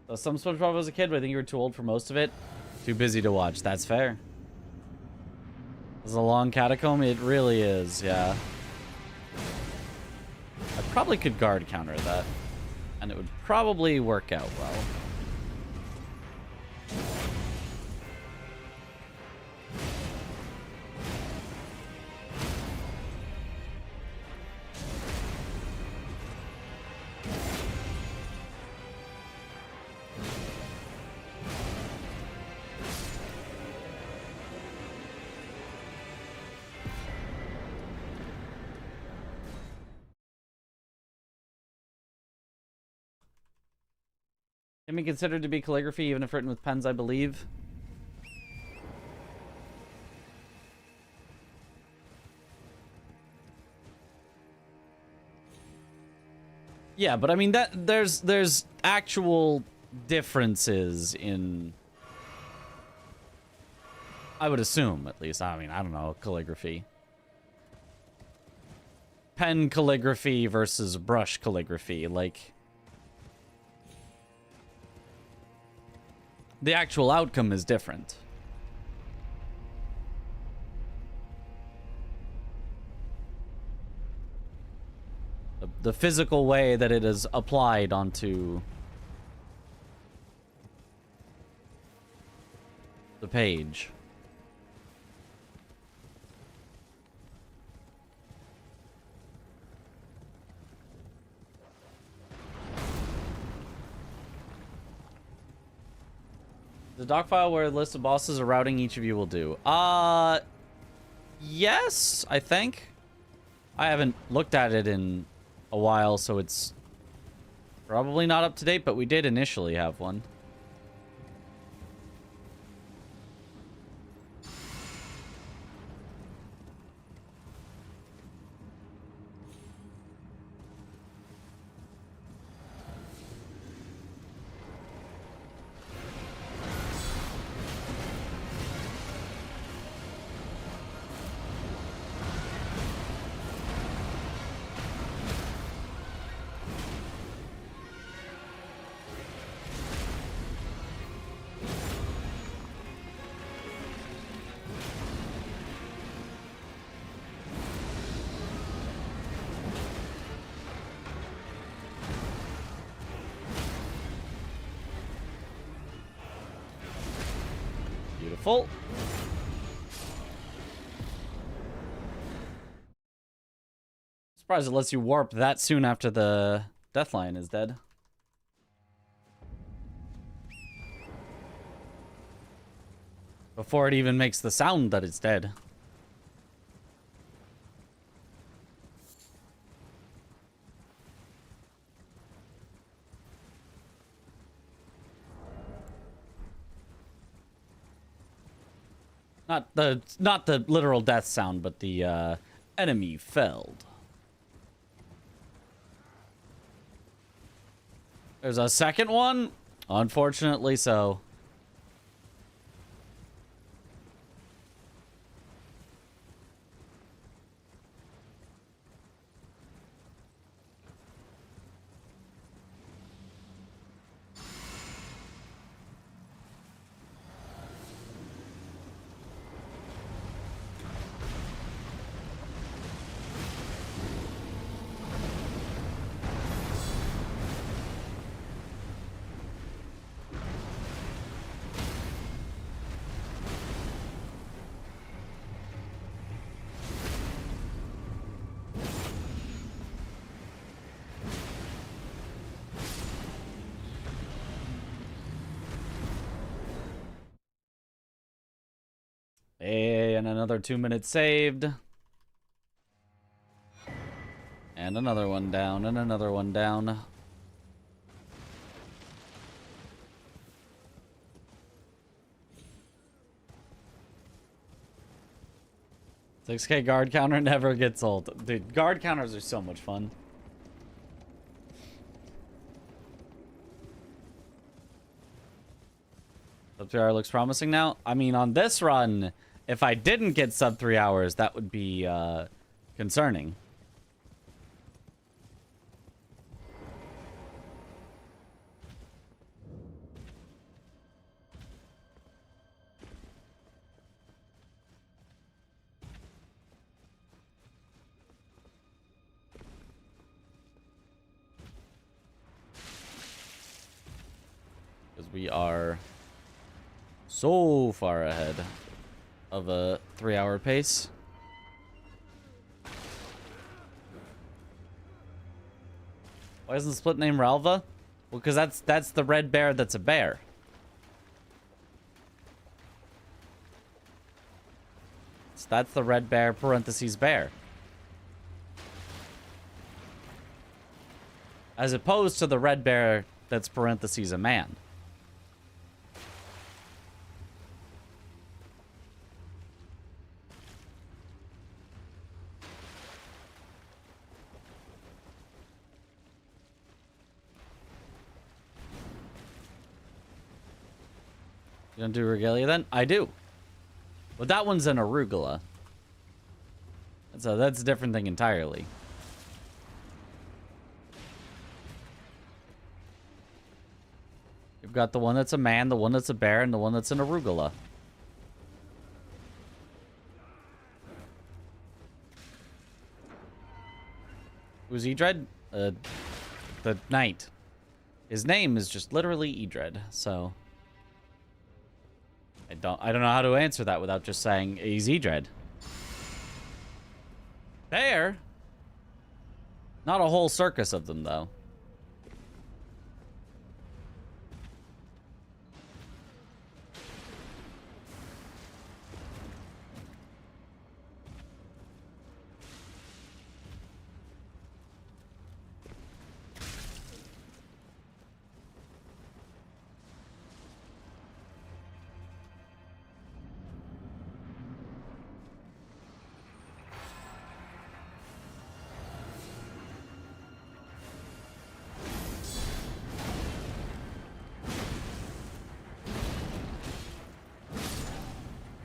So some SpongeBob was a kid, but I think you were too old for most of it. Too busy to watch. That's fair. It's a long catacomb? It really is, yeah. I probably could guard counter that. And it would probably work out well. Can be considered to be calligraphy, even if written with pens, I believe. Yeah, but I mean that there's actual differences in, I would assume, at least. I mean, I don't know, calligraphy. Pen calligraphy versus brush calligraphy, like the actual outcome is different. The physical way that it is applied onto the page. The doc file where a list of bosses or routing each of you will do. Yes, I think. I haven't looked at it in a while, so it's probably not up to date, but we did initially have one. Beautiful. Surprised it lets you warp that soon after the death lion is dead. Before it even makes the sound that it's dead. Not the literal death sound, but the enemy felled. There's a second one? Unfortunately so. And another 2 minutes saved. And another one down, and another one down. 6K guard counter never gets old. Dude, guard counters are so much fun. Sub 3 hour looks promising now. I mean, on this run, if I didn't get sub 3 hours, that would be concerning. We are so far ahead of a 3-hour pace. Why isn't the split name Ralva? Well, because that's the red bear that's a bear. So that's the red bear parentheses bear. As opposed to the red bear that's parentheses a man. You don't do regalia then? I do. But that one's an arugula. So that's a different thing entirely. You've got the one that's a man, the one that's a bear, and the one that's an arugula. Who's Edred? The knight. His name is just literally Edred, so I don't know how to answer that without just saying he's Edred. Bear? Not a whole circus of them, though.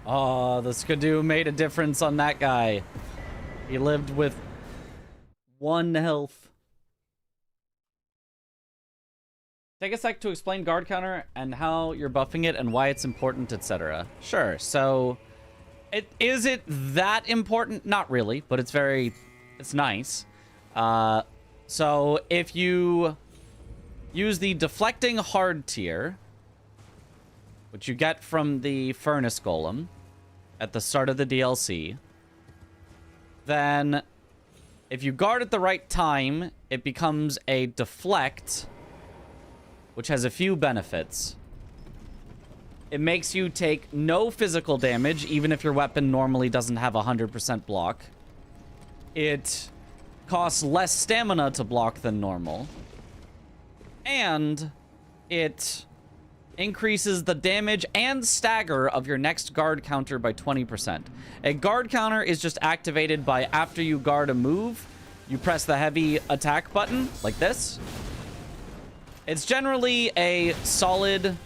Oh, the Skidoo made a difference on that guy. He lived with 1 health. Take a sec to explain guard counter and how you're buffing it and why it's important, etc. Sure, so is it that important? Not really, but it's nice. So if you use the deflecting hard tier, which you get from the Furnace Golem at the start of the DLC, then if you guard at the right time, it becomes a deflect, which has a few benefits. It makes you take no physical damage, even if your weapon normally doesn't have 100% block. It costs less stamina to block than normal. And it increases the damage and stagger of your next guard counter by 20%. A guard counter is just activated by after you guard a move, you press the heavy attack button, like this. It's generally a solid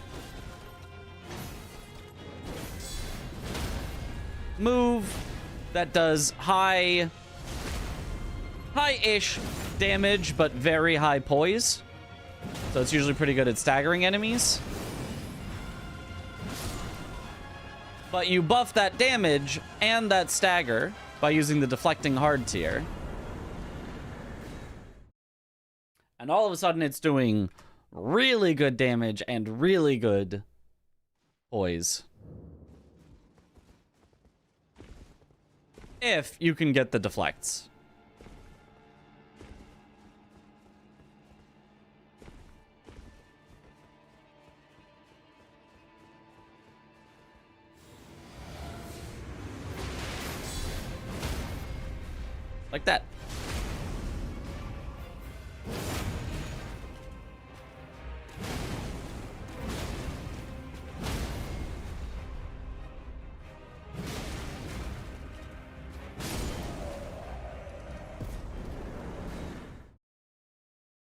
move that does high-ish damage, but very high poise. So it's usually pretty good at staggering enemies. But you buff that damage and that stagger by using the deflecting hard tier. And all of a sudden it's doing really good damage and really good poise. If you can get the deflects. Like that.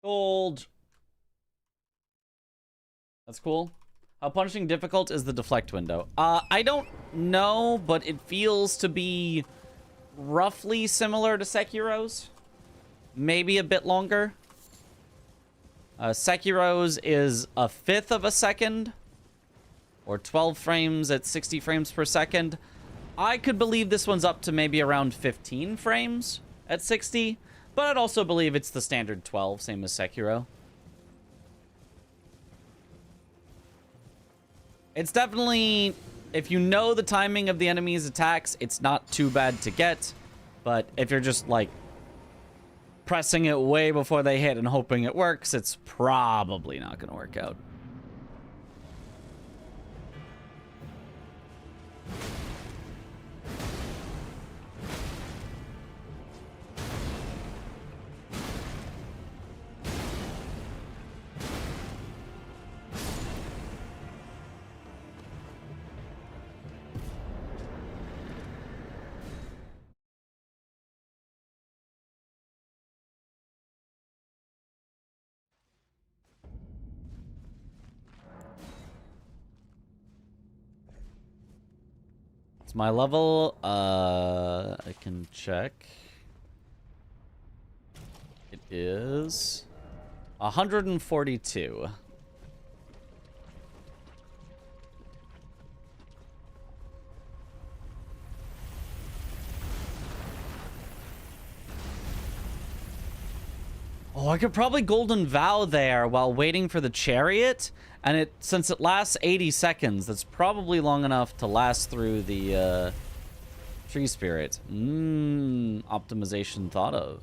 Gold. That's cool. How punishing difficult is the deflect window? I don't know, but it feels to be roughly similar to Sekiro's. Maybe a bit longer. Sekiro's is 1/5 of a second, or 12 frames at 60 frames per second. I could believe this one's up to maybe around 15 frames at 60, but I'd also believe it's the standard 12, same as Sekiro. It's definitely, if you know the timing of the enemy's attacks, it's not too bad to get. But if you're just like pressing it way before they hit and hoping it works, it's probably not going to work out. It's my level. I can check. It is 142. Oh, I could probably Golden Vow there while waiting for the chariot. And since it lasts 80 seconds, that's probably long enough to last through the tree spirit. Optimization thought of.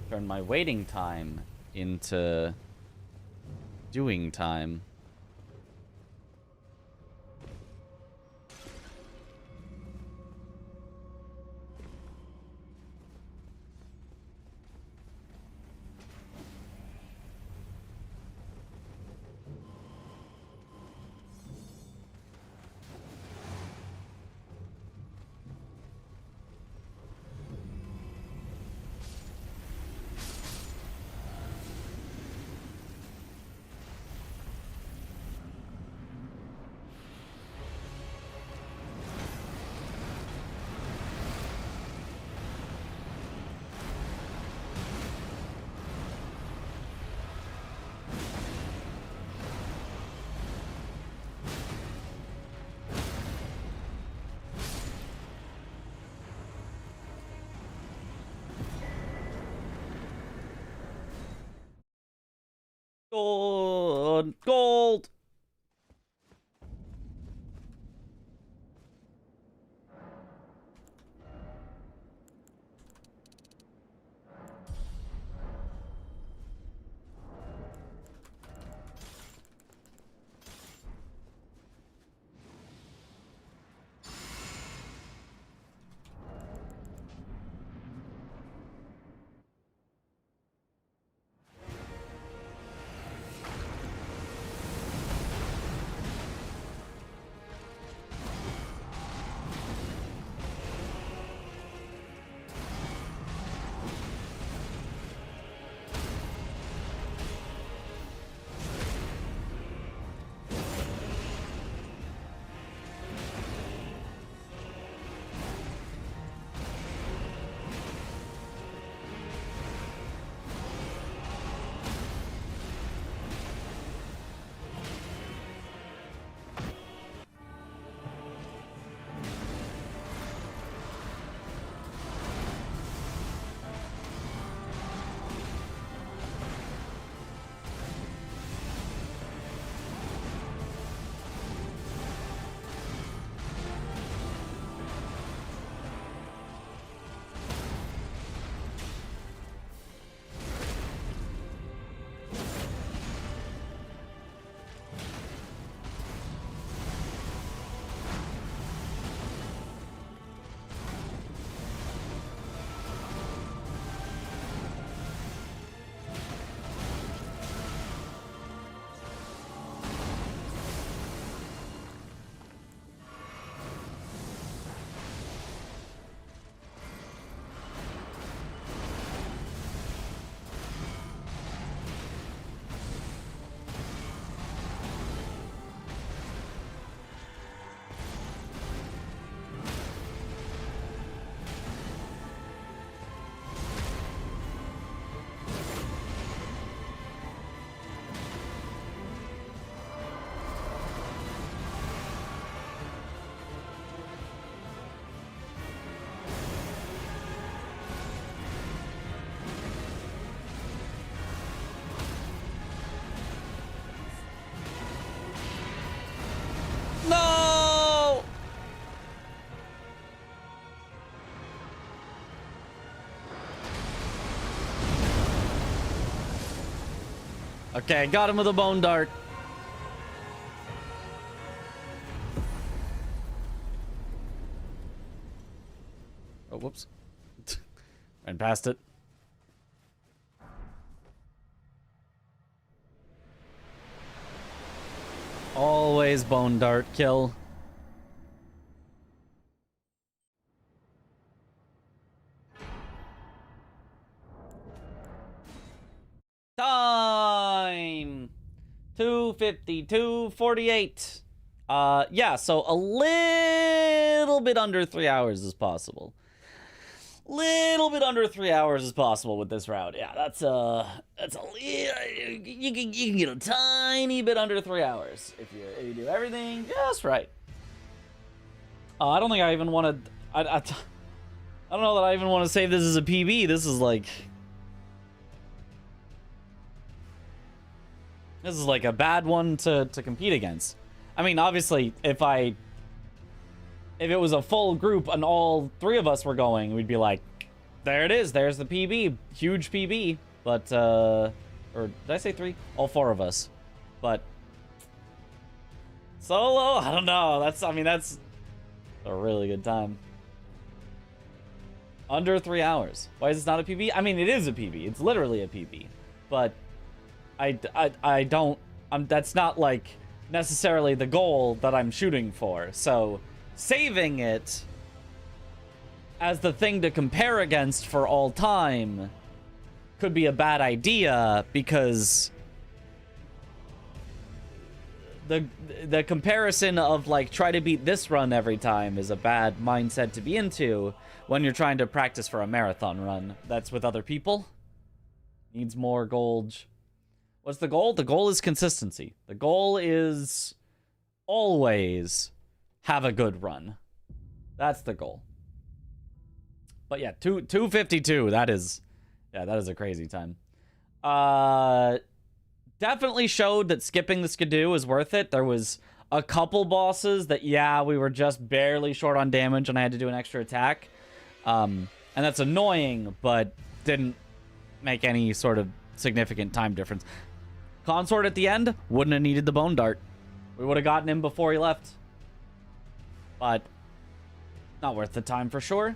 Turn my waiting time into doing time. Gold! Gold! Okay, got him with a bone dart. Oh, whoops. Ran past it. Always bone dart kill. Time! 2:52:48. Yeah, so a little bit under 3 hours is possible. Little bit under 3 hours is possible with this route. Yeah, that's a you can get a tiny bit under 3 hours if you do everything just right. I don't think I even want to. I don't know that I even want to save this as a PB. This is like a bad one to compete against. I mean, obviously, if it was a full group and all three of us were going, we'd be like, there it is, there's the PB, huge PB. But or did I say three? All four of us. But solo, I don't know. That's a really good time. Under 3 hours. Why is this not a PB? I mean, it is a PB. It's literally a PB. But I don't. That's not like necessarily the goal that I'm shooting for. So saving it as the thing to compare against for all time could be a bad idea, because the comparison of like try to beat this run every time is a bad mindset to be into when you're trying to practice for a marathon run that's with other people. Needs more gold. What's the goal? The goal is consistency. The goal is always have a good run. That's the goal. But yeah, 252. That is a crazy time. Definitely showed that skipping the skidoo is worth it. There was a couple bosses that, yeah, we were just barely short on damage and I had to do an extra attack. And that's annoying, but didn't make any sort of significant time difference. Consort at the end wouldn't have needed the bone dart. We would have gotten him before he left. But not worth the time for sure.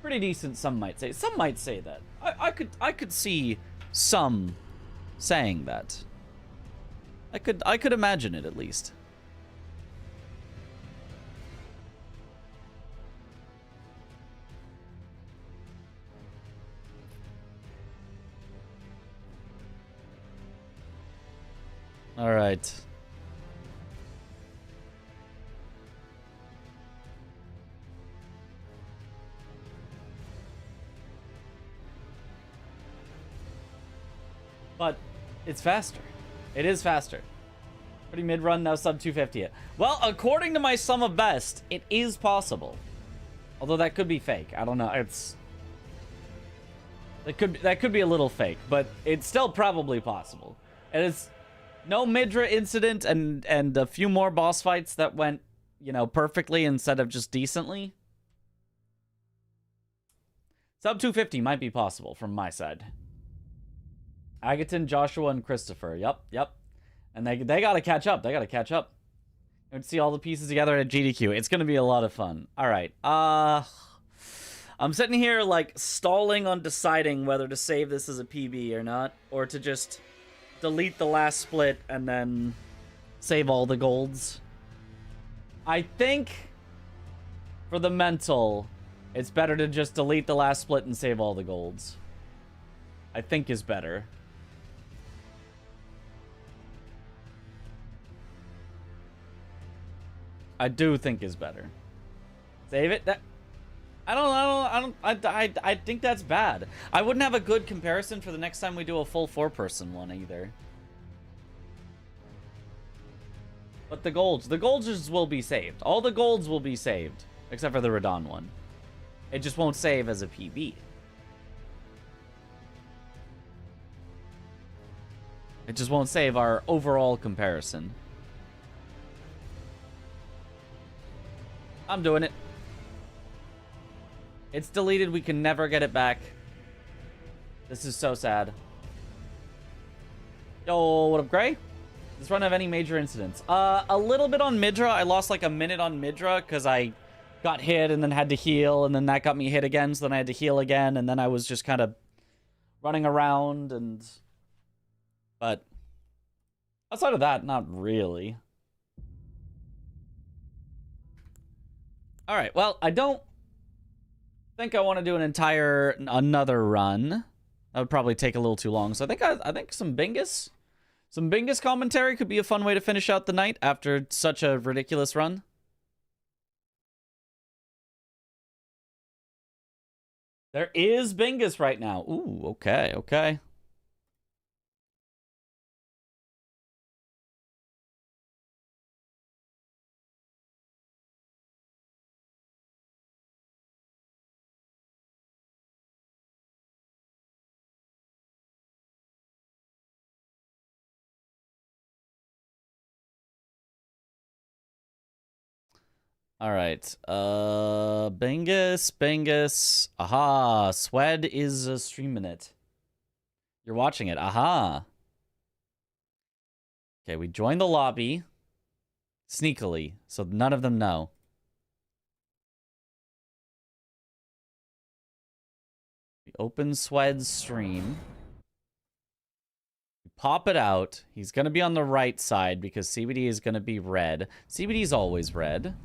Pretty decent, some might say. Some might say that. I could see some saying that. I could imagine it at least. All right. But it's faster. It is faster. Pretty mid-run, now sub 250. Well, according to my sum of best, it is possible. Although that could be fake. I don't know. That could be a little fake, but it's still probably possible. And it's no Midra incident and a few more boss fights that went, you know, perfectly instead of just decently. Sub 250 might be possible from my side. Agaton, Joshua, and Christopher. Yep. And they gotta catch up. They gotta catch up. And see all the pieces together at GDQ. It's gonna be a lot of fun. All right. I'm sitting here like stalling on deciding whether to save this as a PB or not, or to just delete the last split and then save all the golds. I think for the mental, it's better to just delete the last split and save all the golds. I think is better. I do think is better. Save it. I think that's bad. I wouldn't have a good comparison for the next time we do a full 4-person one either. But the golds will be saved. All the golds will be saved, except for the Radon one. It just won't save as a PB. It just won't save our overall comparison. I'm doing it. It's deleted. We can never get it back. This is so sad. Yo, what up, Gray? Does this run have any major incidents? A little bit on Midra. I lost like a minute on Midra because I got hit and then had to heal, and then that got me hit again, so then I had to heal again, and then I was just kind of running around, and... But outside of that, not really. All right, well, I don't think I want to do another run. That would probably take a little too long. So I think some Bingus commentary could be a fun way to finish out the night after such a ridiculous run. There is Bingus right now. Ooh, okay, okay. All right. Bingus. Aha. Swed is streaming it. You're watching it. Aha. Okay, we joined the lobby sneakily, so none of them know. We open Swed's stream. We pop it out. He's going to be on the right side because CBD is going to be red. CBD's always red.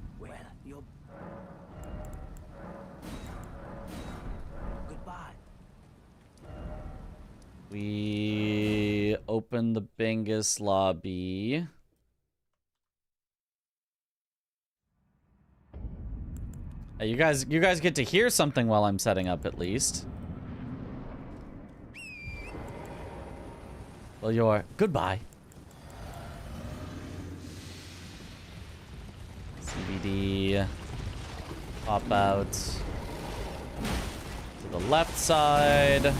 We open the Bingus lobby. Hey, you guys get to hear something while I'm setting up at least. Well, you're goodbye. CBD. Pop out to the left side.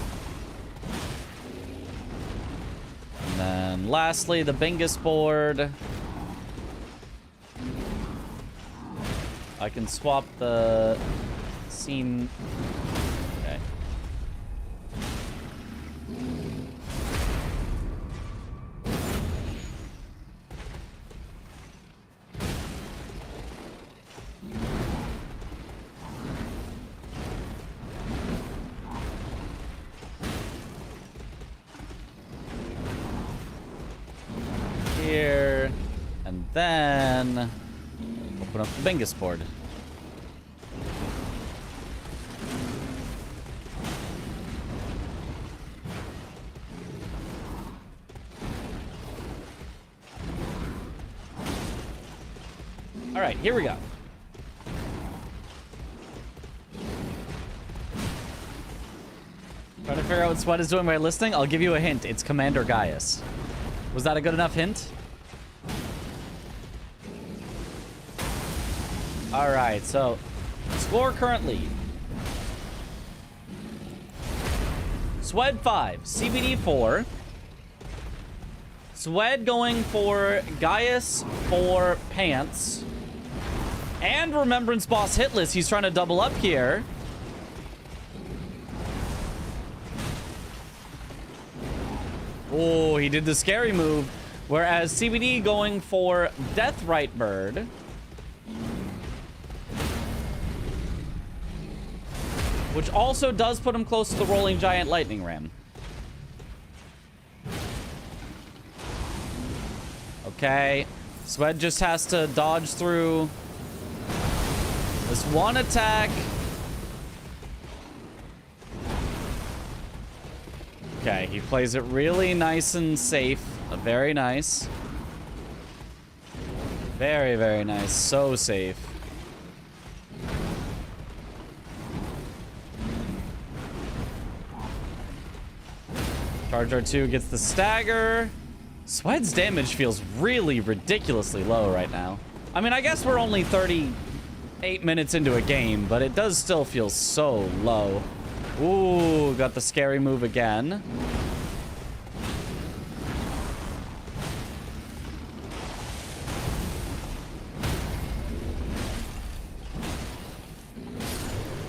And then lastly, the Bingus board. I can swap the scene. Okay. Here, and then open up the Bingus board. All right, here we go. Trying to figure out what Sweat is doing by listening? I'll give you a hint. It's Commander Gaius. Was that a good enough hint? All right, so score currently. Swed 5, CBD 4. Swed going for Gaius for Pants. And Remembrance Boss hitless. He's trying to double up here. Oh, he did the scary move. Whereas CBD going for Death Right Bird. Which also does put him close to the Rolling Giant Lightning Ram. Okay. Swed just has to dodge through this one attack. Okay, he plays it really nice and safe. Very nice. Very, very nice. So safe. Charger 2 gets the stagger. Swed's damage feels really ridiculously low right now. I mean, I guess we're only 38 minutes into a game, but it does still feel so low. Ooh, got the scary move again.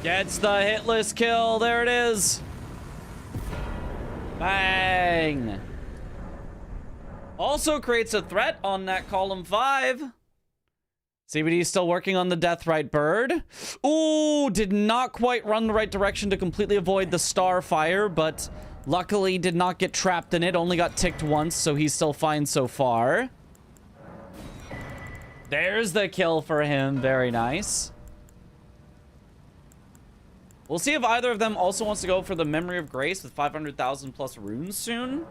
Gets the hitless kill. There it is. Bang. Also creates a threat on that column 5. CBD is still working on the Deathrite bird. Ooh, did not quite run the right direction to completely avoid the star fire, but luckily did not get trapped in it. Only got ticked once, so he's still fine so far. There's the kill for him. Very nice. We'll see if either of them also wants to go for the Memory of Grace with 500,000 plus runes soon.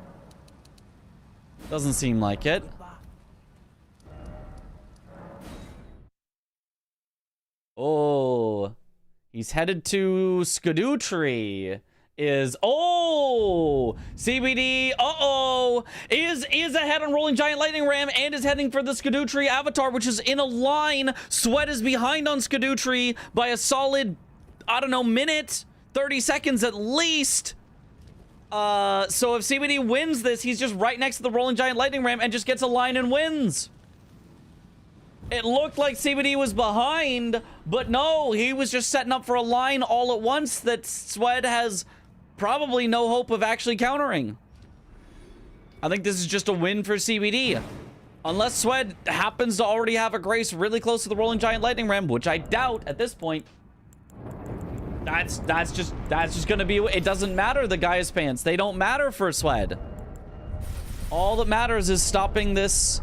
Doesn't seem like it. Oh, he's headed to Skadutri. CBD, is ahead on Rolling Giant Lightning Ram and is heading for the Skadutri avatar, which is in a line. Sweat is behind on Skadutri by a solid, I don't know, minute, 30 seconds at least. So if CBD wins this, he's just right next to the Rolling Giant Lightning Ram and just gets a line and wins. It looked like CBD was behind, but no, he was just setting up for a line all at once that Swed has probably no hope of actually countering. I think this is just a win for CBD. Unless Swed happens to already have a Grace really close to the Rolling Giant Lightning Ram, which I doubt at this point. That's just gonna be, it doesn't matter, the Gaia's Pants. They don't matter for Swed. All that matters is stopping this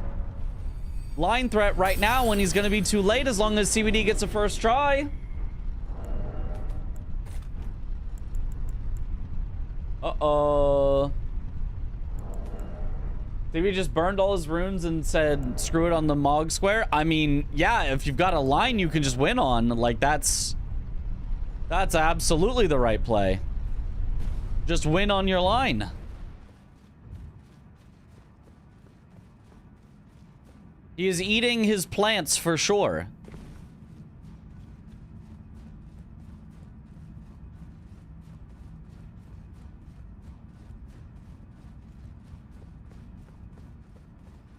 line threat right now when he's gonna be too late as long as CBD gets a first try. Uh-oh. CBD just burned all his runes and said, screw it on the Mog Square. I mean, yeah, if you've got a line you can just win on, like, that's absolutely the right play. Just win on your line. He is eating his plants for sure.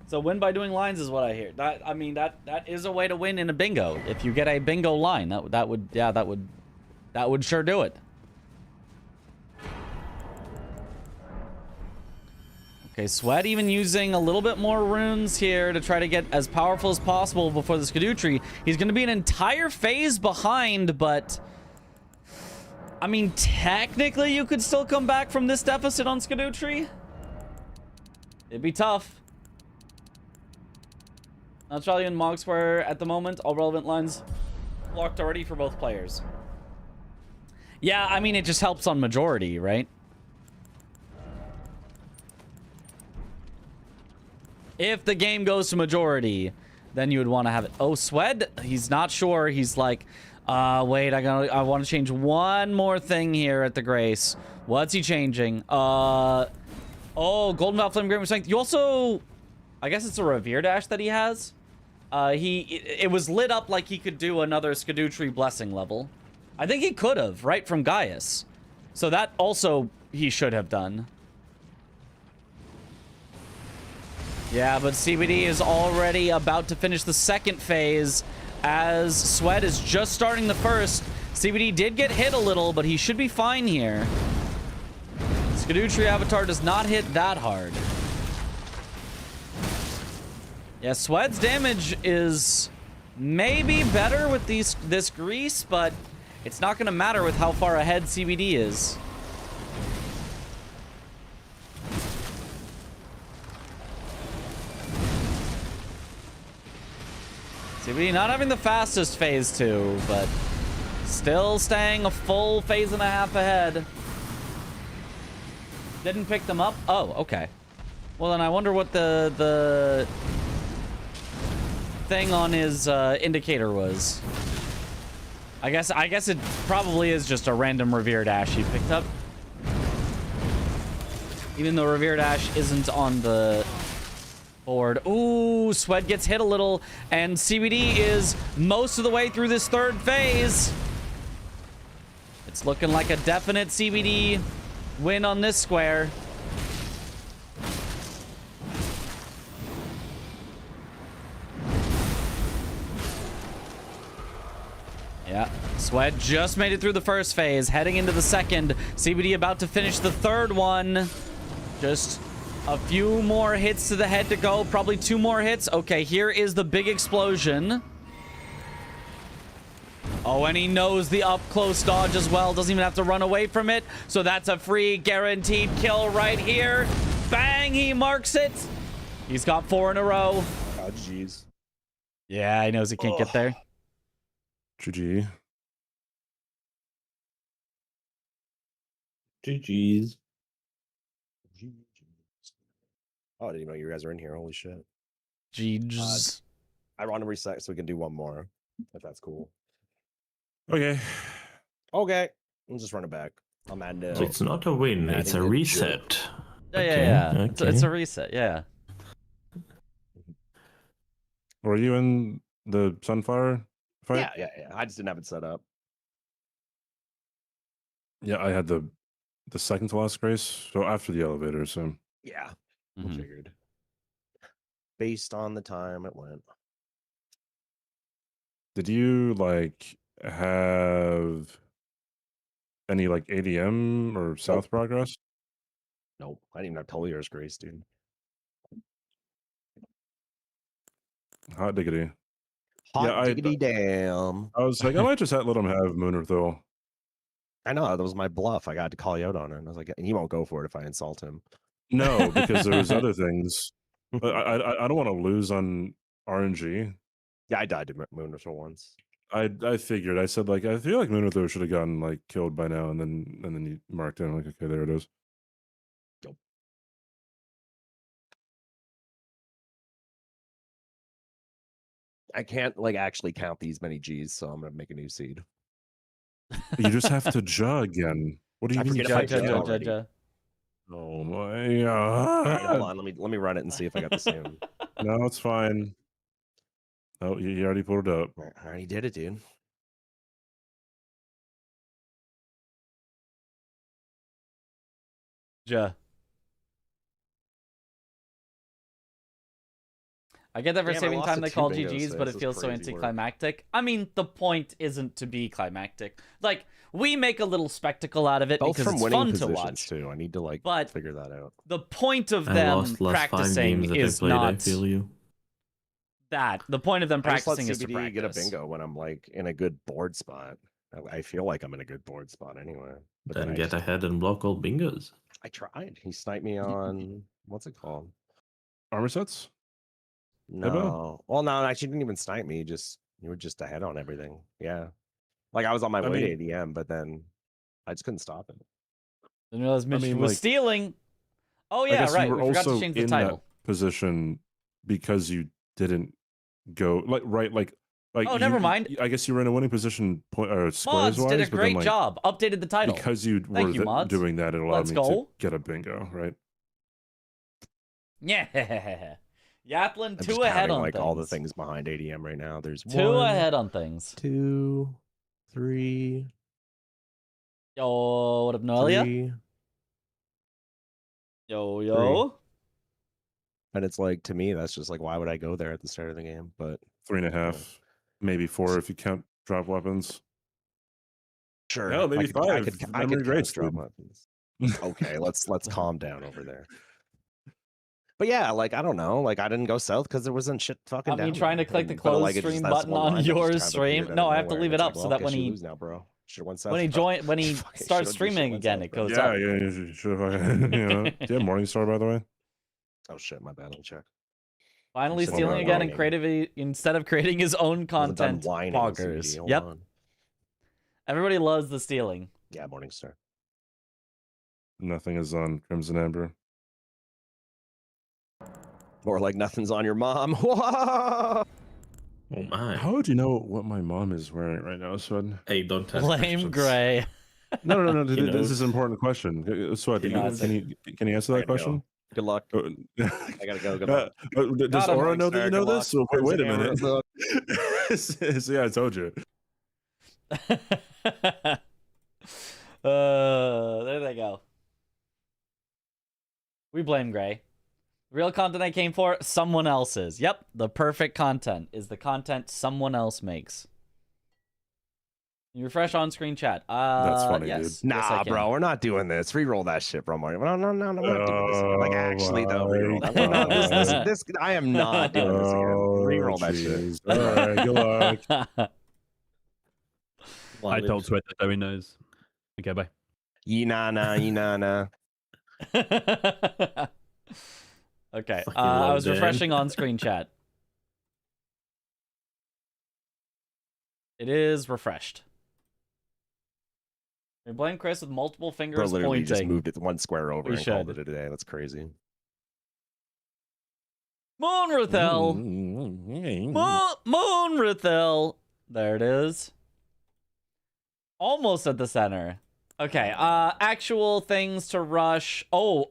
So win by doing lines is what I hear. I mean that is a way to win in a bingo. If you get a bingo line, that would sure do it. Okay, Sweat even using a little bit more runes here to try to get as powerful as possible before the Skadutri. He's going to be an entire phase behind, but I mean, technically you could still come back from this deficit on Skadutri. It'd be tough. Australian Mog Square at the moment. All relevant lines locked already for both players. Yeah, I mean, it just helps on majority, right? If the game goes to majority, then you would want to have it. Oh, Swed, he's not sure. He's like, wait, I want to change one more thing here at the Grace. What's he changing? Oh, Golden Val Flame Great Strength. You also, I guess it's a Revere Dash that he has. It was lit up like he could do another Skadutri Blessing level. I think he could have, right, from Gaius. So that also he should have done. Yeah, but CBD is already about to finish the second phase as Sweat is just starting the first. CBD did get hit a little, but he should be fine here. Skadutri Avatar does not hit that hard. Yeah, Sweat's damage is maybe better with this grease, but it's not going to matter with how far ahead CBD is. CBD not having the fastest phase 2, but still staying a full phase and a half ahead. Didn't pick them up? Oh, okay. Well, then I wonder what the thing on his indicator was. I guess it probably is just a random Revere Dash he picked up. Even though Revere Dash isn't on the board. Ooh, Sweat gets hit a little, and CBD is most of the way through this third phase. It's looking like a definite CBD win on this square. Yeah, Sweat just made it through the first phase, heading into the second. CBD about to finish the third one. Just A few more hits to the head to go. Probably 2 more hits. Okay, here is the big explosion. Oh, and he knows the up-close dodge as well. Doesn't even have to run away from it. So that's a free guaranteed kill right here. Bang, he marks it. He's got 4 in a row. Oh, jeez. Yeah, he knows he can't get there. GG. GG's. Oh, I didn't even know you guys are in here. Holy shit. GG's. I want to reset so we can do one more, if that's cool. Okay. Okay. I'll just run it back. I'm at So it's not a win, it's a reset. Yeah. Okay. It's a reset, yeah. Were you in the Sunfire fight? Yeah. I just didn't have it set up. Yeah, I had the second to last grace, so after the elevator, so... Yeah. I figured. Based on the time it went. Did you, like, have any, like, ADM or South progress? Nope. I didn't even have total year's grace, dude. Hot diggity. Hot diggity damn. I was like, I might just let him have Moonerthal. I know, that was my bluff. I got to call you out on it. And I was like, he won't go for it if I insult him. No, because there was other things. But I don't want to lose on RNG. Yeah, I died to Moonerthal once. I figured. I said, like, I feel like Moonerthal should have gotten, like, killed by now, and then you marked it. I'm like, okay, there it is. I can't, like, actually count these many G's, so I'm gonna make a new seed. You just have to jug again. What do you mean? Oh my god! Right, hold on, let me run it and see if I got the same. No, it's fine. Oh, you already pulled it up. I already did it, dude. Ja. I get that for saving time they call GG's, but it feels so anticlimactic. I mean, the point isn't to be climactic. Like, we make a little spectacle out of it because it's fun to watch. Too. I need to figure that out. The point of them practicing is not that. The point of them practicing is to practice. Get a bingo when I'm like in a good board spot. I feel like I'm in a good board spot anyway. But then get ahead and block all bingos. I tried. He sniped me on what's it called? Armor sets? No. Well, no, actually didn't even snipe me. You were just ahead on everything. Yeah. Like I was on my way to ADM, but then I just couldn't stop it. Didn't realize Mitch was stealing. Oh yeah, right. We forgot to change the title. That position because you didn't go like. Oh, never mind. I guess you were in a winning position squares Mods wise. did a great job. Updated the title because you were doing that. It allowed me to get a bingo, right? Yeah. Yaplin 2 ahead on like things. All the things behind ADM right now. There's 2 ahead on things. 2, 3. Yo, what up, Noelia? 3. Yo. 3. And it's like, to me, that's just like, why would I go there at the start of the game? But 3.5, maybe 4 if you count drop weapons. Sure. No, maybe 5. I could count drop weapons. Okay, let's calm down over there. But yeah, like, I don't know. Like, I didn't go south because there wasn't shit fucking down. I mean, trying to click the close stream button on your stream. No, I have to leave it up so that when he now, bro. When he starts streaming again, it goes up. Yeah, you should have. Do you have Morningstar, by the way? Oh shit, my bad. I'll check. Finally stealing again and creative instead of creating his own content. Poggers. Yep. Everybody loves the stealing. Yeah, Morningstar. Nothing is on Crimson Amber. Or like nothing's on your mom. Whoa! Oh my. How would you know what my mom is wearing right now, Swed? Hey, don't test Blame Gray. No. This is an important question. Swed, can you answer that question? Good luck. I gotta go. Good luck. Does Aura know that you know this? Wait a minute. Yeah, I told you. There they go. We blame Gray. Real content I came for, someone else's. Yep, the perfect content is the content someone else makes. You refresh on-screen chat. That's funny, yes. dude. Yes, I Nah, can. bro, we're not doing this. Reroll that shit, bro, Mario. No, we're not doing this again. Like, actually, though, reroll that. We're not, this, I am not doing this again. Reroll that shit. All right, good luck. I don't sweat that, he knows. Okay, bye. Yee-na-na. Okay, Fucking I was load refreshing on-screen chat. It is refreshed. We blame Chris with multiple Bro, fingers literally just pointing. moved it one square over We and called should. it a day. That's crazy. Moonrathel! Moonrathel! There it is. Almost at the center. Okay, actual things to rush. Oh,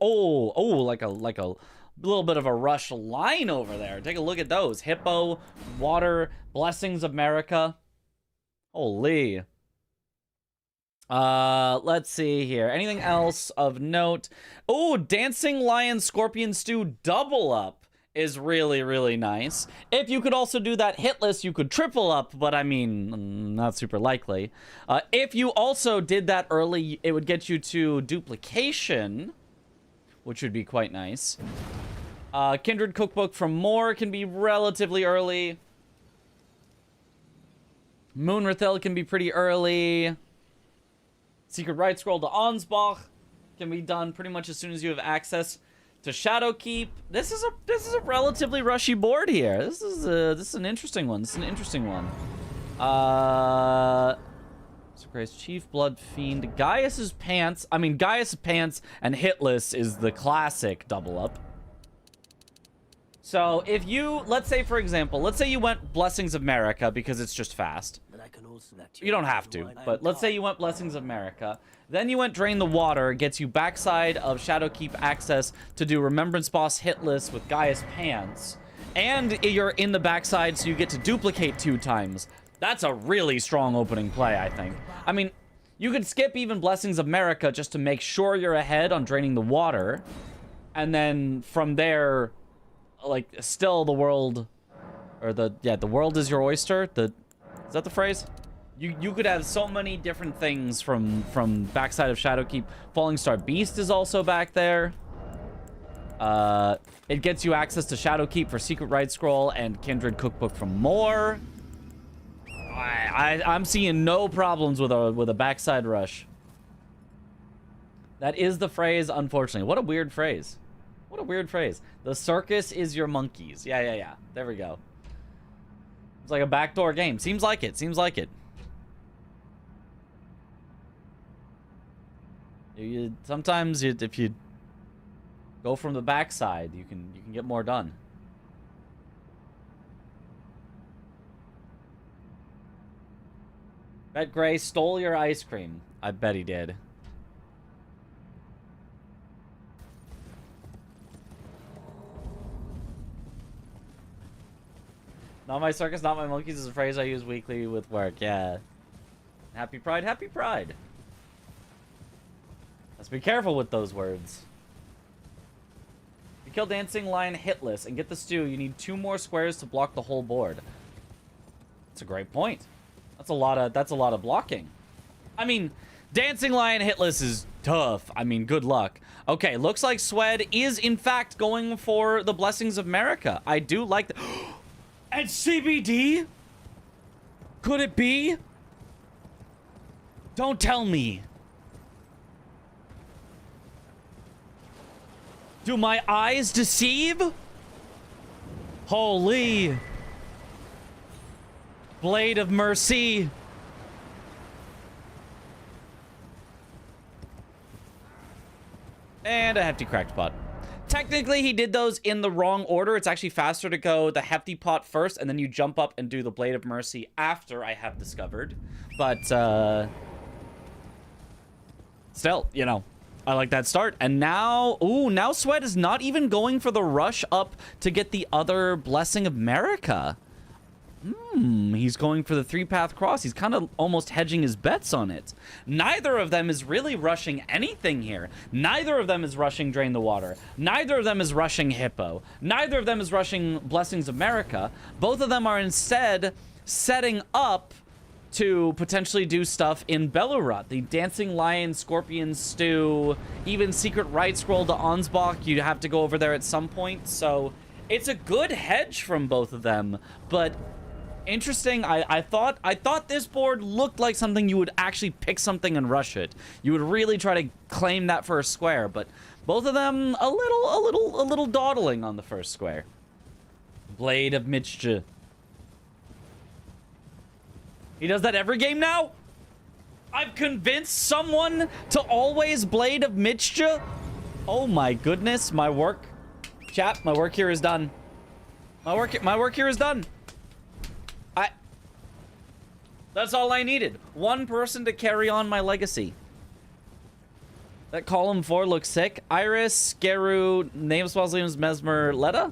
like a little bit of a rush line over there. Take a look at those. Hippo, Water, Blessings of America. Holy. Let's see here. Anything else of note? Oh, Dancing Lion Scorpion Stew double up is really, really nice. If you could also do that hitless, you could triple up, but I mean, not super likely. If you also did that early, it would get you to duplication, which would be quite nice. Kindred Cookbook from Moore can be relatively early. Moonrathel can be pretty early. Secret Right Scroll to Ansbach can be done pretty much as soon as you have access to Shadowkeep. This is a relatively rushy board here. This is an interesting one. This is an interesting one. So Christ, Chief Blood Fiend, Gaius's Pants. I mean, Gaius Pants and Hitless is the classic double up. So if you, let's say for example, let's say you went Blessings of America because it's just fast. You don't have to, but let's say you went Blessings of America. Then you went Drain the Water, gets you backside of Shadowkeep access to do Remembrance Boss Hitless with Gaius Pants. And you're in the backside, so you get to duplicate 2 times. That's a really strong opening play, I think. I mean, you could skip even Blessings of America just to make sure you're ahead on Draining the Water. And then from there, like, still the world, or the world is your oyster. Is that the phrase? You could have so many different things from backside of Shadowkeep. Falling Star Beast is also back there. It gets you access to Shadowkeep for Secret Right Scroll and Kindred Cookbook from Moore. I'm seeing no problems with a backside rush. That is the phrase, unfortunately. What a weird phrase. What a weird phrase. The circus is your monkeys. Yeah. There we go. It's like a backdoor game. Seems like it. Sometimes if you go from the backside, you can get more done. Bet Gray stole your ice cream. I bet he did. Not my circus, not my monkeys is a phrase I use weekly with work. Yeah. Happy Pride, happy Pride. Let's be careful with those words. You kill Dancing Lion hitless and get the stew, you need 2 more squares to block the whole board. That's a great point. That's a lot of blocking. I mean, Dancing Lion hitless is tough. I mean, good luck. Okay, looks like Swed is in fact going for the Blessings of America. I do like that. And CBD? Could it be? Don't tell me. Do my eyes deceive? Holy. Blade of Mercy. And a hefty cracked pot. Technically, he did those in the wrong order. It's actually faster to go the hefty pot first, and then you jump up and do the Blade of Mercy after, I have discovered. But, still, you know, I like that start. And now, ooh, now Sweat is not even going for the rush up to get the other Blessing of America. He's going for the 3-path cross. He's kind of almost hedging his bets on it. Neither of them is really rushing anything here. Neither of them is rushing Drain the Water. Neither of them is rushing Hippo. Neither of them is rushing Blessings of America. Both of them are instead setting up to potentially do stuff in Belurut. The Dancing Lion, Scorpion Stew, even Secret Right Scroll to Ansbach. You'd have to go over there at some point. So it's a good hedge from both of them. But interesting, I thought this board looked like something you would actually pick something and rush it. You would really try to claim that first square, but both of them a little dawdling on the first square. Blade of Mitchja. He does that every game now? I've convinced someone to always Blade of Mitchja? Oh my goodness, my work. Chat, my work here is done. My work here is done. That's all I needed. One person to carry on my legacy. That column 4 looks sick. Iris, Geru, Names, Mausoleums, Mesmer, Letta?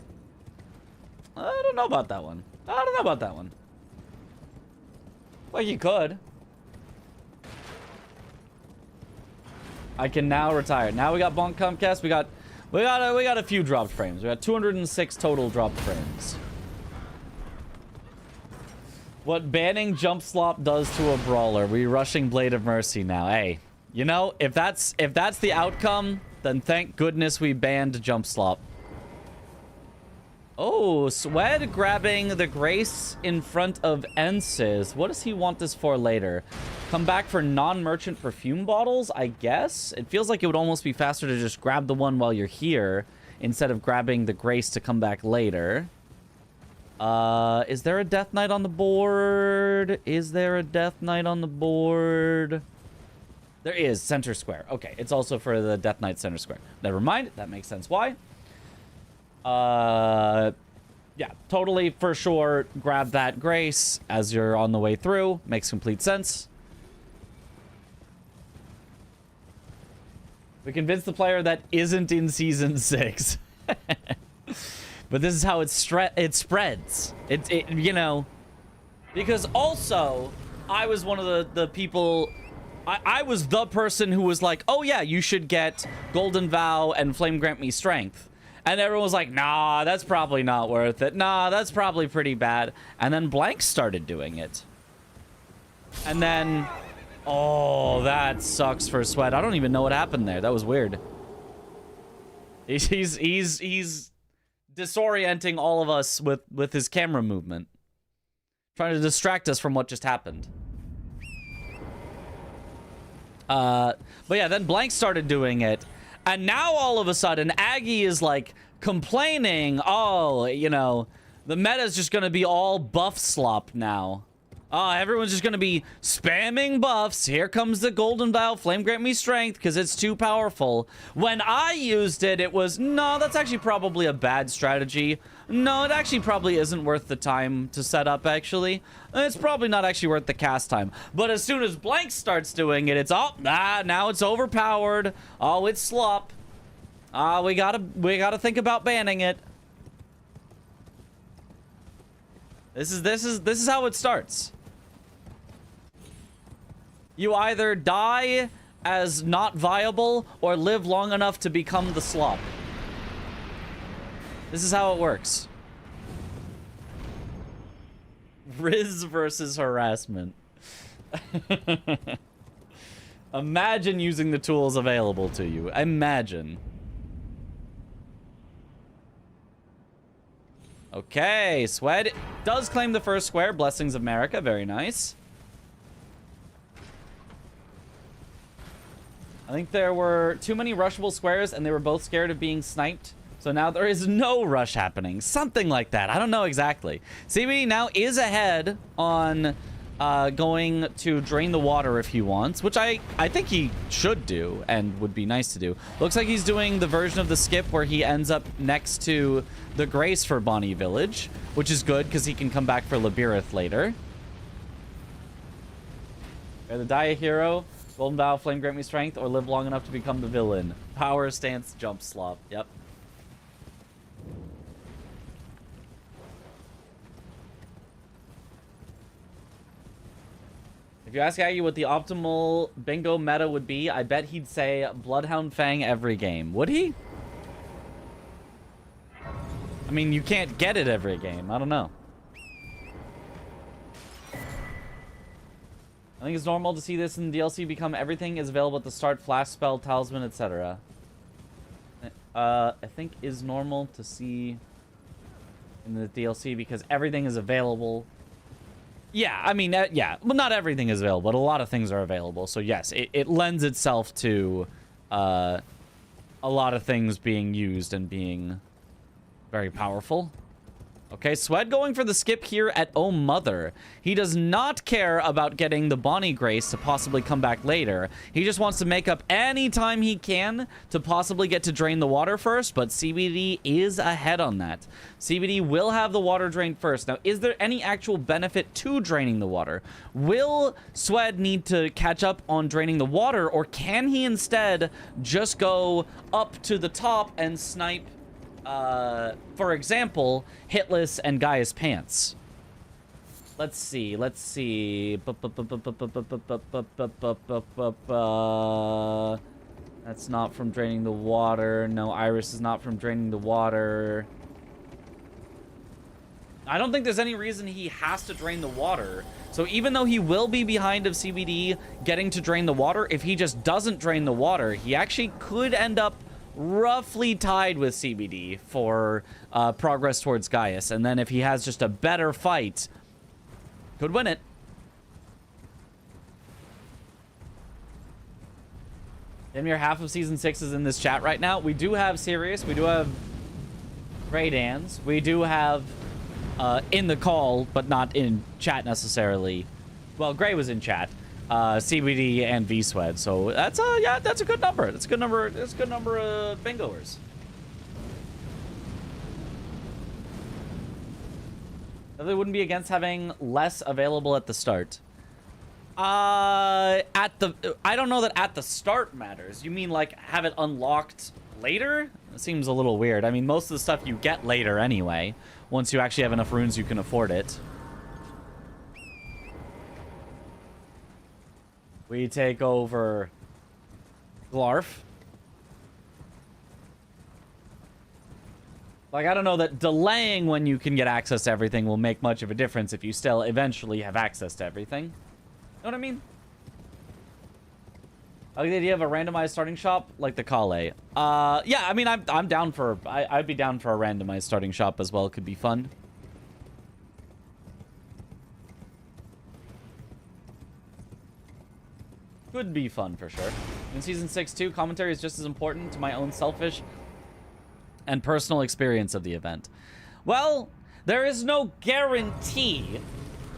I don't know about that one. Well, you could. I can now retire. Now we got Bonk Comcast. We got a few dropped frames. We got 206 total dropped frames. What banning Jump Slop does to a brawler. We rushing Blade of Mercy now. Hey, you know, if that's the outcome, then thank goodness we banned Jump Slop. Oh, Swed grabbing the Grace in front of Ensis. What does he want this for later? Come back for non-merchant perfume bottles, I guess? It feels like it would almost be faster to just grab the one while you're here instead of grabbing the Grace to come back later. Is there a Death Knight on the board? Is there a Death Knight on the board? There is, center square. Okay, it's also for the Death Knight center square. Never mind, that makes sense why. Yeah, totally, for sure, grab that Grace as you're on the way through. Makes complete sense. We convinced the player that isn't in Season 6. But this is how it spreads. It you know, because also I was one of the people. I was the person who was like, oh yeah, you should get Golden Vow and Flame Grant Me Strength, and everyone was like, nah, that's probably not worth it. Nah, that's probably pretty bad. And then Blank started doing it, and then oh, that sucks for Sweat. I don't even know what happened there. That was weird. He's disorienting all of us with his camera movement, trying to distract us from what just happened. But yeah, then Blank started doing it, and now all of a sudden Aggie is like complaining, oh, you know, the meta's just gonna be all buff slop now. Everyone's just gonna be spamming buffs. Here comes the Golden Vow, Flame Grant Me Strength, because it's too powerful. When I used it, it was, no, that's actually probably a bad strategy. No, it actually probably isn't worth the time to set up, actually. It's probably not actually worth the cast time. But as soon as Blank starts doing it, it's, oh, now it's overpowered. Oh, it's slop. We gotta think about banning it. This is how it starts. You either die as not viable or live long enough to become the slop. This is how it works. Riz versus harassment. Imagine using the tools available to you. Imagine. Okay, Swed does claim the first square. Blessings of Marika. Very nice. I think there were too many rushable squares and they were both scared of being sniped. So now there is no rush happening. Something like that. I don't know exactly. CBD now is ahead on going to drain the water if he wants, which I think he should do and would be nice to do. Looks like he's doing the version of the skip where he ends up next to the Grace for Bonnie Village, which is good because he can come back for Labirith later. Either die a hero, Golden Vow, Flame Grant Me Strength, or live long enough to become the villain. Power, stance, jump, slop. Yep. If you ask Aggie what the optimal bingo meta would be, I bet he'd say Bloodhound Fang every game. Would he? I mean, you can't get it every game. I don't know. think it's normal to see this in the DLC become everything is available at the start, flash spell, talisman, etc. I think is normal to see in the DLC because everything is available. Yeah, I mean, yeah. Well, not everything is available, but a lot of things are available. So yes, it lends itself to a lot of things being used and being very powerful. Okay, Swed going for the skip here at Oh Mother. He does not care about getting the Bonnie Grace to possibly come back later. He just wants to make up any time he can to possibly get to drain the water first, but CBD is ahead on that. CBD will have the water drained first. Now, is there any actual benefit to draining the water? Will Swed need to catch up on draining the water, or can he instead just go up to the top and snipe for example, Hitless and Gaia's Pants? Let's see. That's not from draining the water. No, Iris is not from draining the water. I don't think there's any reason he has to drain the water. So even though he will be behind of CBD getting to drain the water, if he just doesn't drain the water, he actually could end up roughly tied with CBD for progress towards Gaius. And then if he has just a better fight, could win it. Damn, your half of Season 6 is in this chat right now. We do have Sirius. We do have Grey Dans. We do have in the call, but not in chat necessarily. Well, Grey was in chat. CBD and V-Swed. So that's yeah, that's a good number. That's a good number. That's a good number of bingoers. They wouldn't be against having less available at the start. I don't know that at the start matters. You mean like have it unlocked later? It seems a little weird. I mean, most of the stuff you get later anyway, once you actually have enough runes you can afford it. We take over Glarf. Like, I don't know that delaying when you can get access to everything will make much of a difference if you still eventually have access to everything. Know what I mean? I like the idea of a randomized starting shop like the Kale. Yeah, I mean, I'm down for... I'd be down for a randomized starting shop as well. It could be fun. Could be fun for sure. In Season 6 too, commentary is just as important to my own selfish and personal experience of the event. Well, there is no guarantee.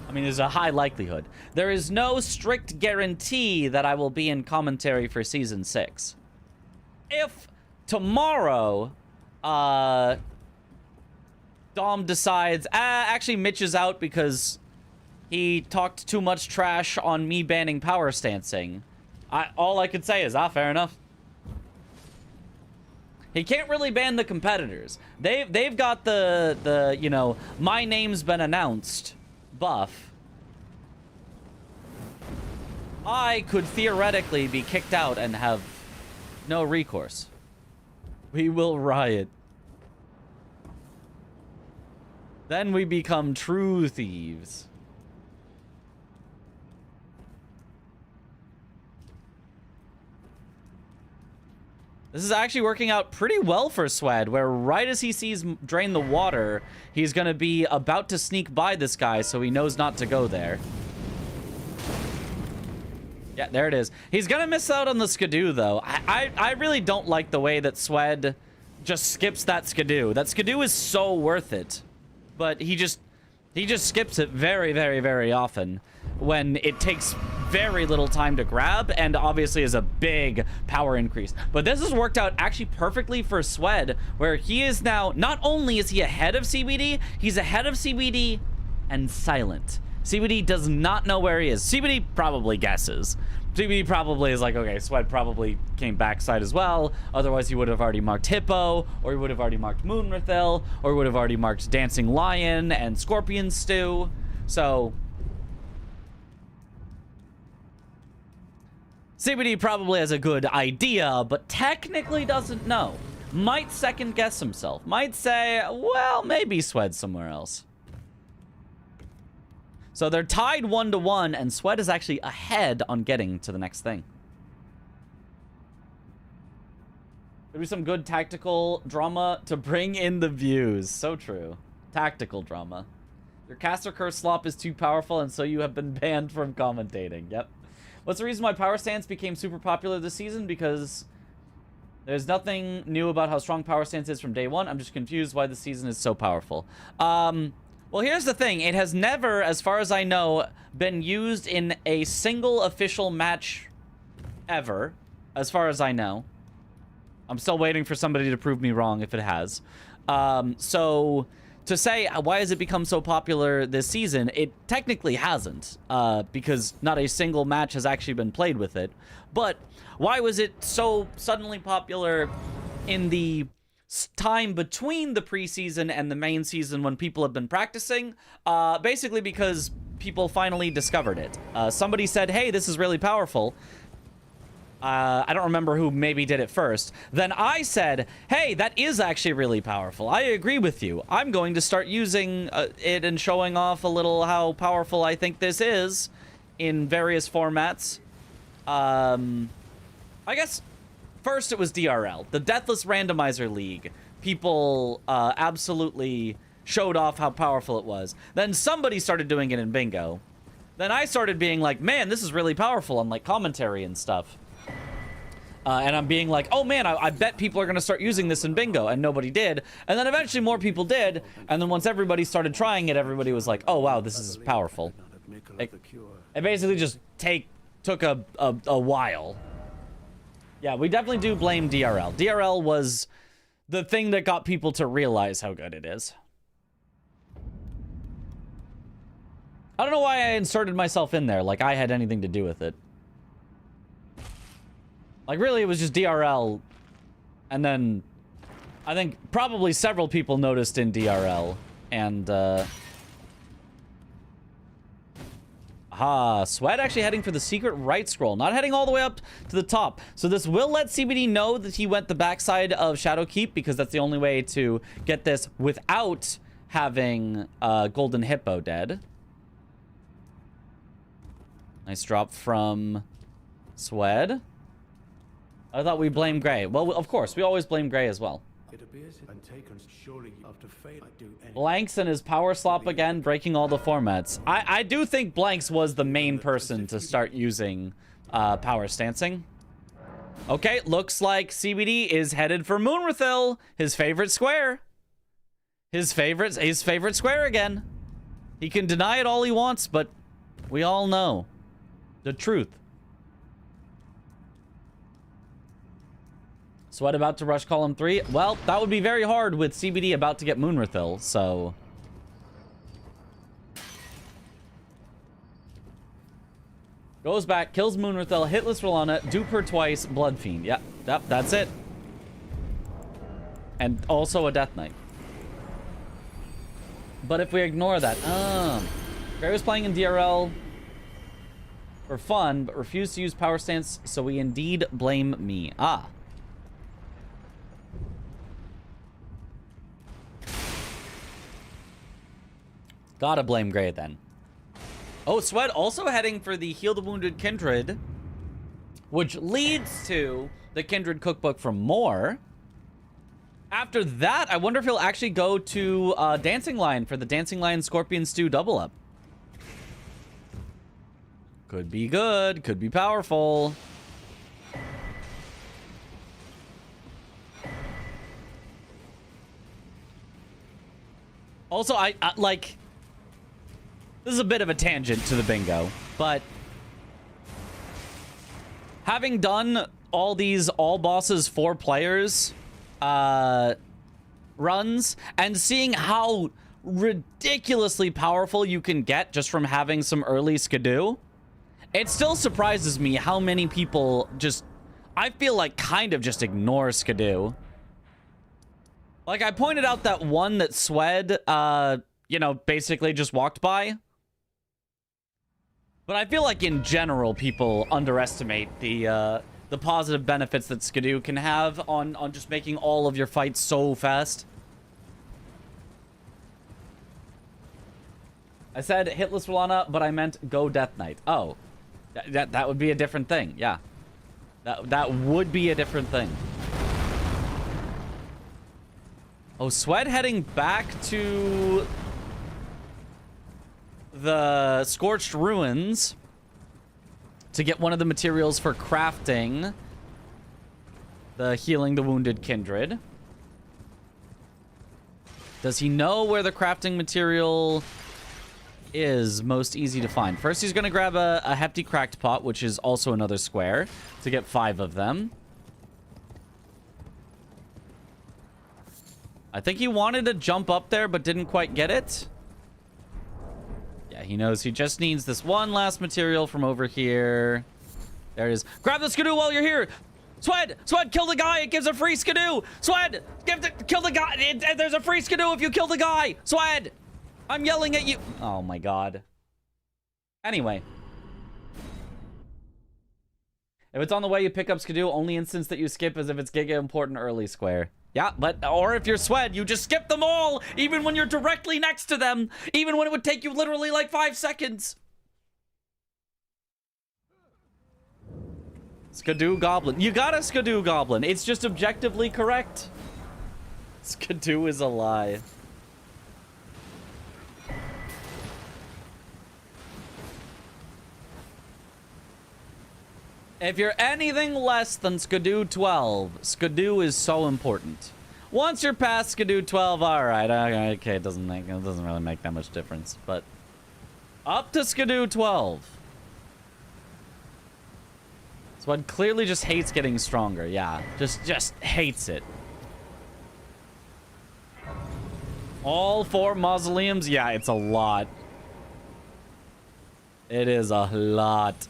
I mean, there's a high likelihood. There is no strict guarantee that I will be in commentary for Season 6. If tomorrow, Dom decides, actually Mitch is out because he talked too much trash on me banning power stancing, all I could say is, fair enough. He can't really ban the competitors. They've got the you know, my name's been announced buff. I could theoretically be kicked out and have no recourse. We will riot. Then we become true thieves. This is actually working out pretty well for Swed, where right as he sees drain the water, he's going to be about to sneak by this guy, so he knows not to go there. Yeah, there it is. He's going to miss out on the skidoo, though. I really don't like the way that Swed just skips that skidoo. That skidoo is so worth it, but he just skips it very, very, very often when it takes very little time to grab and obviously is a big power increase. But this has worked out actually perfectly for Swed, where he is now, not only is he ahead of CBD, he's ahead of CBD and silent. CBD does not know where he is. CBD probably guesses. CBD probably is like, okay, Swed probably came backside as well. Otherwise, he would have already marked Hippo, or he would have already marked Moonrathil, or he would have already marked Dancing Lion and Scorpion Stew. So CBD probably has a good idea, but technically doesn't know. Might second guess himself. Might say, well, maybe Swed's somewhere else. So they're tied 1-1, and Sweat is actually ahead on getting to the next thing. There'll be some good tactical drama to bring in the views. So true. Tactical drama. Your caster curse slop is too powerful, and so you have been banned from commentating. Yep. What's the reason why Power Stance became super popular this season? Because there's nothing new about how strong Power Stance is from day one. I'm just confused why the season is so powerful. Well, here's the thing. It has never, as far as I know, been used in a single official match ever, as far as I know. I'm still waiting for somebody to prove me wrong if it has. So to say, why has it become so popular this season? It technically hasn't, because not a single match has actually been played with it. But why was it so suddenly popular in the time between the preseason and the main season when people have been practicing? Basically because people finally discovered it. Somebody said, hey, this is really powerful. I don't remember who maybe did it first. Then I said, hey, that is actually really powerful. I agree with you. I'm going to start using it and showing off a little how powerful I think this is in various formats. I guess first it was DRL, the Deathless Randomizer League. People absolutely showed off how powerful it was. Then somebody started doing it in Bingo. Then I started being like, man, this is really powerful on like commentary and stuff. And I'm being like, oh man, I bet people are going to start using this in Bingo. And nobody did. And then eventually more people did. And then once everybody started trying it, everybody was like, oh wow, this is powerful. It basically just took a while. Yeah, we definitely do blame DRL. DRL was the thing that got people to realize how good it is. I don't know why I inserted myself in there, like I had anything to do with it. Like, really, it was just DRL. And then I think probably several people noticed in DRL. And, Sweat actually heading for the secret right scroll, not heading all the way up to the top. So this will let CBD know that he went the backside of Shadowkeep, because that's the only way to get this without having Golden Hippo dead. Nice drop from Swed. I thought we blamed Gray. Well, of course, we always blame Gray as well. Blanks and his power slop again, breaking all the formats. I do think Blanks was the main person to start using power stancing. Okay, looks like CBD is headed for Moonrathil, his favorite square. His favorite square again. He can deny it all he wants, but we all know the truth. Sweat about to rush column 3. Well, that would be very hard with CBD about to get Moonrathil, so... Goes back, kills Moonrathil, hitless Rolana, dupe her twice, Bloodfiend. Yep, that's it. And also a Death Knight. But if we ignore that... Gray was playing in DRL for fun, but refused to use Power Stance, so we indeed blame me. Gotta blame Gray then. Oh, Sweat also heading for the Heal the Wounded Kindred, which leads to the Kindred Cookbook from More. After that, I wonder if he'll actually go to Dancing Lion for the Dancing Lion Scorpion Stew double up. Could be good, could be powerful. Also, I like... This is a bit of a tangent to the bingo, but having done all these all bosses 4 players runs and seeing how ridiculously powerful you can get just from having some early Skidoo, it still surprises me how many people just, I feel like, kind of just ignore Skidoo. Like, I pointed out that one that Swed, you know, basically just walked by. But I feel like in general, people underestimate the positive benefits that Skidoo can have on just making all of your fights so fast. I said hitless Rolana, but I meant go Death Knight. Oh, that would be a different thing. Yeah, that would be a different thing. Oh, Sweat heading back to the Scorched Ruins to get one of the materials for crafting the Healing the Wounded Kindred. Does he know where the crafting material is most easy to find? First, he's going to grab a hefty cracked pot, which is also another square, to get 5 of them. I think he wanted to jump up there, but didn't quite get it. Yeah, he knows he just needs this one last material from over here. There it is. Grab the skidoo while you're here. Swed, kill the guy. It gives a free skidoo. Swed, kill the guy. There's a free skidoo if you kill the guy. Swed, I'm yelling at you. Oh my god. Anyway. If it's on the way, you pick up skidoo. Only instance that you skip is if it's giga important early square. Yeah, but, or if you're Swed, you just skip them all, even when you're directly next to them, even when it would take you literally like 5 seconds. Skidoo Goblin. You got a Skidoo Goblin. It's just objectively correct. Skidoo is a lie. If you're anything less than Skidoo 12, Skidoo is so important. Once you're past Skidoo 12, alright, okay, it doesn't really make that much difference, but up to Skidoo 12. Swed clearly just hates getting stronger, yeah. Just hates it. All 4 mausoleums? Yeah, it's a lot. It is a lot.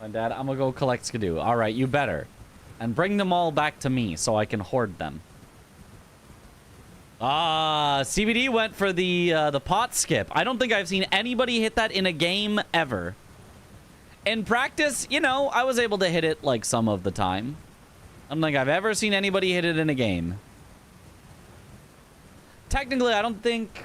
My dad, I'm gonna go collect skidoo. All right, you better. And bring them all back to me so I can hoard them. Ah, CBD went for the pot skip. I don't think I've seen anybody hit that in a game ever. In practice, you know, I was able to hit it like some of the time. I don't think I've ever seen anybody hit it in a game. Technically, I don't think...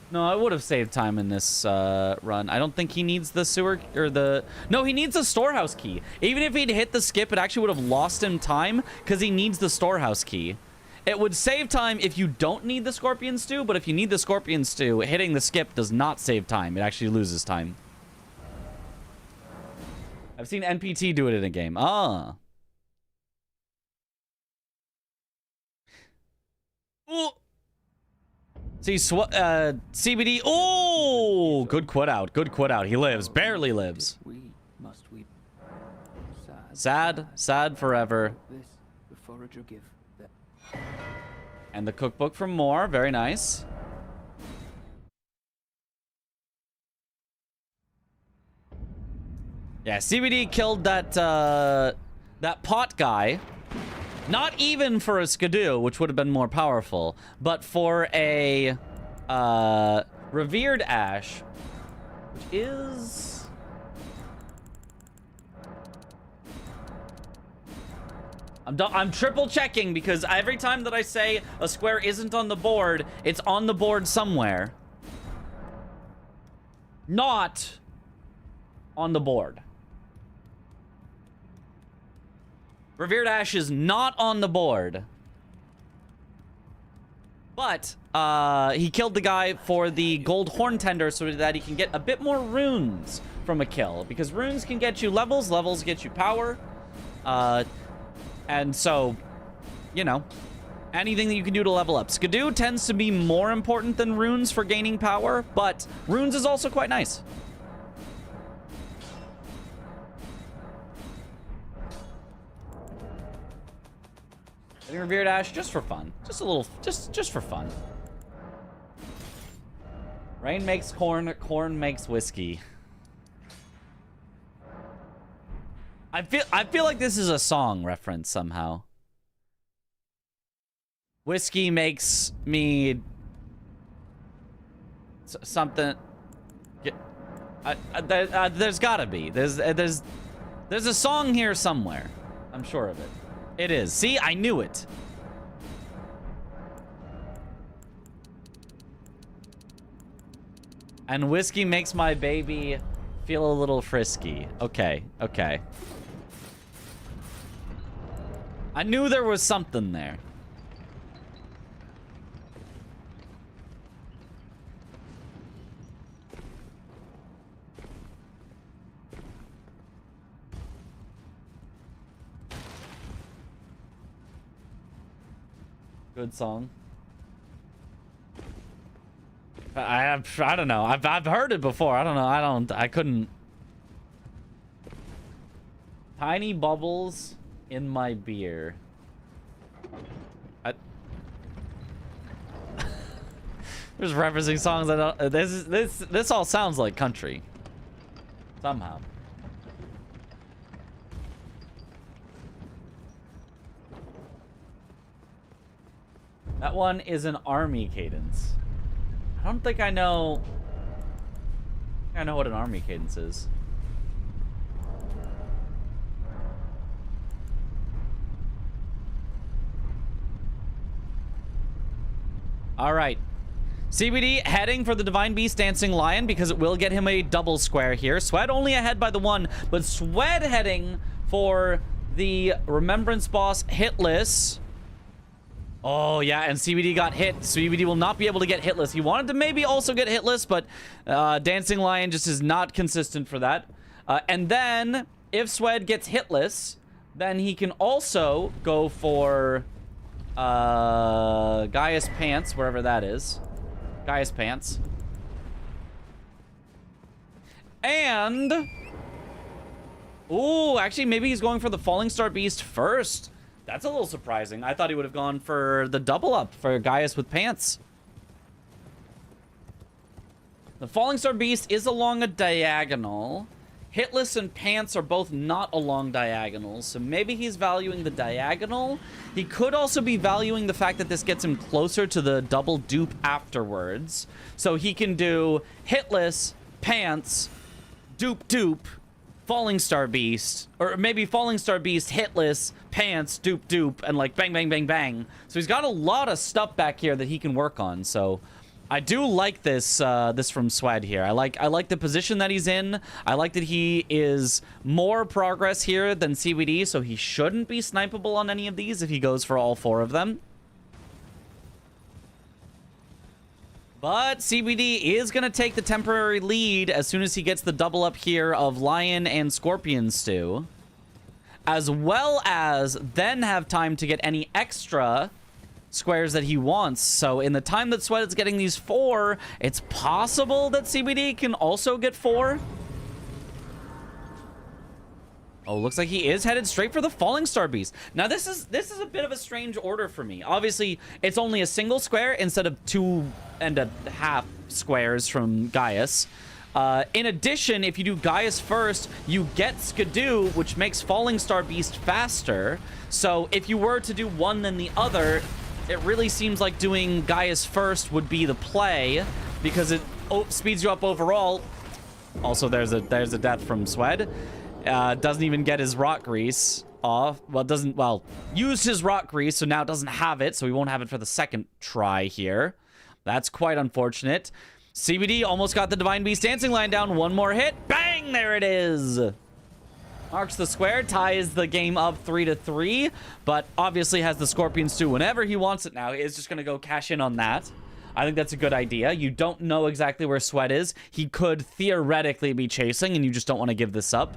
No, I would have saved time in this run. I don't think he needs the sewer or the... No, he needs the storehouse key. Even if he'd hit the skip, it actually would have lost him time because he needs the storehouse key. It would save time if you don't need the scorpion stew, but if you need the scorpion stew, hitting the skip does not save time. It actually loses time. I've seen NPT do it in a game. Ah. Ooh. See, CBD. Oh, good quit out. Good quit out. He lives. Barely lives. Sad forever. And the cookbook from Moore. Very nice. Yeah, CBD killed that that pot guy. Not even for a skidoo, which would have been more powerful, but for a revered ash, which is... I'm triple checking because every time that I say a square isn't on the board, it's on the board somewhere. Not on the board. Revered Ash is not on the board. But he killed the guy for the gold horn tender so that he can get a bit more runes from a kill. Because runes can get you levels, levels get you power. And so, you know, anything that you can do to level up. Skidoo tends to be more important than runes for gaining power, but runes is also quite nice. Getting Revered Ash just for fun. Just a little, just for fun. Rain makes corn, corn makes whiskey. I feel like this is a song reference somehow. Whiskey makes me something. There's gotta be. There's There's a song here somewhere. I'm sure of it. It is. See, I knew it. And whiskey makes my baby feel a little frisky. Okay, okay. I knew there was something there. Good song. I don't know. I've heard it before. I don't know. I couldn't. Tiny bubbles in my beer. Just referencing songs I don't. This all sounds like country. Somehow. That one is an army cadence. I don't think I know. I know what an army cadence is. All right. CBD heading for the Divine Beast Dancing Lion because it will get him a double square here. Swed only ahead by the 1, but Swed heading for the Remembrance Boss Hitless. Oh, yeah, and CBD got hit. CBD will not be able to get hitless. He wanted to maybe also get hitless, but Dancing Lion just is not consistent for that. And then, if Swed gets hitless, then he can also go for Gaius Pants, wherever that is. Gaius Pants. And... ooh, actually, maybe he's going for the Falling Star Beast first. That's a little surprising. I thought he would have gone for the double up for Gaius with Pants. The Falling Star Beast is along a diagonal. Hitless and Pants are both not along diagonals, so maybe he's valuing the diagonal. He could also be valuing the fact that this gets him closer to the double dupe afterwards. So he can do Hitless, Pants, dupe, Falling Star Beast, or maybe Falling Star Beast, Hitless, Pants, dupe, and like bang, bang, bang, bang. So he's got a lot of stuff back here that he can work on. So I do like this this from Swed here. I like the position that he's in. I like that he is more progress here than CBD, so he shouldn't be snipeable on any of these if he goes for all 4 of them. But CBD is going to take the temporary lead as soon as he gets the double up here of Lion and Scorpion Stew. As well as then have time to get any extra squares that he wants. So in the time that Sweat is getting these 4, it's possible that CBD can also get 4. Oh, looks like he is headed straight for the Falling Star Beast. Now this is a bit of a strange order for me. Obviously, it's only a single square instead of 2.5 squares from Gaius. In addition, if you do Gaius first, you get Skidoo, which makes Falling Star Beast faster. So if you were to do one then the other, it really seems like doing Gaius first would be the play because it speeds you up overall. Also, there's a death from Swed. Doesn't even get his rock grease off. Well, used his rock grease, so now doesn't have it, so he won't have it for the second try here. That's quite unfortunate. CBD almost got the Divine Beast Dancing Line down. One more hit. Bang! There it is. Marks the square, ties the game up 3-3, but obviously has the Scorpion Stew whenever he wants it now. He is just going to go cash in on that. I think that's a good idea. You don't know exactly where Sweat is. He could theoretically be chasing, and you just don't want to give this up.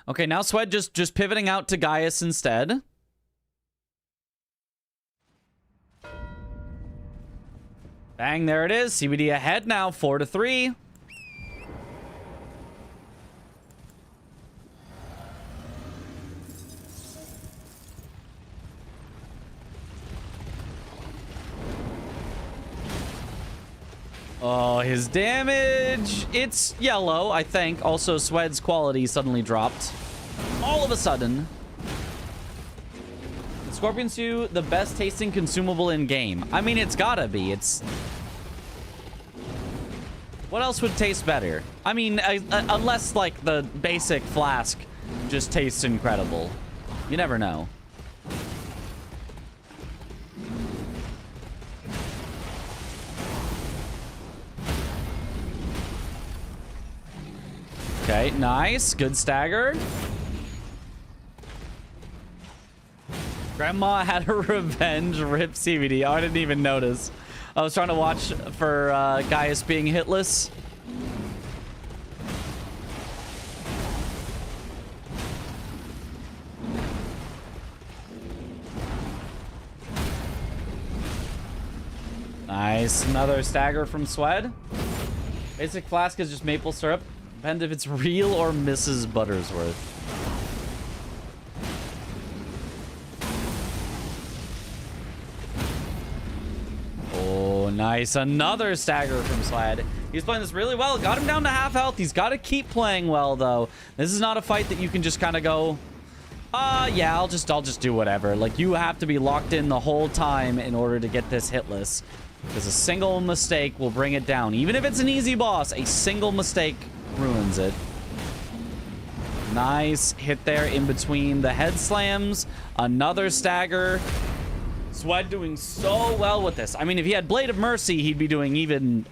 Okay, now Sweat just pivoting out to Gaius instead. Bang, there it is. CBD ahead now, 4-3. Oh, his damage. It's yellow, I think. Also, Swed's quality suddenly dropped. All of a sudden. Scorpion Stew, the best tasting consumable in game. I mean, it's gotta be. It's... What else would taste better? I mean, unless like the basic flask just tastes incredible. You never know. Okay, nice. Good stagger. Grandma had her revenge. Rip CBD. Oh, I didn't even notice. I was trying to watch for Gaius being hitless. Nice. Another stagger from Swed. Basic flask is just maple syrup. Depends if it's real or Mrs. Buttersworth. Oh, nice. Another stagger from Swed. He's playing this really well. Got him down to half health. He's got to keep playing well, though. This is not a fight that you can just kind of go, yeah, I'll just do whatever. Like, you have to be locked in the whole time in order to get this hitless. Because a single mistake will bring it down. Even if it's an easy boss, a single mistake ruins it. Nice hit there in between the head slams. Another stagger. Swed doing so well with this. I mean, if he had Blade of Mercy, he'd be doing even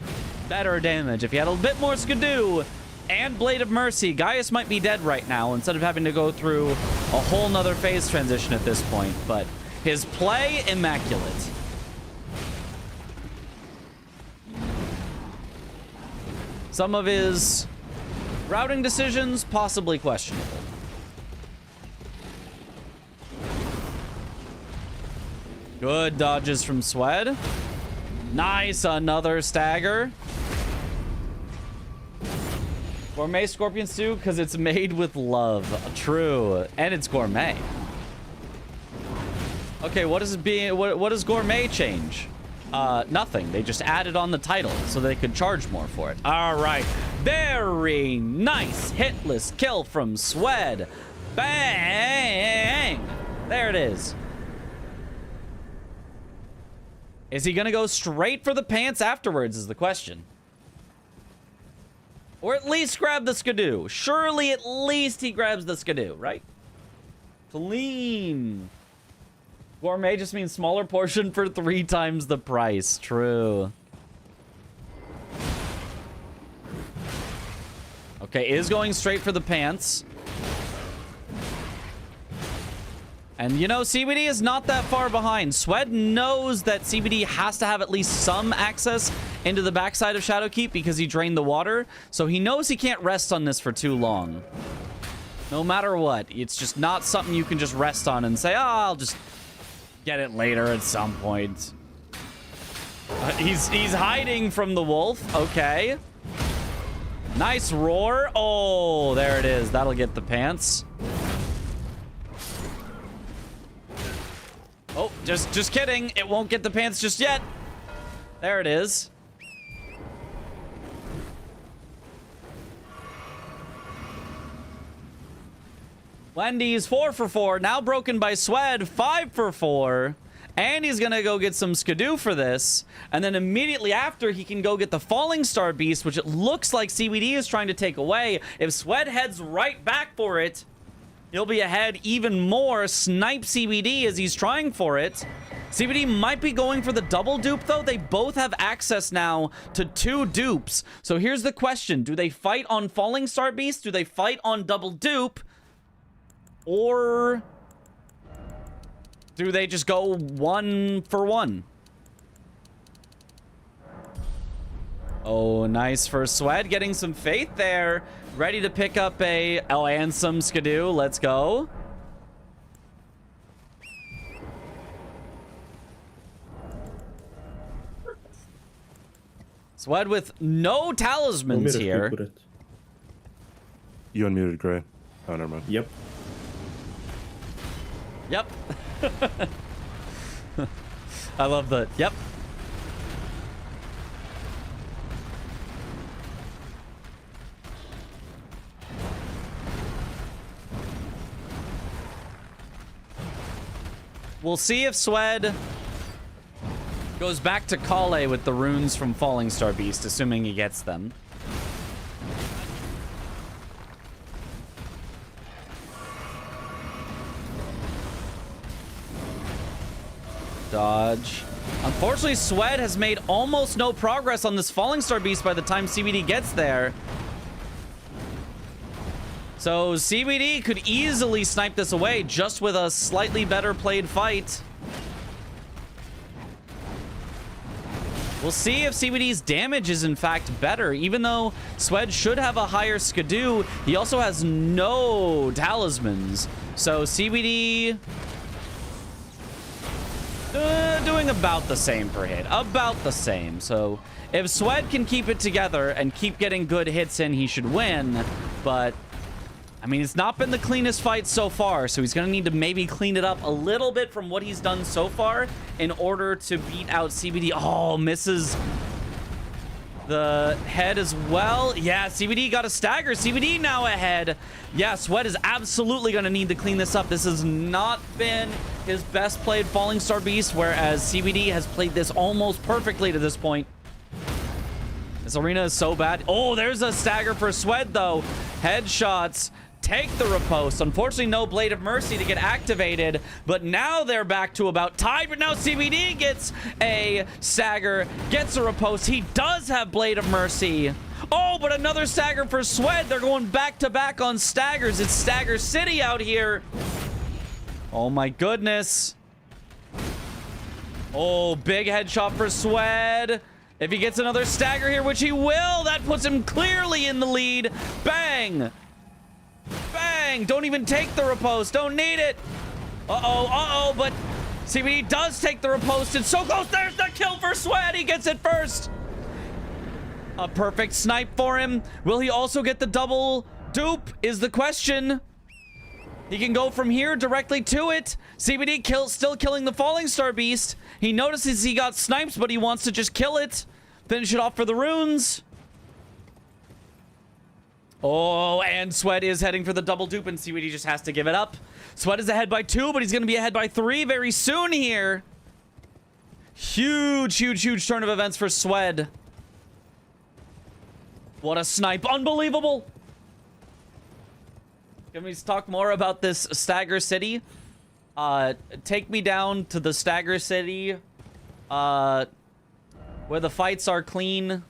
better damage. If he had a bit more Skidoo and Blade of Mercy, Gaius might be dead right now instead of having to go through a whole nother phase transition at this point. But his play, immaculate. Some of his routing decisions, possibly questionable. Good dodges from Swed. Nice, another stagger. Gourmet scorpion stew, because it's made with love. True. And it's gourmet. Okay, what does gourmet change? Nothing. They just added on the title so they could charge more for it. All right. Very nice hitless kill from Swed. Bang! There it is. Is he going to go straight for the pants afterwards is the question. Or at least grab the Skidoo. Surely at least he grabs the Skidoo, right? Clean. Gourmet just means smaller portion for 3 times the price. True. Okay, is going straight for the pants. And, you know, CBD is not that far behind. Swed knows that CBD has to have at least some access into the backside of Shadowkeep because he drained the water. So he knows he can't rest on this for too long. No matter what. It's just not something you can just rest on and say, oh, I'll just get it later at some point. He's hiding from the wolf. Okay. Nice roar. Oh, there it is. That'll get the pants. Oh, just kidding. It won't get the pants just yet. There it is. Wendy's 4 for 4. Now broken by Swed. 5 for 4. And he's going to go get some Skidoo for this. And then immediately after, he can go get the Falling Star Beast, which it looks like CBD is trying to take away. If Swed heads right back for it, he'll be ahead even more. Snipe CBD as he's trying for it. CBD might be going for the double dupe, though. They both have access now to 2 dupes. So here's the question. Do they fight on Falling Star Beast? Do they fight on double dupe? Or do they just go 1 for 1? Oh, nice for Swed. Getting some faith there. Ready to pick up a... Oh, and some Skidoo. Let's go. Swed with no talismans here. You unmuted, Gray. Oh, never mind. Yep. Yep. I love the... Yep. We'll see if Swed goes back to Kale with the runes from Falling Star Beast, assuming he gets them. Dodge. Unfortunately, Swed has made almost no progress on this Falling Star Beast by the time CBD gets there. So CBD could easily snipe this away just with a slightly better played fight. We'll see if CBD's damage is in fact better. Even though Swed should have a higher skidoo, he also has no talismans. So CBD doing about the same per hit. About the same. So if Swed can keep it together and keep getting good hits in, he should win. But I mean, it's not been the cleanest fight so far, so he's going to need to maybe clean it up a little bit from what he's done so far in order to beat out CBD. Oh, misses the head as well. Yeah, CBD got a stagger. CBD now ahead. Yeah, Swed is absolutely going to need to clean this up. This has not been his best played Falling Star Beast, whereas CBD has played this almost perfectly to this point. This arena is so bad. Oh, there's a stagger for Swed, though. Headshots. Take the riposte. Unfortunately, no Blade of Mercy to get activated, but now they're back to about tied. But now CBD gets a stagger, gets a riposte. He does have Blade of Mercy. Oh, but another stagger for Swed. They're going back to back on staggers. It's Stagger City out here. Oh my goodness. Oh, big headshot for Swed. If he gets another stagger here, which he will, that puts him clearly in the lead. Bang. Bang! Don't even take the riposte. Don't need it. Uh-oh, but CBD does take the riposte. It's so close. There's the kill for Swed. He gets it first. A perfect snipe for him. Will he also get the double dupe is the question. He can go from here directly to it. CBD still killing the Falling Star Beast. He notices he got snipes, but he wants to just kill it. Finish it off for the runes. Oh, and Swed is heading for the double dupe, and CBD just has to give it up. Swed is ahead by 2, but he's going to be ahead by 3 very soon here. Huge, huge, huge turn of events for Swed. What a snipe. Unbelievable. Can we talk more about this Stagger City? Take me down to the Stagger City, where the fights are clean.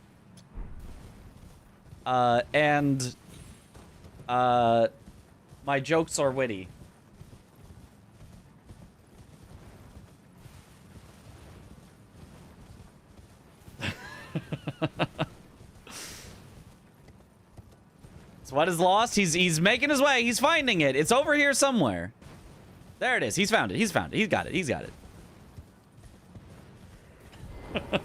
And my jokes are witty. Swed is lost. He's making his way. He's finding it. It's over here somewhere. There it is. He's found it. He's found it. He's got it. He's got it.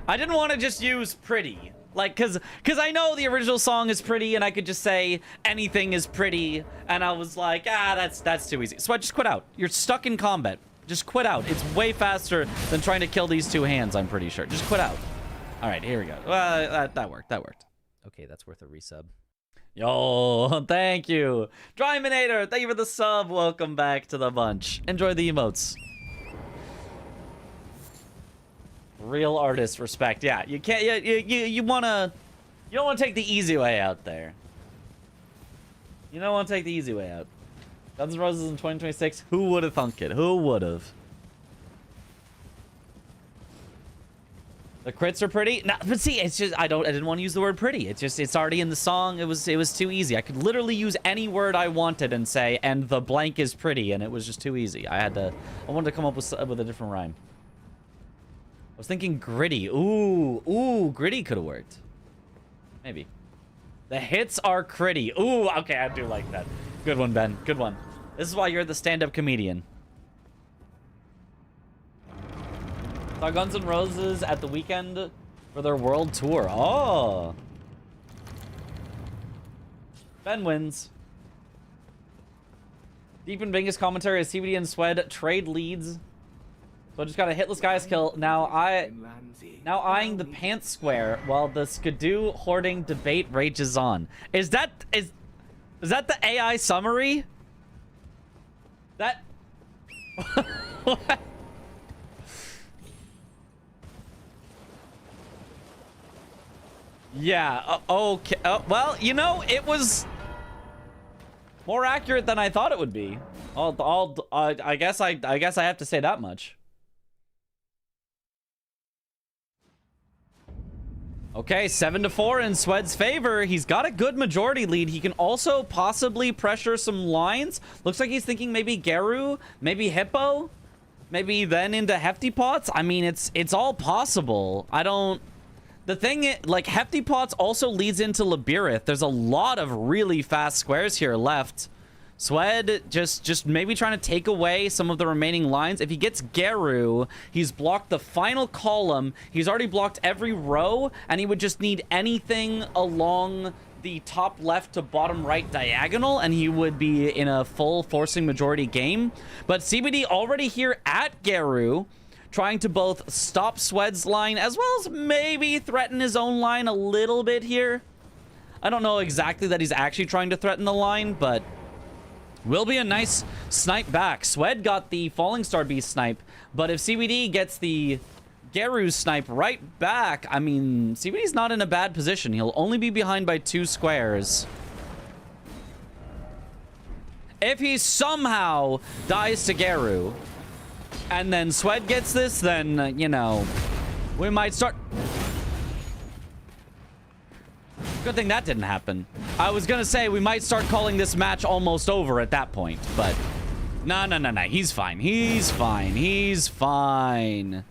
I didn't want to just use pretty. Like, cause I know the original song is pretty, and I could just say anything is pretty, and I was like, that's too easy. So I just quit out. You're stuck in combat. Just quit out. It's way faster than trying to kill these 2 hands, I'm pretty sure. Just quit out. All right, here we go. That worked. That worked. Okay, that's worth a resub. Yo, thank you. Dryminator, thank you for the sub. Welcome back to the bunch. Enjoy the emotes. Real artist respect. Yeah, you can't. You wanna. You don't want to take the easy way out there. You don't want to take the easy way out. Guns N' Roses in 2026. Who would have thunk it? Who would have? The crits are pretty. No, but see, it's just I didn't want to use the word pretty. It's already in the song. It was too easy. I could literally use any word I wanted and say, and the blank is pretty, and it was just too easy. I wanted to come up with a different rhyme. I was thinking gritty. Ooh, gritty could have worked. Maybe. The hits are gritty. Ooh, okay, I do like that. Good one, Ben. Good one. This is why you're the stand-up comedian. Saw Guns N' Roses at the weekend for their world tour. Oh. Ben wins. Deep and Bingus commentary as CBD and Swed trade leads. So I just got a hitless guy's kill. Now eyeing the pants square while the Skidoo hoarding debate rages on. Is that the AI summary? That what? Yeah, okay. Well, you know, it was more accurate than I thought it would be. I guess I have to say that much. Okay, 7-4 in Swed's favor. He's got a good majority lead. He can also possibly pressure some lines. Looks like he's thinking maybe Geru, maybe Hippo, maybe then into Hefty Pots. I mean, it's all possible. I don't... The thing is, like, Hefty Pots also leads into Labirith. There's a lot of really fast squares here left. Swed just maybe trying to take away some of the remaining lines. If he gets Geru, he's blocked the final column. He's already blocked every row, and he would just need anything along the top left to bottom right diagonal, and he would be in a full forcing majority game. But CBD already here at Geru, trying to both stop Swed's line as well as maybe threaten his own line a little bit here. I don't know exactly that he's actually trying to threaten the line, but will be a nice snipe back. Swed got the Falling Star Beast snipe, but if CBD gets the Geru snipe right back, I mean, CBD's not in a bad position. He'll only be behind by 2 squares. If he somehow dies to Geru, and then Swed gets this, then, you know, we might start... Good thing that didn't happen. I was gonna say we might start calling this match almost over at that point, but no. He's fine. He's fine. He's fine.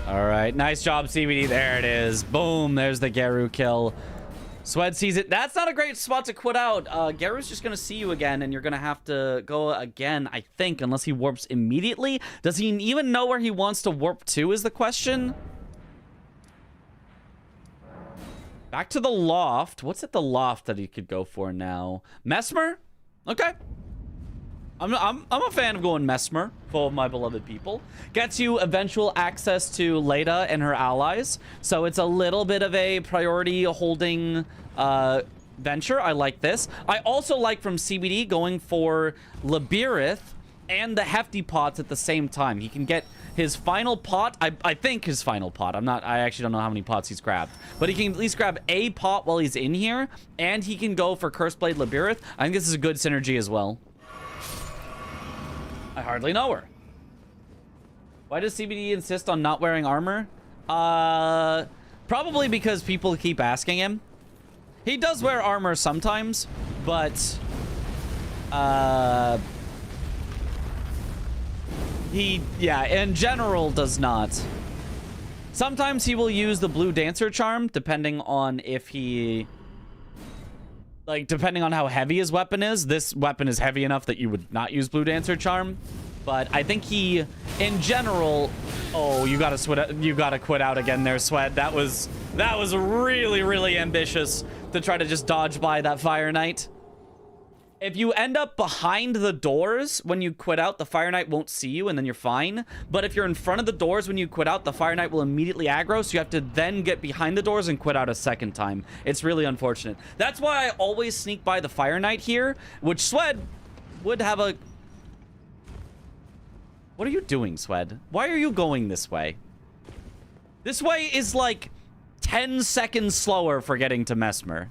All right, nice job, CBD. There it is. Boom. There's the Geru kill. Swed sees it. That's not a great spot to quit out. Geru's just going to see you again, and you're going to have to go again, I think, unless he warps immediately. Does he even know where he wants to warp to is the question? Back to the loft. What's at the loft that he could go for now? Mesmer? Okay. I'm a fan of going Mesmer, full of my beloved people. Gets you eventual access to Leda and her allies, so it's a little bit of a priority holding venture. I like this. I also like from CBD going for Labirith and the Hefty Pots at the same time. He can get his final pot. I think his final pot. I actually don't know how many pots he's grabbed, but he can at least grab a pot while he's in here, and he can go for Curseblade Labirith. I think this is a good synergy as well. I hardly know her. Why does CBD insist on not wearing armor? Probably because people keep asking him. He does wear armor sometimes, but he, yeah, in general does not. Sometimes he will use the blue dancer charm, depending on if he... Like, depending on how heavy his weapon is. This weapon is heavy enough that you would not use Blue Dancer Charm. But I think he, in general... Oh, you gotta quit out again there, Swed. That was really, really ambitious to try to just dodge by that Fire Knight. If you end up behind the doors when you quit out, the Fire Knight won't see you, and then you're fine. But if you're in front of the doors when you quit out, the Fire Knight will immediately aggro, so you have to then get behind the doors and quit out a second time. It's really unfortunate. That's why I always sneak by the Fire Knight here, which Swed would have a... What are you doing, Swed? Why are you going this way? This way is like 10 seconds slower for getting to Mesmer.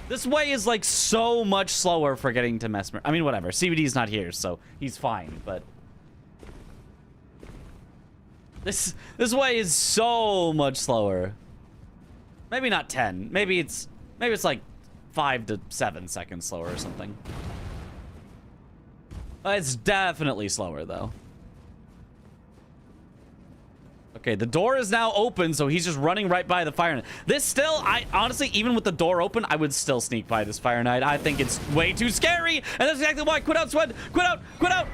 This way is like so much slower for getting to Mesmer. I mean, whatever. CBD's not here, so he's fine, but... This way is so much slower. Maybe not 10. Maybe it's like 5 to 7 seconds slower or something. It's definitely slower, though. Okay, the door is now open, so he's just running right by the Fire Knight. This still, honestly, even with the door open, I would still sneak by this Fire Knight. I think it's way too scary, and that's exactly why. Quit out, Swed! Quit out! Quit out!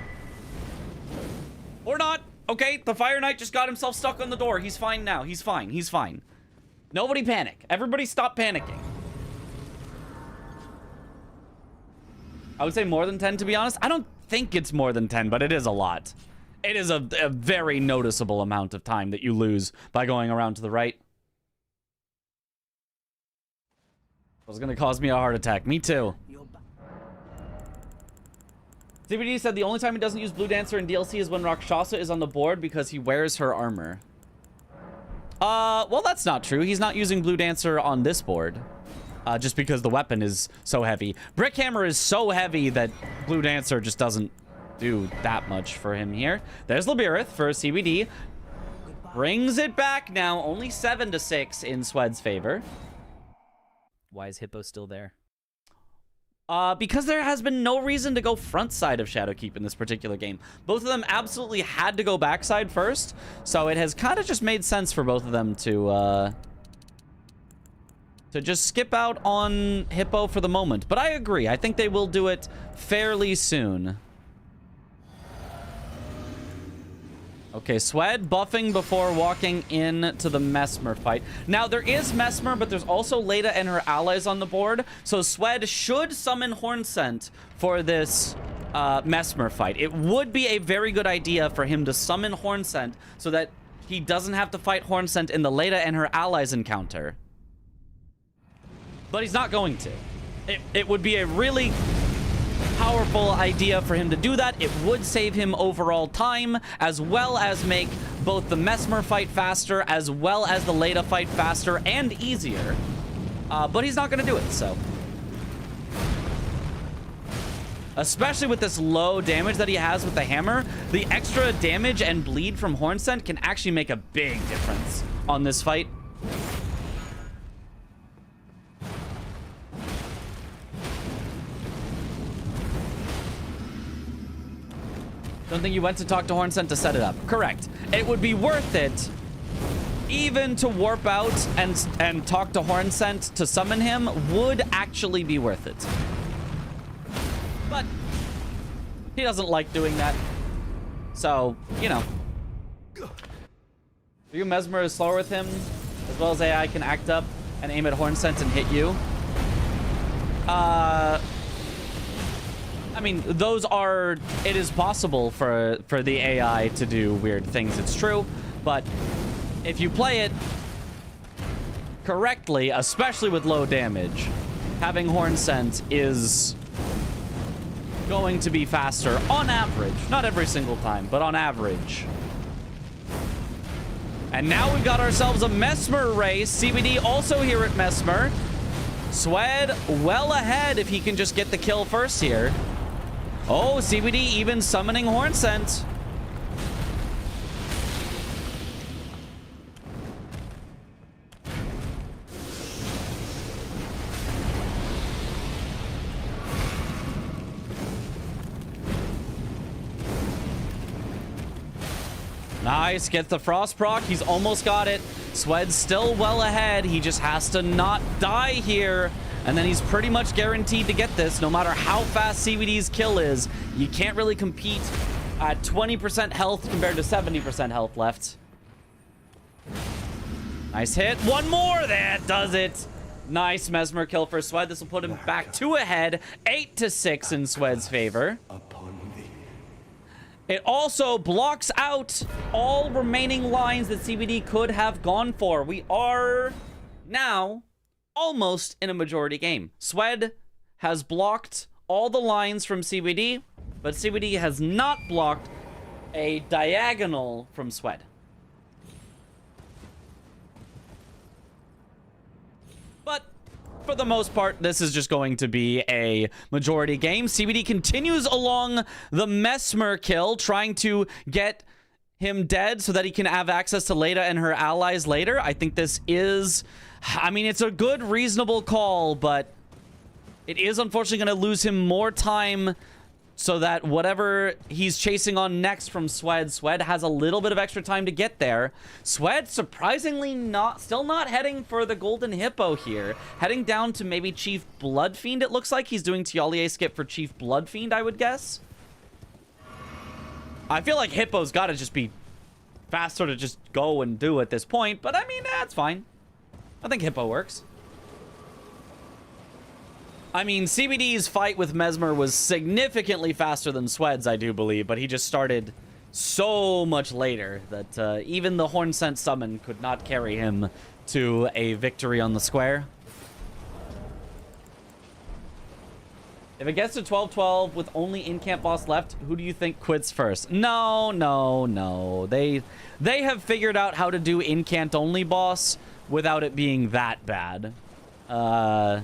Or not. Okay, the Fire Knight just got himself stuck on the door. He's fine now. He's fine. He's fine. Nobody panic. Everybody stop panicking. I would say more than 10, to be honest. I don't think it's more than 10, but it is a lot. It is a very noticeable amount of time that you lose by going around to the right. It was going to cause me a heart attack. Me too. CBD said the only time he doesn't use Blue Dancer in DLC is when Rakshasa is on the board because he wears her armor. Well, that's not true. He's not using Blue Dancer on this board. Just because the weapon is so heavy. Brick Hammer is so heavy that Blue Dancer just doesn't do that much for him here. There's Labirith for CBD. Brings it back now. Only 7-6 in Swed's favor. Why is Hippo still there? Because there has been no reason to go front side of Shadowkeep in this particular game. Both of them absolutely had to go backside first, so it has kind of just made sense for both of them to just skip out on Hippo for the moment. But I agree. I think they will do it fairly soon. Okay, Swed buffing before walking into the Mesmer fight. Now, there is Mesmer, but there's also Leda and her allies on the board. So Swed should summon Hornsent for this Mesmer fight. It would be a very good idea for him to summon Hornsent so that he doesn't have to fight Hornsent in the Leda and her allies encounter. But he's not going to. It would be a really powerful idea for him to do that. It would save him overall time, as well as make both the Mesmer fight faster, as well as the Leda fight faster and easier. But he's not going to do it, so. Especially with this low damage that he has with the hammer, the extra damage and bleed from Hornsent can actually make a big difference on this fight. Don't think you went to talk to Hornsent to set it up. Correct. It would be worth it even to warp out and talk to Hornsent to summon him would actually be worth it. But he doesn't like doing that. So, you know. You Mesmer is slower with him, as well as AI can act up and aim at Hornsent and hit you. I mean, those are... It is possible for the AI to do weird things, it's true. But if you play it correctly, especially with low damage, having Hornsent is going to be faster on average. Not every single time, but on average. And now we've got ourselves a Mesmer race. CBD also here at Mesmer. Swed well ahead if he can just get the kill first here. Oh, CBD even summoning Hornsent. Nice, gets the frost proc. He's almost got it. Swed's still well ahead. He just has to not die here. And then he's pretty much guaranteed to get this, no matter how fast CBD's kill is. You can't really compete at 20% health compared to 70% health left. Nice hit. One more. That does it. Nice Mesmer kill for Swed. This will put him back 2 ahead. 8-6 in Swed's favor. It also blocks out all remaining lines that CBD could have gone for. We are now almost in a majority game. Swed has blocked all the lines from CBD, but CBD has not blocked a diagonal from Swed. But for the most part, this is just going to be a majority game. CBD continues along the Mesmer kill, trying to get him dead so that he can have access to Leda and her allies later. I think this is... I mean, it's a good, reasonable call, but it is unfortunately going to lose him more time so that whatever he's chasing on next from Swed, Swed has a little bit of extra time to get there. Swed surprisingly still not heading for the Golden Hippo here. Heading down to maybe Chief Bloodfiend, it looks like. He's doing Tialier skip for Chief Bloodfiend, I would guess. I feel like Hippo's got to just be faster to just go and do at this point, but I mean, that's fine. I think Hippo works. I mean, CBD's fight with Mesmer was significantly faster than Swed's, I do believe, but he just started so much later that even the Hornsent summon could not carry him to a victory on the square. If it gets to 12-12 with only in-camp boss left, who do you think quits first? No. They have figured out how to do in-camp only boss without it being that bad. I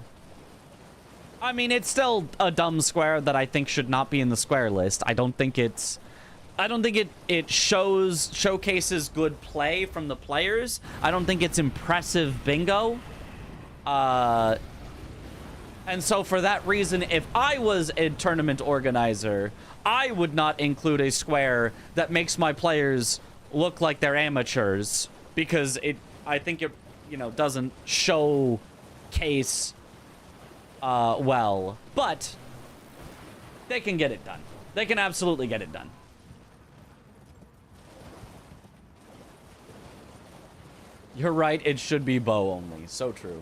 mean, it's still a dumb square that I think should not be in the square list. I don't think it showcases good play from the players. I don't think it's impressive bingo. And so for that reason, if I was a tournament organizer, I would not include a square that makes my players look like they're amateurs, because I think it, doesn't showcase well. But they can get it done. They can absolutely get it done. You're right, it should be bow only. So true.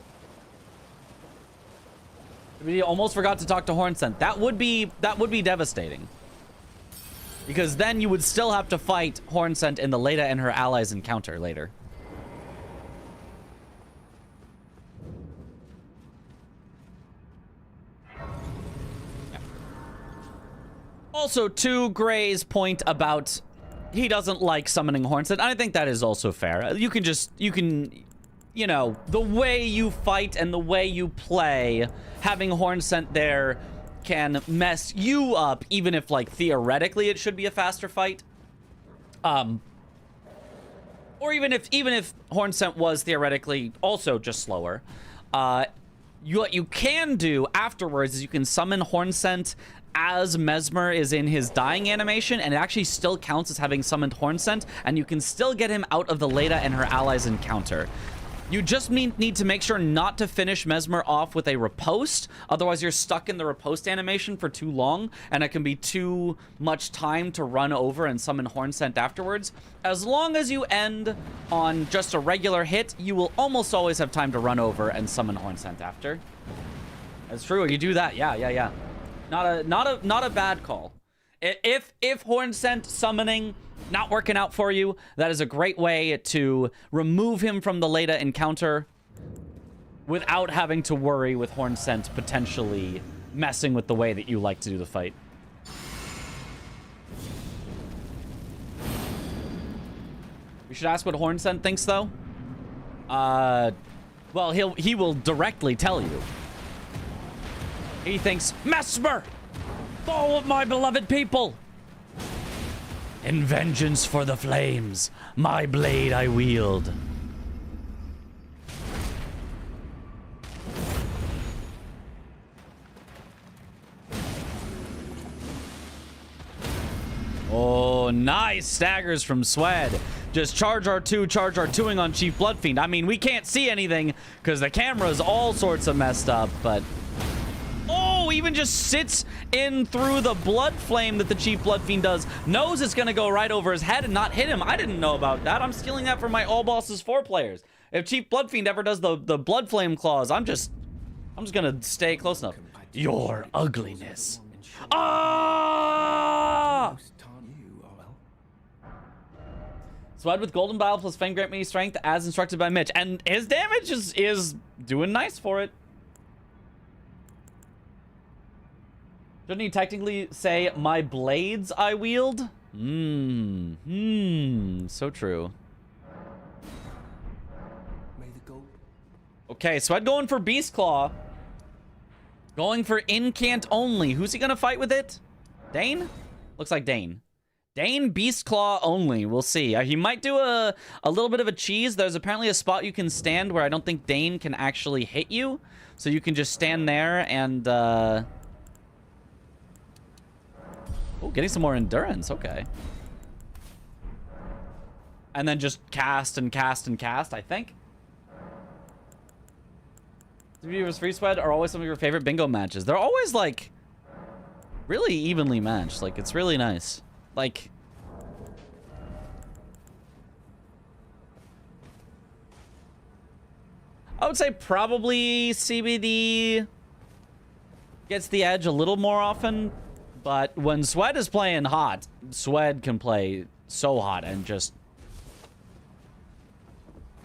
We almost forgot to talk to Hornsent. That would be devastating. Because then you would still have to fight Hornsent in the Leda and her allies encounter later. Yeah. Also, to Gray's point about he doesn't like summoning Hornsent, I think that is also fair. You can, the way you fight and the way you play, having Hornsent there can mess you up, even if, like, theoretically it should be a faster fight. Or even if Hornsent was theoretically also just slower. What you can do afterwards is you can summon Hornsent as Mesmer is in his dying animation, and it actually still counts as having summoned Hornsent, and you can still get him out of the Leda and her allies encounter. You just need to make sure not to finish Mesmer off with a riposte. Otherwise, you're stuck in the riposte animation for too long, and it can be too much time to run over and summon Hornsent afterwards. As long as you end on just a regular hit, you will almost always have time to run over and summon Hornsent after. That's true. You do that. Yeah. Not a bad call. If Hornsent summoning not working out for you, that is a great way to remove him from the Leda encounter without having to worry with Hornsent potentially messing with the way that you like to do the fight. We should ask what Hornsent thinks, though. Well, he will directly tell you. He thinks, Mesmer, foe of my beloved people. In vengeance for the flames, my blade I wield. Oh, nice staggers from Swed. Just charge R2, charge R2ing on Chief Bloodfiend. I mean, we can't see anything because the camera's all sorts of messed up, but... Oh, even just sits in through the blood flame that the Chief Bloodfiend does. Knows it's going to go right over his head and not hit him. I didn't know about that. I'm stealing that from my All Bosses 4 players. If Chief Bloodfiend ever does the blood flame claws, I'm just going to stay close enough. Your ugliness. Ah! Swed with Golden Bile plus Fang grant me strength as instructed by Mitch. And his damage is doing nice for it. Shouldn't he technically say, my blades I wield? So true. Okay, Swed going for Beast Claw. Going for Incant only. Who's he gonna fight with it? Dane? Looks like Dane. Dane, Beast Claw only. We'll see. He might do a little bit of a cheese. There's apparently a spot you can stand where I don't think Dane can actually hit you. So you can just stand there and... Oh, getting some more endurance. Okay. And then just cast and cast and cast, I think. Vs. Free Swed are always some of your favorite bingo matches. They're always, like, really evenly matched. Like, it's really nice. Like... I would say probably CBD gets the edge a little more often. But when Swed is playing hot, Swed can play so hot and just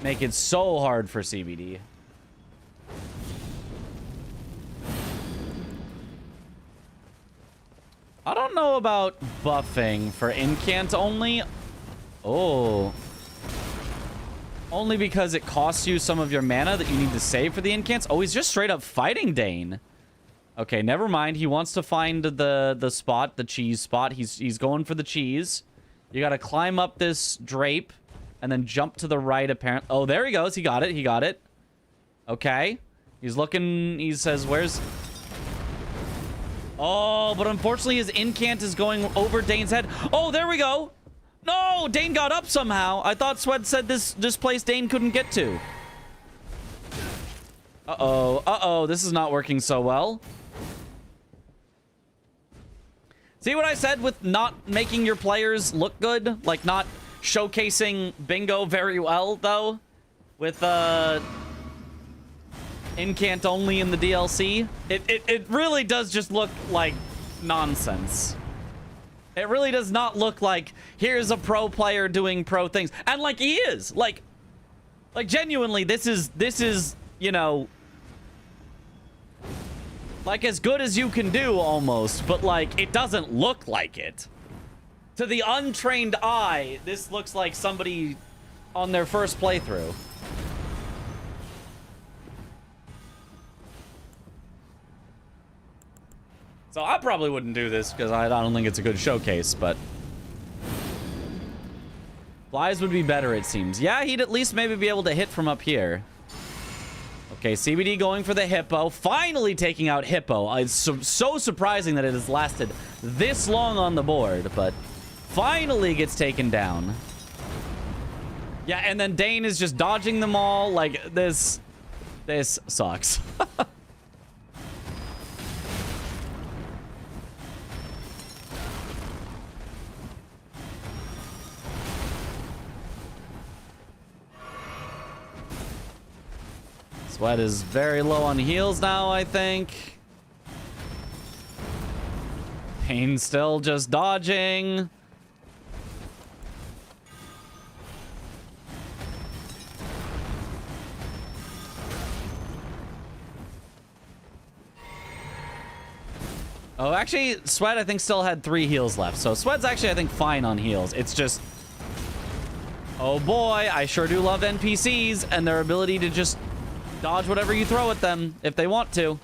make it so hard for CBD. I don't know about buffing for incant only. Oh. Only because it costs you some of your mana that you need to save for the incants. Oh, he's just straight up fighting Dane. Okay, never mind. He wants to find the spot, the cheese spot. He's going for the cheese. You got to climb up this drape and then jump to the right, apparently. Oh, there he goes. He got it. He got it. Okay. He's looking. He says, where's... Oh, but unfortunately his incant is going over Dane's head. Oh, there we go. No, Dane got up somehow. I thought Swed said this place Dane couldn't get to. Uh-oh. Uh-oh. This is not working so well. See what I said with not making your players look good? Like not showcasing Bingo very well, though? With, incant only in the DLC? It really does just look like nonsense. It really does not look like, here's a pro player doing pro things. And like he is. Like genuinely, this is, you know, like as good as you can do almost, but like it doesn't look like it. To the untrained eye, this looks like somebody on their first playthrough. So I probably wouldn't do this because I don't think it's a good showcase, but flies would be better, it seems. Yeah, he'd at least maybe be able to hit from up here. Okay, CBD going for the Hippo. Finally taking out Hippo. It's so surprising that it has lasted this long on the board, but finally gets taken down. Yeah, and then Dane is just dodging them all. Like, this sucks. Sweat is very low on heals now, I think. Pain still just dodging. Oh, actually, Sweat, I think, still had 3 heals left. So Sweat's actually, I think, fine on heals. It's just... Oh boy, I sure do love NPCs and their ability to just dodge whatever you throw at them if they want to.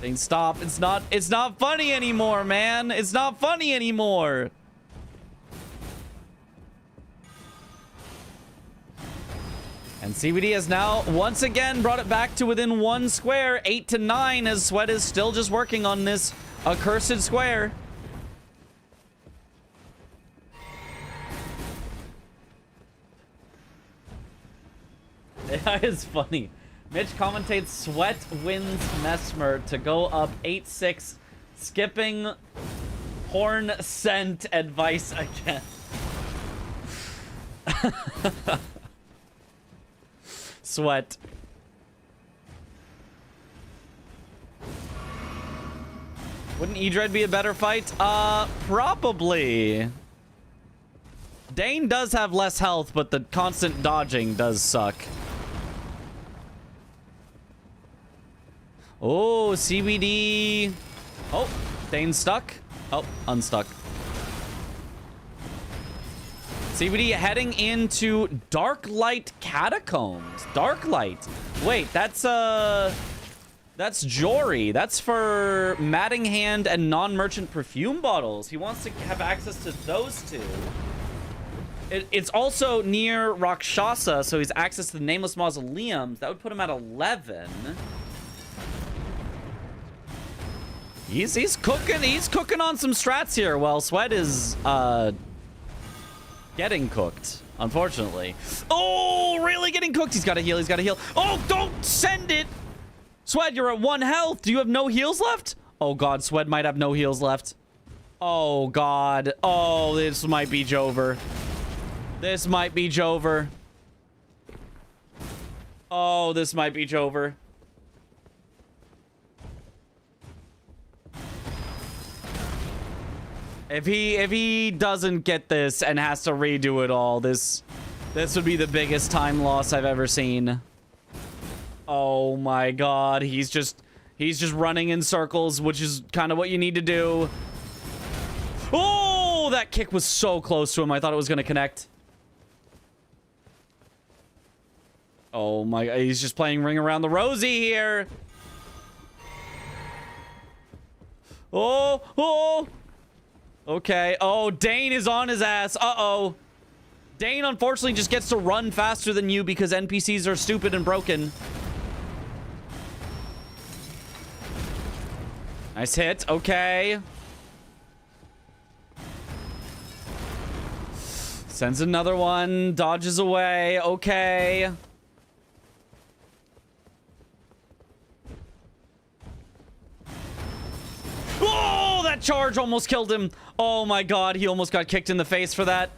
Dang, stop. It's not funny anymore, man. It's not funny anymore. And CBD has now once again brought it back to within 1 square, 8 to 9, as Sweat is still just working on this accursed square. That is funny. Mitch commentates Sweat wins Mesmer to go up 8-6, skipping horn scent advice again. Sweat. Wouldn't Edred be a better fight? Probably. Dane does have less health, but the constant dodging does suck. Oh, CBD. Oh, Dane's stuck. Oh, unstuck. CBD heading into Darklight Catacombs. Darklight. Wait, that's Jory. That's for Matting Hand and non-merchant perfume bottles. He wants to have access to those two. It's also near Rakshasa, so he's access to the Nameless Mausoleums. That would put him at 11. He's cooking on some strats here while Sweat is getting cooked, unfortunately. Oh, really getting cooked. He's got to heal. He's got to heal. Oh, don't send it. Sweat, you're at 1 health. Do you have no heals left? Oh, God. Sweat might have no heals left. Oh, God. Oh, this might be Jover. This might be Jover. Oh, this might be Jover. If he doesn't get this and has to redo it all, this would be the biggest time loss I've ever seen. Oh my God, he's He's just running in circles, which is kind of what you need to do. Oh, that kick was so close to him. I thought it was going to connect. Oh my God, he's just playing Ring Around the Rosie here. Oh. Okay. Oh, Dane is on his ass. Uh-oh. Dane, unfortunately, just gets to run faster than you because NPCs are stupid and broken. Nice hit. Okay. Sends another one. Dodges away. Okay. Oh, that charge almost killed him. Oh my God, he almost got kicked in the face for that.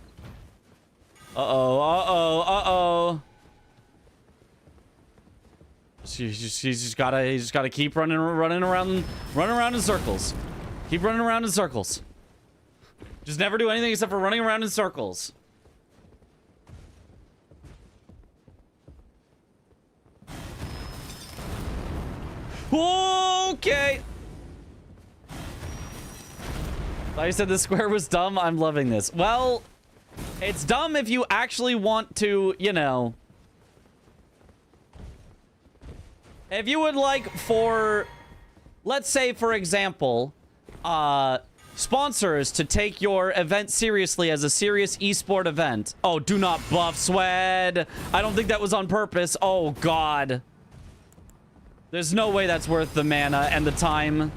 Uh-oh. He's just gotta keep running around in circles. Keep running around in circles. Just never do anything except for running around in circles. Okay. I said the square was dumb. I'm loving this. Well, it's dumb if you actually want to, you know. If you would like for, let's say, for example, sponsors to take your event seriously as a serious esport event. Oh, do not buff Swed. I don't think that was on purpose. Oh, God. There's no way that's worth the mana and the time.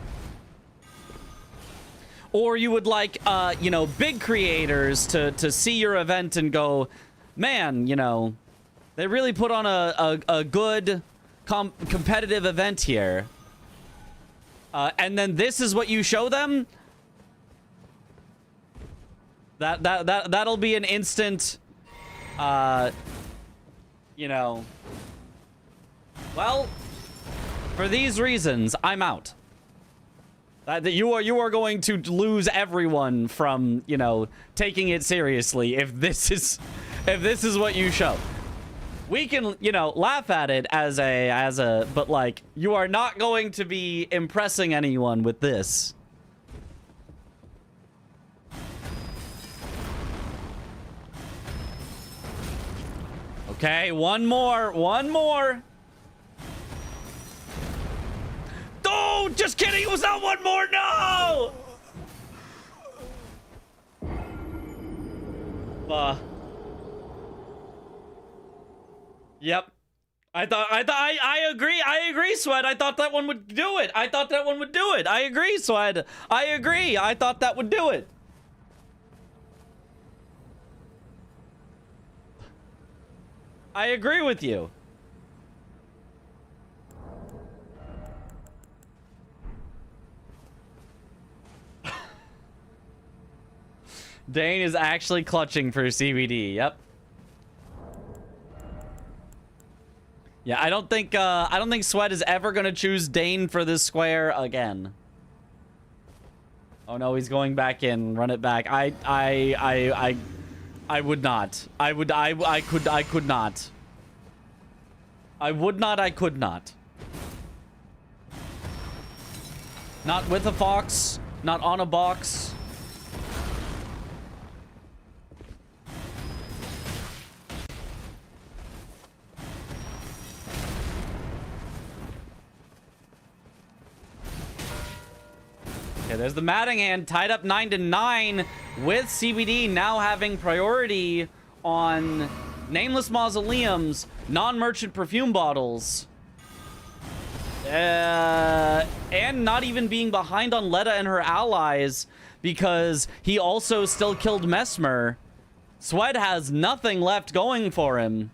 Or you would like, you know, big creators to see your event and go, man, you know, they really put on a good competitive event here. And then this is what you show them. That'll be an instant, you know, well, for these reasons, I'm out. That you are going to lose everyone from, you know, taking it seriously if this is what you show. We can, you know, laugh at it as a but like you are not going to be impressing anyone with this. Okay, one more. Oh, just kidding. It was not one more. No. Yep. I agree, Swed. I thought that one would do it. I agree, Swed. I agree. I thought that would do it. I agree with you. Dane is actually clutching for CBD. Yep. Yeah, I don't think Sweat is ever gonna choose Dane for this square again. Oh no, he's going back in. Run it back. I would not. I could not. I could not. Not with a fox. Not on a box. Okay, there's the Matting Hand tied up 9-9 with CBD now having priority on Nameless Mausoleums, non-merchant perfume bottles. And not even being behind on Letta and her allies because he also still killed Mesmer. Swed has nothing left going for him.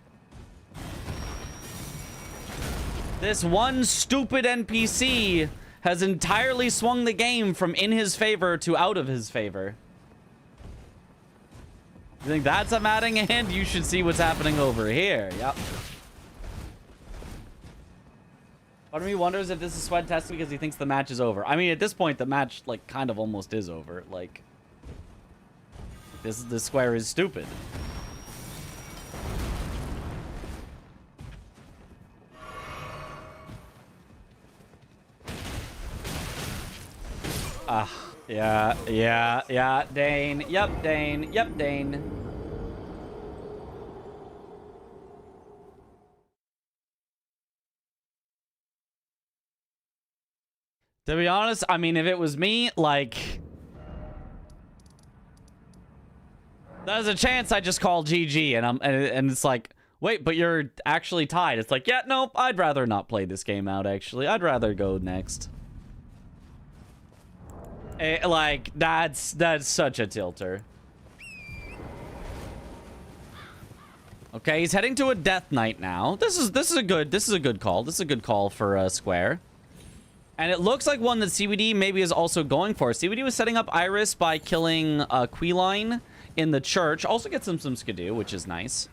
This one stupid NPC has entirely swung the game from in his favor to out of his favor. You think that's a Matting Hand? You should see what's happening over here. Yep. Part of me wonders if this is Swed testing because he thinks the match is over. I mean, at this point, the match, like, kind of almost is over. Like, this square is stupid. Yeah. Dane. Yep, Dane. To be honest, I mean, if it was me, like, there's a chance I just call GG and it's like, wait, but you're actually tied. It's like, yeah, nope, I'd rather not play this game out, actually. I'd rather go next. Like, that's such a tilter. Okay, he's heading to a Death Knight now. This is a good call. This is a good call for Square. And it looks like one that CBD maybe is also going for. CBD was setting up Iris by killing Queeline in the church. Also gets him some skidoo, which is nice.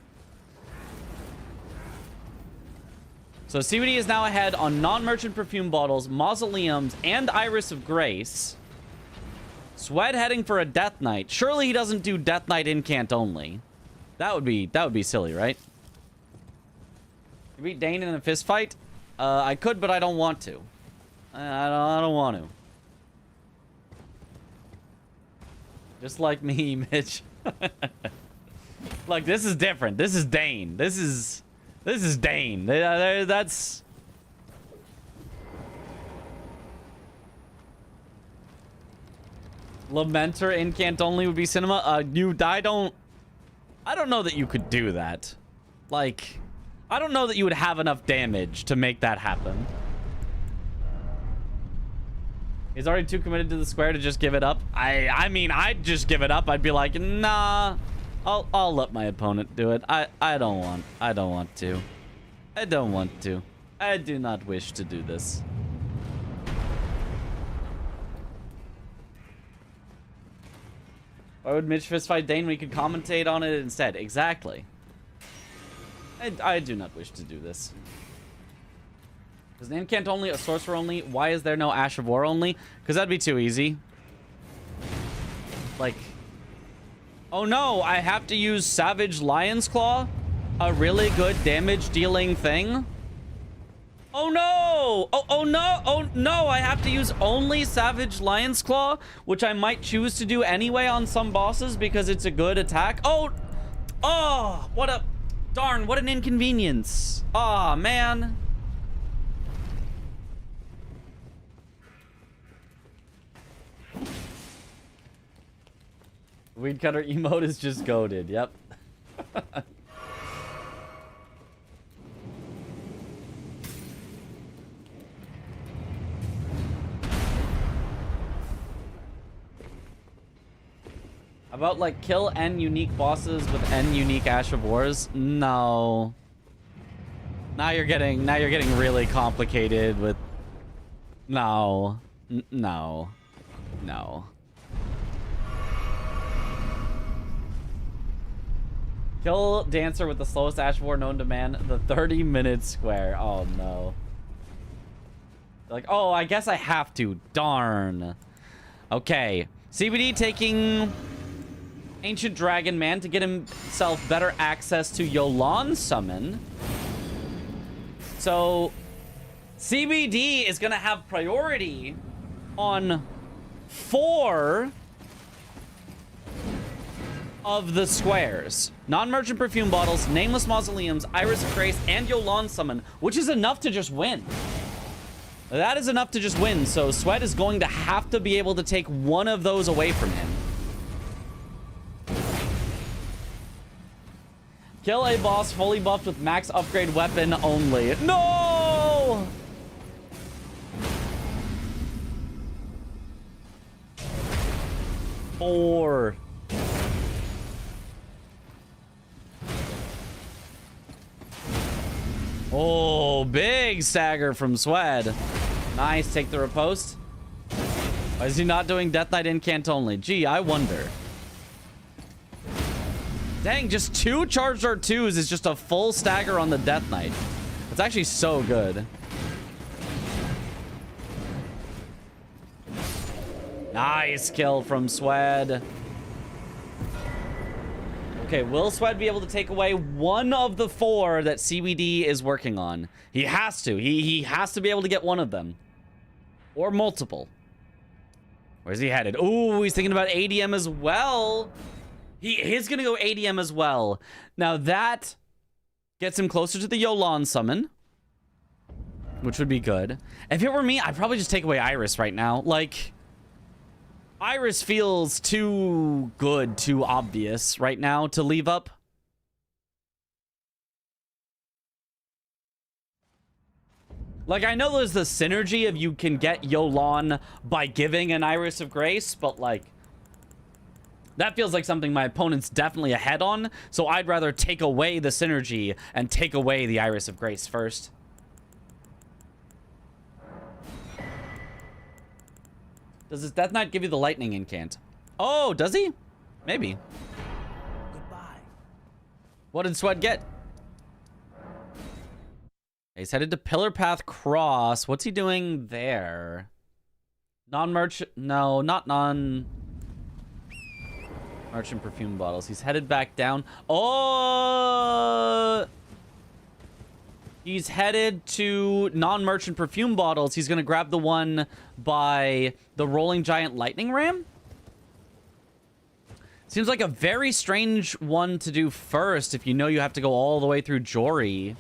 So CBD is now ahead on non-merchant perfume bottles, mausoleums, and Iris of Grace. Sweat heading for a Death Knight. Surely he doesn't do Death Knight incant only. That would be silly, right? You beat Dane in a fist fight? I could, but I don't want to. I don't want to. Just like me, Mitch. Look, this is different. This is Dane. This is Dane. That's... Lamenter incant only would be cinema. I don't know that you could do that. Like, I don't know that you would have enough damage to make that happen. He's already too committed to the square to just give it up. I mean, I'd just give it up. I'd be like, nah, I'll let my opponent do it. I don't want to. I don't want to. I do not wish to do this. Why would Mitch fist fight Dane when he could commentate on it instead? Exactly. I do not wish to do this. Is an incant only, a sorcerer only? Why is there no Ash of War only? Because that'd be too easy. Like... Oh no, I have to use Savage Lion's Claw? A really good damage dealing thing? Oh no! Oh no! Oh no! I have to use only Savage Lion's Claw, which I might choose to do anyway on some bosses because it's a good attack. Oh! Oh! What a... Darn, what an inconvenience. Aw, man. Weed cutter emote is just goated. Yep. About like kill N unique bosses with N unique Ash of Wars? No. Now you're getting really complicated with... No. No. No. Kill Dancer with the slowest Ash of War known to man. The 30-minute square. Oh, no. Like, oh, I guess I have to. Darn. Okay. CBD taking Ancient Dragon Man to get himself better access to Yolan Summon. So, CBD is going to have priority on 4 of the squares. Non-merchant perfume bottles, nameless mausoleums, Iris of Grace, and Yolan Summon, which is enough to just win. That is enough to just win, so Sweat is going to have to be able to take one of those away from him. Kill a boss fully buffed with max upgrade weapon only. No! Four. Oh, big stagger from Swed. Nice, take the riposte. Why is he not doing Death Knight incant only? Gee, I wonder. Dang, just 2 charged R2s is just a full stagger on the Death Knight. It's actually so good. Nice kill from Swed. Okay, will Swed be able to take away one of the 4 that CBD is working on? He has to. He has to be able to get one of them. Or multiple. Where's he headed? Ooh, he's thinking about ADM as well. He is going to go ADM as well. Now that gets him closer to the Yolan summon, which would be good. If it were me, I'd probably just take away Iris right now. Like, Iris feels too good, too obvious right now to leave up. Like, I know there's the synergy of you can get Yolan by giving an Iris of Grace, but, like, that feels like something my opponent's definitely ahead on, so I'd rather take away the synergy and take away the Iris of Grace first. Does his Death Knight give you the lightning incant? Oh, does he? Maybe. Goodbye. What did Sweat get? He's headed to Pillar Path Cross. What's he doing there? Non-merchant... No, not non-merchant perfume bottles. He's headed back down. Oh! He's headed to non-merchant perfume bottles. He's going to grab the one by the Rolling Giant Lightning Ram. Seems like a very strange one to do first if you know you have to go all the way through Jory.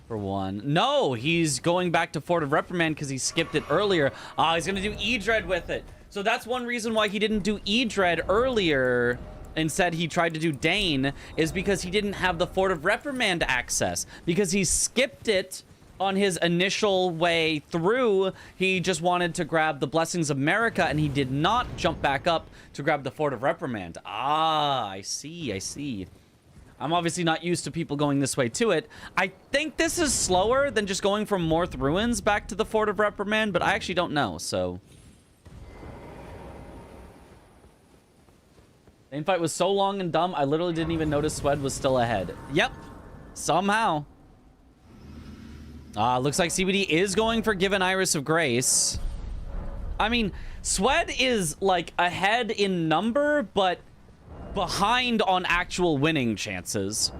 For one. No, he's going back to Fort of Reprimand because he skipped it earlier. He's going to do E-Dread with it. So that's one reason why he didn't do E-Dread earlier. Instead, he tried to do Dane, is because he didn't have the Fort of Reprimand access. Because he skipped it on his initial way through. He just wanted to grab the Blessings of America, and he did not jump back up to grab the Fort of Reprimand. Ah, I see, I see. I'm obviously not used to people going this way to it. I think this is slower than just going from Morth Ruins back to the Fort of Reprimand, but I actually don't know, so... The infight was so long and dumb, I literally didn't even notice Swed was still ahead. Yep. Somehow. Looks like CBD is going for Given Iris of Grace. I mean, Swed is, like, ahead in number, but behind on actual winning chances.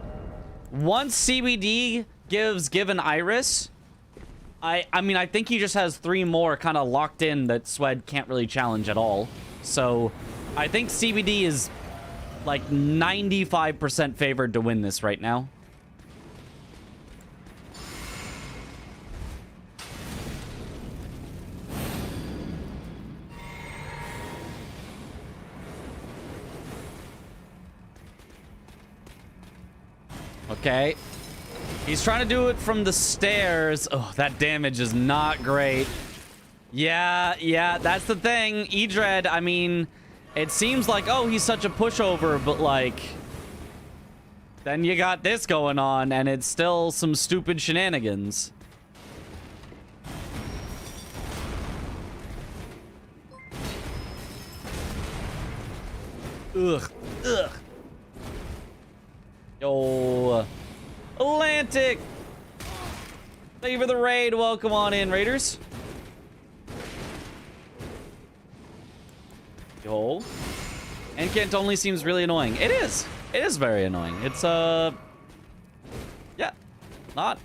Once CBD gives Given Iris, I mean, I think he just has 3 more kind of locked in that Swed can't really challenge at all. So, I think CBD is, like, 95% favored to win this right now. Okay. He's trying to do it from the stairs. Oh, that damage is not great. Yeah, that's the thing. E-Dread, I mean, it seems like, oh, he's such a pushover, but, like, then you got this going on, and it's still some stupid shenanigans. Ugh. Yo, Atlantic. Thank you for the raid. Welcome on in, Raiders. Yo. Incant only seems really annoying. It is. It is very annoying. It's, yeah. Not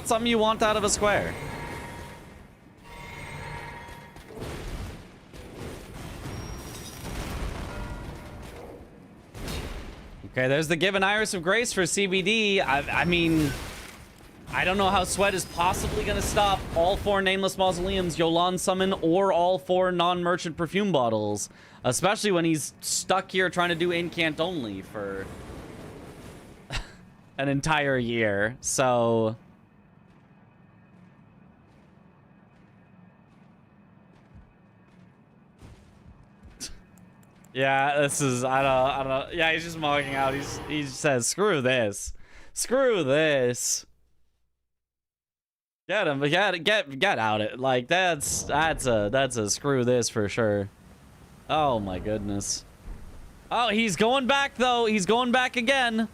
something you want out of a square. Okay, there's the Given Iris of Grace for CBD. I mean, I don't know how Sweat is possibly going to stop all 4 Nameless Mausoleums, Yolan Summon, or all 4 non-merchant perfume bottles. Especially when he's stuck here trying to do Incant only for an entire year. So... yeah, this is, I don't, yeah, he's just mocking out. He says, screw this. Screw this. Get him, get out it. Like, that's a screw this for sure. Oh my goodness. Oh, he's going back though. He's going back again.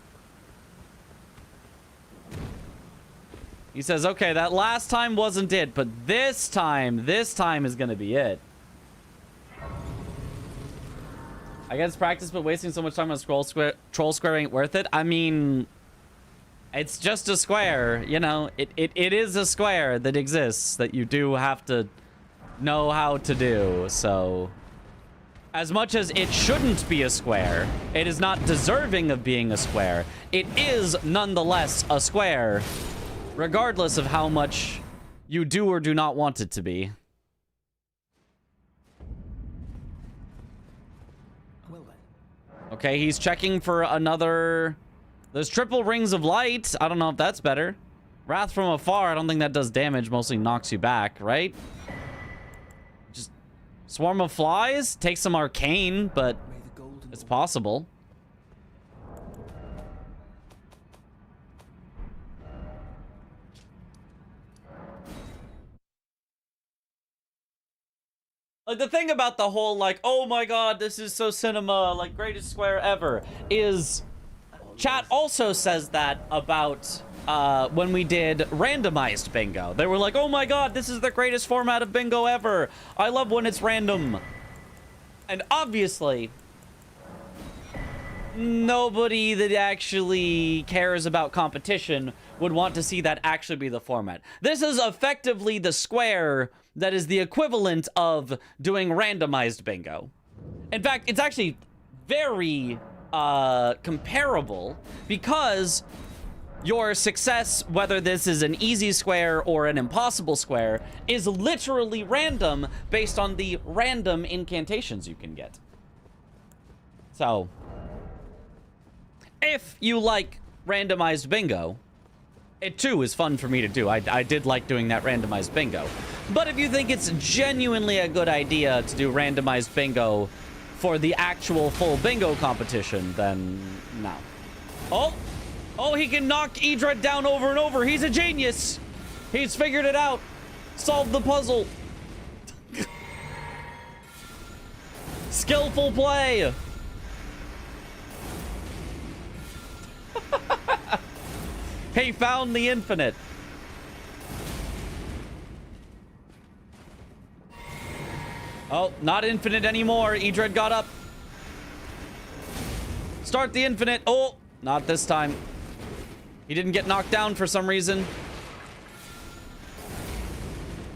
He says, okay, that last time wasn't it, but this time is gonna be it. I guess practice, but wasting so much time on troll square ain't worth it. I mean, it's just a square, you know. It is a square that exists that you do have to know how to do. So as much as it shouldn't be a square, it is not deserving of being a square. It is nonetheless a square, regardless of how much you do or do not want it to be. Okay, he's checking for another... There's triple rings of light. I don't know if that's better. Wrath from afar, I don't think that does damage. Mostly knocks you back, right? Just swarm of flies? Takes some arcane, but it's possible. Like, the thing about the whole, like, oh my god, this is so cinema, like, greatest square ever, is chat also says that about when we did randomized bingo. They were like, oh my god, this is the greatest format of bingo ever. I love when it's random. And obviously, nobody that actually cares about competition would want to see that actually be the format. This is effectively the square that is the equivalent of doing randomized bingo. In fact, it's actually very comparable, because your success, whether this is an easy square or an impossible square, is literally random based on the random incantations you can get. So, if you like randomized bingo, it too is fun for me to do. I did like doing that randomized bingo. But if you think it's genuinely a good idea to do randomized bingo for the actual full bingo competition, then no. Oh, he can knock Idra down over and over. He's a genius. He's figured it out. Solved the puzzle. Skillful play. He found the infinite. Oh, not infinite anymore. Edred got up. Start the infinite. Oh, not this time. He didn't get knocked down for some reason.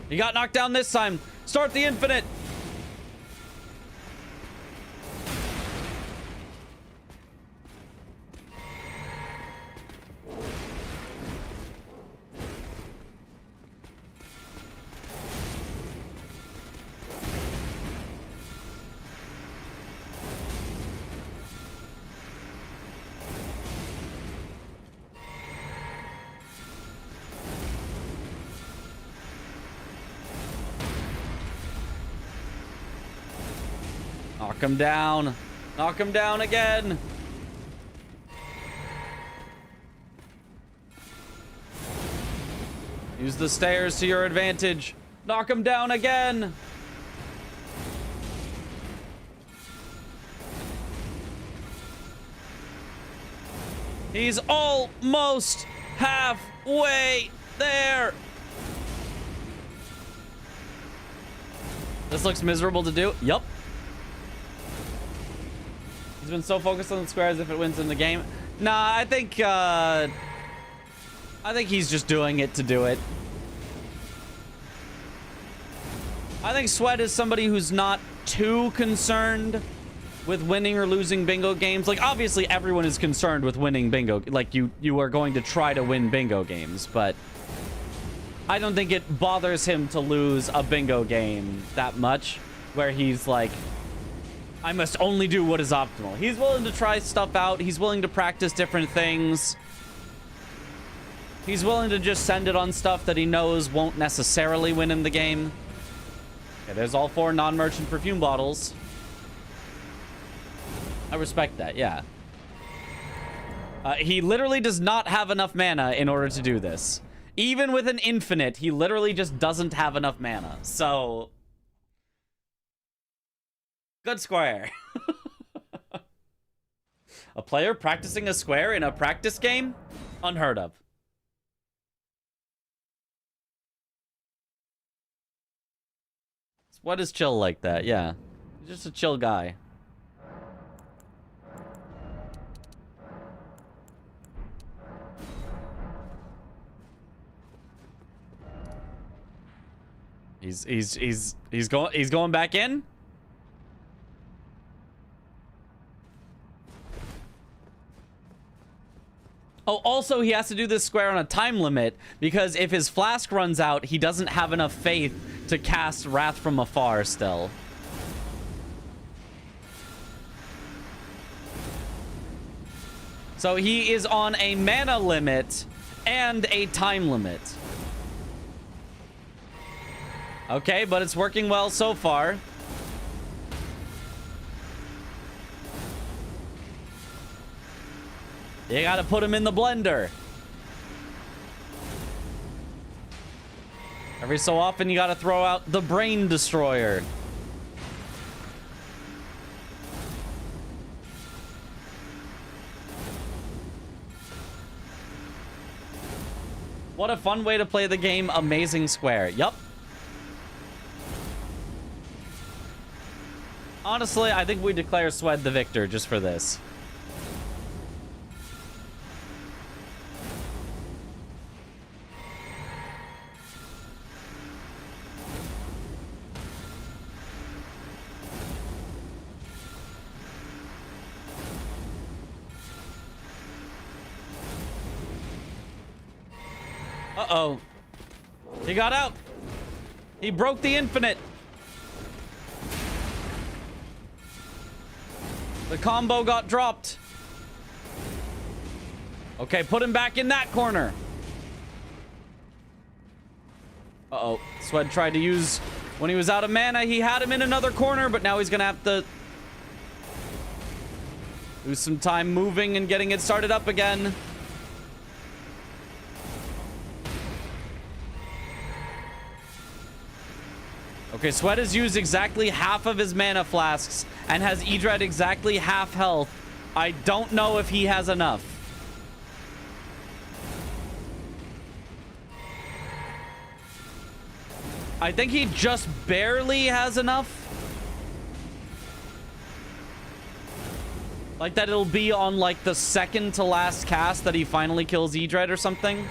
He got knocked down this time. Start the infinite. Knock him down. Knock him down again. Use the stairs to your advantage. Knock him down again. He's almost halfway there. This looks miserable to do. Yup. He's been so focused on the squares if it wins in the game. Nah, I think he's just doing it to do it. I think Sweat is somebody who's not too concerned with winning or losing bingo games. Like, obviously everyone is concerned with winning bingo. Like, you are going to try to win bingo games, but I don't think it bothers him to lose a bingo game that much, where he's like, I must only do what is optimal. He's willing to try stuff out. He's willing to practice different things. He's willing to just send it on stuff that he knows won't necessarily win him the game. Okay, there's all 4 non-merchant perfume bottles. I respect that, yeah. He literally does not have enough mana in order to do this. Even with an infinite, he literally just doesn't have enough mana. So... good square. A player practicing a square in a practice game? Unheard of. What is chill like that? Yeah. He's just a chill guy. He's going back in. Oh, also he has to do this square on a time limit because if his flask runs out, he doesn't have enough faith to cast Wrath from Afar still. So he is on a mana limit and a time limit. Okay, but it's working well so far. You gotta put him in the blender. Every so often, you gotta throw out the Brain Destroyer. What a fun way to play the game, Amazing Square. Yup. Honestly, I think we declare Swed the victor just for this. Uh-oh. He got out. He broke the infinite. The combo got dropped. Okay, put him back in that corner. Uh-oh. Swed tried to use... When he was out of mana, he had him in another corner, but now he's gonna have to... lose some time moving and getting it started up again. Okay, Swed has used exactly half of his mana flasks and has Edred exactly half health. I don't know if he has enough. I think he just barely has enough. Like that it'll be on like the second to last cast that he finally kills Edred or something.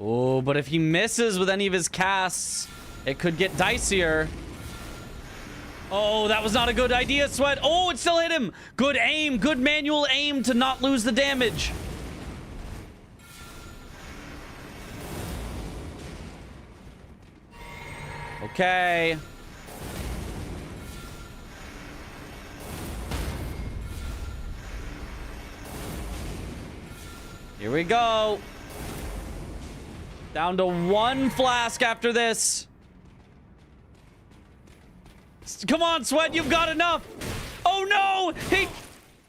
Oh, but if he misses with any of his casts, it could get dicier. Oh, that was not a good idea, Swed. Oh, it still hit him. Good aim. Good manual aim to not lose the damage. Okay. Here we go. Down to one flask after this. Come on, Swed, you've got enough. Oh no,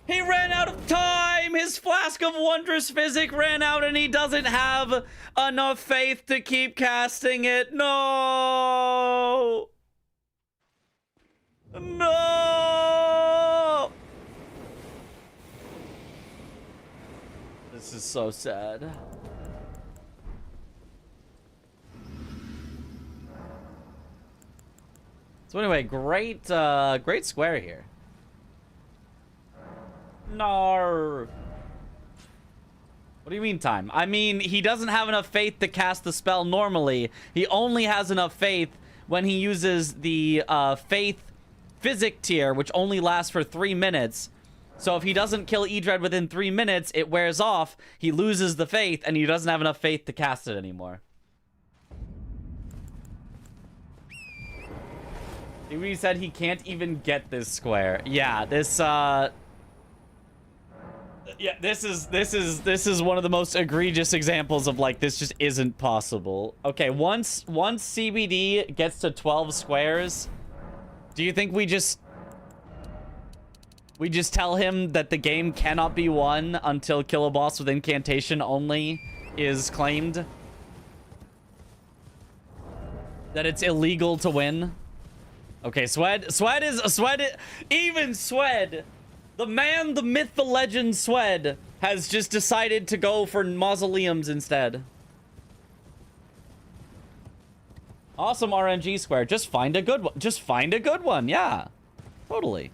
he ran out of time. His flask of Wondrous Physic ran out and he doesn't have enough faith to keep casting it. No. No. This is so sad. So anyway, great square here. No. What do you mean time? I mean, he doesn't have enough faith to cast the spell normally. He only has enough faith when he uses the faith physic tier, which only lasts for 3 minutes. So if he doesn't kill Edred within 3 minutes, it wears off. He loses the faith, and he doesn't have enough faith to cast it anymore. He said he can't even get this square. Yeah, this yeah, this is one of the most egregious examples of like this just isn't possible. Okay, once CBD gets to 12 squares, do you think we just tell him that the game cannot be won until kill a boss with incantation only is claimed? That it's illegal to win? Okay, Swed, even Swed, the man, the myth, the legend, Swed, has just decided to go for mausoleums instead. Awesome RNG square. Just find a good one. Just find a good one. Yeah. Totally.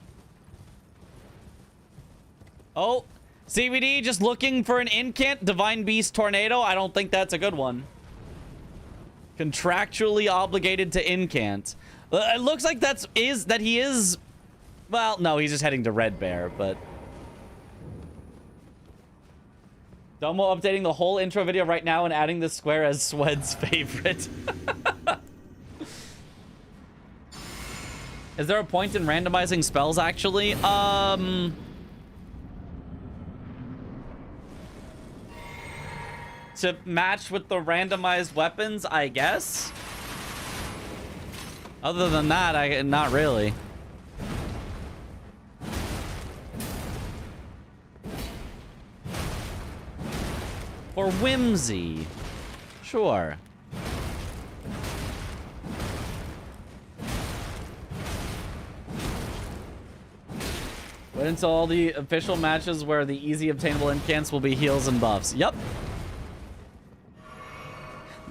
Oh, CBD just looking for an incant Divine Beast Tornado. I don't think that's a good one. Contractually obligated to incant. It looks like he is. Well, no, he's just heading to Red Bear, but. Domo updating the whole intro video right now and adding this square as Swed's favorite. Is there a point in randomizing spells, actually? To match with the randomized weapons, I guess? Other than that, not really. For whimsy. Sure. Wait until all the official matches where the easy obtainable incants will be heals and buffs. Yep.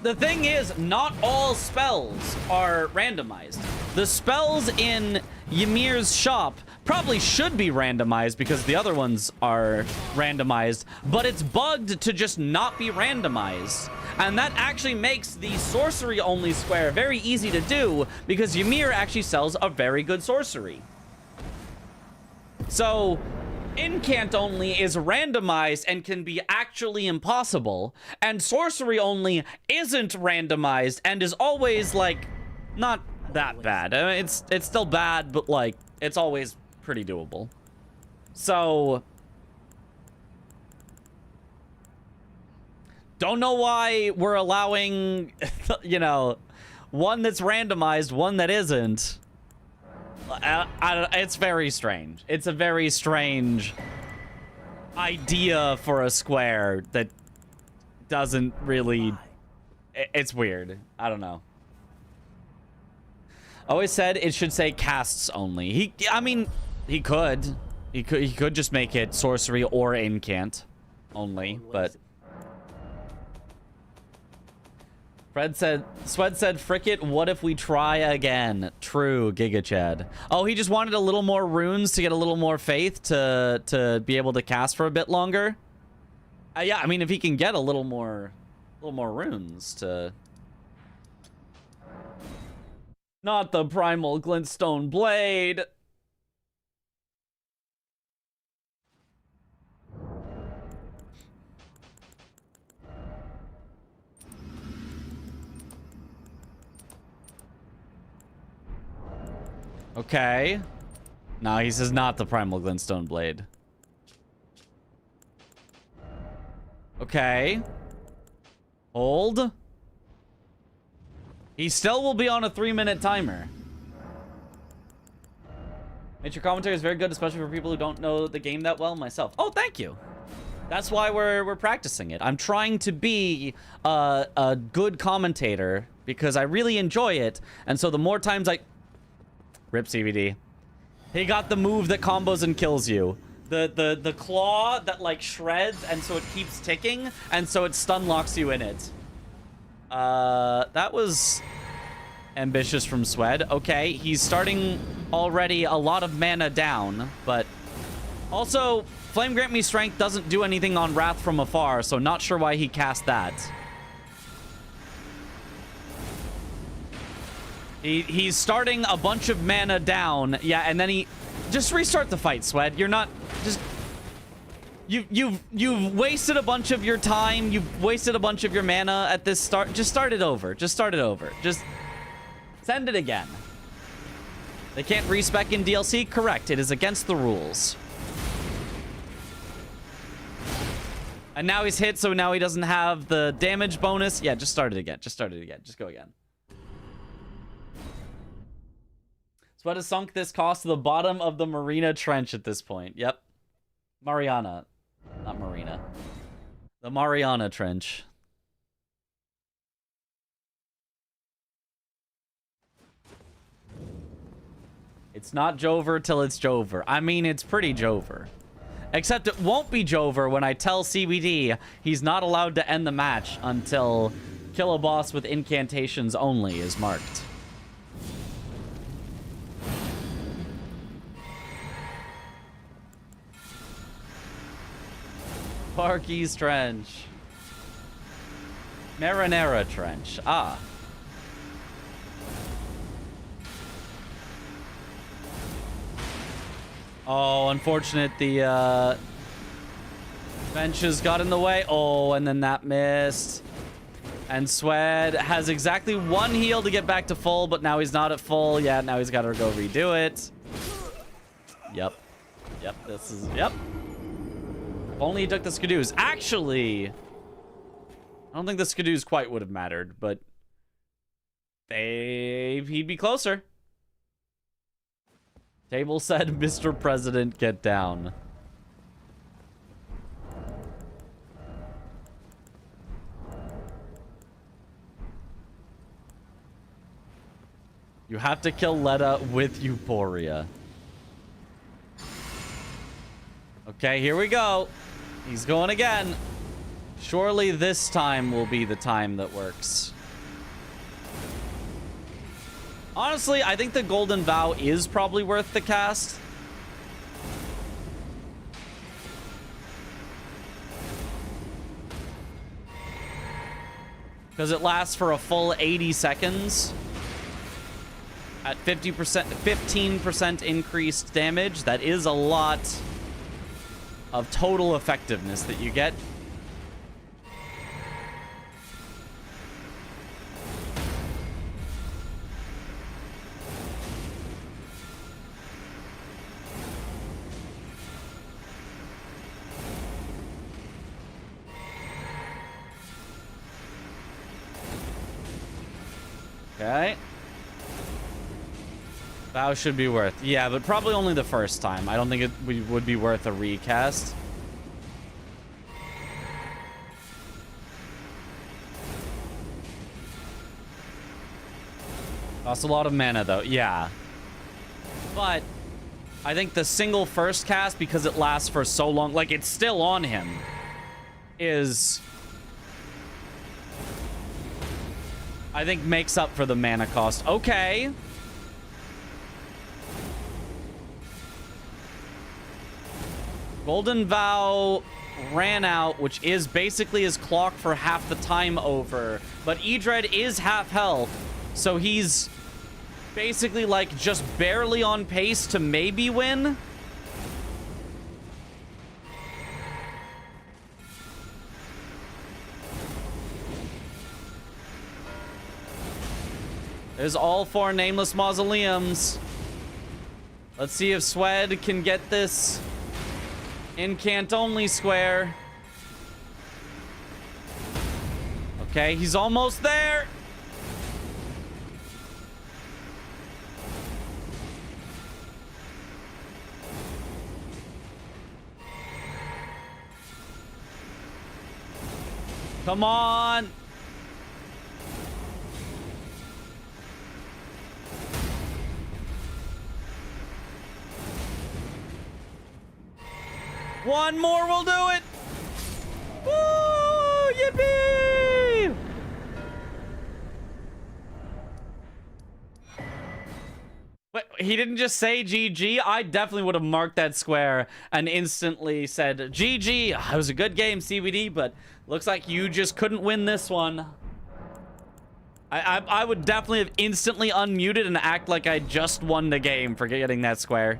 The thing is, not all spells are randomized. The spells in Ymir's shop probably should be randomized because the other ones are randomized, but it's bugged to just not be randomized. And that actually makes the sorcery only square very easy to do because Ymir actually sells a very good sorcery. So incant only is randomized and can be actually impossible, and sorcery only isn't randomized and is always like not that bad. I mean, it's still bad, but like it's always pretty doable. So don't know why we're allowing you know, one that's randomized, one that isn't. It's very strange. It's a very strange idea for a square that doesn't really... It's weird. I don't know. Always said it should say casts only. I mean, he could. He could just make it sorcery or incant only, but... Swed said, frick it, what if we try again? True, Giga Chad. Oh, he just wanted a little more runes to get a little more faith to be able to cast for a bit longer. Yeah, I mean, if he can get a little more runes to... Not the primal glintstone blade. Okay. No, he says not the primal glintstone blade. Okay. Hold. He still will be on a 3-minute timer. Nature commentary is very good, especially for people who don't know the game that well. Myself. Oh, thank you. That's why we're practicing it. I'm trying to be a good commentator because I really enjoy it, and so the more times I... Rip CVD. He got the move that combos and kills you. The claw that like shreds and so it keeps ticking and so it stun locks you in it. That was ambitious from Swed. Okay, he's starting already a lot of mana down, but also Flame Grant Me Strength doesn't do anything on Wrath from afar, so not sure why he cast that. He's starting a bunch of mana down. Yeah, and then he... Just restart the fight, Swed. You're not... Just... You've wasted a bunch of your time. You've wasted a bunch of your mana at this start. Just start it over. Just start it over. Just... Send it again. They can't respec in DLC? Correct. It is against the rules. And now he's hit, so now he doesn't have the damage bonus. Yeah, just start it again. Just start it again. Just go again. Sweat has sunk this cost to the bottom of the Marina Trench at this point. Yep. Mariana. Not Marina. The Mariana Trench. It's not Jover till it's Jover. I mean, it's pretty Jover. Except it won't be Jover when I tell CBD he's not allowed to end the match until kill a boss with incantations only is marked. Parky's Trench. Marinara Trench. Ah. Oh, unfortunate. The benches got in the way. Oh, and then that missed. And Swed has exactly 1 heal to get back to full, but now he's not at full. Yeah, now he's got to go redo it. Yep. Yep, this is... Yep. If only he took the skidoos. Actually, I don't think the skidoos quite would have mattered, but he'd be closer. Table said, Mr. President, get down. You have to kill Letta with Euphoria. Okay, here we go. He's going again. Surely this time will be the time that works. Honestly, I think the Golden Vow is probably worth the cast. Because it lasts for a full 80 seconds. At 50%, 15% increased damage. That is a lot of total effectiveness that you get. Okay. Vow should be worth. Yeah, but probably only the first time. I don't think it would be worth a recast. Costs a lot of mana, though. Yeah. But I think the single first cast, because it lasts for so long, like it's still on him, is... I think makes up for the mana cost. Okay. Golden Vow ran out, which is basically his clock for half the time over. But Edred is half health, so he's basically like just barely on pace to maybe win. There's all 4 nameless mausoleums. Let's see if Swed can get this incant only square. Okay, he's almost there. Come on. One more will do it. Woo! Yippee! Wait, he didn't just say GG. I definitely would have marked that square and instantly said GG. It was a good game, CBD, but looks like you just couldn't win this one. I would definitely have instantly unmuted and act like I just won the game for getting that square.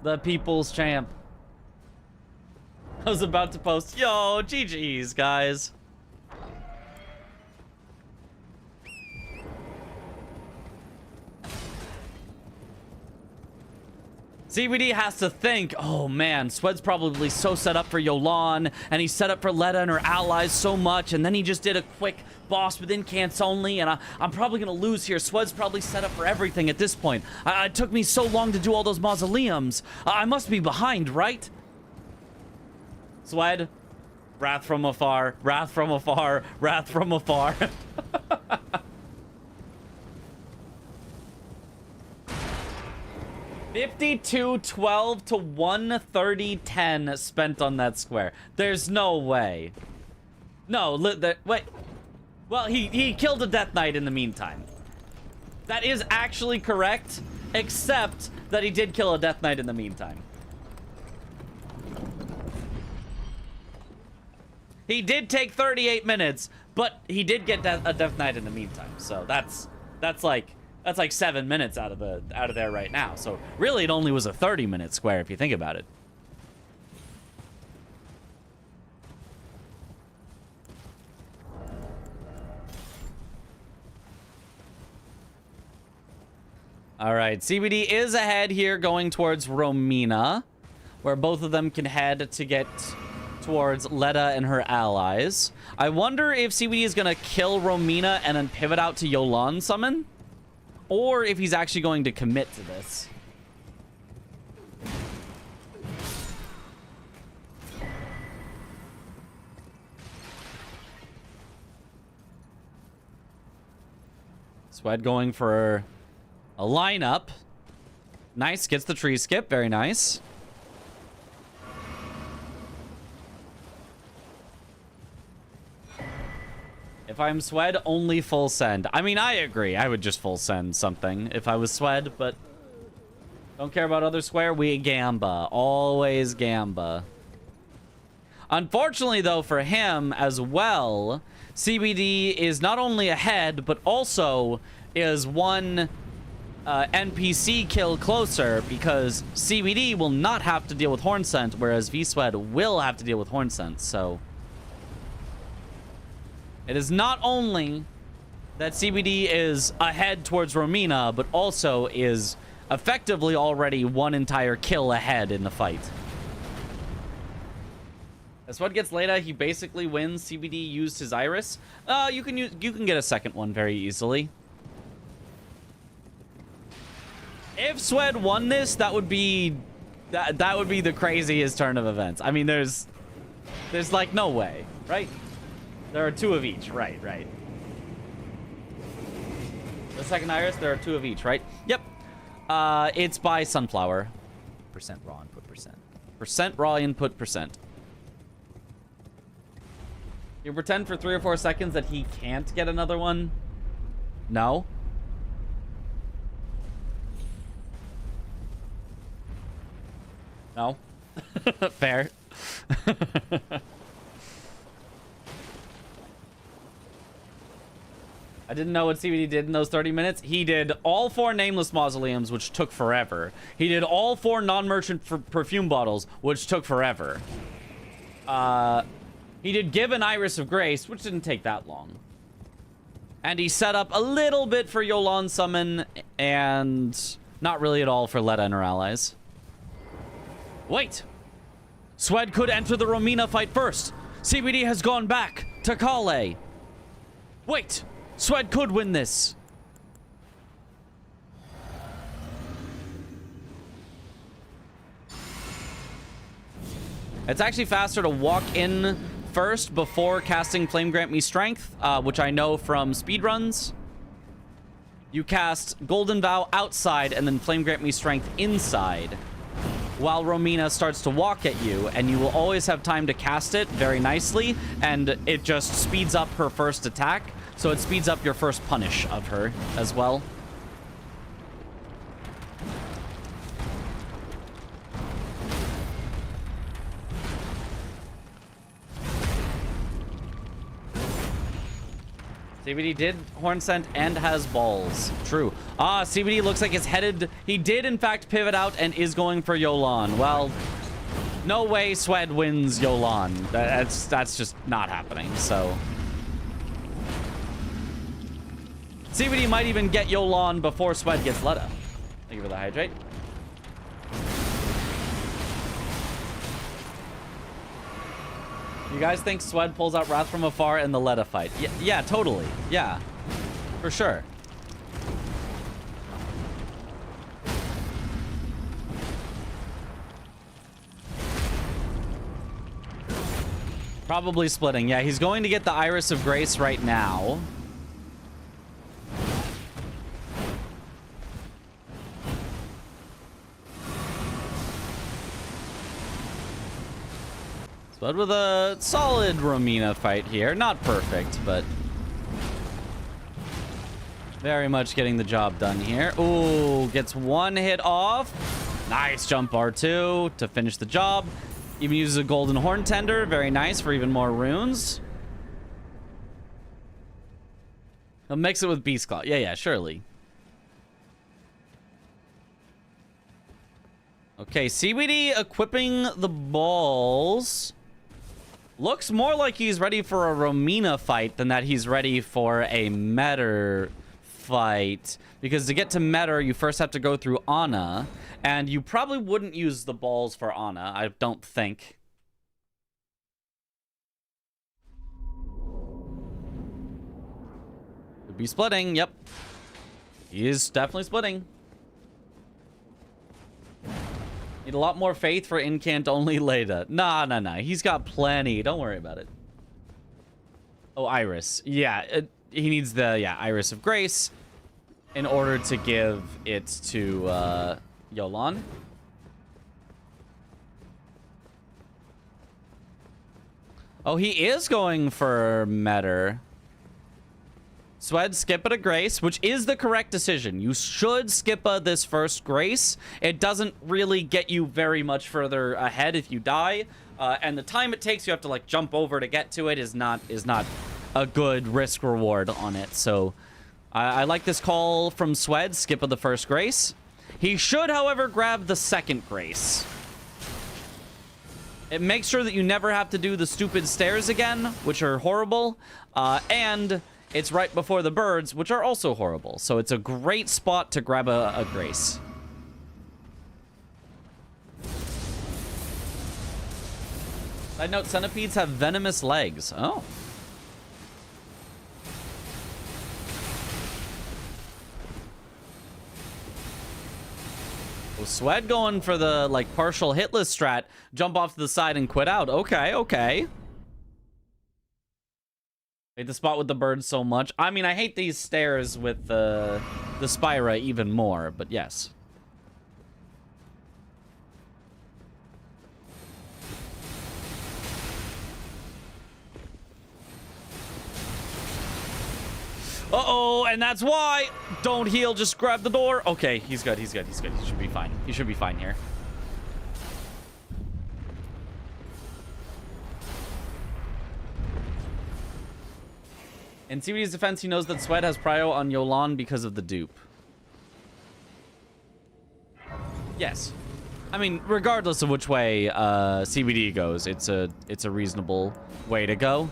The people's champ. I was about to post, yo, GG's, guys. CBD has to think, oh man, Swed's probably so set up for Yolan, and he's set up for Letta and her allies so much, and then he just did a quick boss with incants only, and I'm probably gonna lose here. Swed's probably set up for everything at this point. It took me so long to do all those mausoleums. I must be behind, right? Swed, wrath from afar, wrath from afar, wrath from afar. 52-12 to 130-10 spent on that square. There's no way. No, wait. Well, he killed a Death Knight in the meantime. That is actually correct, except that he did kill a Death Knight in the meantime. He did take 38 minutes, but he did get a Death Knight in the meantime. So that's like 7 minutes out of there right now. So really, it only was a 30-minute square if you think about it. All right, CBD is ahead here going towards Romina, where both of them can head to get towards Leda and her allies. I wonder if CBD is going to kill Romina and then pivot out to Yolan summon, or if he's actually going to commit to this. Swed going for a lineup. Nice, gets the tree skip, very nice. If I'm Swed, only full send. I mean, I agree. I would just full send something if I was Swed, but don't care about other square. We gamba. Always gamba. Unfortunately, though, for him as well, CBD is not only ahead, but also is one NPC kill closer, because CBD will not have to deal with Horn Scent, whereas V-Swed will have to deal with Horn Scent, so... It is not only that CBD is ahead towards Romina, but also is effectively already one entire kill ahead in the fight. As Swed gets Leda, he basically wins. CBD used his Iris. You can get a second one very easily. If Swed won this, that would be the craziest turn of events. I mean, there's like no way, right? There are 2 of each, right. The second Iris, there are 2 of each, right? Yep. It's by Sunflower. Percent raw input percent. Percent raw input percent. You pretend for 3 or 4 seconds that he can't get another one? No? No? Fair. I didn't know what CBD did in those 30 minutes. He did all 4 nameless mausoleums, which took forever. He did all 4 non-merchant perfume bottles, which took forever. He did give an Iris of Grace, which didn't take that long. And he set up a little bit for Yolan summon, and not really at all for Leda and her allies. Wait! Swed could enter the Romina fight first. CBD has gone back to Kale. Wait! Swed could win this. It's actually faster to walk in first before casting Flame Grant Me Strength, which I know from speedruns. You cast Golden Vow outside and then Flame Grant Me Strength inside, while Romina starts to walk at you, and you will always have time to cast it very nicely, and it just speeds up her first attack. So it speeds up your first punish of her as well. CBD did Horn Scent and has balls. True. CBD looks like it's headed... He did, in fact, pivot out and is going for Yolan. Well, no way Swed wins Yolan. That's just not happening, so... CBD might even get Yolan before Swed gets Leda. Thank you for the hydrate. You guys think Swed pulls out Wrath from afar in the Leda fight? Yeah, totally. Yeah, for sure. Probably splitting. Yeah, he's going to get the Iris of Grace right now. But with a solid Romina fight here. Not perfect, but very much getting the job done here. Ooh, gets one hit off. Nice jump R2 to finish the job. Even uses a golden horn tender. Very nice for even more runes. He'll mix it with Beast Claw. Yeah, surely. Okay, CBD equipping the balls. Looks more like he's ready for a Romina fight than that he's ready for a Metter fight. Because to get to Metter, you first have to go through Ana. And you probably wouldn't use the balls for Ana, I don't think. Could be splitting, yep. He is definitely splitting. Need a lot more faith for incant only Leda. Nah. He's got plenty. Don't worry about it. Oh, Iris. Yeah, he needs the Iris of Grace in order to give it to Yolan. Oh, he is going for Metter. Swed, skip it a Grace, which is the correct decision. You should skip this first Grace. It doesn't really get you very much further ahead if you die. And the time it takes you have to like jump over to get to it is not a good risk reward on it. So I like this call from Swed, skip the first Grace. He should, however, grab the second Grace. It makes sure that you never have to do the stupid stairs again, which are horrible. And it's right before the birds, which are also horrible. So it's a great spot to grab a Grace. Side note, centipedes have venomous legs. Oh. Oh, Swed going for the, like, partial hitless strat. Jump off to the side and quit out. Okay. Hate the spot with the birds so much. I mean, I hate these stairs with the Spira even more, but yes. Uh-oh, and that's why. Don't heal, just grab the door. Okay, he's good. He should be fine. He should be fine here. In CBD's defense, he knows that Swed has prio on Yolan because of the dupe. Yes. I mean, regardless of which way CBD goes, it's a reasonable way to go.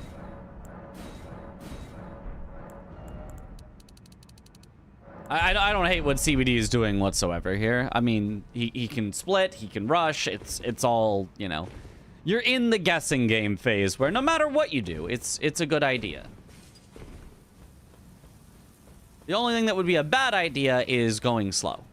I don't hate what CBD is doing whatsoever here. I mean, he can split, he can rush. It's all, you know. You're in the guessing game phase where no matter what you do, it's a good idea. The only thing that would be a bad idea is going slow.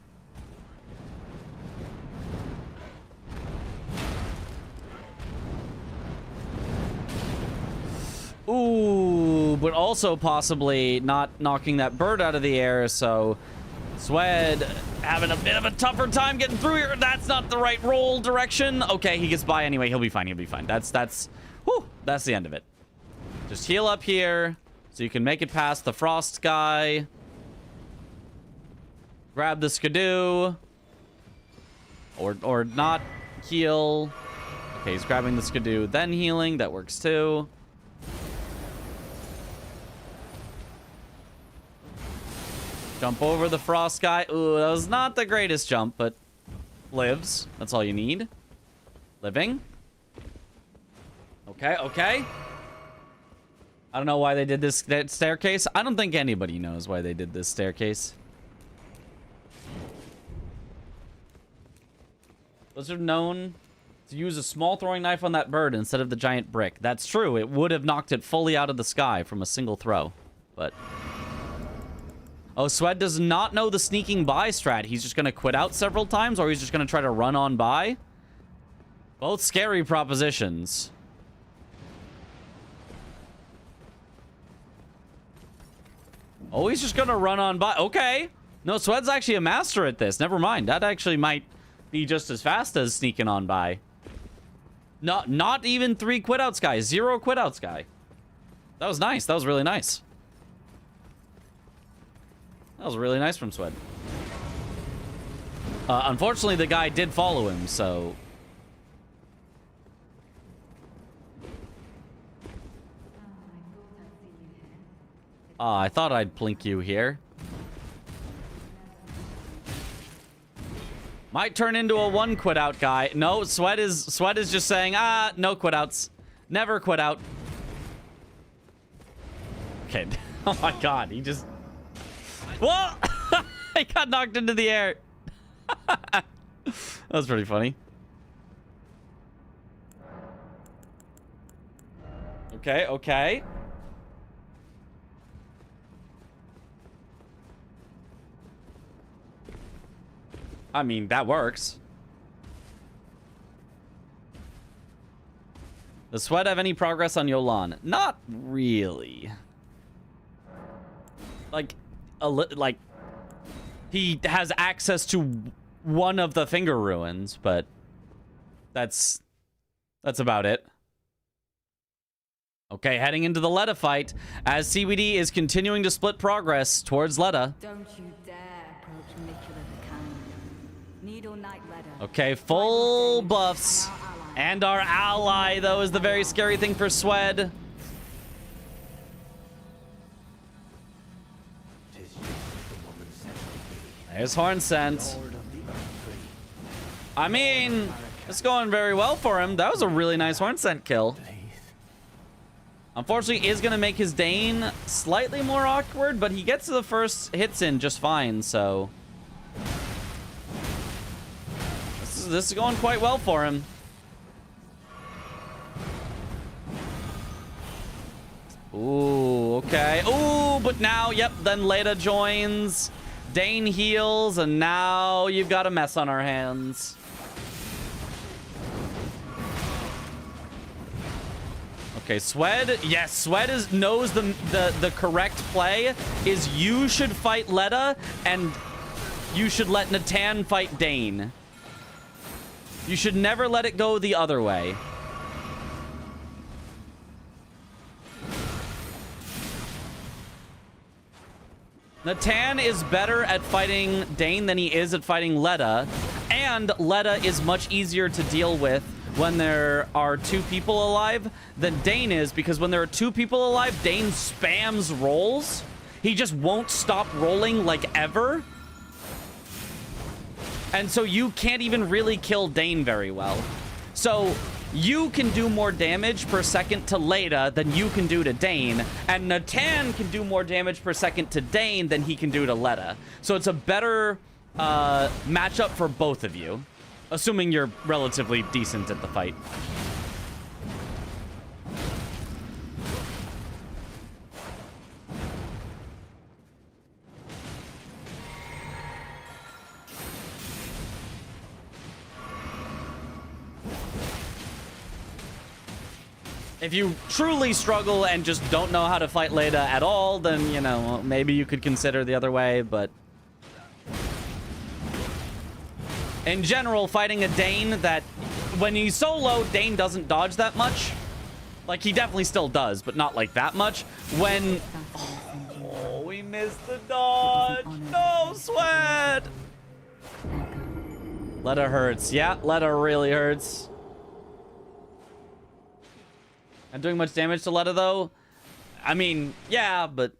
Ooh, but also possibly not knocking that bird out of the air, so Swed having a bit of a tougher time getting through here. That's not the right roll direction. Okay, he gets by anyway. He'll be fine. That's the end of it. Just heal up here so you can make it past the frost guy. Grab the skidoo. Or not heal. Okay, he's grabbing the skidoo, then healing. That works too. Jump over the frost guy. Ooh, that was not the greatest jump, but lives. That's all you need. Living. Okay. I don't know why they did that staircase. I don't think anybody knows why they did this staircase. Blizzard known to use a small throwing knife on that bird instead of the giant brick. That's true. It would have knocked it fully out of the sky from a single throw. But... oh, Swed does not know the sneaking by strat. He's just going to quit out several times, or he's just going to try to run on by. Both scary propositions. Oh, he's just going to run on by. Okay. No, Swed's actually a master at this. Never mind. That actually might be just as fast as sneaking on by. Not even 3 quit outs, guy. 0 quit outs, guy. That was nice. That was really nice. That was really nice from Swed. Unfortunately, the guy did follow him, so... I thought I'd plink you here. Might turn into a 1 quit out guy. No, Sweat is just saying, no quit outs. Never quit out. Okay. Oh my god, he just... Whoa! He got knocked into the air. That was pretty funny. Okay, okay. I mean, that works. Does Sweat have any progress on Yolan? Not really. Like, he has access to one of the finger ruins, but that's about it. Okay, heading into the Letta fight as CBD is continuing to split progress towards Letta. Don't you dare approach Nicola the Kind. Needle Knight Letta. Okay, full buffs. And our ally, though, is the very scary thing for Swed. There's Horn Scent. I mean, it's going very well for him. That was a really nice Horn Scent kill. Unfortunately, is going to make his Dane slightly more awkward, but he gets the first hits in just fine, so... This is going quite well for him. Ooh, okay. Ooh, but now, yep, then Leda joins. Dane heals, and now you've got a mess on our hands. Okay, Swed. Yes, Swed knows the correct play is you should fight Leda, and you should let Natan fight Dane. You should never let it go the other way. Natan is better at fighting Dane than he is at fighting Leda, and Leda is much easier to deal with when there are 2 people alive than Dane is, because when there are 2 people alive, Dane spams rolls. He just won't stop rolling, like, ever. And so you can't even really kill Dane very well. So you can do more damage per second to Leda than you can do to Dane, and Natan can do more damage per second to Dane than he can do to Leda. So it's a better matchup for both of you, assuming you're relatively decent at the fight. If you truly struggle and just don't know how to fight Leda at all, then, you know, maybe you could consider the other way, but... In general, fighting a Dane that... When he's solo, Dane doesn't dodge that much. Like, he definitely still does, but not like that much. When... Oh, we missed the dodge! No, Sweat! Leda hurts. Yeah, Leda really hurts. Not doing much damage to Leda, though. I mean, yeah, but...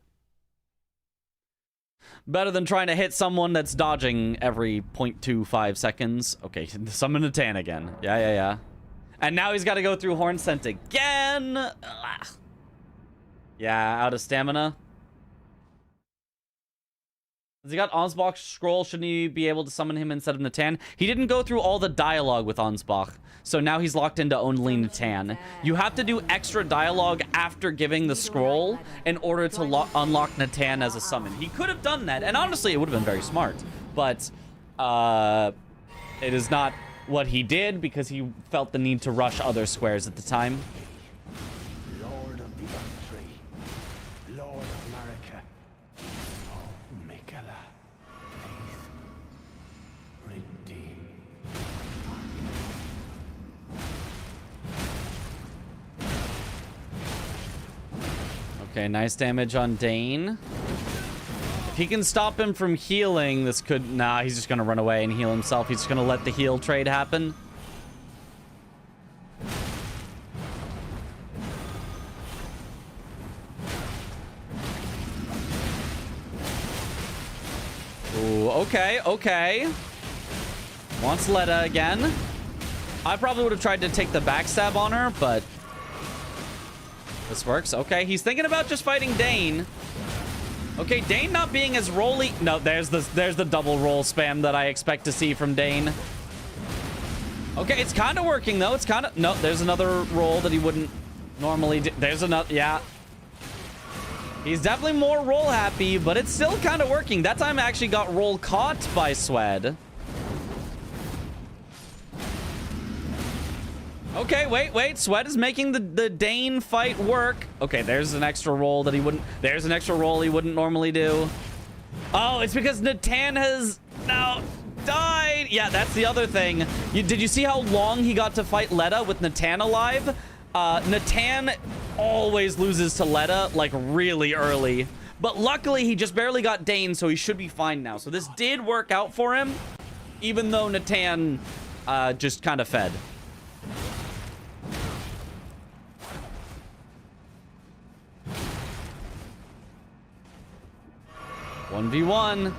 Better than trying to hit someone that's dodging every 0.25 seconds. Okay, summon a Tan again. Yeah. And now he's got to go through Horn Scent again. Ugh. Yeah, out of stamina. Has he got Ansbach's scroll? Shouldn't he be able to summon him instead of Natan? He didn't go through all the dialogue with Ansbach, so now he's locked into only Natan. You have to do extra dialogue after giving the scroll in order to unlock Natan as a summon. He could have done that, and honestly, it would have been very smart, but it is not what he did because he felt the need to rush other squares at the time. Lord of the Country, Lord of America. Oh, Nicola, please redeem. Okay, nice damage on Dane. If he can stop him from healing, this could... Nah, he's just going to run away and heal himself. He's just going to let the heal trade happen. Ooh, okay, okay. Wants Letta again. I probably would have tried to take the backstab on her, but... This works. Okay, he's thinking about just fighting Dane. Okay, Dane not being as rolly. No, there's the double roll spam that I expect to see from Dane. Okay, it's kind of working though. It's kind of... No, there's another roll that he wouldn't normally do. There's another... Yeah. He's definitely more roll happy, but it's still kind of working. That time I actually got roll caught by Swed. Okay, wait. Sweat is making the Dane fight work. Okay, there's an extra roll that he wouldn't... There's an extra roll he wouldn't normally do. Oh, it's because Natan has now died. Yeah, that's the other thing. Did you see how long he got to fight Letta with Natan alive? Natan always loses to Letta, like, really early. But luckily, he just barely got Dane, so he should be fine now. So this did work out for him, even though Natan just kind of fed. 1v1.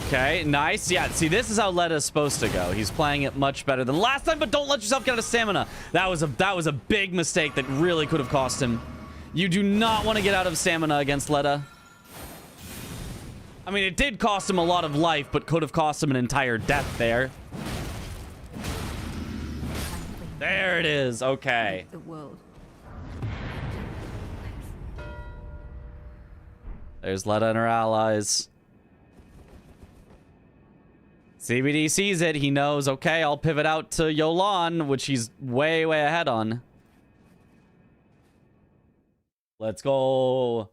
Okay, nice. Yeah, see, this is how Letta's supposed to go. He's playing it much better than last time, but don't let yourself get out of stamina. That was a big mistake that really could have cost him. You do not want to get out of stamina against Letta. I mean, it did cost him a lot of life, but could have cost him an entire death there. There it is. Okay. The world. There's Letta and her allies. CBD sees it. He knows, okay, I'll pivot out to Yolan, which he's way, way ahead on. Let's go.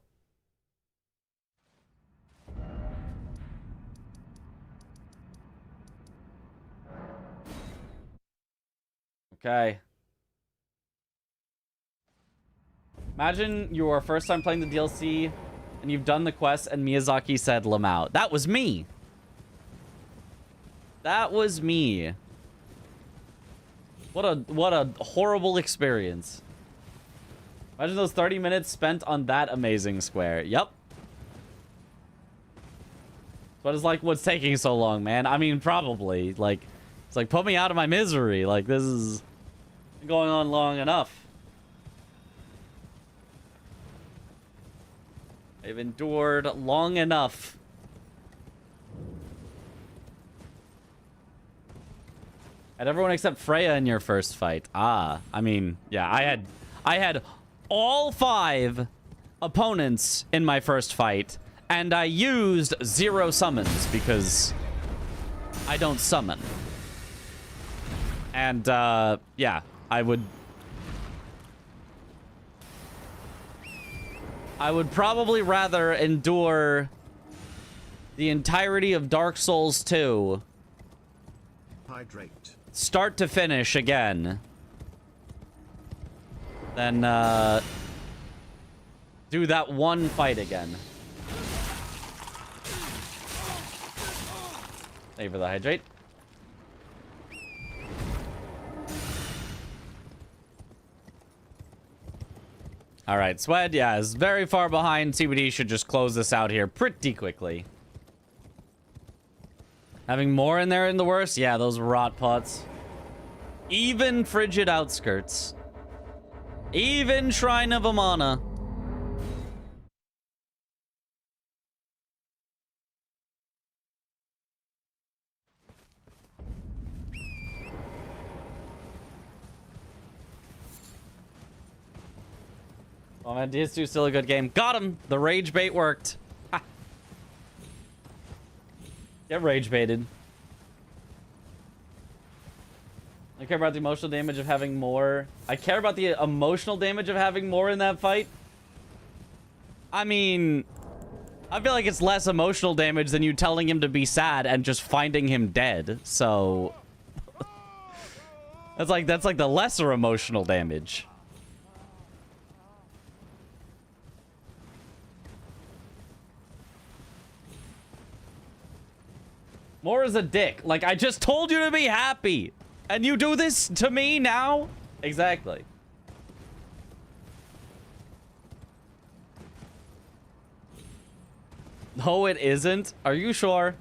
Okay. Imagine your first time playing the DLC and you've done the quest and Miyazaki said Lamau. That was me. That was me. What a horrible experience. Imagine those 30 minutes spent on that amazing square. Yep. What is like what's taking so long, man? I mean, probably. Like, it's like, put me out of my misery. Like, this is going on long enough. I've endured long enough. Had everyone except Freya in your first fight. Ah, I mean, yeah, I had all 5 opponents in my first fight, and I used 0 summons because I don't summon. And, yeah, I would probably rather endure the entirety of Dark Souls 2 Hydrate. start to finish again than do that one fight again. Thank you for the hydrate. All right, Swed, yeah, is very far behind. CBD should just close this out here pretty quickly. Having more in there in the worst? Yeah, those rot pots. Even Frigid Outskirts. Even Shrine of Amana. Oh man, DS2 still a good game. Got him! The rage bait worked. Ha. Get rage baited. I care about the emotional damage of having more. I care about the emotional damage of having more in that fight. I mean, I feel like it's less emotional damage than you telling him to be sad and just finding him dead. So that's like the lesser emotional damage. More is a dick. Like, I just told you to be happy. And you do this to me now? Exactly. No, it isn't. Are you sure?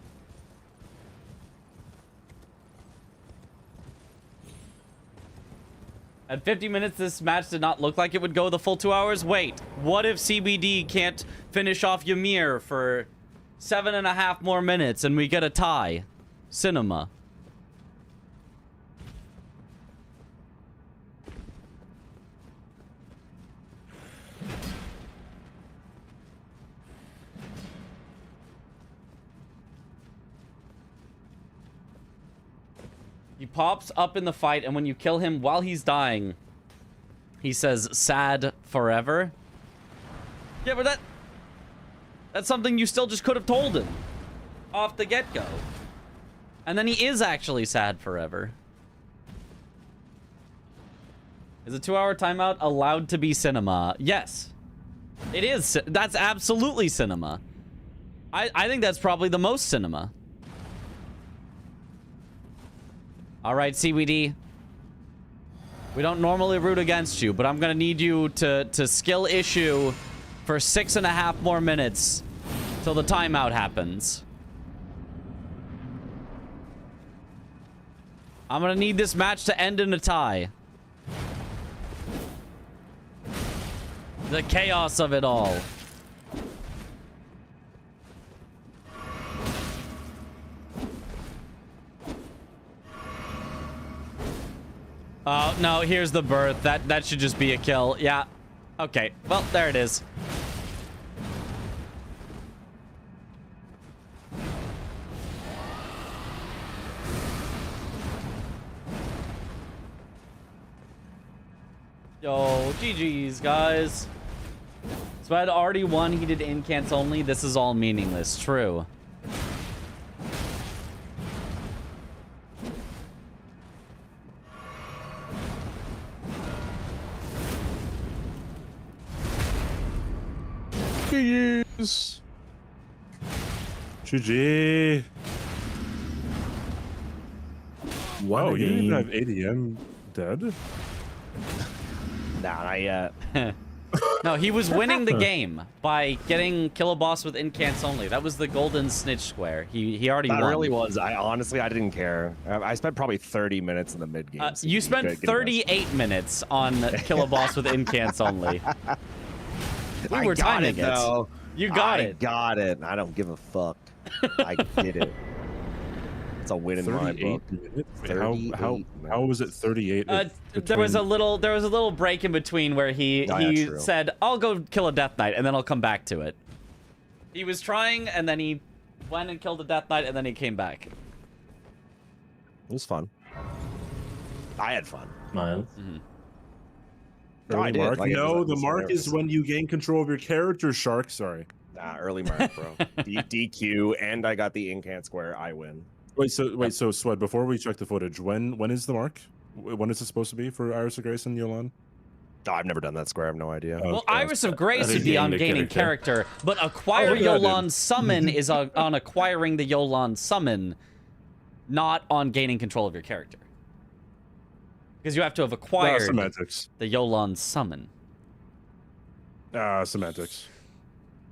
At 50 minutes, this match did not look like it would go the full 2 hours. Wait, what if CBD can't finish off Ymir for 7.5 more minutes and we get a tie? Cinema. He pops up in the fight, and when you kill him while he's dying, he says, sad forever. Yeah, but that's something you still just could have told him off the get-go. And then he is actually sad forever. Is a 2-hour timeout allowed to be cinema? Yes. It is. That's absolutely cinema. I think that's probably the most cinema. All right, CBD. We don't normally root against you, but I'm going to need you to skill issue for 6.5 more minutes till the timeout happens. I'm going to need this match to end in a tie. The chaos of it all. Oh, no, here's the birth. That should just be a kill. Yeah. Okay. Well, there it is. Yo, GG's, guys. So I had already won. He did incants only. This is all meaningless. True. GG's. GG. Wow, you didn't even have ADM dead? Nah, not yet. No, he was winning the game by getting Kill a Boss with incants only. That was the golden snitch square. He already won. That really was. I didn't care. I spent probably 30 minutes in the mid game. You spent 38 minutes on Kill a Boss with incants only. We were timing it. Though. You got it. I got it. I don't give a fuck. I did it. It's a win in my book. How was it 38? There was a little break in between where he said, "I'll go kill a Death Knight and then I'll come back to it." He was trying and then he went and killed a Death Knight and then he came back. It was fun. I had fun. Mine. Early mark? Like, no, the mark is when you gain control of your character, Shark. Sorry. Nah, early mark, bro. DQ, and I got the incant square. I win. Wait, so Sweat, before we check the footage, when is the mark? When is it supposed to be for Iris of Grace and Yolan? Oh, I've never done that square. I have no idea. Well, Iris of Grace would be on gaining character, but acquire Yolan's summon is on acquiring the Yolan summon, not on gaining control of your character. Because you have to have acquired the Yolan summon. Semantics.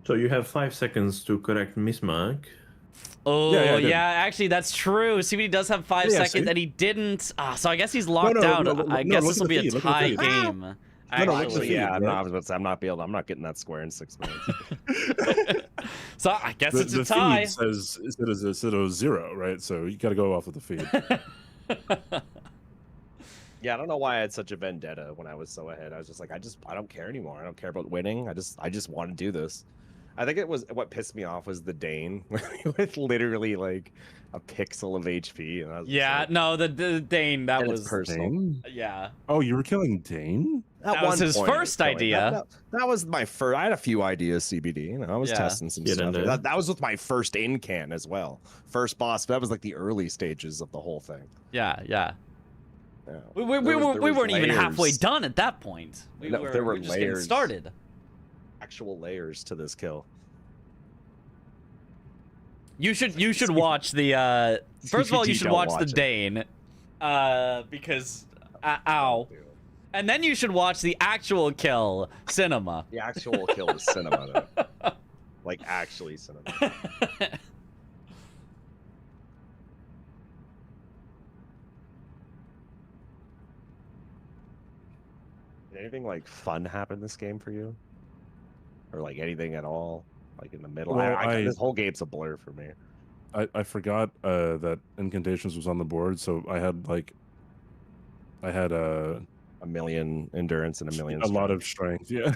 So you have 5 seconds to correct mismark. Oh, yeah, actually, that's true. CBD does have 5 seconds, and he didn't. So I guess he's locked out. I guess this will be a tie game. Actually, yeah, I'm not getting that square in 6 minutes. So I guess it's a tie. The feed says it was 0, right? So you got to go off of the feed. Yeah, I don't know why I had such a vendetta when I was so ahead. I was just like, I don't care anymore. I don't care about winning. I just want to do this. I think it was what pissed me off was the Dane with literally like a pixel of HP. And I was Yeah, like, no, the Dane, that was personal. Dane? Yeah. Oh, you were killing Dane? At That was one his point, I was first killing- idea. That was my first. I had a few ideas, CBD. You know, I was Yeah. testing some Get in stuff. there. That was with my first in-can as well. First boss. That was like the early stages of the whole thing. Yeah. Yeah. We There was weren't even halfway layers. done at that point. We No, there were just getting layers. started. Actual layers to this kill. You should watch the first of all, you CBD should don't watch the watch it. Dane. Because ow. And then you should watch the actual kill, Cinema. The actual kill is cinema, though. Like actually cinema. Did anything like fun happen this game for you, or like anything at all, like in the middle? Well, This whole game's a blur for me. I forgot that incantations was on the board, so I had a million endurance and a million. lot of strength. Yeah.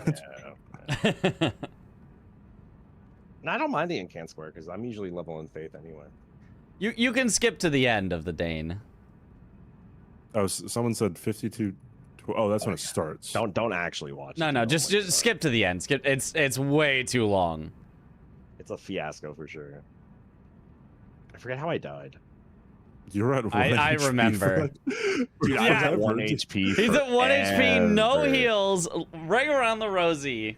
And I don't mind the incant square because I'm usually level in faith anyway. You can skip to the end of the Dane. Oh, someone said 52. Oh, that's when it starts. Don't actually watch. No, just skip to the end. Skip. It's way too long. It's a fiasco for sure. I forget how I died. You're at 1 I HP. remember. Dude, I was at 1 HP. He's at 1 HP, no forever. heals, right around the rosy.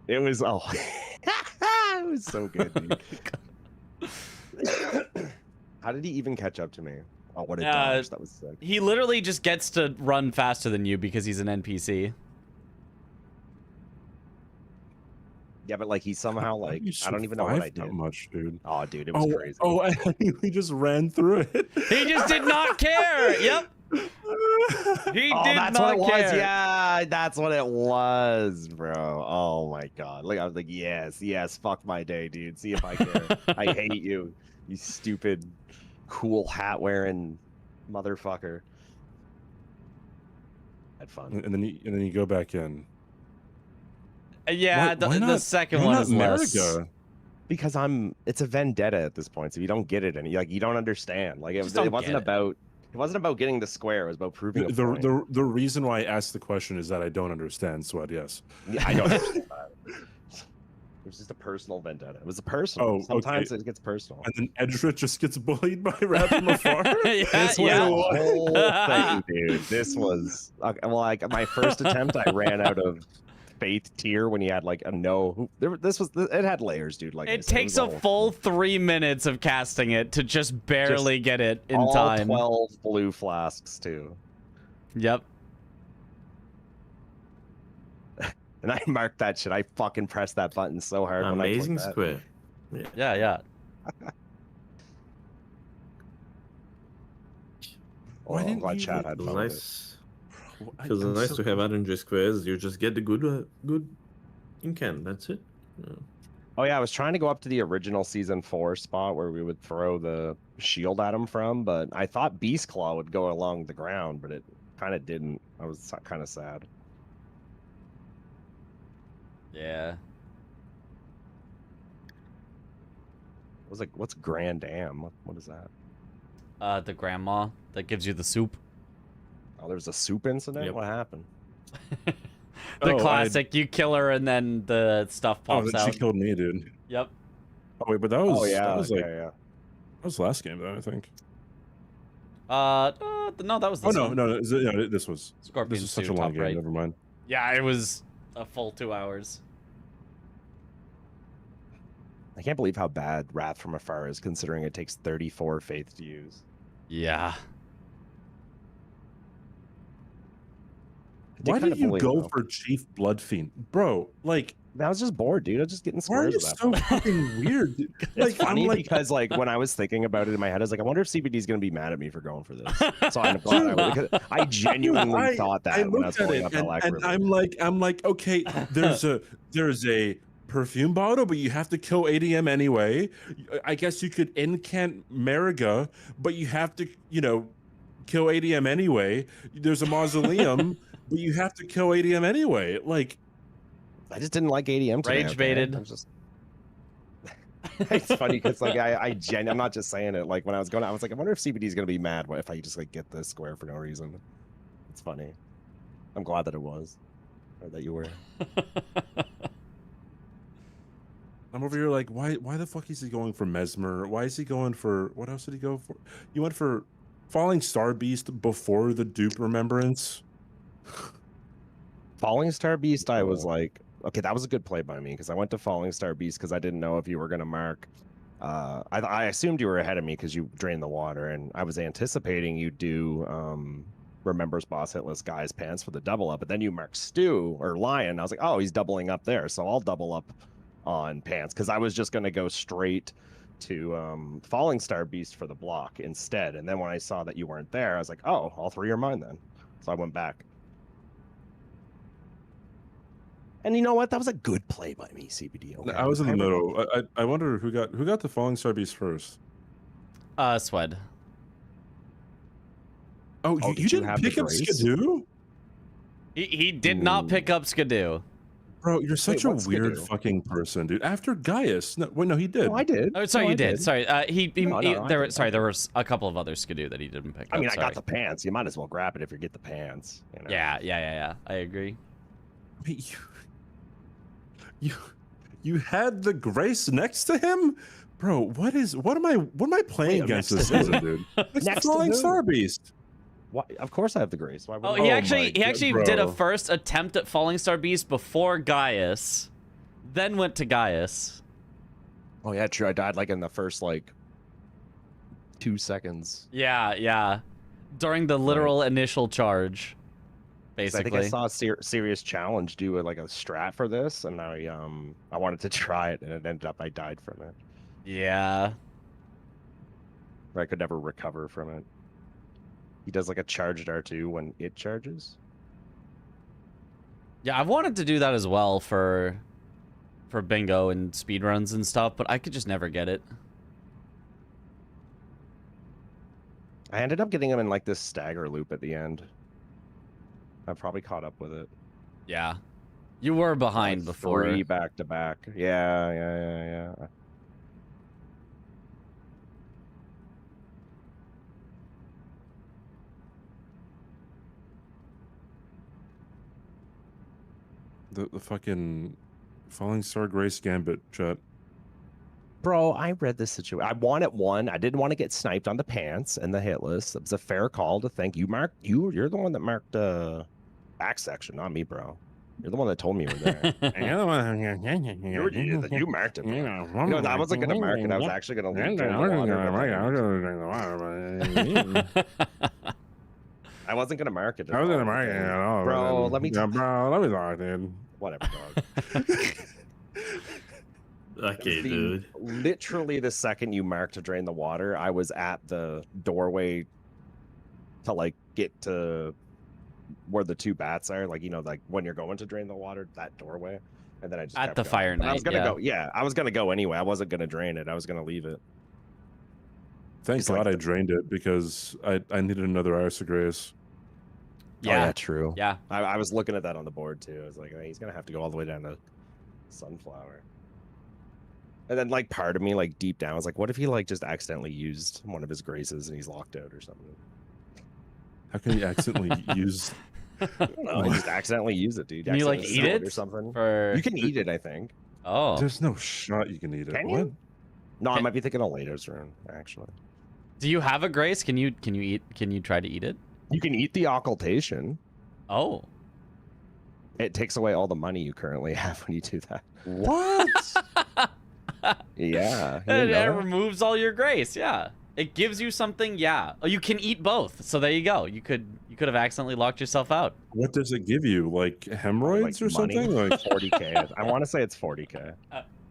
It was it was so good, dude. How did he even catch up to me? Oh, what a dodge! That was sick. He literally just gets to run faster than you because he's an NPC. Yeah, but like he somehow like I don't even know what I did. That much, dude. Oh, dude, it was crazy. Oh, we just ran through it. He just did not care. Yep. He did that's not what it care. was. Yeah, that's what it was, bro. Oh my god. Like I was like, yes, fuck my day, dude. See if I care. I hate you, you stupid, cool hat wearing motherfucker. Had fun. And then you go back in. Yeah, the second one is less. Because it's a vendetta at this point, so you don't get it, and you don't understand. Like it wasn't about getting the square. It was about proving a point. The reason why I asked the question is that I don't understand Sweat. Yes. Yeah, I don't understand that. It was just a personal vendetta. It was a personal. Oh, Sometimes okay. it gets personal. And then Edric just gets bullied by Rat from afar. This was the whole thing, dude. This was like my first attempt. I ran out of faith tier when he had like a no. It had layers, dude. Like it takes a full 3 minutes of casting it to just barely get it in all time. 12 blue flasks too. Yep. And I marked that shit. I fucking pressed that button so hard. Amazing when I square. Yeah. Why didn't glad chat had fun with it. Nice. Feels nice to have RNG squares. You just get the good incant. That's it. Yeah. Oh yeah, I was trying to go up to the original season 4 spot where we would throw the shield at him from, but I thought Beast Claw would go along the ground, but it kind of didn't. I was kind of sad. Yeah. I was like, what's Grand Am? What is that? The grandma that gives you the soup. Oh, there's a soup incident? Yep. What happened? The classic, you kill her and then the stuff pops then out. she killed me, dude. Yep. Oh wait, but that was yeah, that was last game though, I think. No, that was this one. No, this was Scorpion this was such a Stew, long top game. right. Never mind. Yeah, it was a full 2 hours. I can't believe how bad Wrath from Afar is, considering it takes 34 faith to use. Yeah. Why did you go for Chief Bloodfiend, bro? Like I was just bored, dude. I was just getting why are squares. you at that so point. fucking weird? Dude? It's funny because like when I was thinking about it in my head, I was like, I wonder if CBD's gonna be mad at me for going for this. So I'm glad because I genuinely thought that when I was pulling up and I'm like, okay, there's a perfume bottle, but you have to kill ADM anyway. I guess you could incant Mariga, but you have to, kill ADM anyway. There's a mausoleum, but you have to kill ADM anyway. Like, I just didn't like ADM today. Rage baited. I'm just. It's funny because like I'm not just saying it. Like when I was going, I was like, I wonder if CBD is gonna be mad if I just like get this square for no reason. It's funny. I'm glad that it was, or that you were. I'm over here like, why the fuck is he going for Mesmer? Why is he going for, what else did he go for? You went for Falling Star Beast before the dupe Remembrance? Falling Star Beast, I was like, okay, that was a good play by me because I went to Falling Star Beast because I didn't know if you were gonna mark. I assumed you were ahead of me because you drained the water, and I was anticipating you do Remembers Boss Hitless Guy's Pants for the double up, but then you mark Stew or Lion. I was like, oh, he's doubling up there, so I'll double up on Pants because I was just gonna go straight to Falling Star Beast for the block instead. And then when I saw that you weren't there, I was like, oh, all three are mine then. So I went back. And you know what? That was a good play by me, CBD. Okay? I was in the middle. I wonder who got the Falling Star Beast first. Swed. Oh, you didn't pick up Skidoo? He did not pick up Skidoo. Bro, you're such a weird fucking person, dude. After Gaius, no, wait, no, he did. No, I did. Oh, sorry, No, you I did. did. Sorry, there did. was a couple of other Skidoo that he didn't pick up. I mean, I sorry. got the pants. You might as well grab it if you get the pants. You know? Yeah. I agree. Wait, you had the Grace next to him, bro. What am I playing against this season, dude? It's Next the to Falling who? Star Beast. Why? Of course I have the Grace. Why would Oh, I? he actually did a bro. first attempt at Falling Star Beast before Gaius, then went to Gaius. Oh yeah, true. I died like in the first like 2 seconds. Yeah. During the literal initial charge, 'Cause basically. I think I saw a serious challenge do like a strat for this, and I wanted to try it, and it ended up I died from it. Yeah. I could never recover from it. He does like a charged R2 when it charges. Yeah, I've wanted to do that as well for bingo and speedruns and stuff, but I could just never get it. I ended up getting him in like this stagger loop at the end. I probably caught up with it. Yeah. You were behind Like before. 3 back to back. Yeah. The fucking Falling Star Grace Gambit chat. Bro, I read this situation. I wanted one. I didn't want to get sniped on the pants and the hit list. It was a fair call to think you marked. You're the one that marked back section, not me, bro. You're the one that told me you were there. You marked it. Bro. You know, I wasn't gonna mark it. I was actually gonna leave. I wasn't gonna mark it. I was gonna mark it at all, bro. Let me. Bro, let me talk, dude. Whatever, dog. Okay, dude. Literally the second you marked to drain the water, I was at the doorway to like get to where the 2 bats are, like, you know, like when you're going to drain the water, that doorway. And then I just At kept the going. Fire But I Knight, was gonna yeah. go. Yeah, I was gonna go anyway. I wasn't gonna drain it. I was gonna leave it. Thank It's God like I drained it because I needed another Iris of Grace. Yeah. Oh, yeah, true. Yeah. I was looking at that on the board too. I was like, he's gonna have to go all the way down to Sunflower. And then like part of me, like deep down, was like, what if he like just accidentally used one of his graces and he's locked out or something? How can you accidentally use? I don't know, I just accidentally use it, dude. Can you like Accidentally eat sell it or something? For... You can eat it, I think. Oh. There's no shot you can eat it. Can What? you? No, I might be thinking of Lato's rune, actually. Do you have a Grace? Can you try to eat it? You can eat the occultation. Oh. It takes away all the money you currently have when you do that. What? Yeah. you It know that? removes all your Grace, yeah. It gives you something, yeah. Oh, you can eat both. So there you go. You could have accidentally locked yourself out. What does it give you? Like hemorrhoids Like or money? something? Like 40k. I want to say it's 40k.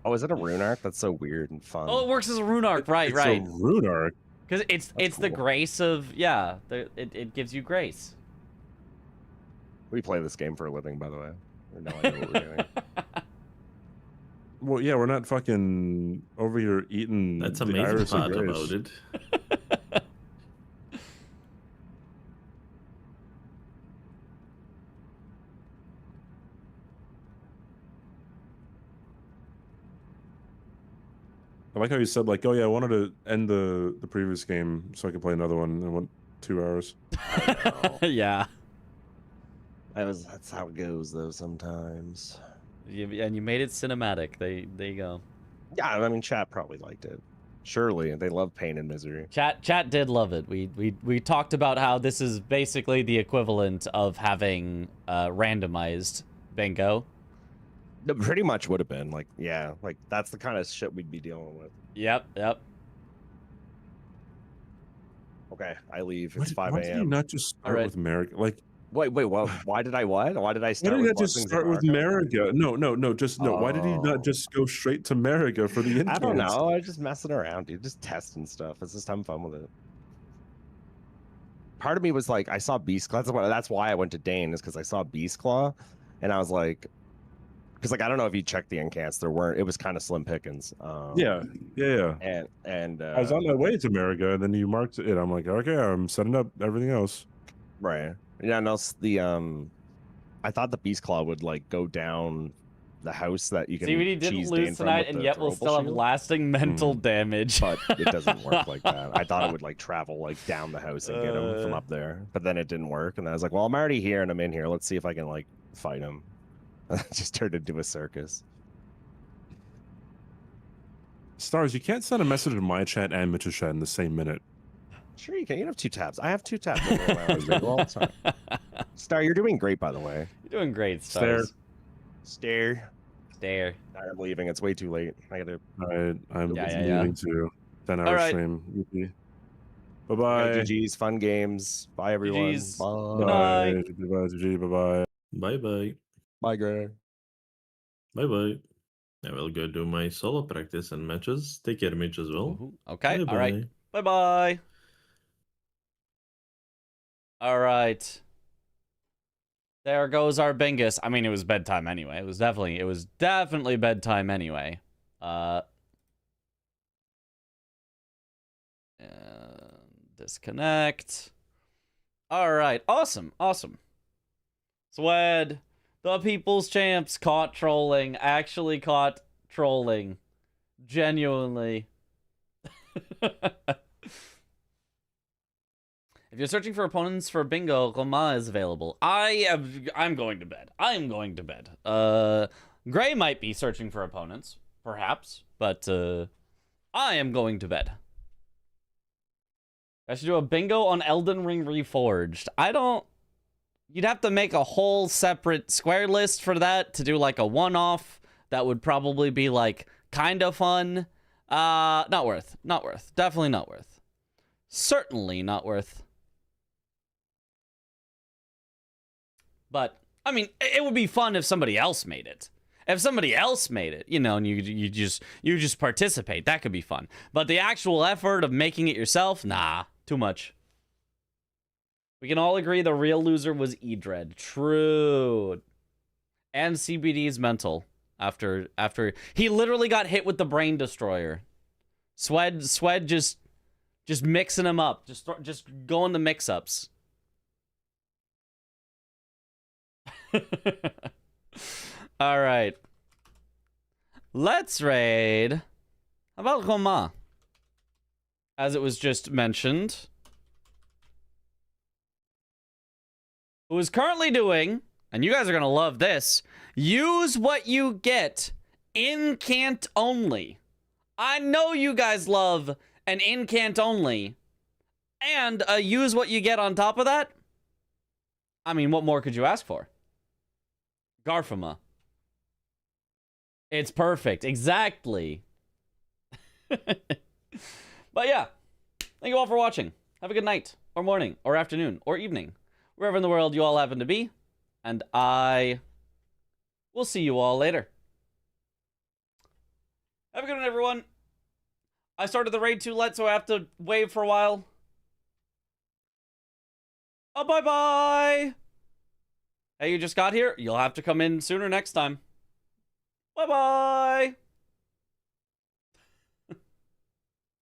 Oh, is it a rune arc? That's so weird and fun. Oh, it works as a rune arc, right, it's right. a rune arc. Because it's the Grace of, yeah, it gives you Grace. We play this game for a living, by the way. We have no idea what we're doing. Well, yeah, we're not fucking over here eating. That's the amazing Iris of part Grace. about it. I like how you said like, oh yeah, I wanted to end the previous game so I could play another one, and it went 2 hours. Yeah. That's how it goes though sometimes. And you made it cinematic. There you go. Yeah, I mean, chat probably liked it. Surely, they love pain and misery. Chat did love it. We talked about how this is basically the equivalent of having randomized bingo. It pretty much would have been like, yeah, like that's the kind of shit we'd be dealing with. Yep. Okay, I leave. It's 5 Why did you a.m. not just start with America? Like, wait, what? Why did I what? Why did I why start? did with I just Blessings start of with America? America? No, just no. Why did you not just go straight to America for the I don't incants? know. I was just messing around, dude. Just testing stuff. It's just having fun with it. Part of me was like, I saw Beast Claw. That's why I went to Dane, is because I saw Beast Claw, and I was like, because like I don't know if you checked the incants, there weren't. It was kind of slim pickings. Yeah. And I was on my way to America, and then you marked it. I'm like, okay, I'm setting up everything else. Right. Yeah. No. I thought the Beast Claw would like go down the house that you can. CBD didn't cheese lose Dane from tonight, with and the yet will throwable still have shield. lasting mental damage. But it doesn't work like that. I thought it would like travel like down the house and get him from up there, but then it didn't work. And I was like, well, I'm already here and I'm in here. Let's see if I can like fight him. It just turned into a circus. Stars, you can't send a message in my chat and Mitch's chat in the same minute. Sure, you can. You have 2 tabs. I have 2 tabs open on my window all the time. Star, you're doing great, by the way. You're doing great, Stars. Stare. I'm leaving. It's way too late. I gotta. I'm leaving too. 10 hour stream. Bye-bye. GG's, fun games. Bye, everyone. GG's. Bye. Bye-bye. Bye-bye. Bye, Greg. Bye-bye. I will go do my solo practice and matches. Take care, Mitch, as well. Okay, Bye-bye. all right. Bye-bye. All right. There goes our bingus. I mean, it was bedtime anyway. It was definitely bedtime anyway. Disconnect. All right. Awesome. Swed, the people's champs, caught trolling. Actually caught trolling. Genuinely. If you're searching for opponents for bingo, Roma is available. I'm going to bed. Gray might be searching for opponents, perhaps, but I am going to bed. I should do a bingo on Elden Ring Reforged. You'd have to make a whole separate square list for that to do like a one-off. That would probably be like kind of fun. Not worth. Definitely not worth. Certainly not worth. But I mean, it would be fun if somebody else made it. If somebody else made it, you know, and you just participate, that could be fun. But the actual effort of making it yourself, nah, too much. We can all agree the real loser was Edred. True. And CBD's mental after he literally got hit with the brain destroyer. Swed just mixing him up, just going the mix-ups. All right. Let's raid. How about Roma? As it was just mentioned. Who is currently doing, and you guys are going to love this, use what you get incant only. I know you guys love an incant only. And use what you get on top of that. I mean, what more could you ask for? Garfuma. It's perfect. Exactly. But yeah. Thank you all for watching. Have a good night, or morning, or afternoon, or evening. Wherever in the world you all happen to be. And I will see you all later. Have a good one, everyone. I started the raid too late, so I have to wave for a while. Oh, bye-bye. Hey, you just got here? You'll have to come in sooner next time. Bye-bye.